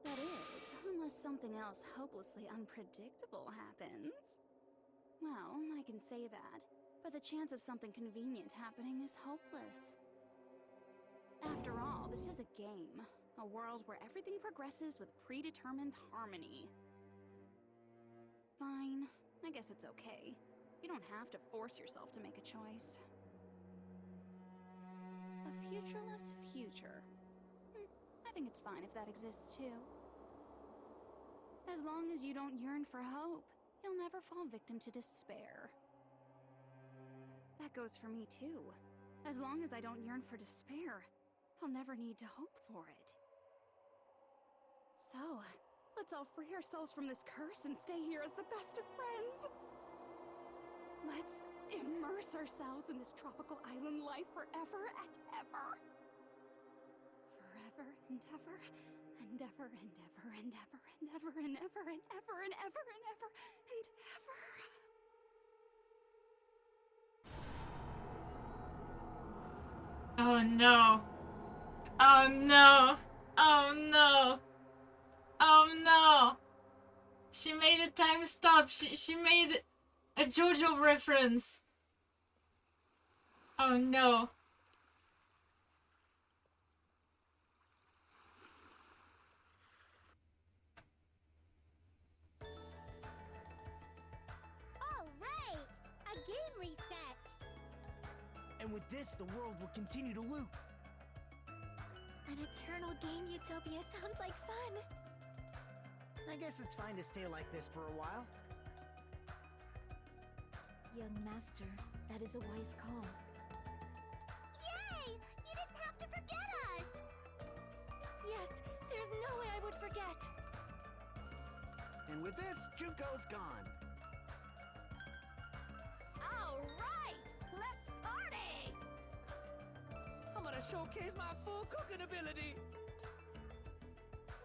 That is, unless something else hopelessly unpredictable happens. Well, I can say that, but the chance of something convenient happening is hopeless. After all, this is a game. A world where everything progresses with predetermined harmony. Fine. I guess it's okay. You don't have to force yourself to make a choice. A futureless future. I think it's fine if that exists too. As long as you don't yearn for hope, you'll never fall victim to despair. That goes for me too. As long as I don't yearn for despair, I'll never need to hope for it. So, let's all free ourselves from this curse and stay here as the best of friends. Let's immerse ourselves in this tropical island life forever and ever. Forever and ever, and ever and ever and ever and ever and ever and ever and ever and ever and ever. Oh no. Oh no. Oh no. Oh no. She made a time stop. She made a JoJo reference. Oh no. All right! A game reset! And with this, the world will continue to loop. An eternal game utopia sounds like fun. I guess it's fine to stay like this for a while. Young master, that is a wise call. Yay! You didn't have to forget us! Yes, there's no way I would forget. And with this, Junko's gone. All right! Let's party! I'm gonna showcase my full cooking ability.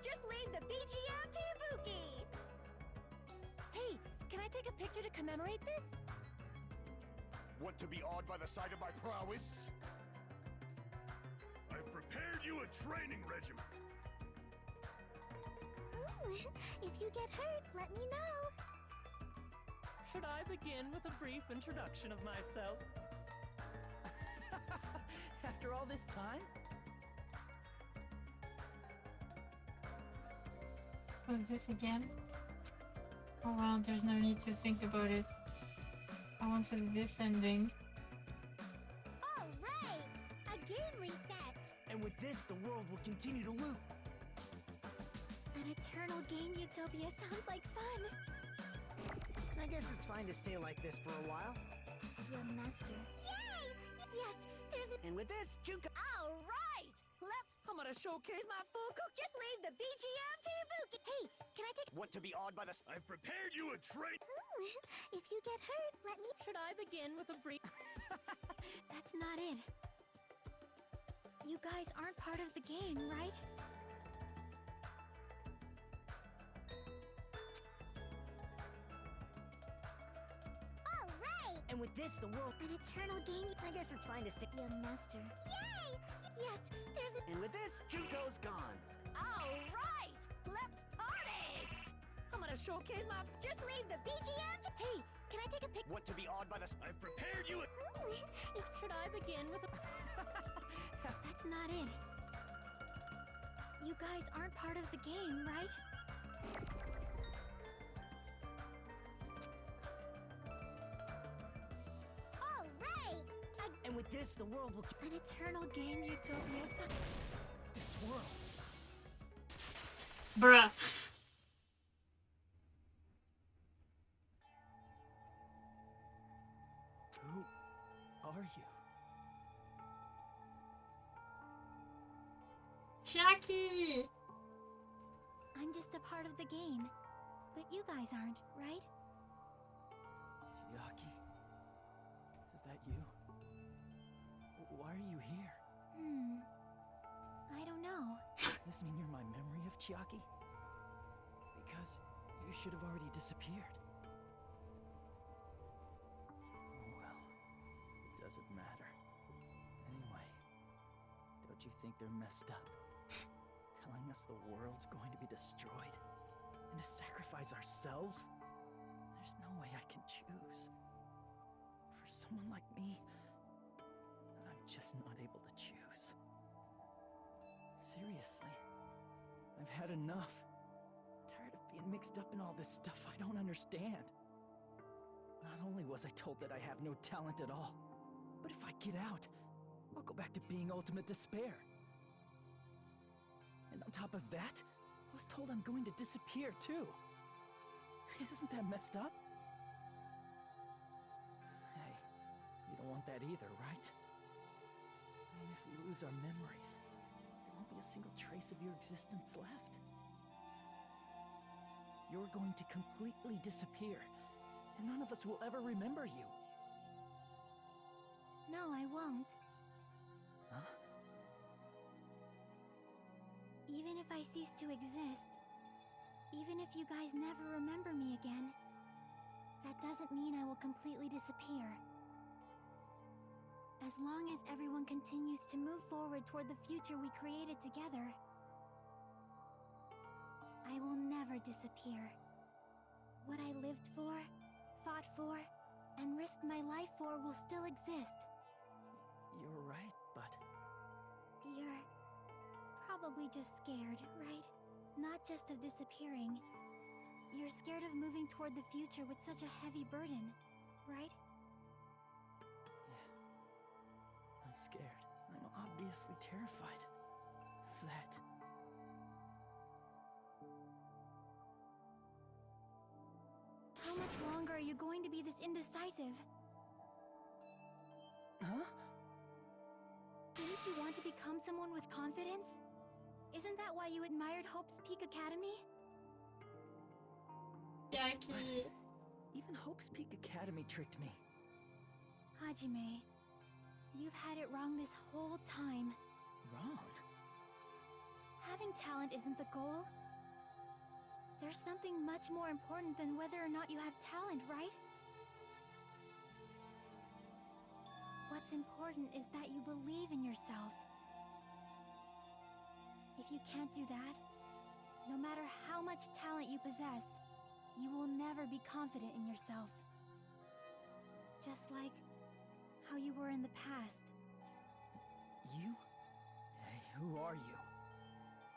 Just leave the BGM to Ibuki! Hey, can I take a picture to commemorate this? Want to be awed by the sight of my prowess? I've prepared you a training regimen. Ooh, if you get hurt, let me know. Should I begin with a brief introduction of myself? After all this time? What's this again? Oh well, there's no need to think about it. I wanted this ending. All right, a game reset. And with this, the world will continue to loop. An eternal game utopia sounds like fun. I guess it's fine to stay like this for a while. Your master. Yay! Yes, there's a... And with this, Juka. All right! I'm gonna showcase my full cook. Just leave the BGM to Ibuki. Hey, can I take... Want to be awed by the... I've prepared you a train... Ooh, if you get hurt, let me... Should I begin with a brief... That's not it. You guys aren't part of the game, right? All right! And with this, the world... An eternal game... I guess it's fine to stay... Your master. Yay! Yes, there's a... And with this, Juko's gone. All right! Let's party! I'm gonna showcase my... Just leave the BGM to... Hey, can I take a pic... Want to be awed by the... I've prepared you a... Ooh, if... Should I begin with a... That's not it. You guys aren't part of the game, right? All right! And with this, the world will... An eternal game utopia. This world. Bruh. Who are you? Jackie! I'm just a part of the game. But you guys aren't, right? Chiaki? Is that you? Why are you here? I don't know. Does this mean you're my memory of Chiaki? Because you should have already disappeared. Oh well, it doesn't matter. Anyway, don't you think they're messed up? Telling us the world's going to be destroyed and to sacrifice ourselves? There's no way I can choose. For someone like me, I'm just not able to choose. Seriously, I've had enough. Tired of being mixed up in all this stuff I don't understand. Not only was I told that I have no talent at all, but if I get out, I'll go back to being ultimate despair. And on top of that, I was told I'm going to disappear too. Isn't that messed up? Hey, you don't want that either, right? I mean, if we lose our memories, there won't be a single trace of your existence left. You're going to completely disappear, and none of us will ever remember you. No, I won't. Huh? Even if I cease to exist, even if you guys never remember me again, that doesn't mean I will completely disappear. As long as everyone continues to move forward toward the future we created together, I will never disappear. What I lived for, fought for, and risked my life for will still exist. You're right, but... You're probably just scared, right? Not just of disappearing. You're scared of moving toward the future with such a heavy burden, right? Yeah. I'm scared. I'm obviously terrified of that. How much longer are you going to be this indecisive? Huh? Didn't you want to become someone with confidence? Isn't that why you admired Hope's Peak Academy? Jackie. Even Hope's Peak Academy tricked me. Hajime, you've had it wrong this whole time. Wrong? Having talent isn't the goal. There's something much more important than whether or not you have talent, right? What's important is that you believe in yourself. If you can't do that, no matter how much talent you possess, you will never be confident in yourself. Just like how you were in the past. You? Hey, who are you?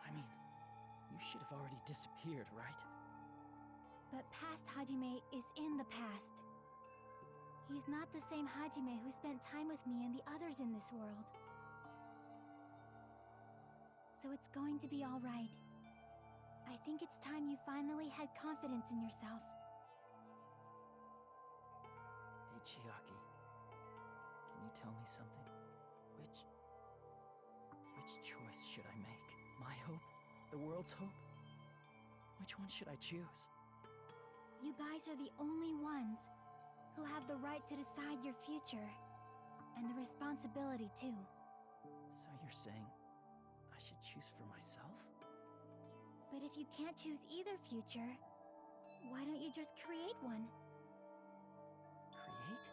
I mean, you should have already disappeared, right? But past Hajime is in the past. He's not the same Hajime who spent time with me and the others in this world. So it's going to be alright. I think it's time you finally had confidence in yourself. Hey, Chiaki. Can you tell me something? Which choice should I make? My hope? The world's hope? Which one should I choose? You guys are the only ones who have the right to decide your future. And the responsibility, too. So you're saying I should choose for myself? But if you can't choose either future, why don't you just create one? Create?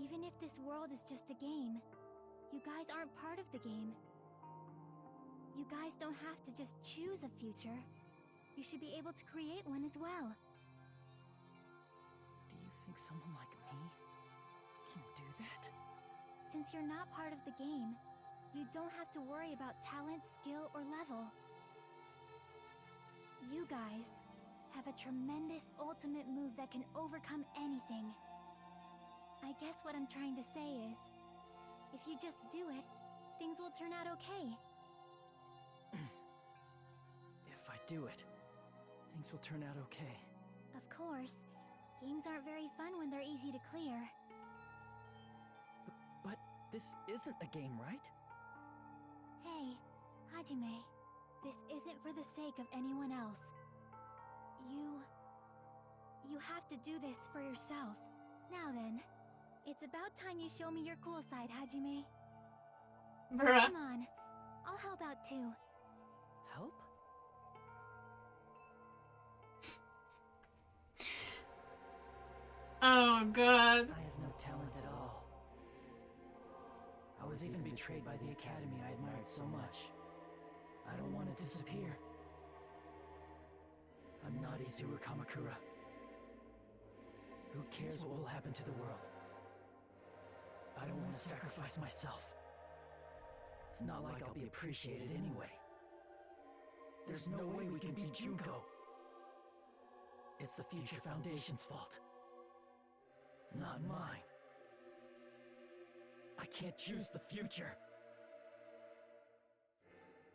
Even if this world is just a game, you guys aren't part of the game. You guys don't have to just choose a future. You should be able to create one as well. Do you think someone like me can do that? Since you're not part of the game, you don't have to worry about talent, skill, or level. You guys have a tremendous ultimate move that can overcome anything. I guess what I'm trying to say is, if you just do it, things will turn out okay. If I do it, things will turn out okay. Of course, games aren't very fun when they're easy to clear. But this isn't a game, right? Hey, Hajime, this isn't for the sake of anyone else. You have to do this for yourself. Now then, it's about time you show me your cool side, Hajime. Bruh. Come on, I'll help out too. Help? Oh god. I have no talent at all. I was even betrayed by the academy I admired so much. I don't want to disappear. I'm not Izuru Kamakura. Who cares what will happen to the world? I don't want to sacrifice myself. It's not like I'll be appreciated anyway. There's no way we can beat Junko. It's the Future Foundation's fault. Not mine. I can't choose the future.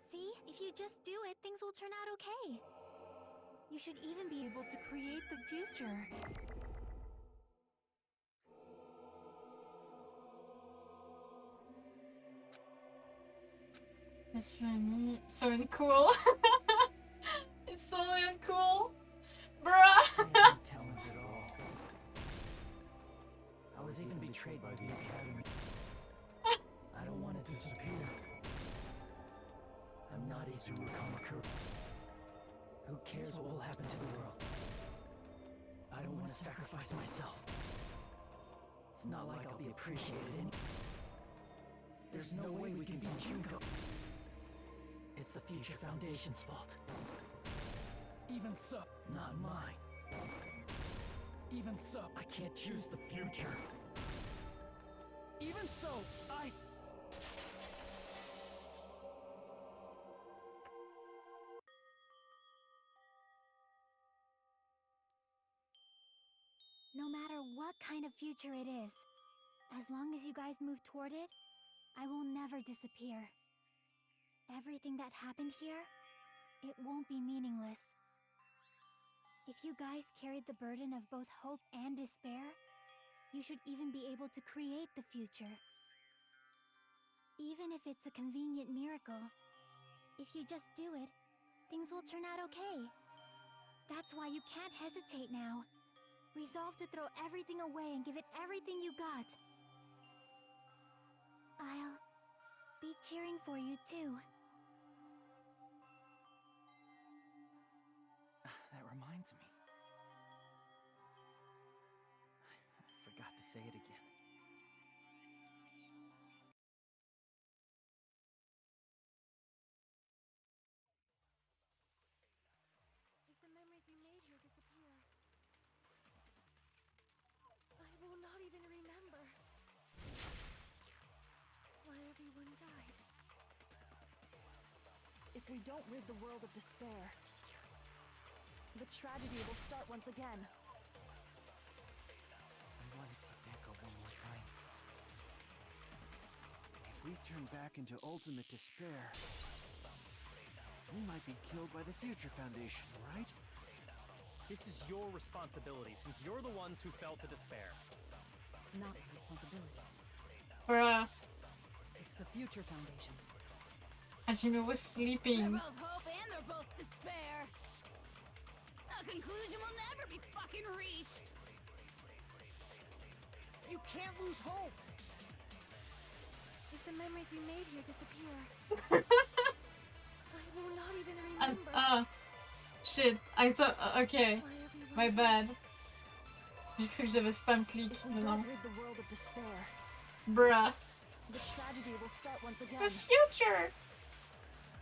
See, if you just do it, things will turn out okay. You should even be able to create the future. It's really so uncool. It's totally uncool. Bruh. I have no talent at all. I was even betrayed by the academy. I don't want to disappear. I'm not Izuru Kamakura. Who cares what will happen to the world? I don't want to sacrifice myself. It's not like I'll be appreciated anyway. There's no way we can beat Junko. It's the Future Foundation's fault. Even so, not mine. Even so, I can't choose the future. Even so, No matter what kind of future it is, as long as you guys move toward it, I will never disappear. Everything that happened here, it won't be meaningless. If you guys carried the burden of both hope and despair, you should even be able to create the future. Even if it's a convenient miracle, if you just do it, things will turn out okay. That's why you can't hesitate now. Resolve to throw everything away and give it everything you got. I'll be cheering for you too. That reminds me. I forgot to say it again. If we don't rid the world of despair, the tragedy will start once again. I want to see Neko one more time. If we turn back into ultimate despair, we might be killed by the Future Foundation, right? This is your responsibility, since you're the ones who fell to despair. It's not my responsibility. Bruh. It's the Future Foundation's. Hajime was sleeping. They're both hope and they're both despair. A conclusion will never be fucking reached. You can't lose hope! If the memories we made here disappear, I will not even remember. Shit. I thought. Okay. My bad. J'ai cru que j'avais spam click. Mais non. Rid the world of despair. Bruh. The tragedy will start once again. The future!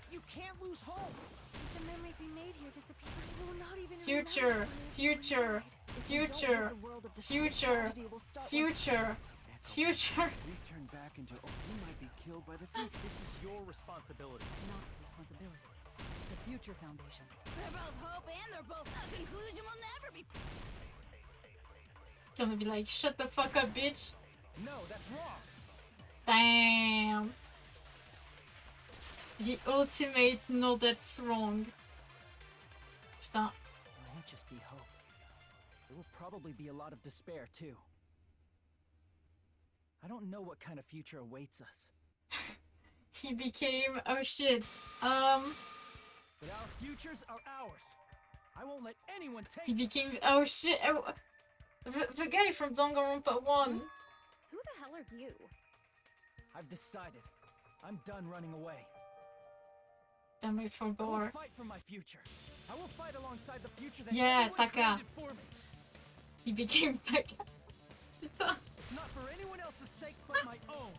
You can't lose hope! If the memories we made here disappear, I will not even Future. remember. Future. Future. Future. Future. Future. We turn back into we might be killed by the future. This is your responsibility. It's not my responsibility. It's the Future Foundation's. They're both hope and they're both a conclusion will never be. Gonna be like, shut the fuck up, bitch. No, that's wrong. Damn. The ultimate no, that's wrong. Putain. It won't just be hope. There will probably be a lot of despair, too. I don't know what kind of future awaits us. He became. Oh shit. But our futures are ours. I won't let anyone take. He became. Oh shit. Oh, the guy from Danganronpa 1. Who the hell are you? I've decided. I'm done running away. Damn it, for I will Bor. fight for my future. I will fight alongside the future that Yeah, everyone Taka. created for me. He became Taka. Putain. It's not for anyone else's sake but my own.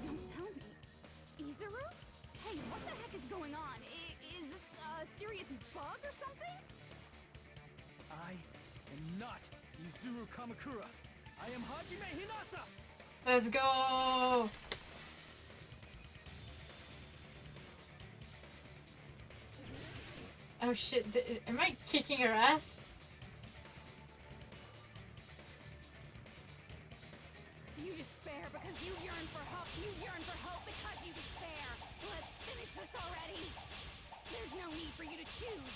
Don't tell me. Izuru? Hey, what the heck is going on? Is this a serious bug or something? I am not Izuru Kamakura. I am Hajime Hinata. Let's go. Oh shit. Am I kicking her ass? You despair because you yearn for hope. You yearn for hope because you despair. Let's finish this already. There's no need for you to choose.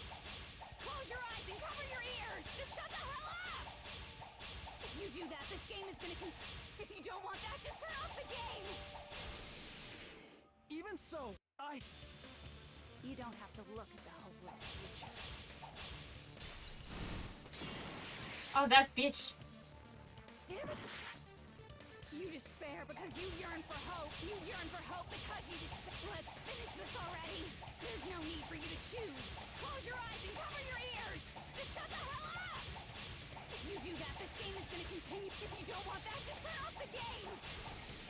Close your eyes and cover your ears. Just shut the hell up. If you do that, this game is gonna continue. If you don't want that, just turn off the game. Even so, You don't have to look at the hopeless future. Oh, that bitch. Damn it. You despair because you yearn for hope. You yearn for hope because you despair. Let's finish this already. There's no need for you to choose. Close your eyes and cover your ears. Just shut the hell up. If you do that, this game is gonna continue. If you don't want that, just turn off the game.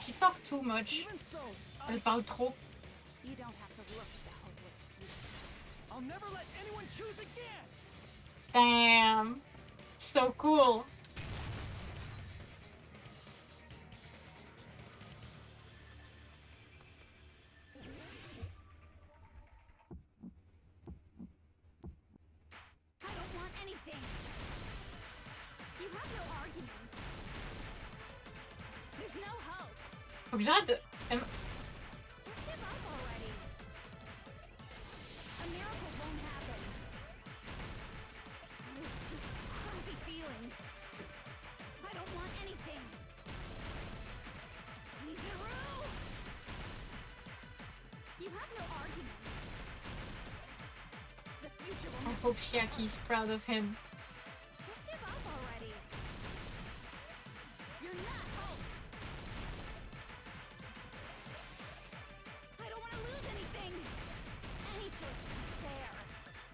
She talked too much. even so, Elle parle trop. You don't have to look at the hopeless future. I'll never let anyone choose again. Damn. So cool. I don't want anything. You have no argument. There's no hope. Faut que j'arrête de... Just give up already. A miracle won't happen. This crappy feeling. I don't want anything. Izuru! You have no argument. The future will I never hope Shiaki's proud of him. Just give up already. You're not hope. I don't want to lose anything. Any choice is despair.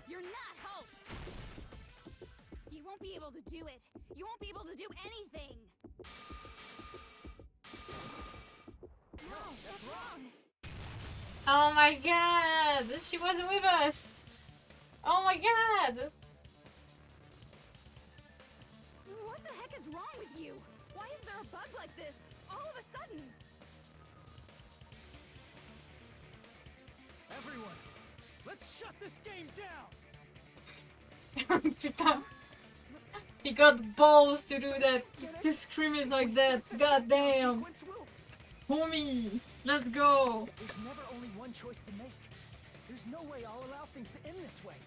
You're not hope. You won't be able to do it. You won't be able to do anything. No, that's wrong. Oh my god! She wasn't with us! Oh my god! What the heck is wrong with you? Why is there a bug like this all of a sudden? Everyone, let's shut this game down. Putain. He got balls to do that, to scream it like that. God damn. Homie, let's go. There's never only one choice to make. There's no way I'll allow things to end this way.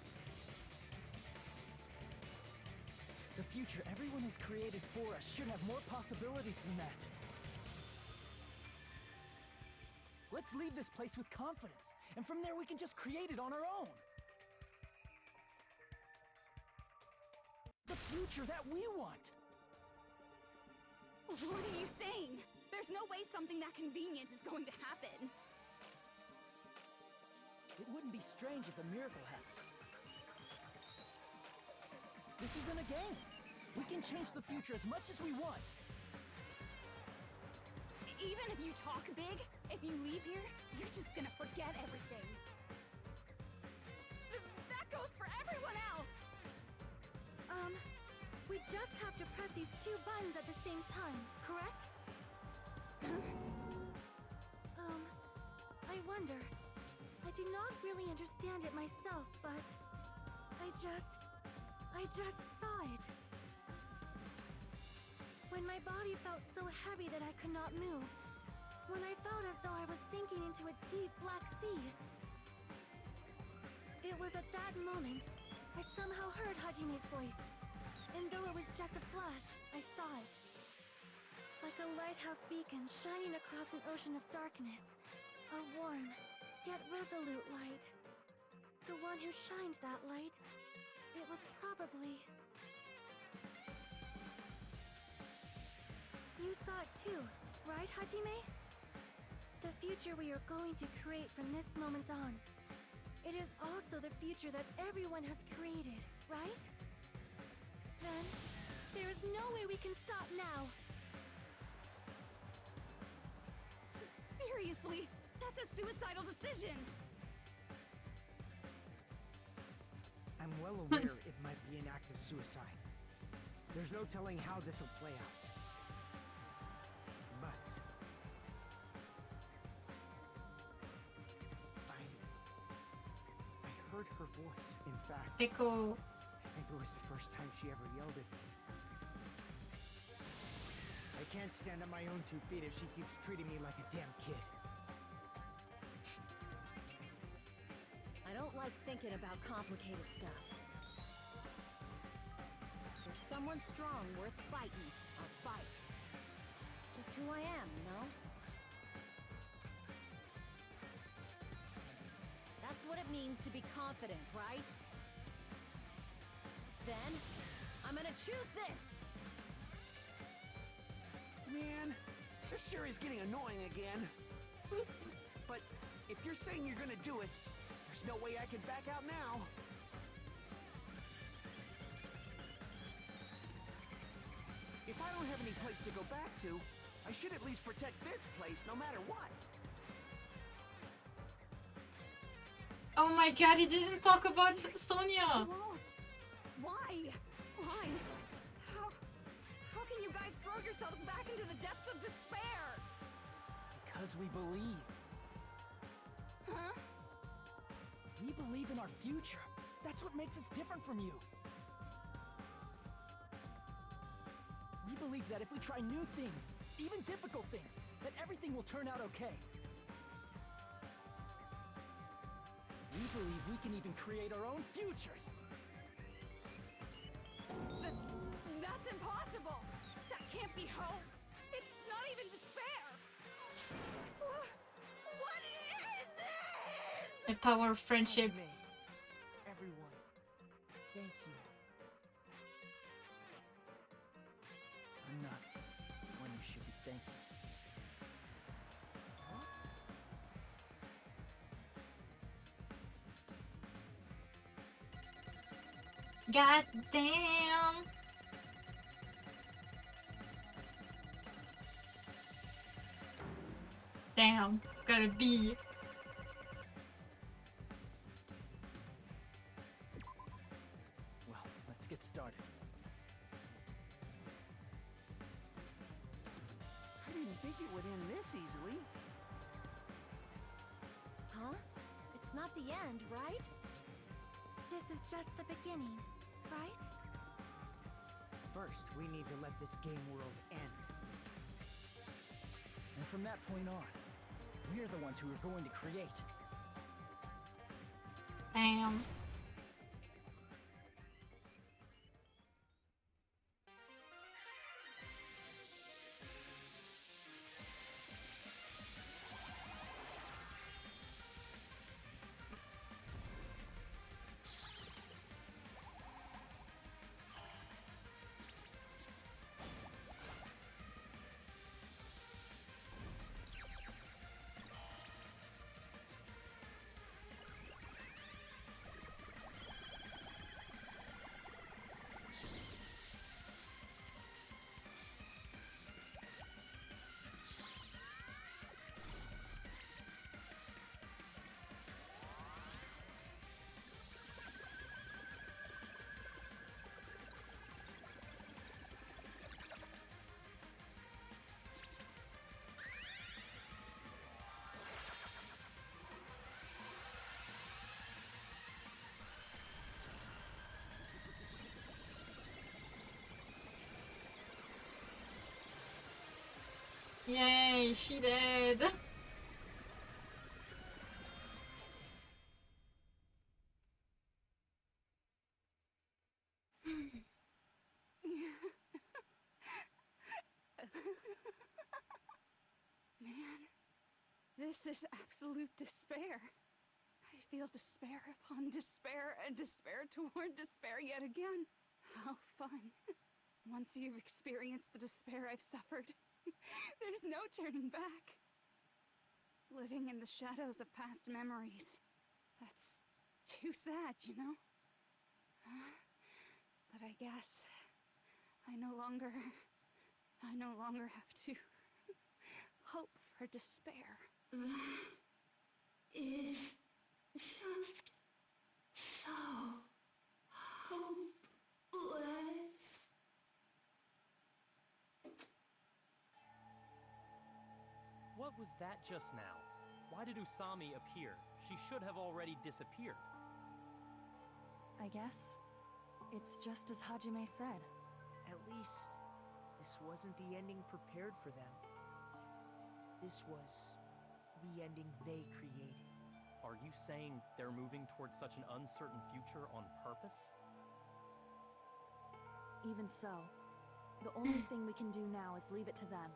The future everyone has created for us should have more possibilities than that. Let's leave this place with confidence, and from there we can just create it on our own. The future that we want. What are you saying? There's no way something that convenient is going to happen. It wouldn't be strange if a miracle happened. This isn't a game. We can change the future as much as we want. Even if you talk big, if you leave here, you're just gonna forget everything. That goes for everyone else! We just have to press these two buttons at the same time, correct? I wonder. I do not really understand it myself, but I just saw it. When my body felt so heavy that I could not move. When I felt as though I was sinking into a deep black sea. It was at that moment I somehow heard Hajime's voice. And though it was just a flash, I saw it. Like a lighthouse beacon shining across an ocean of darkness. A warm, yet resolute light. The one who shined that light, it was probably... You saw it too, right, Hajime? The future we are going to create from this moment on. It is also the future that everyone has created, right? Then, there is no way we can stop now. Seriously, that's a suicidal decision. I'm well aware it might be an act of suicide. There's no telling how this will play out. But... I heard her voice, in fact. Echo. I think it was the first time she ever yelled at me. I can't stand on my own 2 feet if she keeps treating me like a damn kid. I don't like thinking about complicated stuff. If there's someone strong worth fighting, I'll fight. It's just who I am, you know? That's what it means to be confident, right? Then, I'm gonna choose this! Man, this sure is getting annoying again. But if you're saying you're gonna do it, there's no way I can back out now. If I don't have any place to go back to, I should at least protect this place no matter what. Oh my god, he didn't talk about Sonia! Whoa. Why? Why? How can you guys throw yourselves back into the depths of despair? Because we believe. Huh? We believe in our future. That's what makes us different from you. We believe that if we try new things, even difficult things, that everything will turn out okay. We believe we can even create our own futures. That's impossible! That can't be hope! It's not even despair! What is this? The power of friendship. Everyone, thank you. I'm not the one you should be thanking. God damn! Damn, got a B. Well, let's get started. I didn't think it would end this easily. Huh? It's not the end, right? This is just the beginning, right? First, we need to let this game world end. And from that point on, we're the ones who are going to create. Damn. Yay, she did. Man, this is absolute despair. I feel despair upon despair and despair toward despair yet again. How fun. Once you've experienced the despair I've suffered, there's no turning back. Living in the shadows of past memories. That's too sad, you know? But I guess I no longer have to hope for despair. Is just so hopeless. What was that just now? Why did Usami appear? She should have already disappeared. I guess it's just as Hajime said. At least, this wasn't the ending prepared for them. This was the ending they created. Are you saying they're moving towards such an uncertain future on purpose? Even so, the only thing we can do now is leave it to them.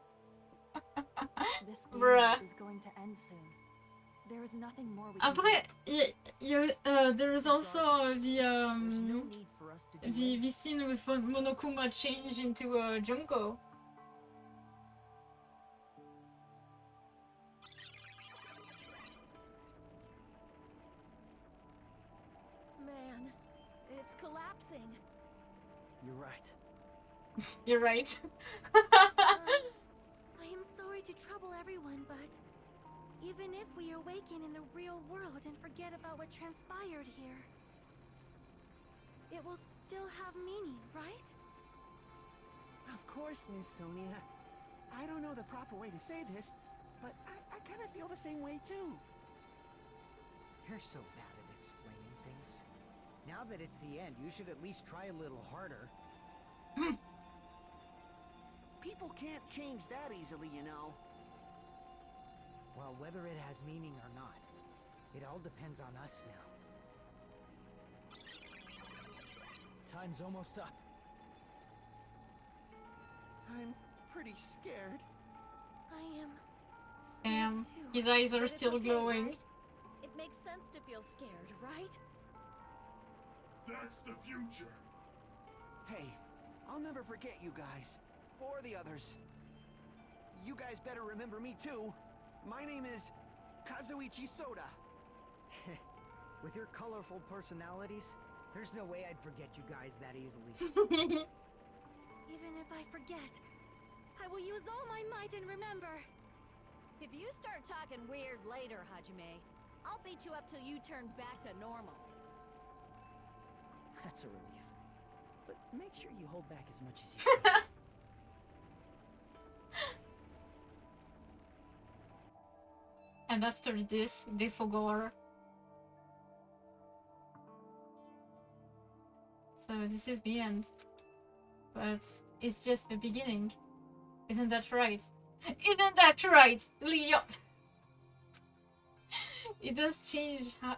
This game Bruh. is going to end soon. There is nothing more we can do. Après, there is also the scene with Monokuma change into Junko. Man, it's collapsing. You're right. You're right. I am sorry to trouble everyone, but even if we awaken in the real world and forget about what transpired here, it will still have meaning, right? Of course, Miss Sonia. I don't know the proper way to say this, but I kind of feel the same way too. You're so bad at explaining things. Now that it's the end, you should at least try a little harder. People can't change that easily, you know. Well, whether it has meaning or not, it all depends on us now. Time's almost up. I'm pretty scared. I am Damn, too. his eyes are But it's still okay, glowing. right? It makes sense to feel scared, right? That's the future. Hey, I'll never forget you guys. Or the others. You guys better remember me too. My name is Kazuichi Soda. With your colorful personalities, there's no way I'd forget you guys that easily. Even if I forget, I will use all my might and remember. If you start talking weird later, Hajime, I'll beat you up till you turn back to normal. That's a relief. But make sure you hold back as much as you can. And after this, they forgot. so this is the end. But it's just the beginning. Isn't that right? Isn't that right, Leon? It does change how,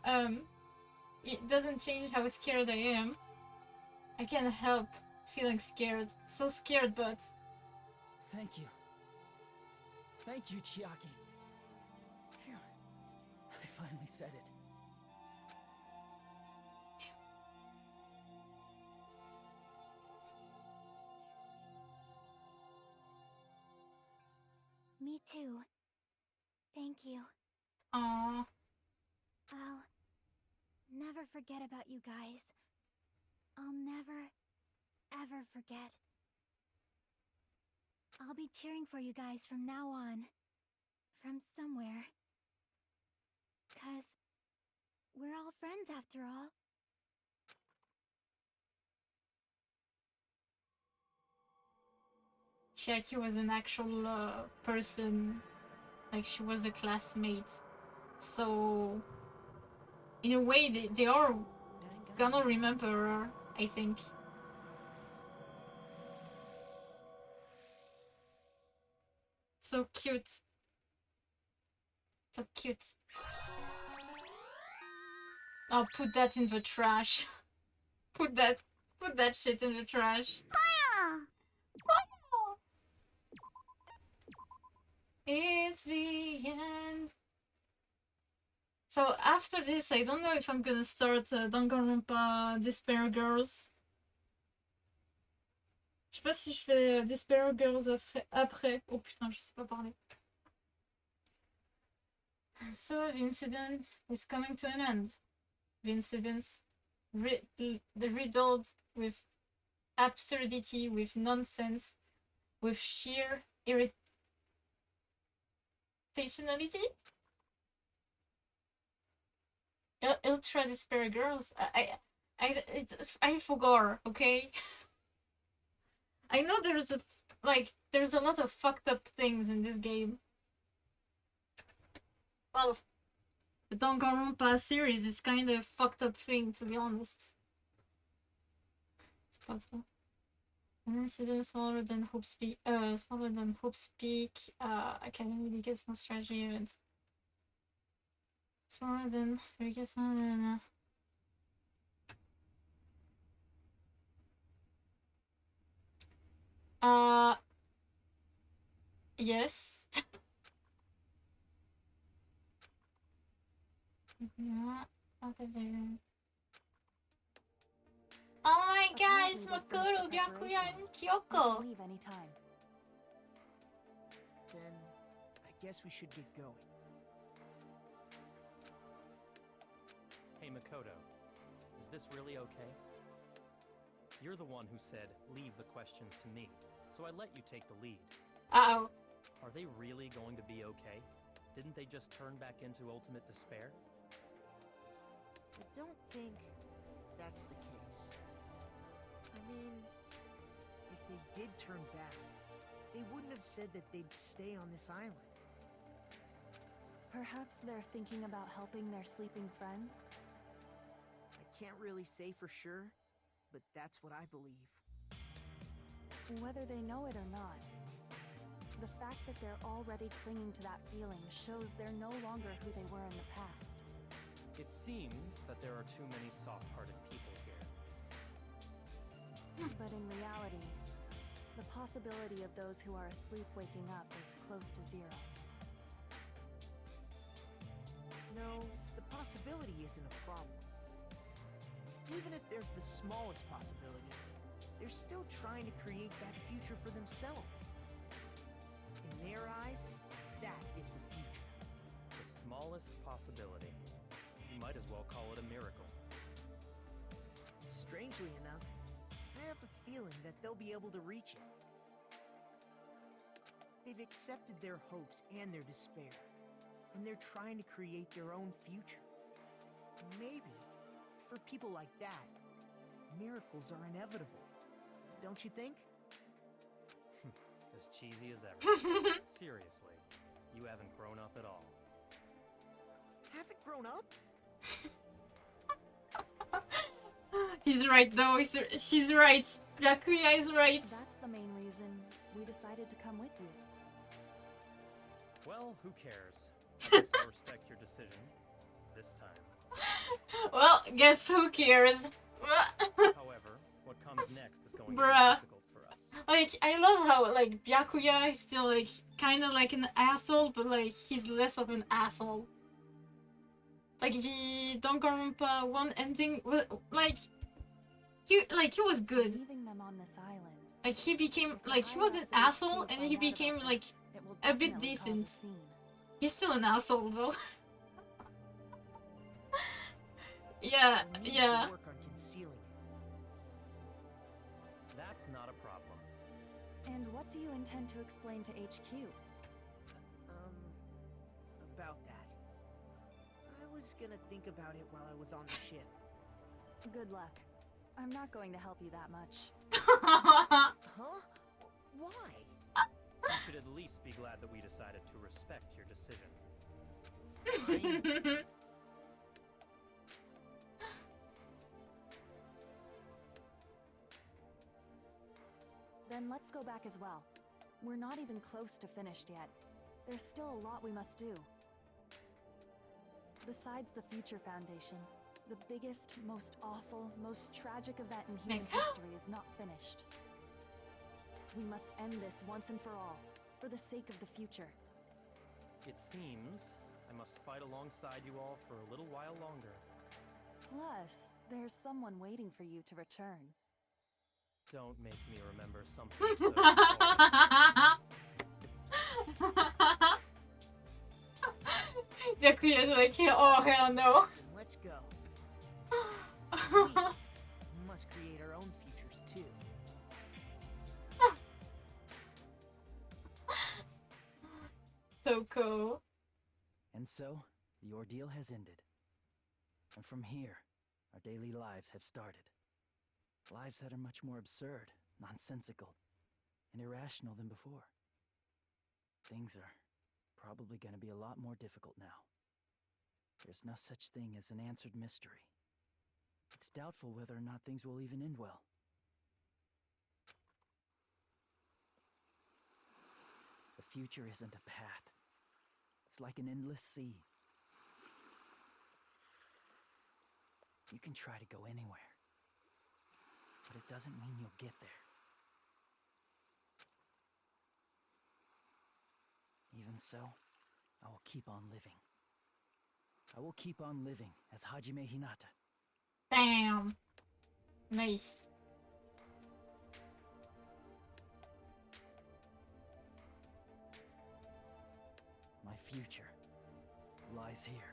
it doesn't change how scared I am. I can't help feeling scared. So scared, but... Thank you. Thank you, Chiaki. Phew. I finally said it. Me too. Thank you. Aww. I'll never forget about you guys. I'll never, ever forget. I'll be cheering for you guys from now on. From somewhere. 'Cause we're all friends after all. Chiaki was an actual person. Like, she was a classmate. So, in a way, they are gonna remember her, I think. So cute. So cute. Oh, put that in the trash. Put that shit in the trash. Fire! Fire! It's the end. So after this, I don't know if I'm gonna start Danganronpa Despair Girls. Je sais pas si je fais Despair Girls après. Oh putain, je sais pas parler. So the incident is coming to an end. The incidents riddled with absurdity, with nonsense, with sheer irritationality. Ultra Despair Girls. I forgot. Okay. I know there's a lot of fucked up things in this game. Well, the Danganronpa series is kind of a fucked up thing, to be honest. It's possible. An incident smaller than Hope Speak. Academy biggest most strategy event. Smaller than biggest one. Yes. Oh my gosh, Makoto, Byakuya, and Kyoko! Leave anytime. Then, I guess we should get going. Hey, Makoto. Is this really okay? You're the one who said, leave the questions to me, so I let you take the lead. Uh-oh. Are they really going to be okay? Didn't they just turn back into ultimate despair? I don't think that's the case. I mean, if they did turn back, they wouldn't have said that they'd stay on this island. Perhaps they're thinking about helping their sleeping friends? I can't really say for sure, but that's what I believe. Whether they know it or not, the fact that they're already clinging to that feeling shows they're no longer who they were in the past. It seems that there are too many soft-hearted people here. But in reality, the possibility of those who are asleep waking up is close to zero. No, the possibility isn't a problem. Even if there's the smallest possibility, they're still trying to create that future for themselves. In their eyes, that is the future. The smallest possibility. You might as well call it a miracle. Strangely enough, I have a feeling that they'll be able to reach it. They've accepted their hopes and their despair, and they're trying to create their own future. Maybe, for people like that, miracles are inevitable. Don't you think? As cheesy as ever. Seriously, you haven't grown up at all. Haven't grown up? He's right though, she's right. Byakuya is right. That's the main reason we decided to come with you. Well, who cares? I guess I'll respect your decision. This time. Well, guess who cares? However, what comes next is going to be Bruh. difficult for us. Like, I love how, like, Byakuya is still, like, kind of like an asshole, but, like, he's less of an asshole. Like, the Danganronpa 1 ending, like, he was good. Leaving them on this island. Like, he became, like, he was an asshole, and he became, like, a bit decent. He's still an asshole, though. Yeah, We need yeah. to work on concealing it. That's not a problem. And what do you intend to explain to HQ? About that. I was gonna think about it while I was on the ship. Good luck. I'm not going to help you that much. Huh? Why? You should at least be glad that we decided to respect your decision. Then let's go back as well. We're not even close to finished yet. There's still a lot we must do. Besides the Future Foundation, the biggest, most awful, most tragic event in human history is not finished. We must end this once and for all, for the sake of the future. It seems I must fight alongside you all for a little while longer. Plus, there's someone waiting for you to return. Don't make me remember something so horrible. Byakuya's like, oh hell no. Let's go. We must create our own futures too. So cool. And so, the ordeal has ended. And from here, our daily lives have started. Lives that are much more absurd, nonsensical, and irrational than before. Things are probably going to be a lot more difficult now. There's no such thing as an answered mystery. It's doubtful whether or not things will even end well. The future isn't a path. It's like an endless sea. You can try to go anywhere, but it doesn't mean you'll get there. Even so, I will keep on living. I will keep on living as Hajime Hinata. Damn. Nice. My future lies here.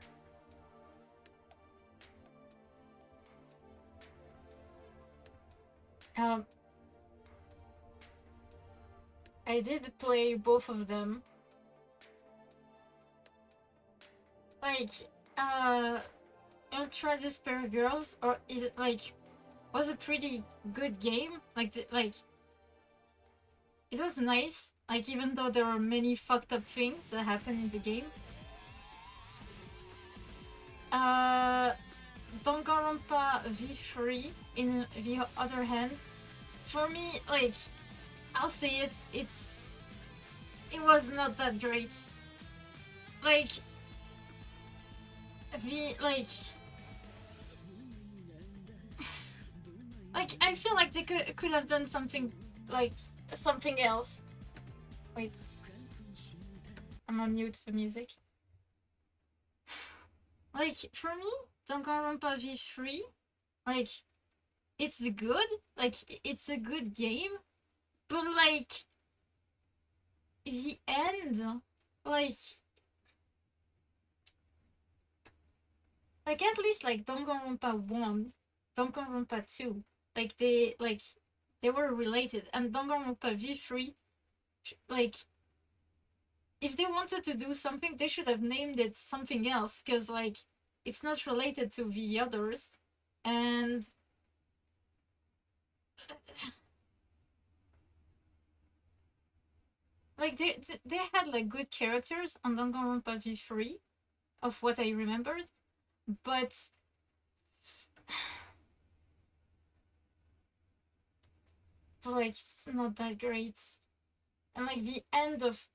I did play both of them. Like, Ultra Despair Girls, or is it like, was a pretty good game. Like, it was nice. Like, even though there were many fucked up things that happened in the game. Danganronpa V3, in the other hand, for me, like, I'll say it was not that great. Like, like, I feel like they could have done something, like, something else. Wait. I'm on mute for music. Like, for me, Danganronpa V3, like, it's good, like, it's a good game, but, like, the end, like, at least, like, Danganronpa 1, Danganronpa 2, like, they were related, and Danganronpa V3, like, if they wanted to do something, they should have named it something else, because, like, it's not related to the others, and like, they had, like, good characters on Danganronpa V3, of what I remembered, but but like it's not that great. And like the end of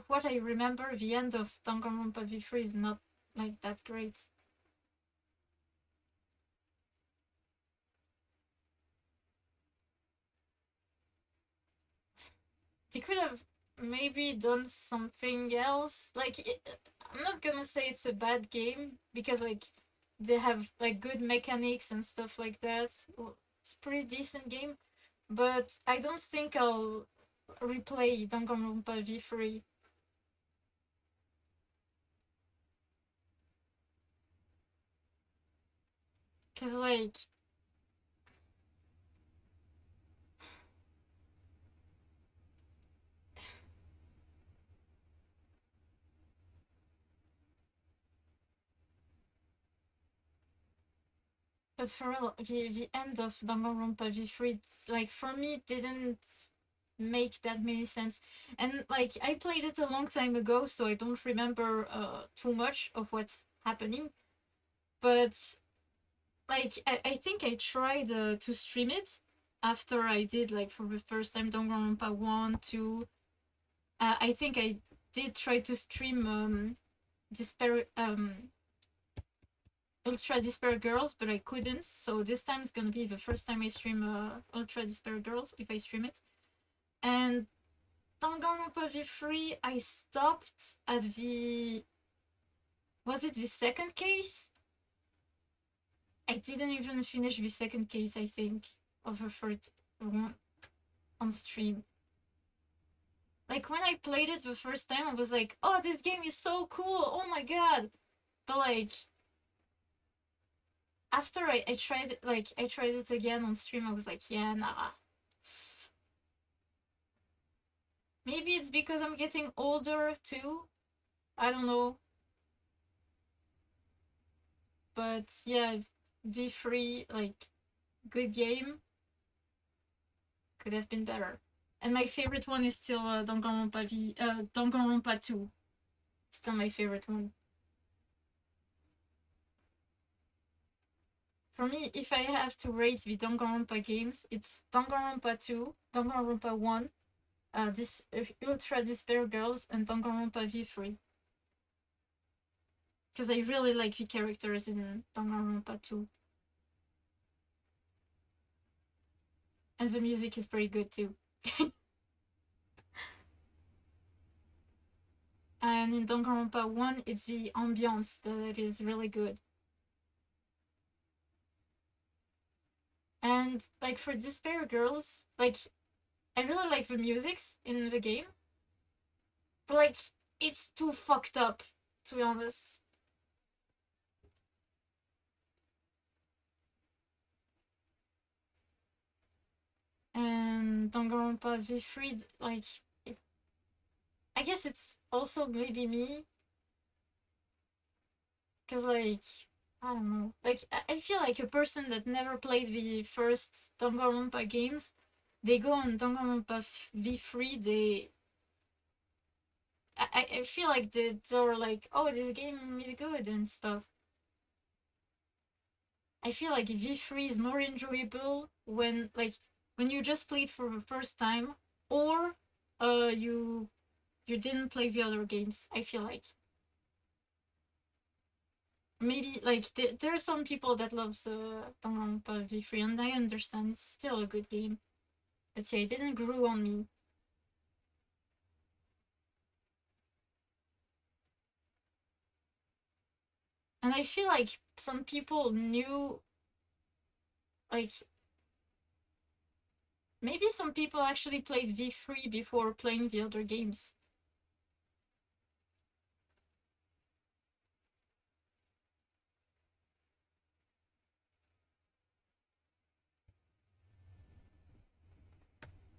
what I remember, the end of Danganronpa V3 is not like that great. They could have maybe done something else. I'm not gonna say it's a bad game because like they have like good mechanics and stuff like that. It's a pretty decent game, but I don't think I'll replay Danganronpa V3. Cause like but for real, the end of Danganronpa V3, like for me, didn't make that many sense. And like I played it a long time ago, so I don't remember too much of what's happening. But like I think I tried to stream it after I did like for the first time Danganronpa 1, 2. I think I did try to stream Despair Ultra Despair Girls, but I couldn't. So this time is gonna be the first time I stream Ultra Despair Girls if I stream it. And Danganronpa V3, I stopped at the... Was it the second case? I didn't even finish the second case, I think, of the third one on stream. Like, when I played it the first time, I was like, oh, this game is so cool, oh my god! But like... After I tried it, I tried it again on stream, I was like, yeah, nah. Maybe it's because I'm getting older, too? I don't know. But yeah, V3, like, good game. Could have been better. And my favorite one is still Danganronpa 2. Still my favorite one. For me, if I have to rate the Danganronpa games, it's Danganronpa 2, Danganronpa 1, Ultra Despair Girls, and Danganronpa V3. Because I really like the characters in Danganronpa 2. And the music is pretty good too. And in Danganronpa 1, it's the ambiance that is really good. And like for Despair Girls, like I really like the musics in the game. But like it's too fucked up, to be honest. And Danganronpa V3, like I guess it's also maybe me. Cause like I don't know. Like I feel like a person that never played the first Danganronpa games, they go on Danganronpa V3, I feel like they're like, oh, this game is good and stuff. I feel like V3 is more enjoyable when you just played for the first time, or you didn't play the other games. I feel like maybe like there are some people that loves Danganronpa V3, and I understand it's still a good game, but yeah, it didn't grow on me. And I feel like some people knew, like, maybe some people actually played V3 before playing the other games.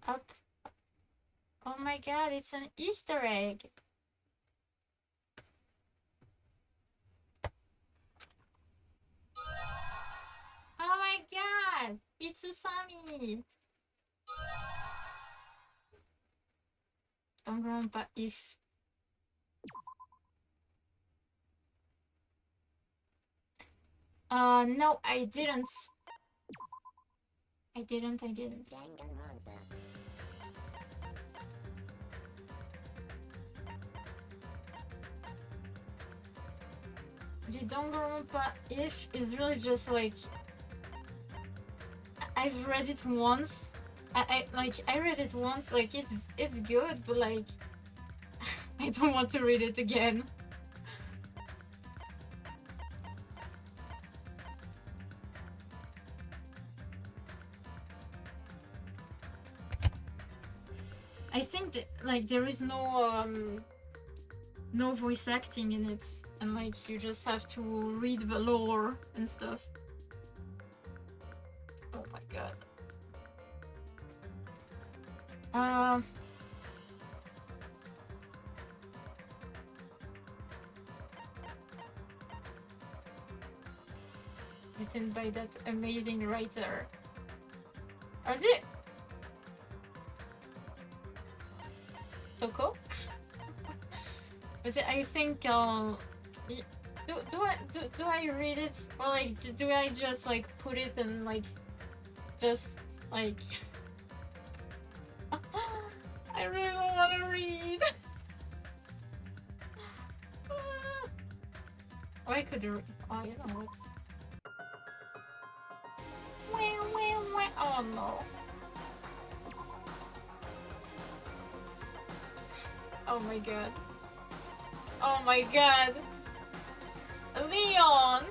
Up. Oh my god, it's an Easter egg. Oh my god, it's Usami. Danganronpa if. No, I didn't. I didn't. Danganronpa. The Danganronpa if is really just like I've read it once. I read it once, like it's good, but like I don't want to read it again. I think that, like there is no voice acting in it, and like you just have to read the lore and stuff. Oh my god. Written by that amazing writer. Are they Toko? But I think do I read it, or like do I just like put it and like just like I really don't want to read. Or I could read. Oh, you know what? Oh no. Oh my god. Oh my god. Leon!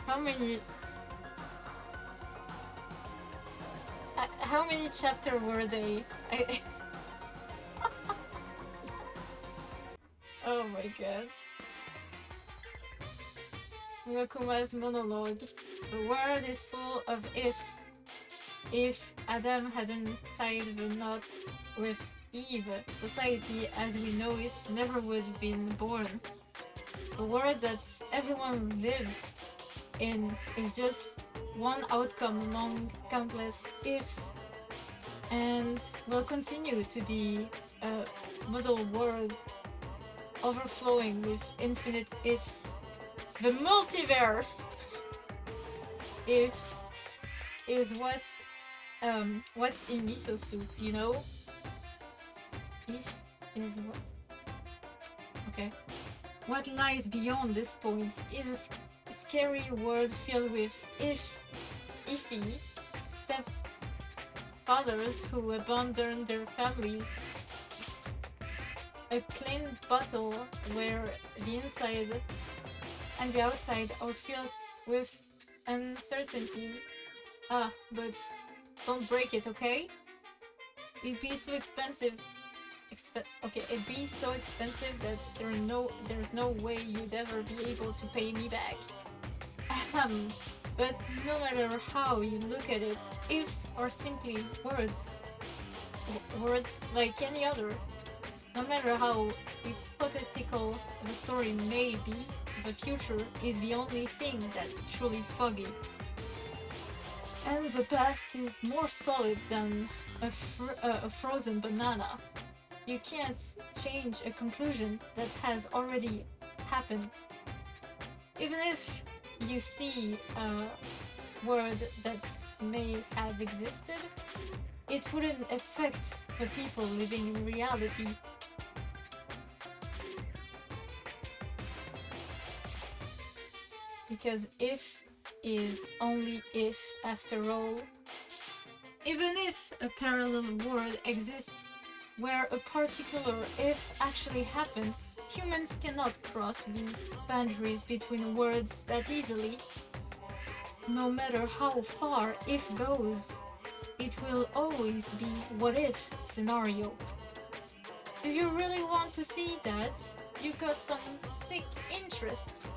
How many chapters were they? Oh my god. Monokuma's monologue. The world is full of ifs. If Adam hadn't tied the knot with Eve, society as we know it never would have been born. The world that everyone lives in is just one outcome among countless ifs, and will continue to be a model world overflowing with infinite ifs. The multiverse if is what's in miso soup, you know? If is what? Okay. What lies beyond this point is a scary world filled with iffy stepfathers who abandon their families. A clean bottle where the inside and the outside are filled with uncertainty. But don't break it, okay? It'd be so expensive. It'd be so expensive that there's no way you'd ever be able to pay me back. But no matter how you look at it, ifs are simply words. Words like any other. No matter how hypothetical the story may be, the future is the only thing that's truly foggy. And the past is more solid than a frozen banana. You can't change a conclusion that has already happened. Even if you see a world that may have existed, it wouldn't affect the people living in reality. Because if is only if after all. Even if a parallel world exists where a particular if actually happened, humans cannot cross the boundaries between worlds that easily. No matter how far if goes, it will always be what if scenario. Do you really want to see that? You got some sick interests.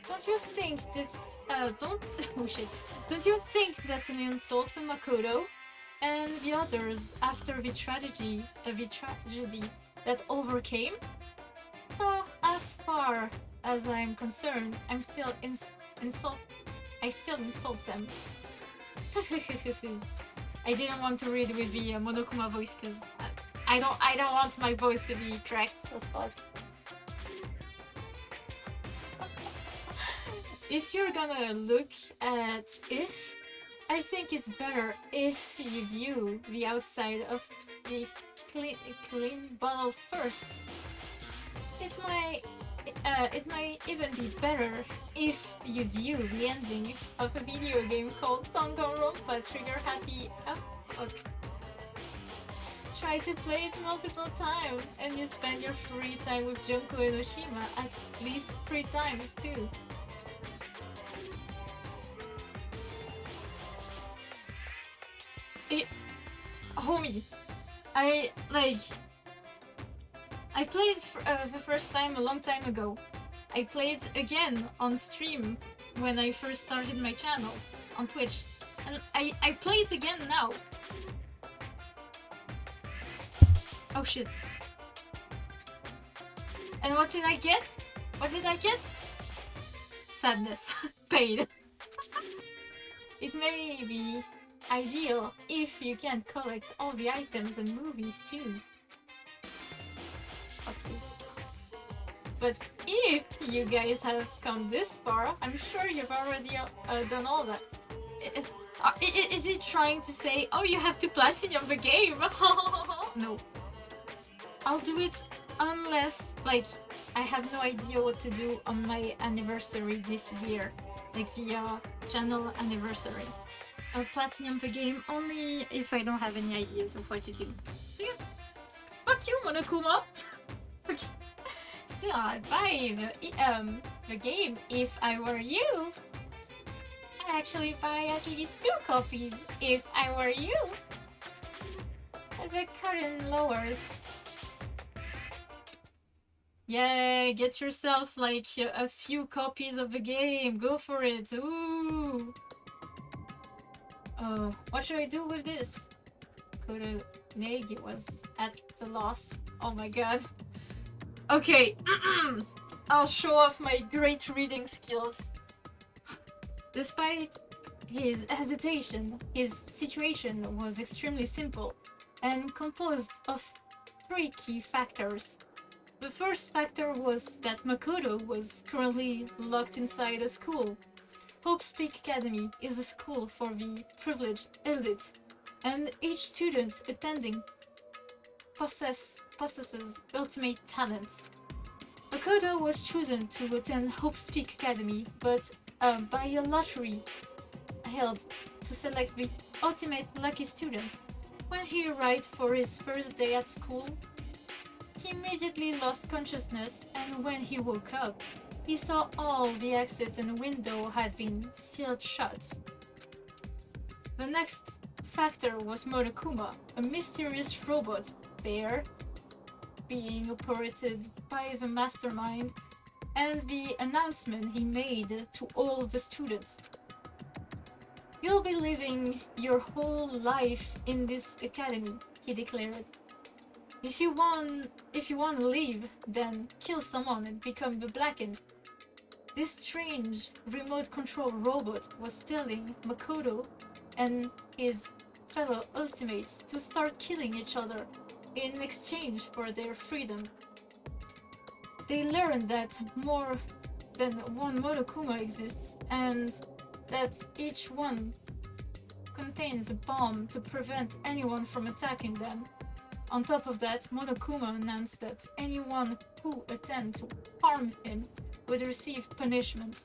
Don't you think that's Don't you think that's an insult to Makoto and the others after the tragedy that overcame? So, as far as I'm concerned, I'm still I still insult them. I didn't want to read with the Monokuma voice because I don't want my voice to be cracked as fuck. If you're gonna look at if, I think it's better if you view the outside of the clean bottle first. It might even be better if you view the ending of a video game called Danganronpa Trigger Happy Up. Try to play it multiple times and you spend your free time with Junko Enoshima at least 3 times too. Homie, I played the first time a long time ago. I played again on stream when I first started my channel on Twitch. And I play it again now. Oh shit. And what did I get? What did I get? Sadness. Pain. It may be ideal if you can collect all the items and movies too. Okay. But if you guys have come this far, I'm sure you've already done all that. Is it trying to say, oh, you have to platinum the game? No. I'll do it unless, like, I have no idea what to do on my anniversary this year. Like the channel anniversary. I'll platinum the game only if I don't have any ideas of what to do. So yeah. Fuck you, Monokuma! So I'd buy the game if I were you. I'd actually buy at least 2 copies if I were you. The curtain lowers. Yay, get yourself like a few copies of the game. Go for it. Ooh. Oh, what should I do with this? Negi was at the loss. Oh my god. Okay, I'll show off my great reading skills. Despite his hesitation, his situation was extremely simple and composed of 3 key factors. The first factor was that Makoto was currently locked inside a school. Hope's Peak Academy is a school for the privileged elite, and each student attending possesses ultimate talent. Makoto was chosen to attend Hope's Peak Academy, but by a lottery held to select the ultimate lucky student. When he arrived for his first day at school, he immediately lost consciousness, and when he woke up, he saw all the exit and window had been sealed shut. The next factor was Monokuma, a mysterious robot bear being operated by the mastermind, and the announcement he made to all the students. You'll be living your whole life in this academy, he declared. If you want to leave, then kill someone and become the Blackened. This strange remote control robot was telling Makoto and his fellow Ultimates to start killing each other in exchange for their freedom. They learned that more than one Monokuma exists and that each one contains a bomb to prevent anyone from attacking them. On top of that, Monokuma announced that anyone who attempted to harm him would receive punishment.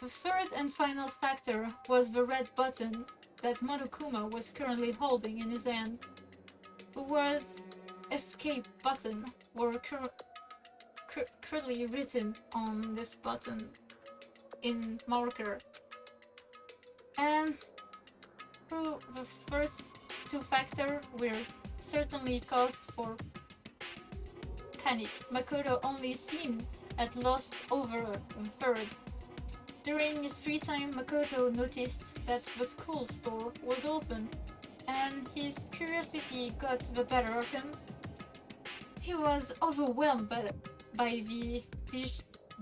The third and final factor was the red button that Monokuma was currently holding in his hand. The words escape button were crudely written on this button in marker. And through the first 2 factors were certainly caused for panic. Makoto only seemed at lost over a third. During his free time, Makoto noticed that the school store was open, and his curiosity got the better of him. He was overwhelmed by the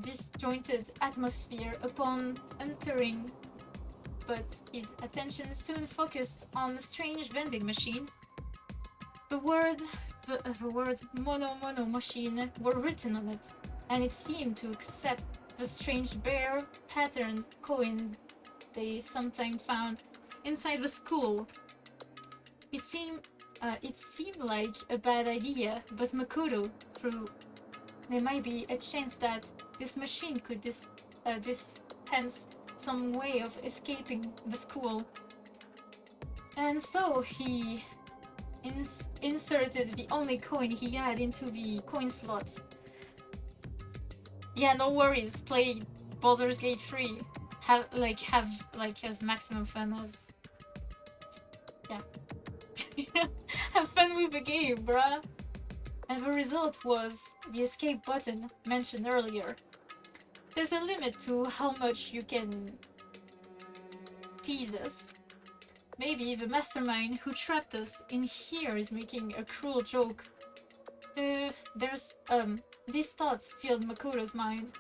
disjointed atmosphere upon entering, but his attention soon focused on a strange vending machine. The word mono machine were written on it, and it seemed to accept the strange bare pattern coin they sometimes found inside the school. It seemed like a bad idea, but Makoto threw there might be a chance that this machine could dispense some way of escaping the school. And so he inserted the only coin he had into the coin slot. Yeah, no worries, play Baldur's Gate 3. Have as maximum fun as... Yeah. Have fun with the game, bruh! And the result was the escape button mentioned earlier. There's a limit to how much you can tease us. Maybe the mastermind who trapped us in here is making a cruel joke. These thoughts filled Makoto's mind,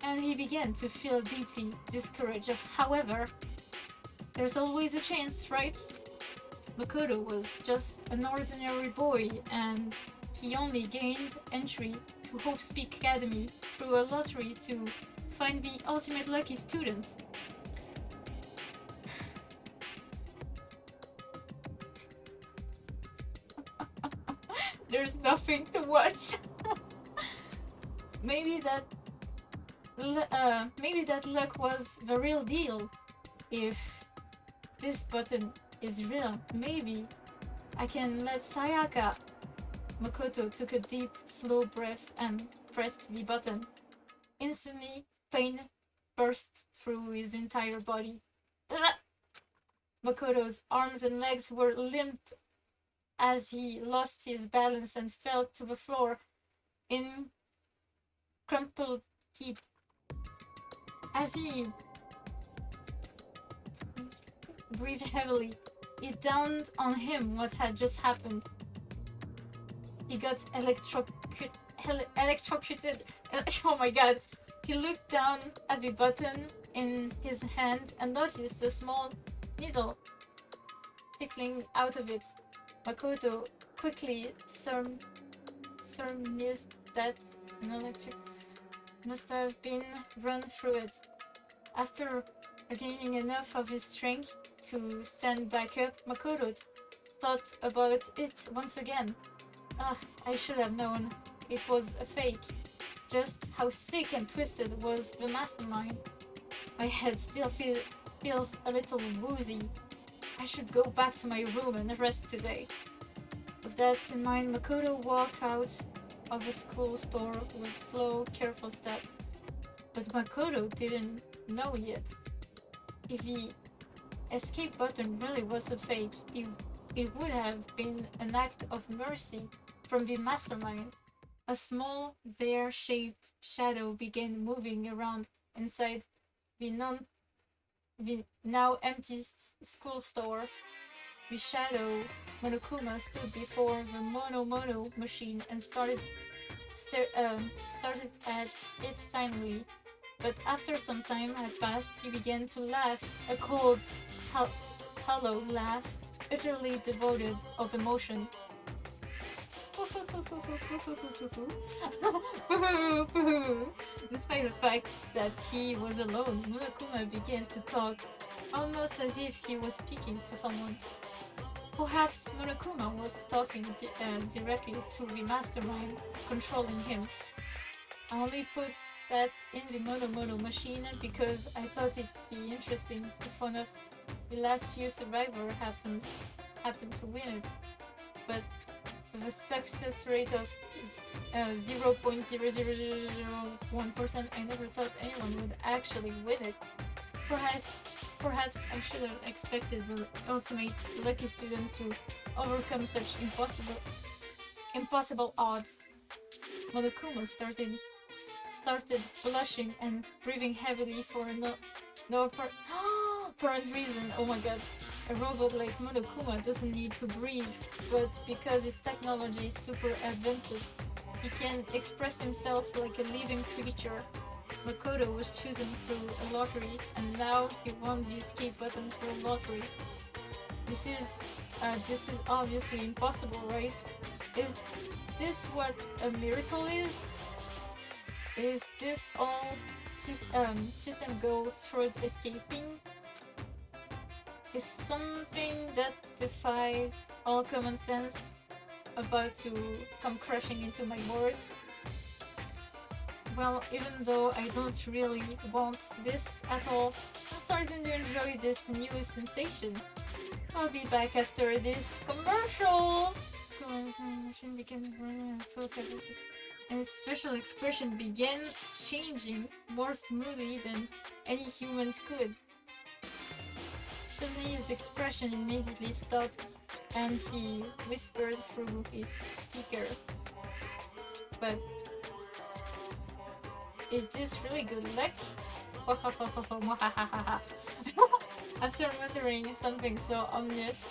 and he began to feel deeply discouraged. However, there's always a chance, right? Makoto was just an ordinary boy, and he only gained entry to Hope's Peak Academy through a lottery to find the ultimate lucky student. There's nothing to watch. Maybe that luck was the real deal. If this button is real, maybe I can let Sayaka. Makoto took a deep, slow breath and pressed the button. Instantly, pain burst through his entire body. Makoto's arms and legs were limp as he lost his balance and fell to the floor in crumpled heap. As he breathed heavily, it dawned on him what had just happened. He got electrocuted. Oh my god. He looked down at the button in his hand and noticed a small needle tickling out of it. Makoto quickly surmised that an electric must have been run through it. After regaining enough of his strength to stand back up, Makoto thought about it once again. I should have known. It was a fake. Just how sick and twisted was the mastermind. My head still feels a little woozy. I should go back to my room and rest today. With that in mind, Makoto walked out of the school store with slow, careful step. But Makoto didn't know yet. If the escape button really was a fake, it would have been an act of mercy from the mastermind. A small, bear-shaped shadow began moving around inside the now empty school store. The shadow, Monokuma, stood before the Mono machine and started at it silently. But after some time had passed, he began to laugh, a cold, hollow laugh, utterly devoid of emotion. Despite the fact that he was alone, Monokuma began to talk, almost as if he was speaking to someone. Perhaps Monokuma was talking directly to the mastermind controlling him. I only put that in the Mono machine because I thought it'd be interesting if one of the last few survivors happened to win it. But with a success rate of 0.00001%, I never thought anyone would actually win it. Perhaps I should have expected the ultimate lucky student to overcome such impossible odds. Monokuma started blushing and breathing heavily for no apparent reason. Oh my god. A robot like Monokuma doesn't need to breathe, but because his technology is super advanced, he can express himself like a living creature. Makoto was chosen through a lottery, and now he won the escape button for a lottery. This is this is obviously impossible, right? Is this what a miracle is? Is this all system go toward escaping? Is something that defies all common sense about to come crashing into my board? Well, even though I don't really want this at all, I'm starting to enjoy this new sensation. I'll be back after these commercials! And his facial expression began changing more smoothly than any humans could. Suddenly his expression immediately stopped and he whispered through his speaker. But is this really good luck? After muttering something so ominous,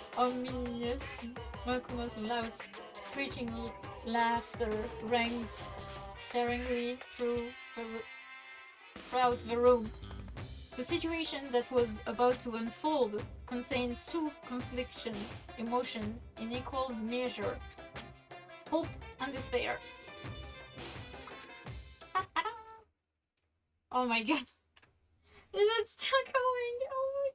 Monokuma's loud, screeching laughter rang jarringly throughout the room. The situation that was about to unfold contained two conflicting emotions in equal measure: hope and despair. Oh my god. Is it still going? Oh my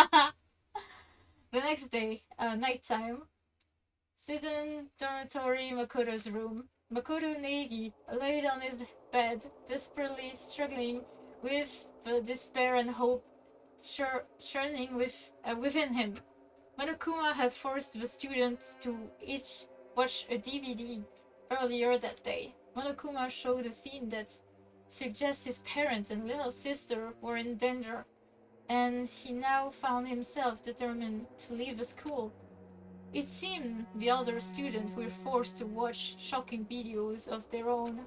god. The next day, nighttime, student dormitory Makoto's room. Makoto Neigi laid on his bed, desperately struggling with the despair and hope churning within him. Monokuma had forced the students to each watch a DVD earlier that day. Monokuma showed a scene that suggests his parents and little sister were in danger, and he now found himself determined to leave the school. It seemed the other students were forced to watch shocking videos of their own,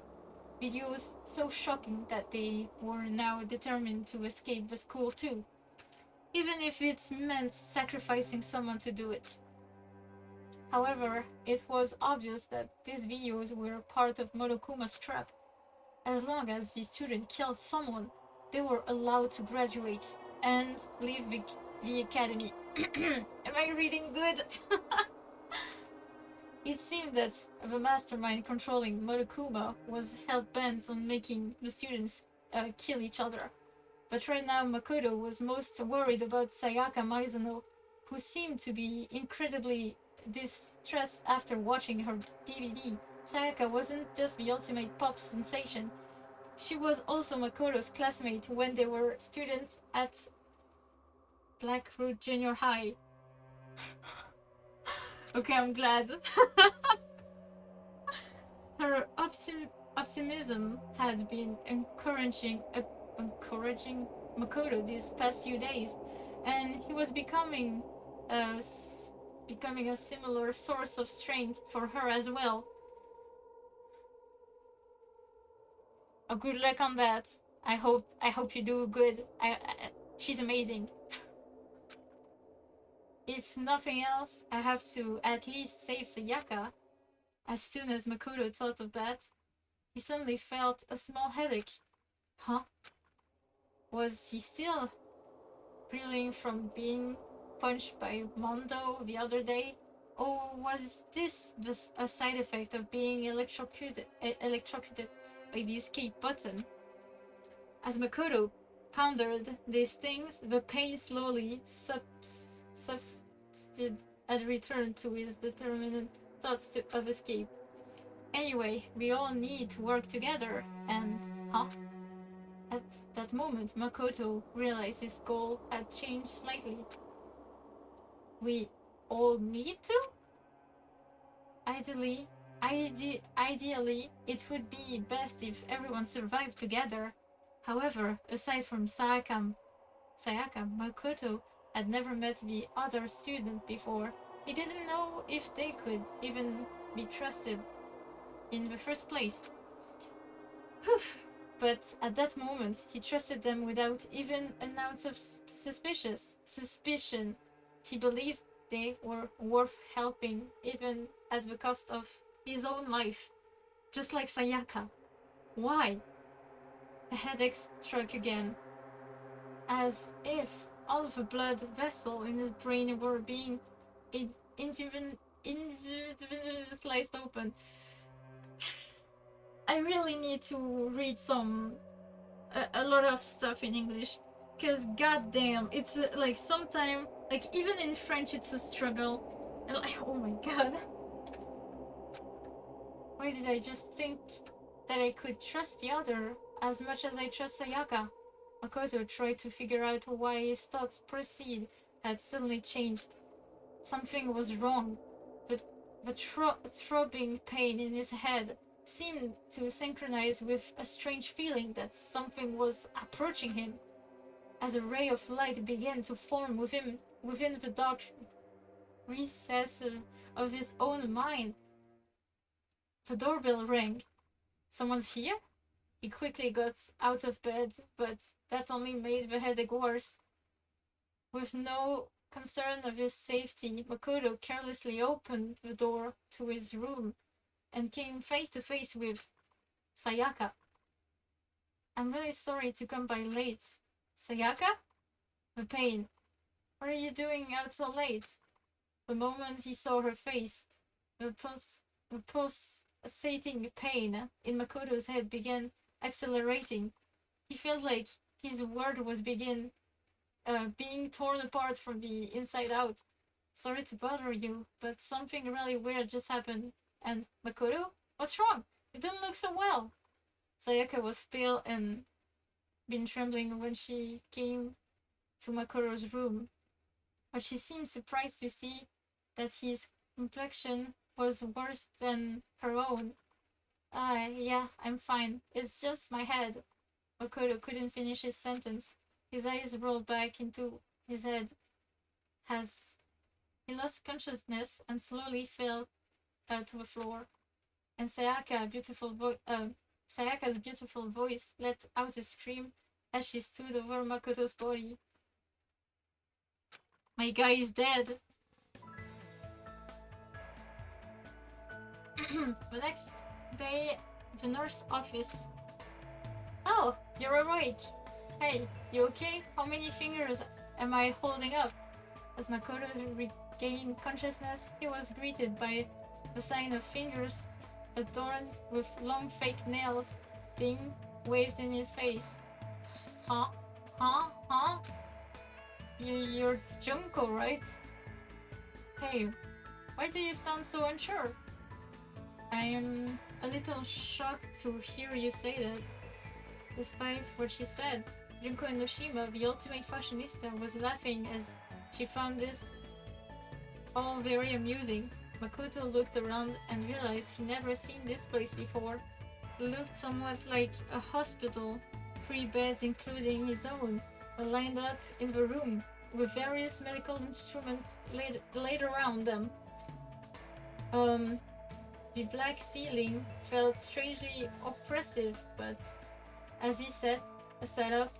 videos so shocking that they were now determined to escape the school too, even if it meant sacrificing someone to do it. However, it was obvious that these videos were part of Monokuma's trap. As long as the student killed someone, they were allowed to graduate and leave the academy. Am I reading good? It seemed that the mastermind controlling Monokuma was hell-bent on making the students kill each other. But right now Makoto was most worried about Sayaka Maizono, who seemed to be incredibly distressed after watching her DVD. Sayaka wasn't just the ultimate pop sensation. She was also Makoto's classmate when they were students at Blackroot Junior High. Okay, I'm glad. Her optimism had been encouraging Makoto these past few days, and he was becoming a similar source of strength for her as well. Oh, good luck on that. I hope you do good. She's amazing. If nothing else, I have to at least save Sayaka. As soon as Makoto thought of that, he suddenly felt a small headache. Huh? Was he still reeling from being punched by Mondo the other day? Or was this a side effect of being electrocuted by the escape button? As Makoto pondered these things, the pain slowly subsided and returned to his determined thoughts of escape. Anyway, we all need to work together, and at that moment, Makoto realized his goal had changed slightly. We all need to? Ideally, it would be best if everyone survived together. However, aside from Sayaka, Makoto had never met the other student before. He didn't know if they could even be trusted in the first place. Whew. But at that moment, he trusted them without even an ounce of suspicion. He believed they were worth helping, even at the cost of his own life. Just like Sayaka. Why? A headache struck again. As if all the blood vessel in his brain were being sliced open. I really need to read a lot of stuff in English, cause goddamn, it's like sometimes, like even in French, it's a struggle. And like, oh my god, why did I just think that I could trust the other as much as I trust Sayaka? Makoto tried to figure out why his thoughts proceed had suddenly changed. Something was wrong. The throbbing pain in his head seemed to synchronize with a strange feeling that something was approaching him. As a ray of light began to form within the dark recesses of his own mind, the doorbell rang. Someone's here? He quickly got out of bed, but that only made the headache worse. With no concern of his safety, Makoto carelessly opened the door to his room and came face to face with Sayaka. I'm really sorry to come by late. Sayaka? The pain. What are you doing out so late? The moment he saw her face, the pulsating pain in Makoto's head began accelerating. He felt like his world was being torn apart from the inside out. Sorry to bother you, but something really weird just happened. And Makoto? What's wrong? You don't look so well. Sayaka was pale and been trembling when she came to Makoto's room, but she seemed surprised to see that his complexion was worse than her own. Yeah, I'm fine. It's just my head. Makoto couldn't finish his sentence. His eyes rolled back into his head as he lost consciousness and slowly fell to the floor. And Sayaka's beautiful voice let out a scream as she stood over Makoto's body. My guy is dead. The next day, the nurse office. Oh, you're awake. Hey, you okay? How many fingers am I holding up? As Makoto regained consciousness, he was greeted by the sign of fingers adorned with long fake nails being waved in his face. Huh? You're Junko, right? Hey, why do you sound so unsure? I am a little shocked to hear you say that. Despite what she said, Junko Enoshima, the ultimate fashionista, was laughing as she found this all very amusing. Makoto looked around and realized he never seen this place before. It looked somewhat like a hospital. 3 beds, including his own, were lined up in the room, with various medical instruments laid around them. The black ceiling felt strangely oppressive, but as he set up,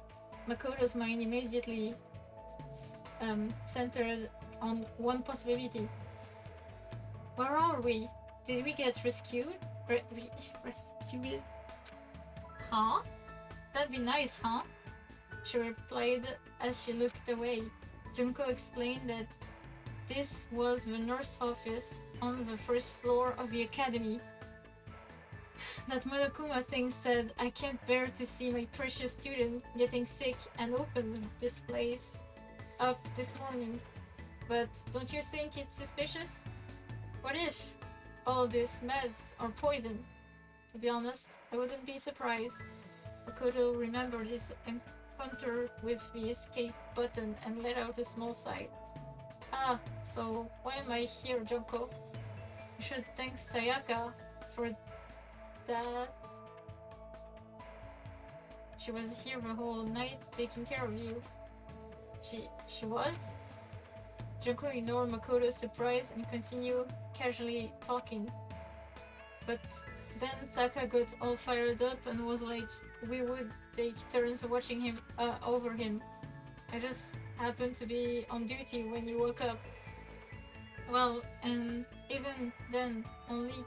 Makoto's mind immediately centered on one possibility. Where are we? Did we get rescued? Rescued? Huh? That'd be nice, huh? She replied as she looked away. Junko explained that this was the nurse office on the first floor of the academy. That Monokuma thing said, I can't bear to see my precious student getting sick, and opened this place up this morning. But don't you think it's suspicious? What if all these meds are poison? To be honest, I wouldn't be surprised. Makoto remembered his encounter with the escape button and let out a small sigh. Ah, so why am I here, Junko? You should thank Sayaka for that. She was here the whole night taking care of you. She was? Junko ignored Makoto's surprise and continued casually talking. But then Taka got all fired up and was like, we would take turns watching him over him. I just happened to be on duty when you woke up. Well, and even then, only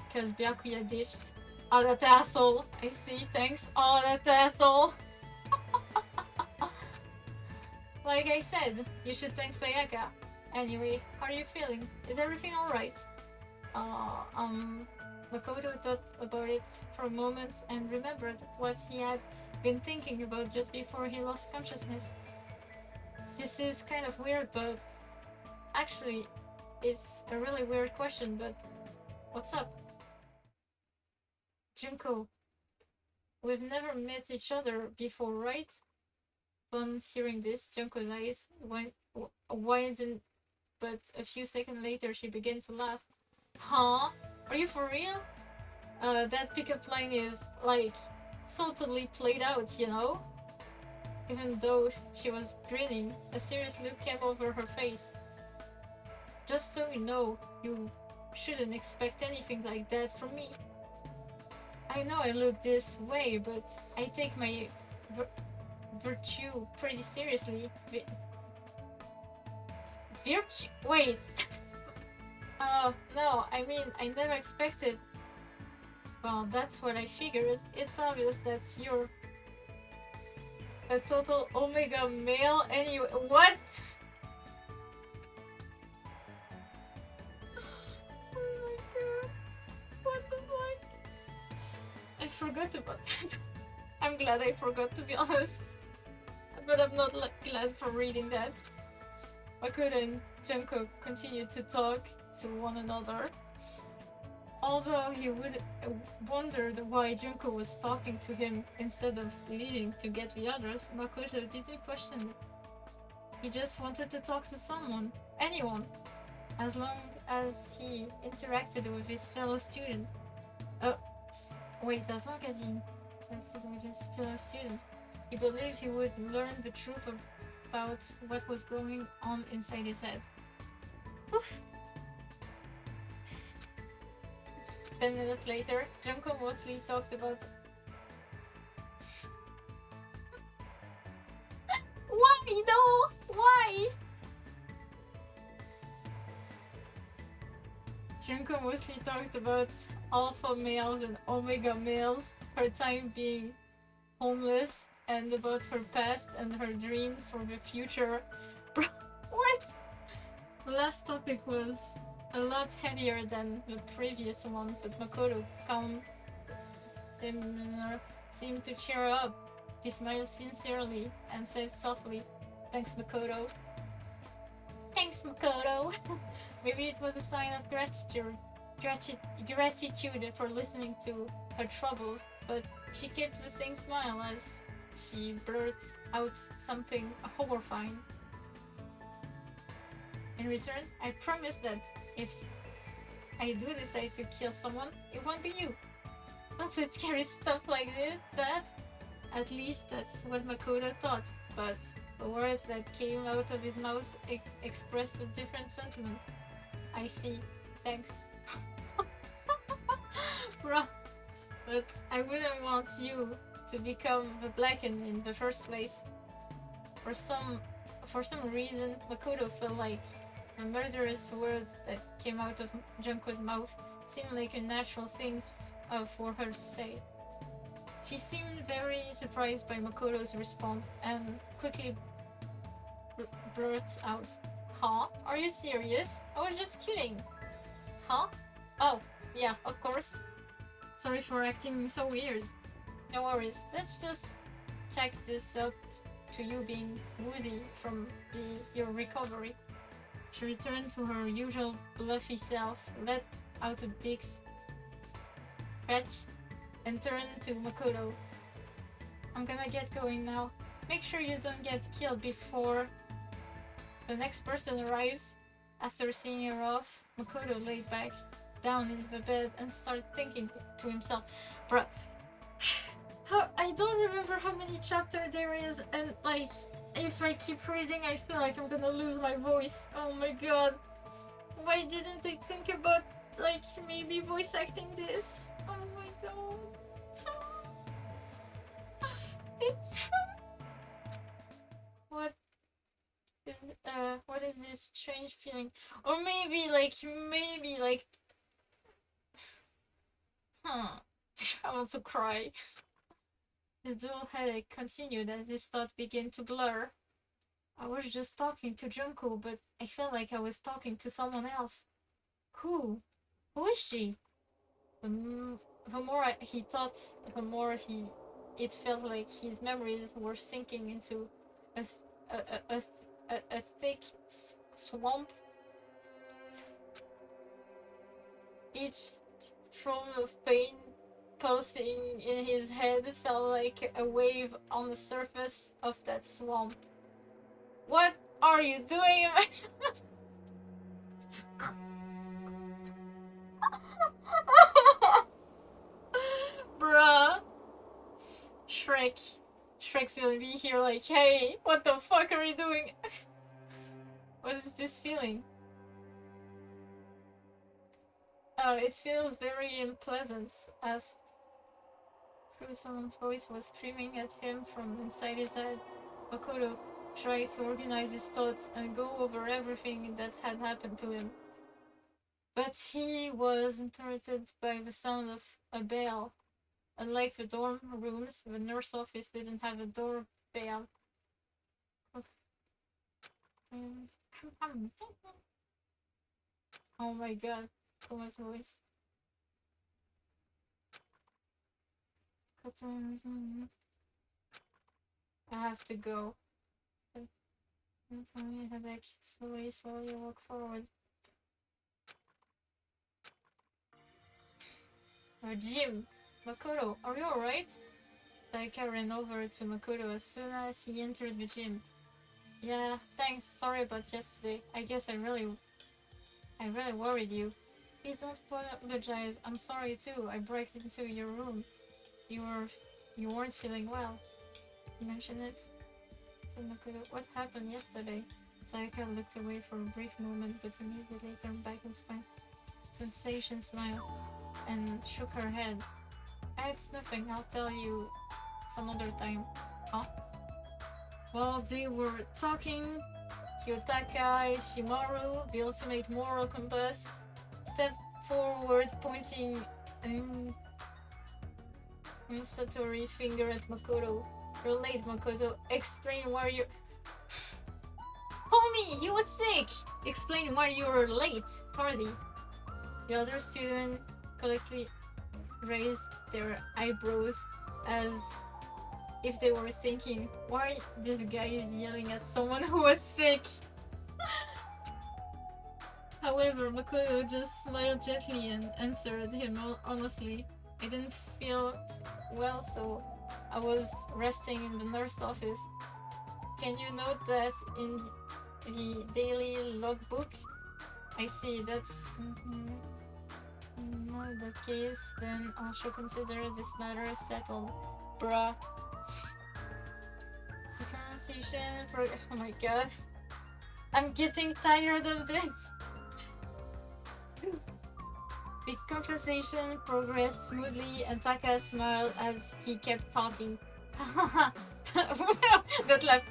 because Byakuya ditched. Oh, that asshole! I see, thanks. Oh, that asshole! Like I said, you should thank Sayaka. Anyway, how are you feeling? Is everything alright? Makoto thought about it for a moment and remembered what he had been thinking about just before he lost consciousness. This is kind of weird, but actually, it's a really weird question, but what's up? Junko, we've never met each other before, right? Upon hearing this, Junko's eyes widened, but a few seconds later she began to laugh. Huh? Are you for real? That pickup line is, like, so totally played out, you know? Even though she was grinning, a serious look came over her face. Just so you know, you shouldn't expect anything like that from me. I know I look this way, but I take my virtue pretty seriously. Virtue? Wait! No, I mean, I never expected. Well, that's what I figured. It's obvious that you're a total omega male anyway. What? Oh my god. What the fuck? I forgot about that. I'm glad I forgot, to be honest. But I'm not glad for reading that. Makoto and Junko continued to talk to one another. Although he would wondered why Junko was talking to him instead of leaving to get the others, Makoto didn't question it. He just wanted to talk to someone, anyone, as long as he interacted with his fellow student. Wait, as long as he interacted with his fellow student, he believed he would learn the truth about what was going on inside his head. Oof. 10 minutes later, Junko mostly talked about... Why though? Why? Junko mostly talked about alpha males and omega males, her time being homeless, and about her past and her dream for the future. Bro, what? The last topic was a lot heavier than the previous one, but Makoto, calm demeanor, seemed to cheer her up. He smiled sincerely and said softly, "Thanks, Makoto." Thanks, Makoto. Maybe it was a sign of gratitude for listening to her troubles, but she kept the same smile as she blurted out something horrifying. In return, I promise that if I do decide to kill someone, it won't be you. Don't say scary stuff like that. At least that's what Makoto thought, but the words that came out of his mouth expressed a different sentiment. I see. Thanks. Bruh. But I wouldn't want you to become the Blackened in the first place. For some reason, Makoto felt like the murderous word that came out of Junko's mouth seemed like a natural thing for her to say. She seemed very surprised by Makoto's response and quickly blurted out, "Huh? Are you serious? I was just kidding." Huh? Oh, yeah, of course. Sorry for acting so weird. No worries, let's just check this up to you being woozy from your recovery. She returned to her usual bluffy self, let out a big stretch, and turned to Makoto. "I'm gonna get going now. Make sure you don't get killed before the next person arrives." After seeing her off, Makoto laid back down in the bed and started thinking to himself, "Bruh, I don't remember how many chapters there is, and like, if I keep reading, I feel like I'm gonna lose my voice. Oh my god. Why didn't I think about, like, maybe voice acting this? Oh my god." What is this strange feeling? Or maybe like, I want to cry. The dual headache continued as his thought began to blur. I was just talking to Junko, but I felt like I was talking to someone else. Who? Who is she? The more he thought, the more it felt like his memories were sinking into a a thick swamp. Each throb of pain pulsing in his head felt like a wave on the surface of that swamp. What are you doing? Bruh. Shrek's gonna be here like, hey, what the fuck are you doing? What is this feeling? It feels very unpleasant, as through someone's voice was screaming at him from inside his head. Makoto tried to organize his thoughts and go over everything that had happened to him. But he was interrupted by the sound of a bell. Unlike the dorm rooms, the nurse office didn't have a doorbell. Oh my god, Kuma's voice. I have to go. Headache. Slowly walk forward. Jim! Makoto, are you alright? Sayaka ran over to Makoto as soon as he entered the gym. Yeah, thanks. Sorry about yesterday. I guess I really worried you. Please don't apologize. I'm sorry too. I broke into your room. You weren't feeling well. You mentioned it. Said Makoto. What happened yesterday? Sayaka looked away for a brief moment, but immediately turned back and smiled. Sensation smiled and shook her head. It's nothing. I'll tell you some other time. Huh? While they were talking, Kiyotaka Shimaru, the ultimate moral compass, stepped forward, pointing an insultory finger at Makoto. You're late, Makoto. Explain why you're... Homie, he was sick! Explain why you were late, tardy. The other student collectively raised their eyebrows as if they were thinking, why this guy is yelling at someone who was sick? However, Makoto just smiled gently and answered him honestly. I didn't feel well, so I was resting in the nurse's office. Can you note that in the daily logbook? I see, that's... not the case, then I shall consider this matter settled. Bruh. The conversation oh my god. I'm getting tired of this. The conversation progressed smoothly and Taka smiled as he kept talking. That laugh.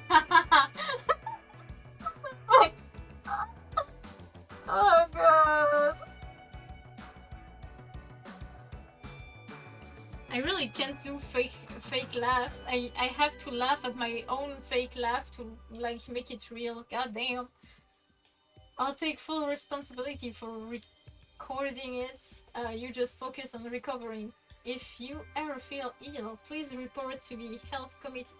Oh god. I really can't do fake laughs. I have to laugh at my own fake laugh to like make it real. God damn. I'll take full responsibility for recording it. You just focus on recovering. If you ever feel ill, please report to the health committee.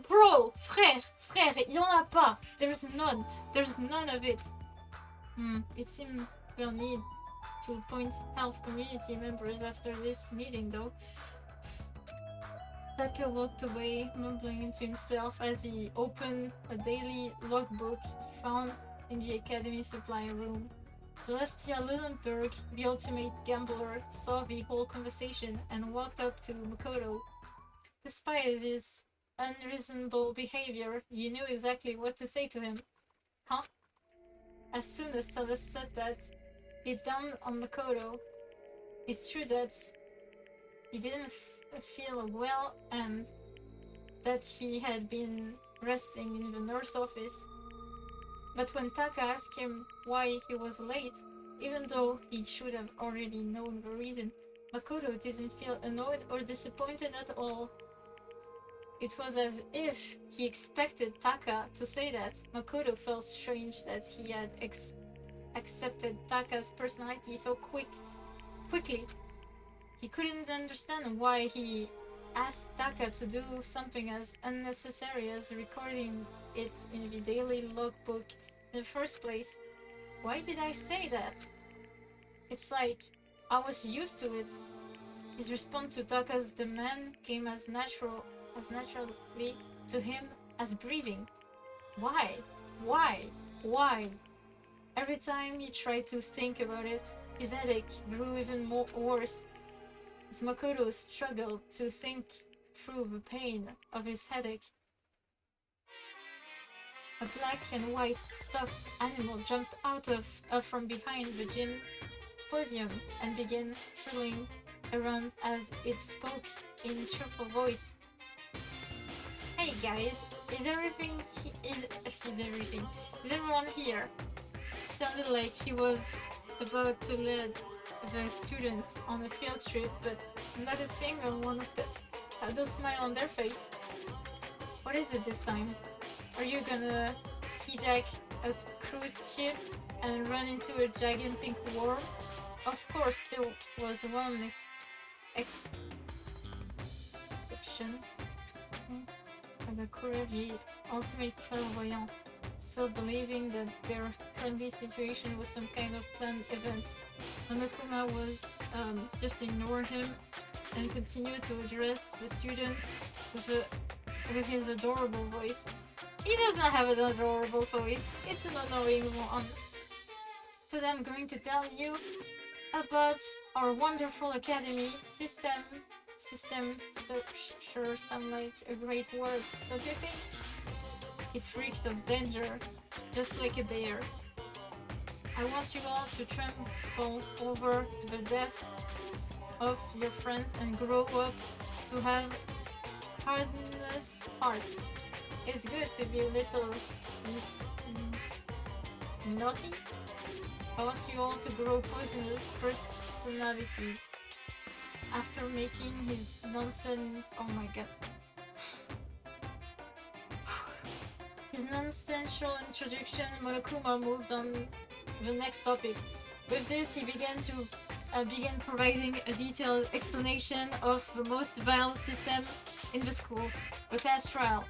Bro, frère, il y en a pas. There's none of it. It seems we'll need to appoint health community members after this meeting, though. Taka walked away, mumbling to himself as he opened a daily logbook he found in the academy supply room. Celestia Lillenberg, the ultimate gambler, saw the whole conversation and walked up to Makoto. Despite his unreasonable behavior, you knew exactly what to say to him. Huh? As soon as Celeste said that, it dawned on Makoto. It's true that he didn't feel well and that he had been resting in the nurse office. But when Taka asked him why he was late, even though he should have already known the reason, Makoto didn't feel annoyed or disappointed at all. It was as if he expected Taka to say that. Makoto felt strange that he had accepted Taka's personality so quickly. He couldn't understand why he asked Taka to do something as unnecessary as recording it in the daily logbook in the first place. Why did I say that? It's like I was used to it. His response to Taka's demand came as naturally to him as breathing. Why? Why? Why? Every time he tried to think about it, his headache grew even worse. As Makoto struggled to think through the pain of his headache, a black and white stuffed animal jumped out from behind the gym podium and began trilling around as it spoke in cheerful voice. Hey guys, is everyone here? Sounded like he was about to lead the students on a field trip, but not a single one of them had a smile on their face. What is it this time? Are you gonna hijack a cruise ship and run into a gigantic war? Of course, there was one exception. Agakura, the ultimate clairvoyant, still believing that their current situation was some kind of planned event. Monokuma was just ignored him and continued to address the student with his adorable voice. He does not have an adorable voice, it's an annoying one. Today I'm going to tell you about our wonderful academy system. So sure sounds like a great word, don't you think? It reeked of danger, just like a bear. I want you all to trample over the deaths of your friends and grow up to have harmless hearts. It's good to be a little naughty. I want you all to grow poisonous personalities. After making his oh my god. His nonsensical introduction, Monokuma moved on to the next topic. With this, he began providing a detailed explanation of the most vile system in the school, the class trial.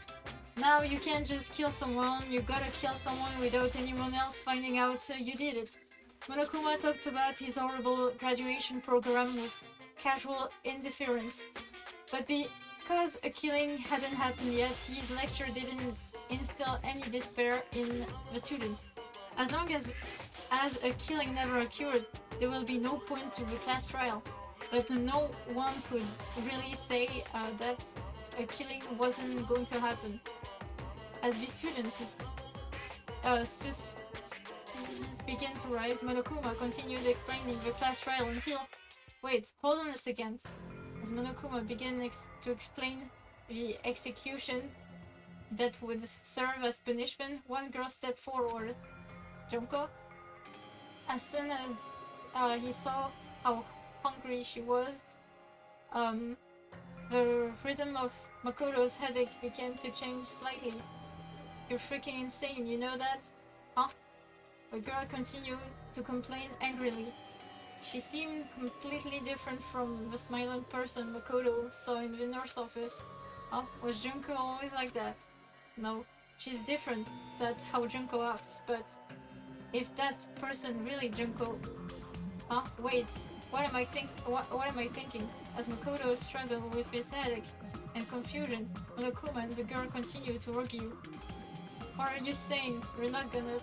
Now you can't just kill someone, you gotta kill someone without anyone else finding out you did it. Monokuma talked about his horrible graduation program with casual indifference, but because a killing hadn't happened yet, his lecture didn't instill any despair in the student. As long as a killing never occurred, there will be no point to the class trial. But no one could really say that a killing wasn't going to happen. As the students' suspicions began to rise, Monokuma continued explaining the class trial until... Wait, hold on a second. As Monokuma began to explain the execution that would serve as punishment, one girl stepped forward. Junko? As soon as he saw how hungry she was, the rhythm of Makoto's headache began to change slightly. You're freaking insane, you know that? Huh? The girl continued to complain angrily. She seemed completely different from the smiling person Makoto saw in the nurse office. Oh, was Junko always like that? No, she's different, that's how Junko acts, but if that person really Junko... Huh? Wait, what am I thinking? As Makoto struggled with his headache and confusion, Monokuma and the girl continued to argue. What are you saying? You're not gonna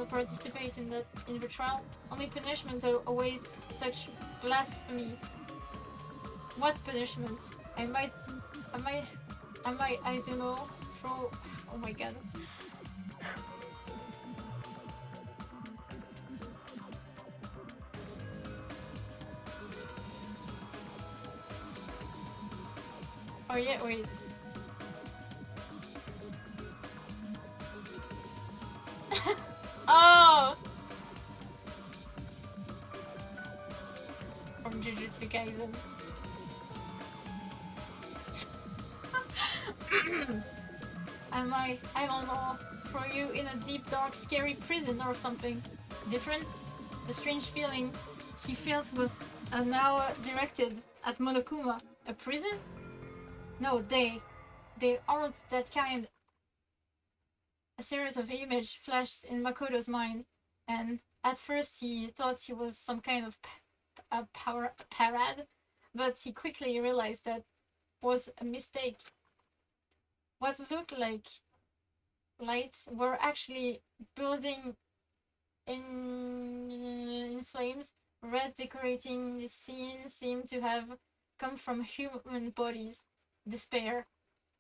participate in the trial? Only punishment awaits such blasphemy. What punishment? I don't know, throw... Oh my god. Oh yeah, wait. Oh! From Jujutsu Kaisen. I don't know, throw you in a deep, dark, scary prison or something. Different? The strange feeling he felt was now directed at Monokuma. A prison? No, they aren't that kind. A series of images flashed in Makoto's mind, and at first he thought he was some kind of parade, but he quickly realized that was a mistake. What looked like lights were actually building in flames. Red decorating the scene seemed to have come from human bodies. Despair.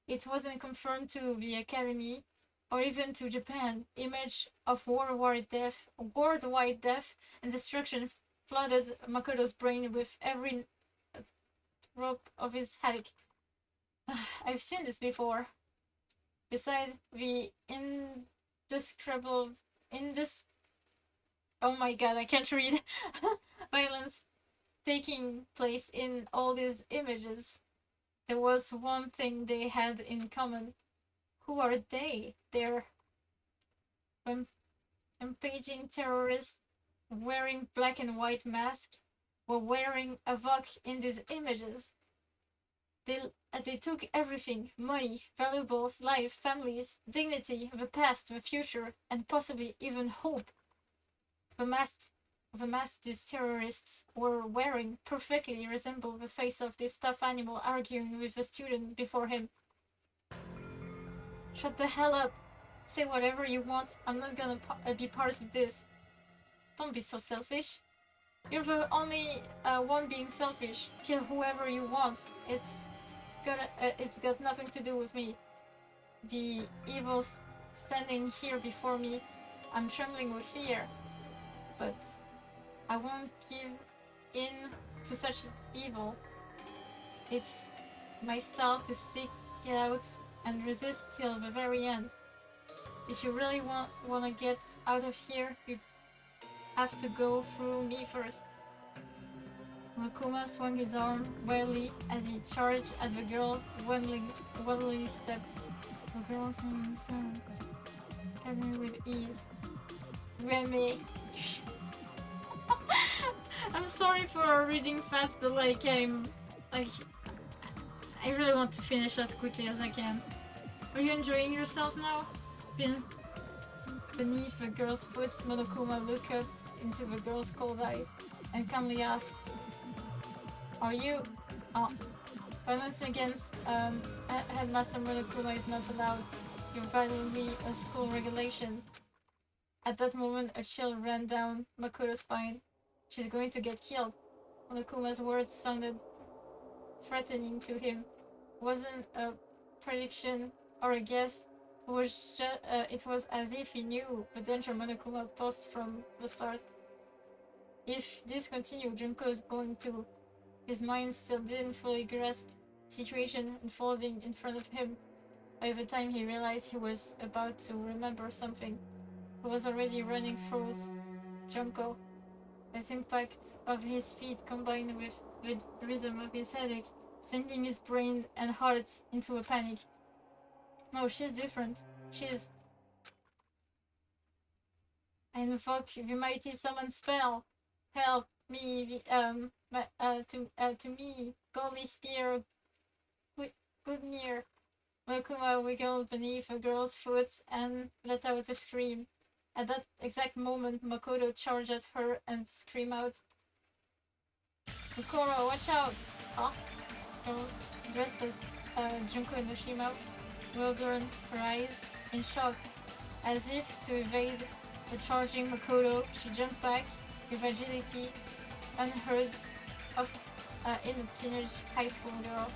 It wasn't confirmed to the Academy or even to Japan. Image of worldwide death and destruction flooded Makoto's brain with every drop of his headache. I've seen this before. Beside the oh my god, I can't read. Violence taking place in all these images, there was one thing they had in common. Who are they? They're rampaging terrorists wearing black and white masks were wearing a VOC in these images. They took everything: money, valuables, life, families, dignity, the past, the future, and possibly even hope. The mask these terrorists were wearing perfectly resembled the face of this tough animal arguing with the student before him. Shut the hell up. Say whatever you want. I'm not gonna be part of this. Don't be so selfish. You're the only one being selfish. Kill whoever you want. It's got nothing to do with me. The evil standing here before me. I'm trembling with fear. But I won't give in to such evil. It's my style to stick it out and resist till the very end. If you really want to get out of here, you have to go through me first. Monokuma swung his arm wildly as he charged at the girl, waddling step. The girl swung his arm, cutting with ease. Remy. I'm sorry for reading fast, but I really want to finish as quickly as I can. Are you enjoying yourself now? Beneath the girl's foot, Monokuma looked up into the girl's cold eyes and calmly asked, "Are you?" Violence against Headmaster Monokuma is not allowed. You're violating a school regulation. At that moment, a chill ran down Makoto's spine. She's going to get killed. Monokuma's words sounded threatening to him. It wasn't a prediction or a guess. It was as if he knew the danger Monokuma posed from the start. If this continued, Junko is going to. His mind still didn't fully grasp the situation unfolding in front of him. By the time he realized he was about to remember something, he was already running towards Junko. The impact of his feet combined with the rhythm of his headache, sending his brain and heart into a panic. No, she's different. She's... I invoke the mighty summon spell. Help me, to me, Golly Spear, good near. Monokuma wiggled beneath a girl's foot and let out a scream. At that exact moment, Makoto charged at her and screamed out, "Kokoro, watch out!" Huh? Girl dressed as Junko Enoshima wilderned her eyes in shock. As if to evade the charging Makoto, she jumped back with agility unheard of in a teenage high school girl.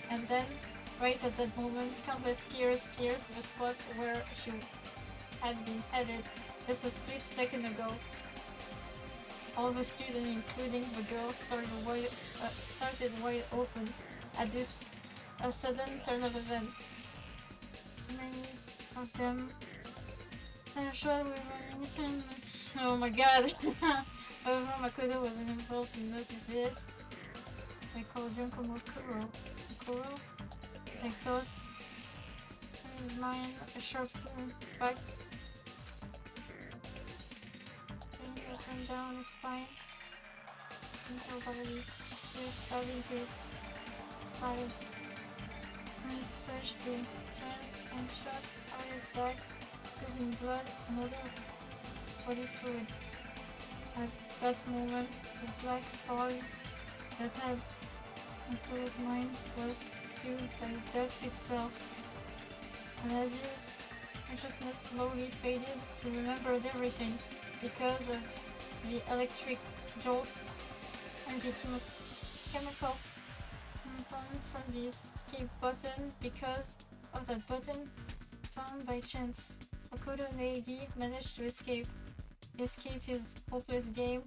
And then, right at that moment, countless spears pierced the spot where she had been headed just a split second ago. All the students, including the girl, started wide open at this sudden turn of events. Too many of them. Oh my god! However, Makoto wasn't able to notice this. They called Junko Mokuro. Mokuro? As I thought, his mind, a sharp impact. Fingers went down his spine, into body, spear stabbed into his side. His fresh to turn and shot out his back, giving blood and other body fluids. At that moment, the black fog that had Makoto's mind was consumed by death itself, and as his consciousness slowly faded, he remembered everything because of the electric jolt and the chemical component from the escape button. Because of that button, found by chance, Makoto Neigi managed to escape his hopeless game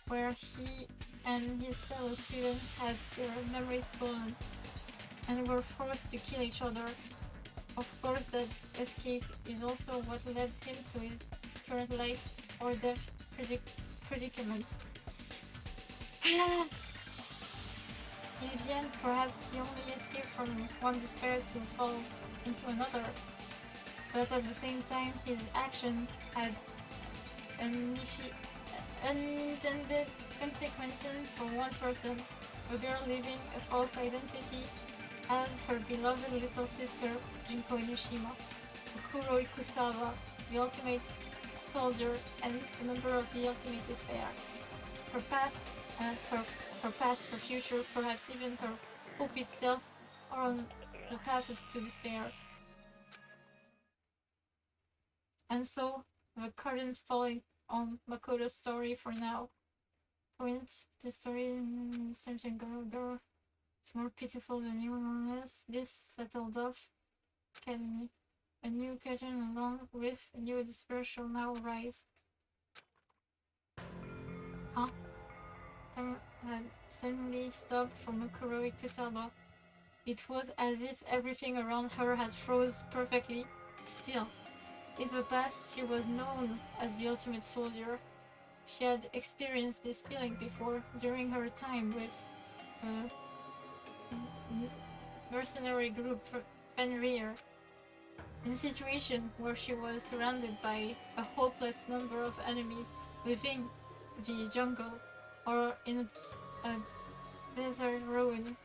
where he and his fellow student had their memories stolen and were forced to kill each other. Of course, that escape is also what led him to his current life or death predicament. In the end, perhaps he only escaped from one despair to fall into another, but at the same time, his action had unintended consequences for one person, a girl living a false identity as her beloved little sister, Junko Enoshima, Kuro Ikusawa, the ultimate soldier and a member of the Ultimate Despair. Her past, her future, perhaps even her hope itself, are on the path to despair. And so, the curtains falling on Makoto's story for now. The story something girl. It's more pitiful than anyone else. This settled off academy. A new curtain along with a new despair shall now rise. Huh? Time had suddenly stopped for Makuro Ikusawa. It was as if everything around her had froze perfectly still. In the past, she was known as the ultimate soldier. She had experienced this feeling before during her time with a mercenary group Fenrir. In a situation where she was surrounded by a hopeless number of enemies within the jungle or in a desert ruin,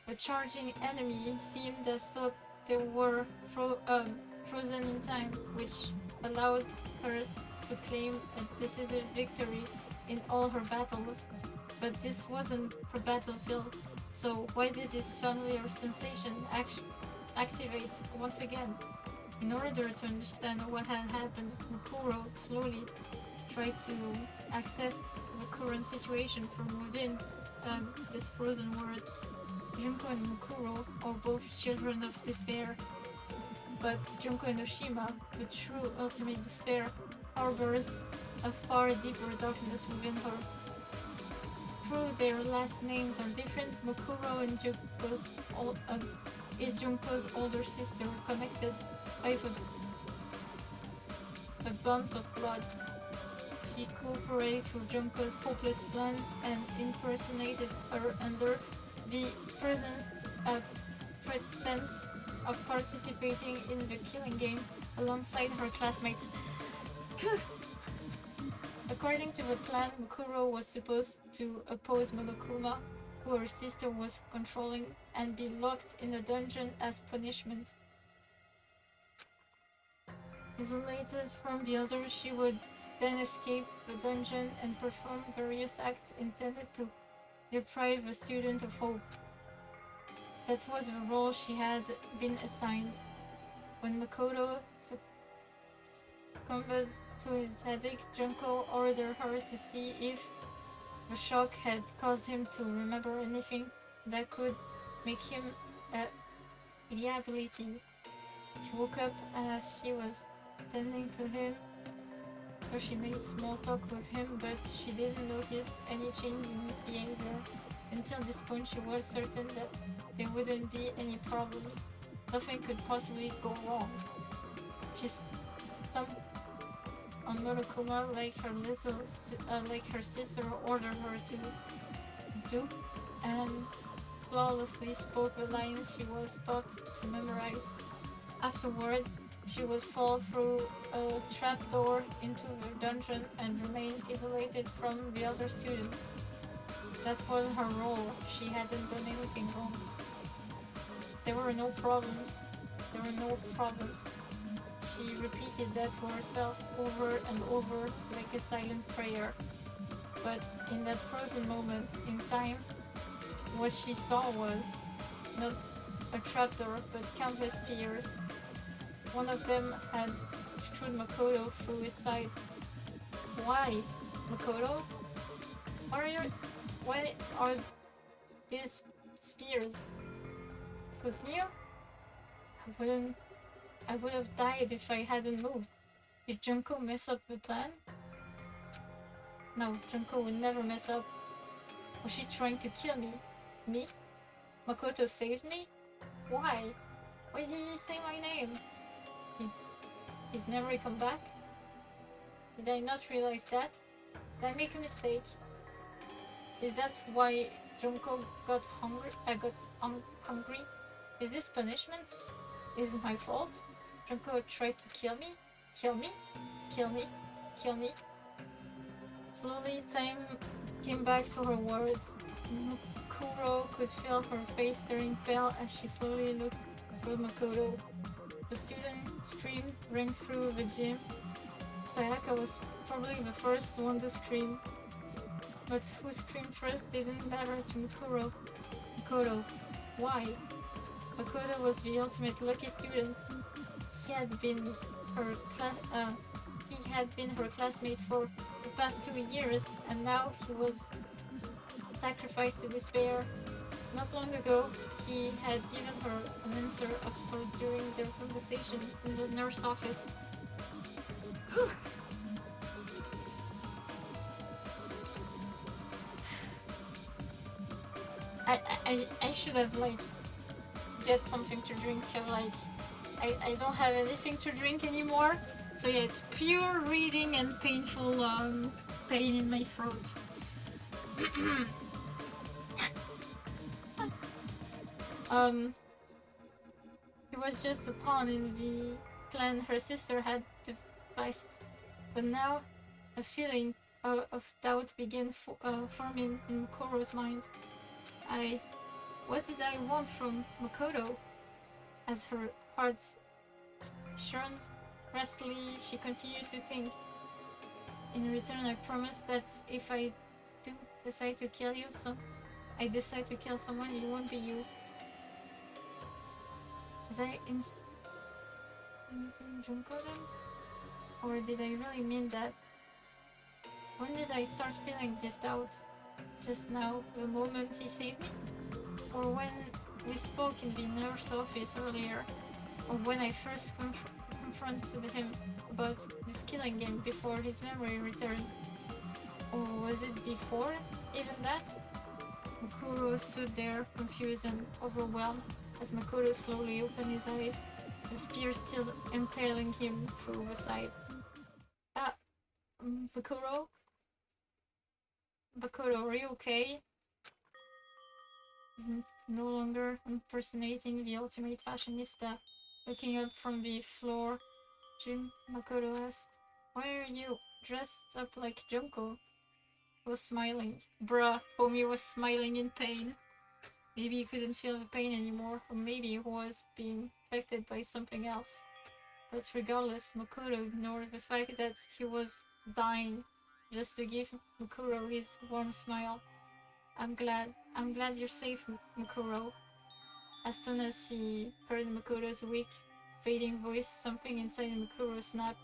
a charging enemy seemed as though they were frozen in time, which allowed her to claim a decisive victory in all her battles. But this wasn't her battlefield, so why did this familiar sensation activate once again? In order to understand what had happened, Mukuro slowly tried to access the current situation from within this frozen world. Junko and Mukuro are both children of despair, but Junko Enoshima, the true ultimate despair, harbors a far deeper darkness within her. Though their last names are different, Mukuro and is Junko's older sister, connected by the bonds of blood. She cooperated with Junko's hopeless plan and impersonated her under the pretense of participating in the killing game alongside her classmates. According to the plan, Mukuro was supposed to oppose Monokuma, who her sister was controlling, and be locked in a dungeon as punishment. Isolated from the others, she would then escape the dungeon and perform various acts intended to deprive the student of hope. That was the role she had been assigned. When Makoto succumbed to his headache, Junko ordered her to see if the shock had caused him to remember anything that could make him a liability. He woke up as she was tending to him, so she made small talk with him, but she didn't notice any change in his behavior. Until this point, she was certain that there wouldn't be any problems. Nothing could possibly go wrong. She stomped on Monokuma like her sister ordered her to do, and flawlessly spoke the lines she was taught to memorize. Afterward, she would fall through a trapdoor into the dungeon and remain isolated from the other students. That was her role. She hadn't done anything wrong. There were no problems. There were no problems. She repeated that to herself over and over like a silent prayer. But in that frozen moment in time, what she saw was not a trapdoor, but countless spears. One of them had screwed Makoto through his side. Why? Makoto? Why are these spears? Couldn't you? I would have died if I hadn't moved. Did Junko mess up the plan? No, Junko would never mess up. Was she trying to kill me? Me? Makoto saved me? Why? Why did he say my name? His memory come back? Did I not realize that? Did I make a mistake? Is that why Junko got hungry? Hungry? Is this punishment? Is it my fault? Junko tried to kill me? Kill me? Kill me? Kill me? Slowly, time came back to her words. Kuro could feel her face turning pale as she slowly looked for Makoto. The student scream rang through the gym. Sayaka was probably the first one to scream. But who screamed first didn't matter to Makoto. Why? Makoto was the ultimate lucky student. He had been her classmate for the past 2 years, and now he was sacrificed to despair. Not long ago, he had given her an answer of sort during their conversation in the nurse office. Whew. I should have like get something to drink, because like I don't have anything to drink anymore. So yeah, it's pure reading and painful pain in my throat. It was just a pawn in the plan her sister had devised. But now, a feeling of doubt began forming in Koro's mind. What did I want from Makoto? As her heart churned restlessly, she continued to think. In return, I promised that if I do decide to kill you, I decide to kill someone, it won't be you. Was I in Junko then? Or did I really mean that? When did I start feeling this doubt? Just now, the moment he saved me? Or when we spoke in the nurse office earlier? Or when I first confronted him about this killing game before his memory returned? Or was it before even that? Makuro stood there, confused and overwhelmed, as Makoto slowly opened his eyes, the spear still impaling him through the side. Bakuro? Bakuro, are you okay? He's no longer impersonating the ultimate fashionista. Looking up from the floor, Makoto asked, "Why are you dressed up like Junko?" He was smiling. Bruh, homie was smiling in pain. Maybe he couldn't feel the pain anymore, or maybe he was being affected by something else. But regardless, Makoto ignored the fact that he was dying, just to give Makuro his warm smile. I'm glad you're safe, Makuro." As soon as she heard Makoto's weak, fading voice, something inside Makuro snapped.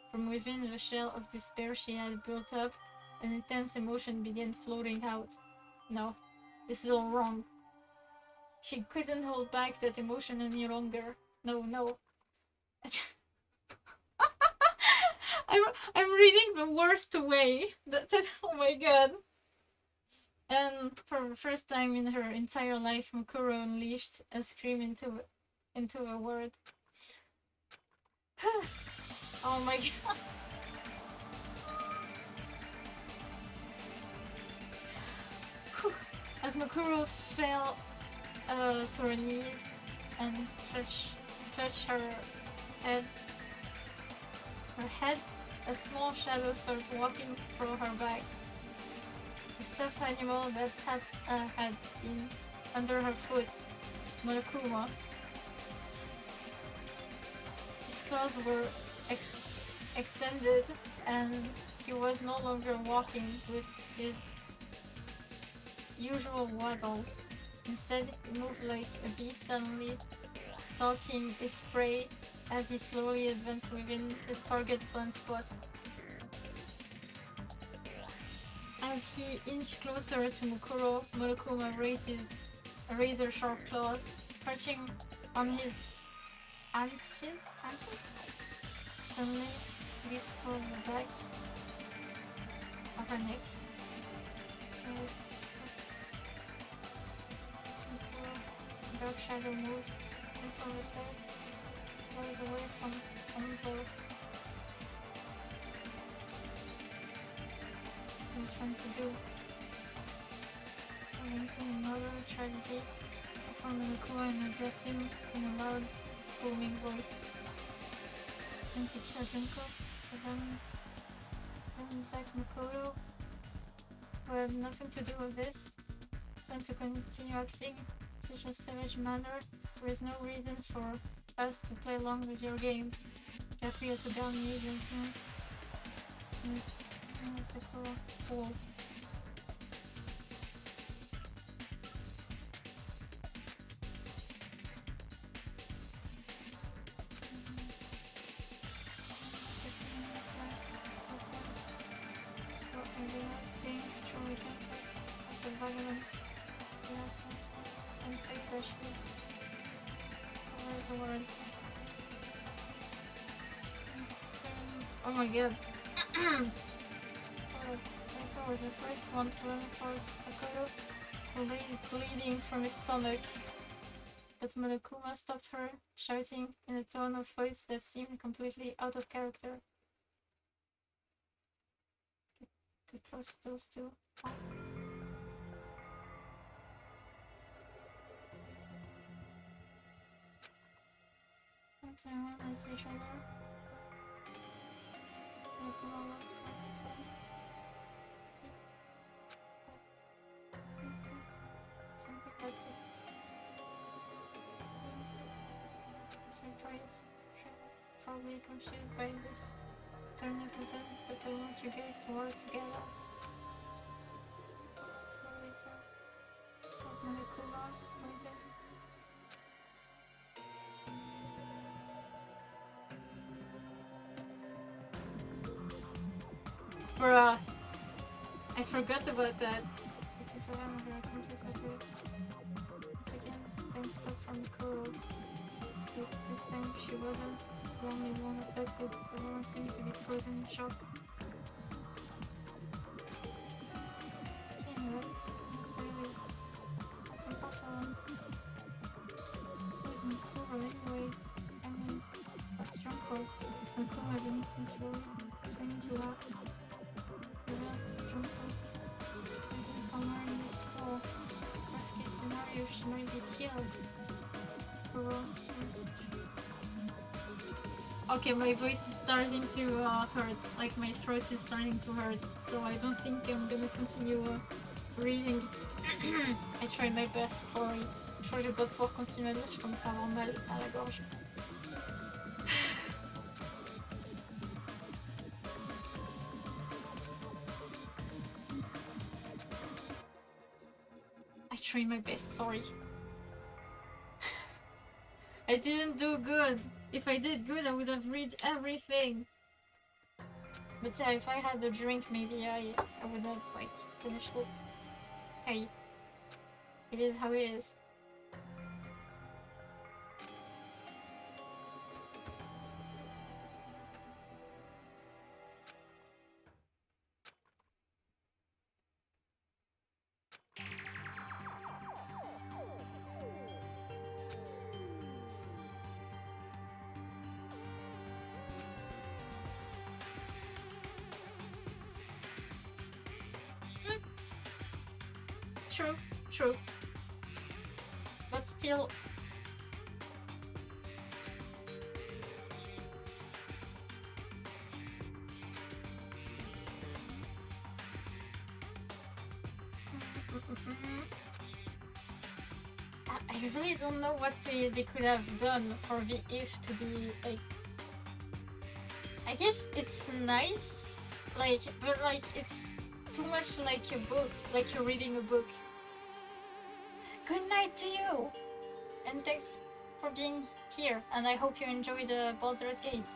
From within the shell of despair she had built up, an intense emotion began floating out. No, this is all wrong. She couldn't hold back that emotion any longer. No. I'm reading the worst way. Oh my god. And for the first time in her entire life, Makuro unleashed a scream into a word. Oh my god. As Makuro fell to her knees and clutch her head, a small shadow started walking through her back. The stuffed animal that had been under her foot, Monokuma. His claws were extended and he was no longer walking with his usual waddle. Instead, he moved like a beast, suddenly stalking his prey as he slowly advanced within his target blind spot. As he inched closer to Mukuro, Monokuma raised his razor-sharp claws, perching on his haunches? Suddenly, reached for the back of her neck. Dark shadow moved in from the side, flies away from her. What are you trying to do? Preventing another tragedy from Monokuma and addressed him in a loud, booming voice. Time to kill Junko, and attack Makoto, who had nothing to do with this. Time to continue acting in such a savage manner. There is no reason for us to play along with your game. Jeffrey had to down me again tonight. It's a fool. So everything truly consists of the violence, innocence, and fate that she covers the words. Oh my god. Makoto was the first one to run towards Makoto, who lay bleeding from his stomach. But Monokuma stopped her, shouting in a tone of voice that seemed completely out of character. Get too close to those two. Oh. Everyone has each other. Something like to surprise, probably confused by this turn of event, but I want you guys to work together. So later, of Monokuma, Bruh, I forgot about that. Because I am very confused with it. Once again, time stopped from Kuro. But this time she wasn't the only one affected. Everyone seemed to be frozen in shock. Can't look. Clearly, that's impossible. Who's Mikuro anyway? I mean, what's Junko? Mikuro didn't slowly swing to that. Junko isn't somewhere in this school. Worst case scenario, she might be killed. Okay, my voice is starting to hurt. Like my throat is starting to hurt. So I don't think I'm gonna continue reading. I try my best, sorry. Je crois que je vais pas pouvoir continuer à lire, je commence à avoir mal à la gorge. I try my best, sorry. I didn't do good. If I did good, I would have read everything. But yeah, if I had a drink, maybe I would have like finished it. Hey, it is how it is. True. But still, I really don't know what they could have done for the if to be like. I guess it's nice, like, but like it's too much like a book, like you're reading a book. Good night to you, and thanks for being here. And I hope you enjoyed Baldur's Gate.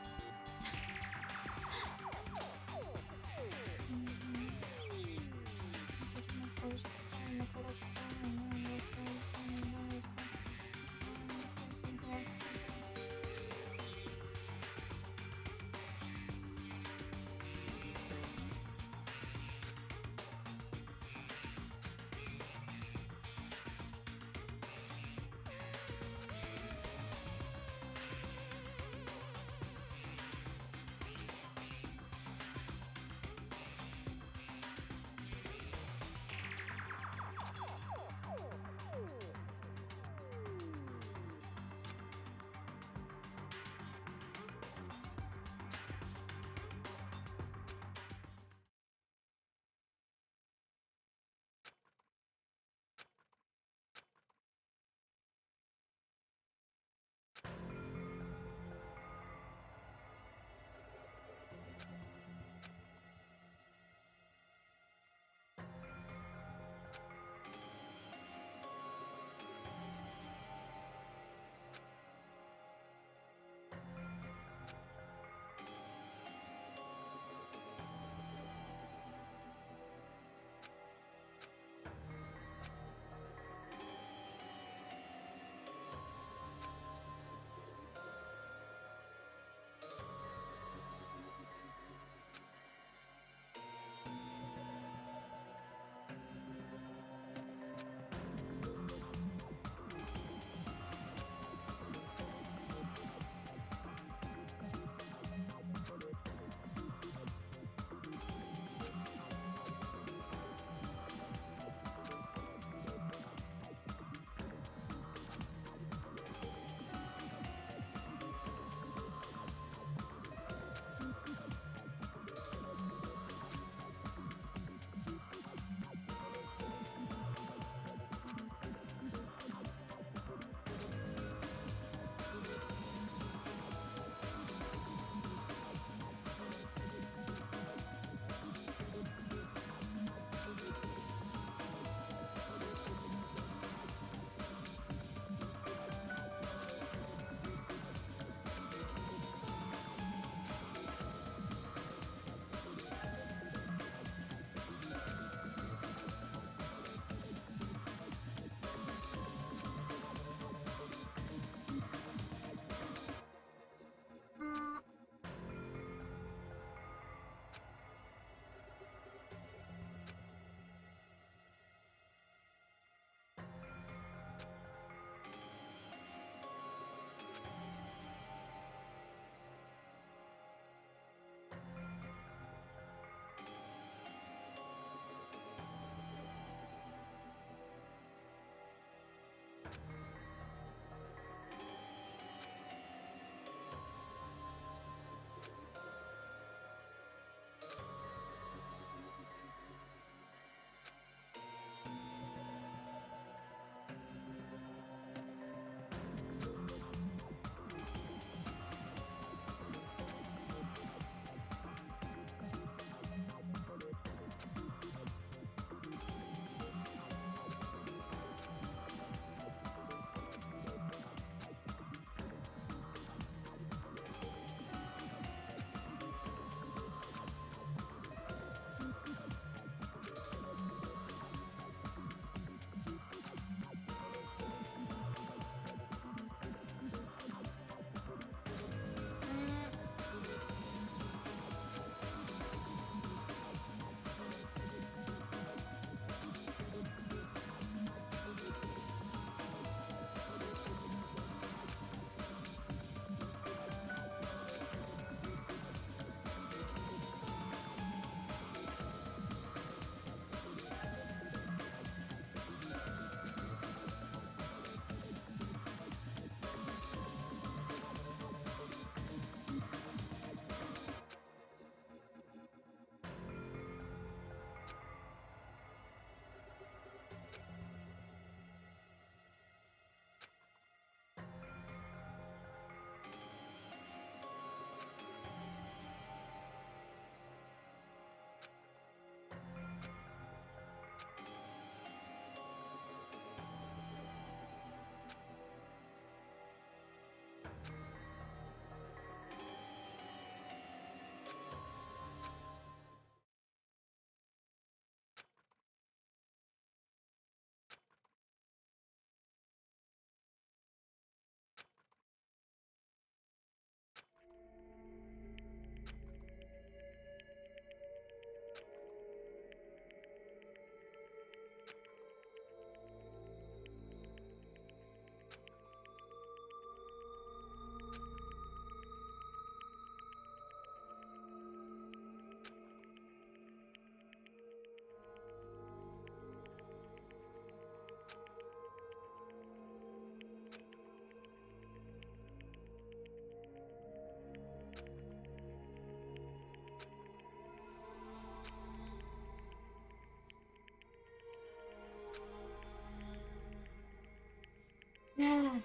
I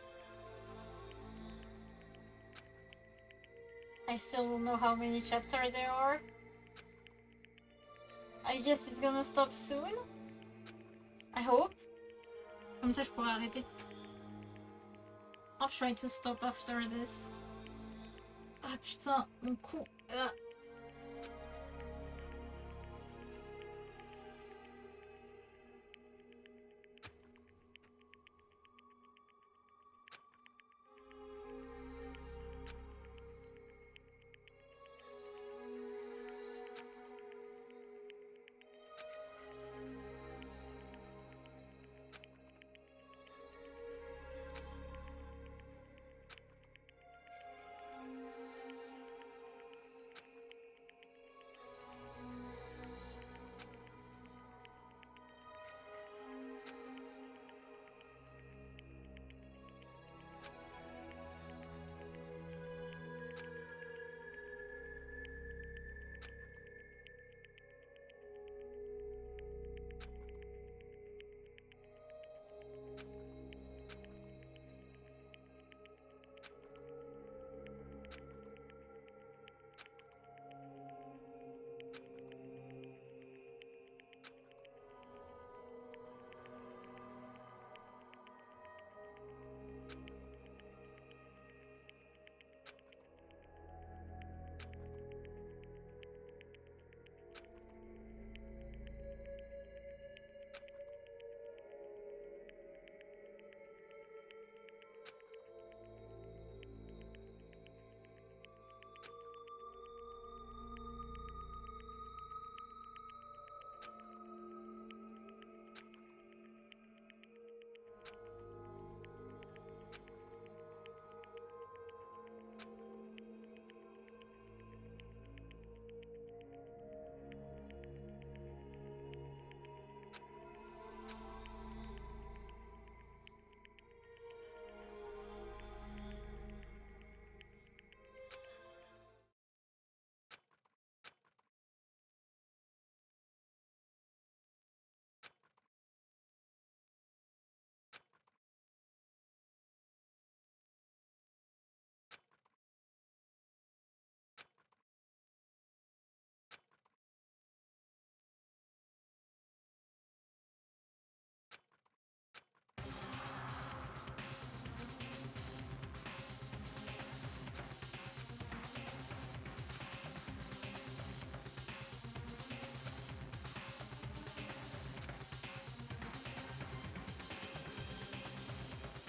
still don't know how many chapters there are. I guess it's gonna stop soon. I hope. Comme ça, je pourrais arrêter. I'll try to stop after this. Ah putain, mon cou. Ah.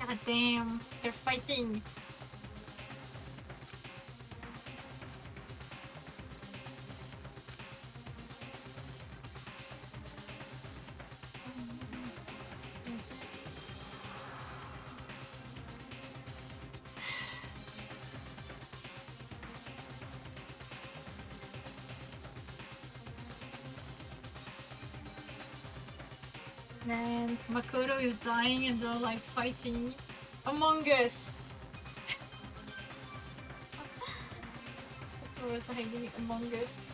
God damn, they're fighting. Man, Makoto is dying and they're like fighting Among Us. What was hiding Among Us?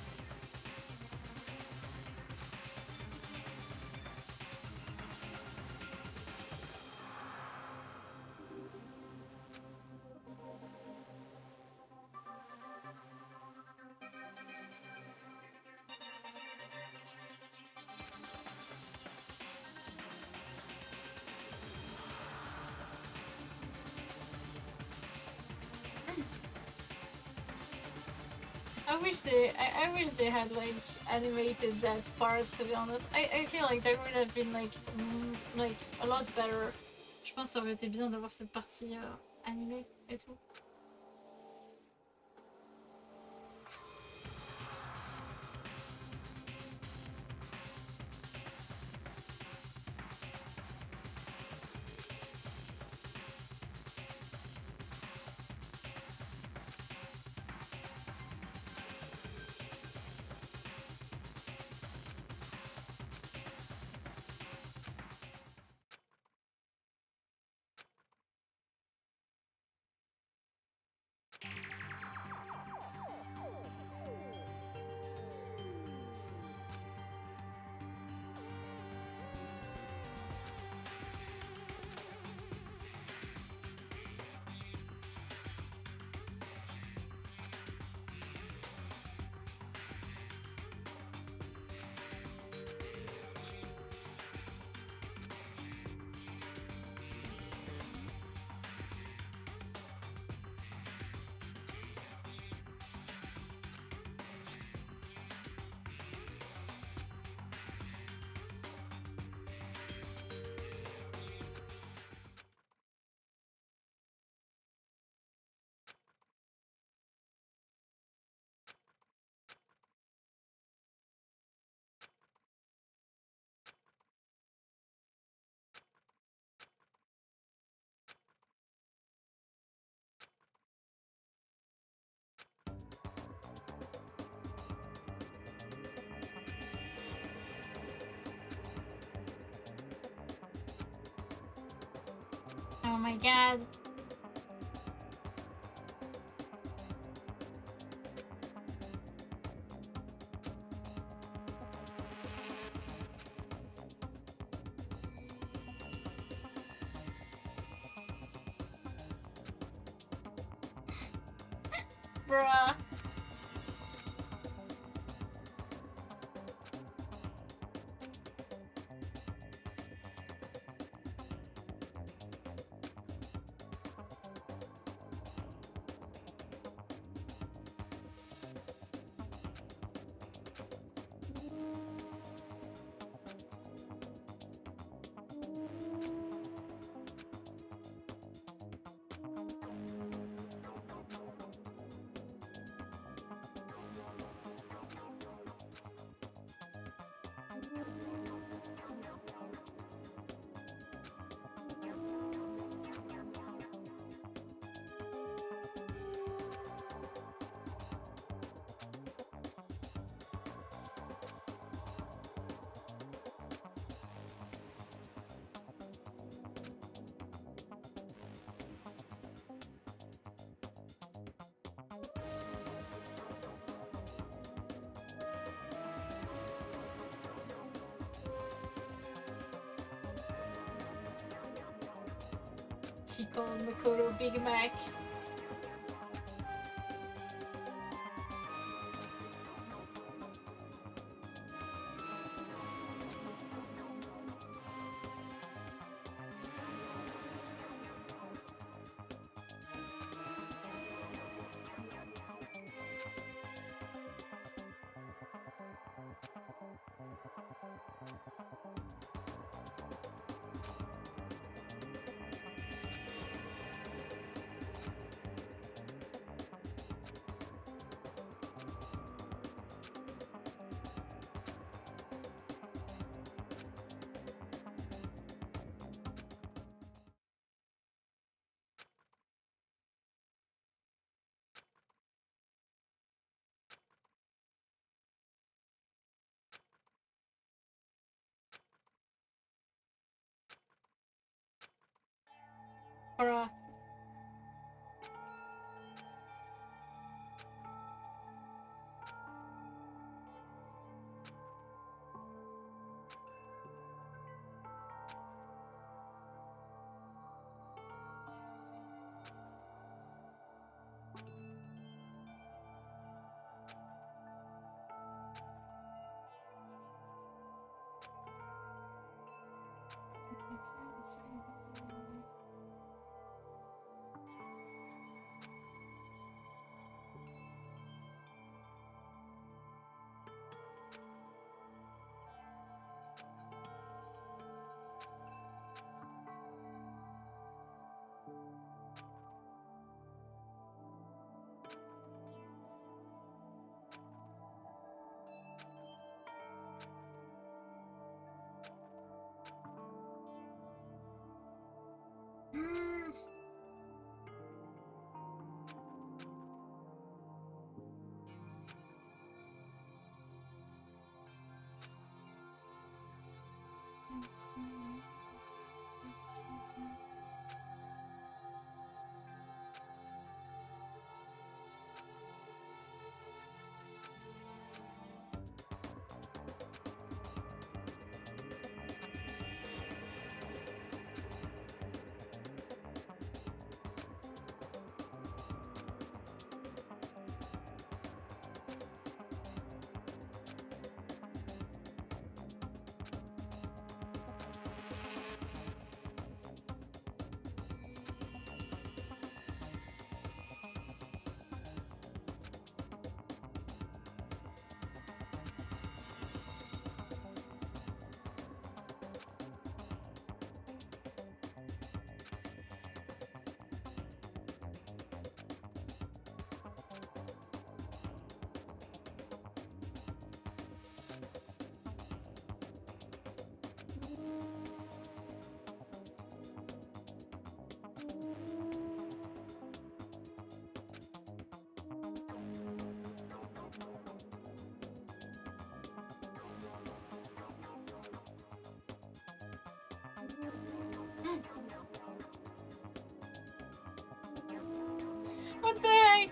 I wish they had like animated that part, to be honest. I feel like that would have been like a lot better. Je pense que ça aurait été bien d'avoir cette partie animée et tout. Oh my god. Bruh. She called Makoto Big Mac. Bruh. What the heck?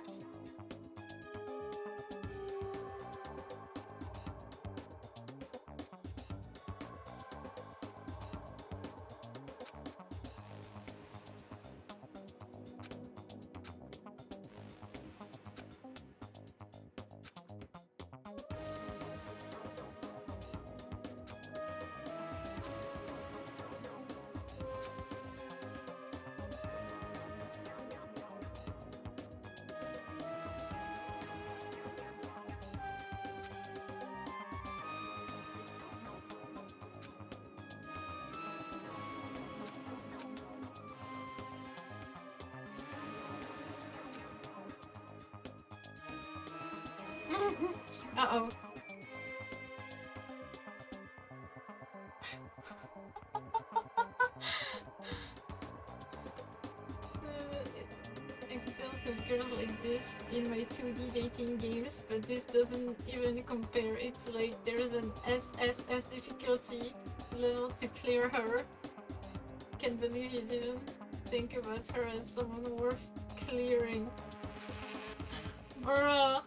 Uh-oh. I felt a girl like this in my 2D dating games, but this doesn't even compare. It's like there's an SSS difficulty level to clear her. Can't believe you didn't think about her as someone worth clearing. Bruh.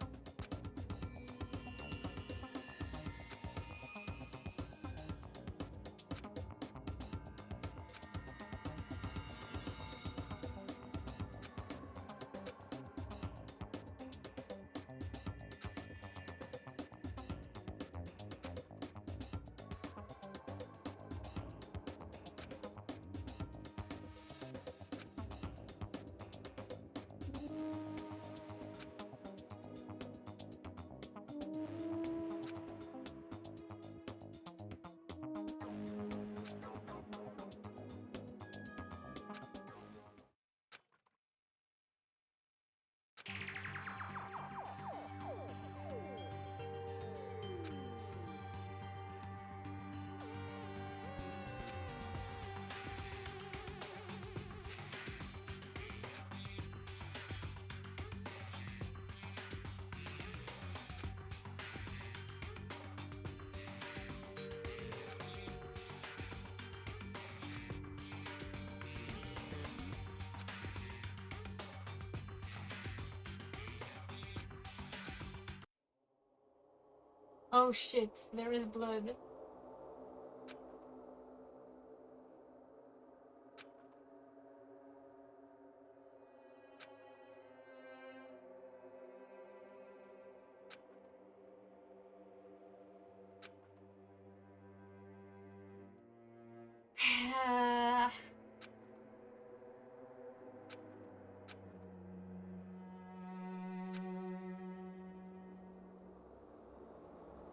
Oh shit, there is blood.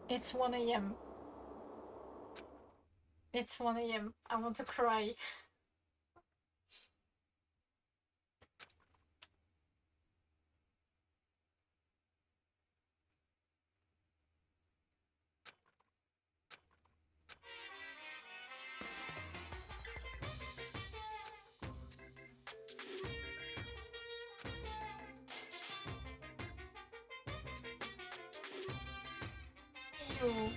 It's 1 a.m. It's 1 a.m. I want to cry. Ew.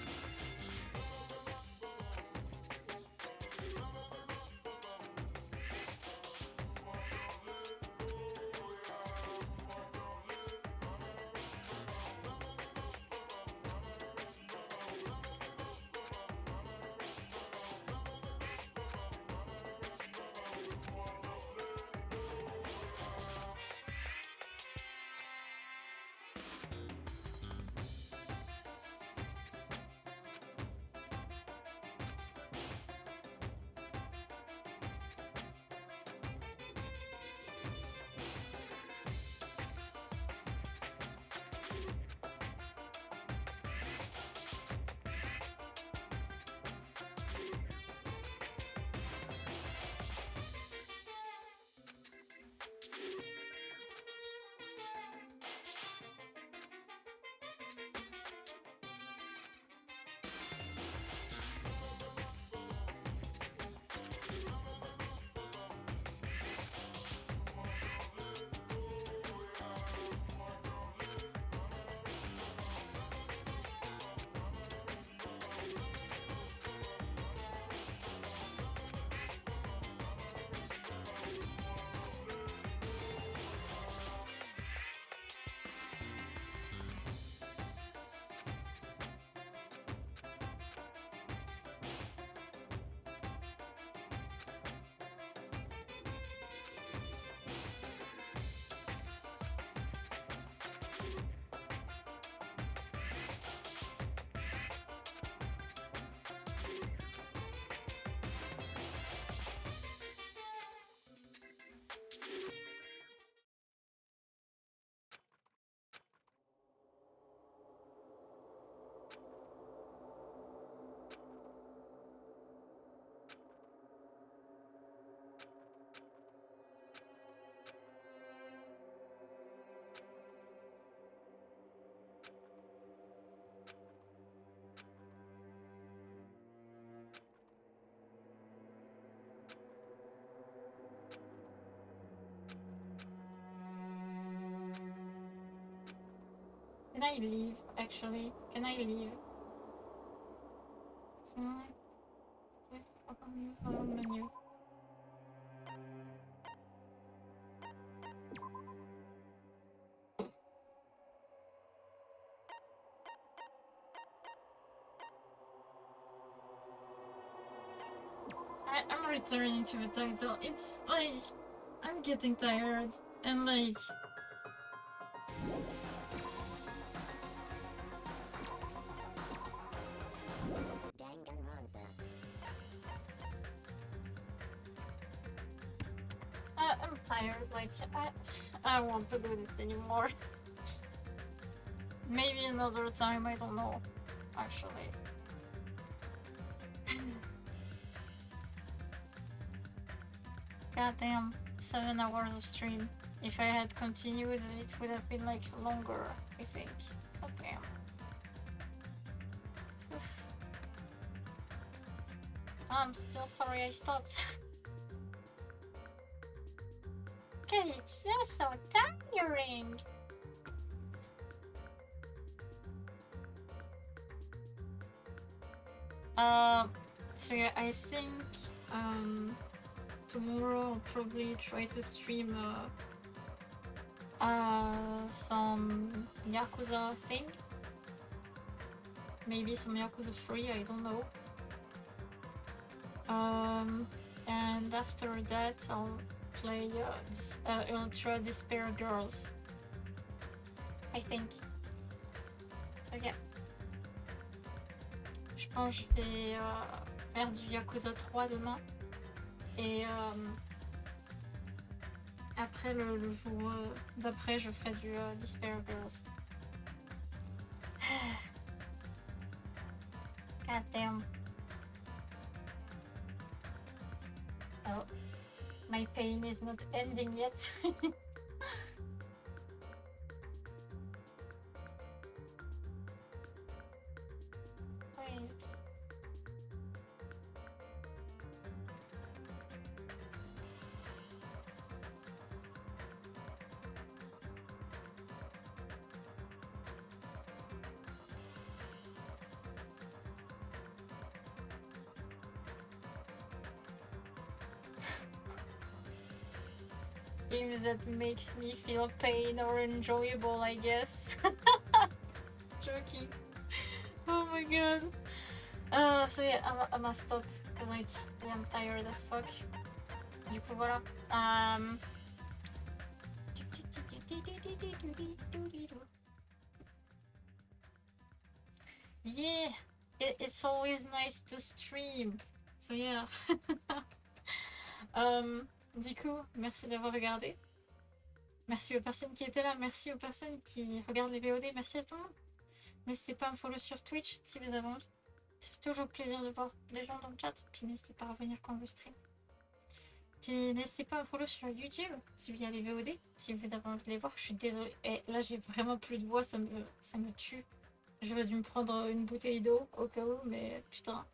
I leave, actually? Can I leave? Menu. I'm returning to the title. It's like I'm getting tired and like I'm tired. Like I don't want to do this anymore. Maybe another time. I don't know. Actually. Goddamn, 7 hours of stream. If I had continued, it would have been like longer, I think. Goddamn. I'm still sorry I stopped. Cause it's just so tiring. So yeah, I think tomorrow I'll probably try to stream some Yakuza thing. Maybe some Yakuza 3, I don't know. And after that I'll play Ultra Despair Girls, I think. So yeah. Je pense que je vais faire du Yakuza 3 demain. Et après le jour d'après, je ferai du Despair Girls. God damn. Well, my pain is not ending yet. Wait. Games that makes me feel pain or enjoyable, I guess. Joking. Oh my god. So yeah, I must stop because like I am tired as fuck. Du coup voilà. Yeah, it's always nice to stream. So yeah. Du coup, merci d'avoir regardé. Merci aux personnes qui étaient là. Merci aux personnes qui regardent les VOD. Merci à tout le monde. N'hésitez pas à me follow sur Twitch si vous avez envie. Ça fait toujours plaisir de voir les gens dans le chat. Puis n'hésitez pas à revenir quand je stream. Puis n'hésitez pas à me follow sur YouTube si vous y avez les VOD. Si vous avez envie de les voir. Je suis désolée. Et là, j'ai vraiment plus de voix. Ça me tue. J'aurais dû me prendre une bouteille d'eau au cas où. Mais putain.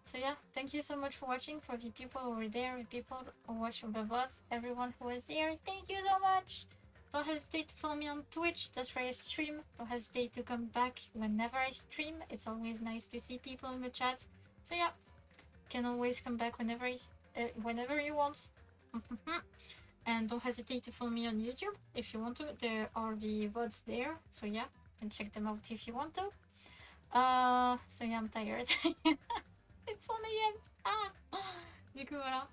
So yeah, thank you so much for watching. For the people over there, the people who watch the VODs, everyone who was there, thank you so much. Don't hesitate to follow me on Twitch, that's where I stream. Don't hesitate to come back whenever I stream. It's always nice to see people in the chat. So yeah, you can always come back whenever you want. And don't hesitate to follow me on YouTube if you want to. There are the VODs there, so yeah, you can check them out if you want to. So yeah, I'm tired. It's 1 AM. Du coup voilà.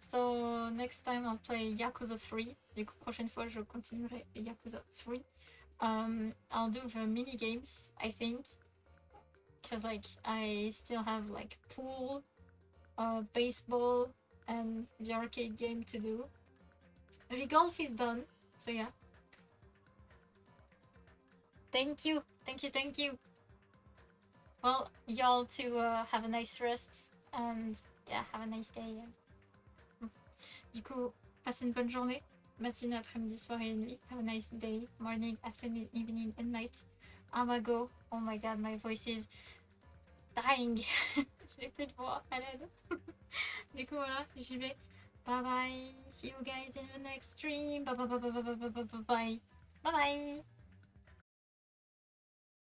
So next time I'll play Yakuza 3. Du coup prochaine fois je continuerai Yakuza 3. I'll do the mini games, I think, because like I still have like pool, baseball, and the arcade game to do. The golf is done. So yeah. Thank you. Well, y'all too have a nice rest and yeah, have a nice day. Du coup, passez une bonne journée, matinée, après-midi, soirée et nuit. Have a nice day, morning, afternoon, evening and night. I'ma go. Oh my god, my voice is dying. J'ai plus de voix, à l'aide. Du coup voilà, j'y vais. Bye bye. See you guys in the next stream. Bye bye bye bye bye bye bye bye bye. Bye bye.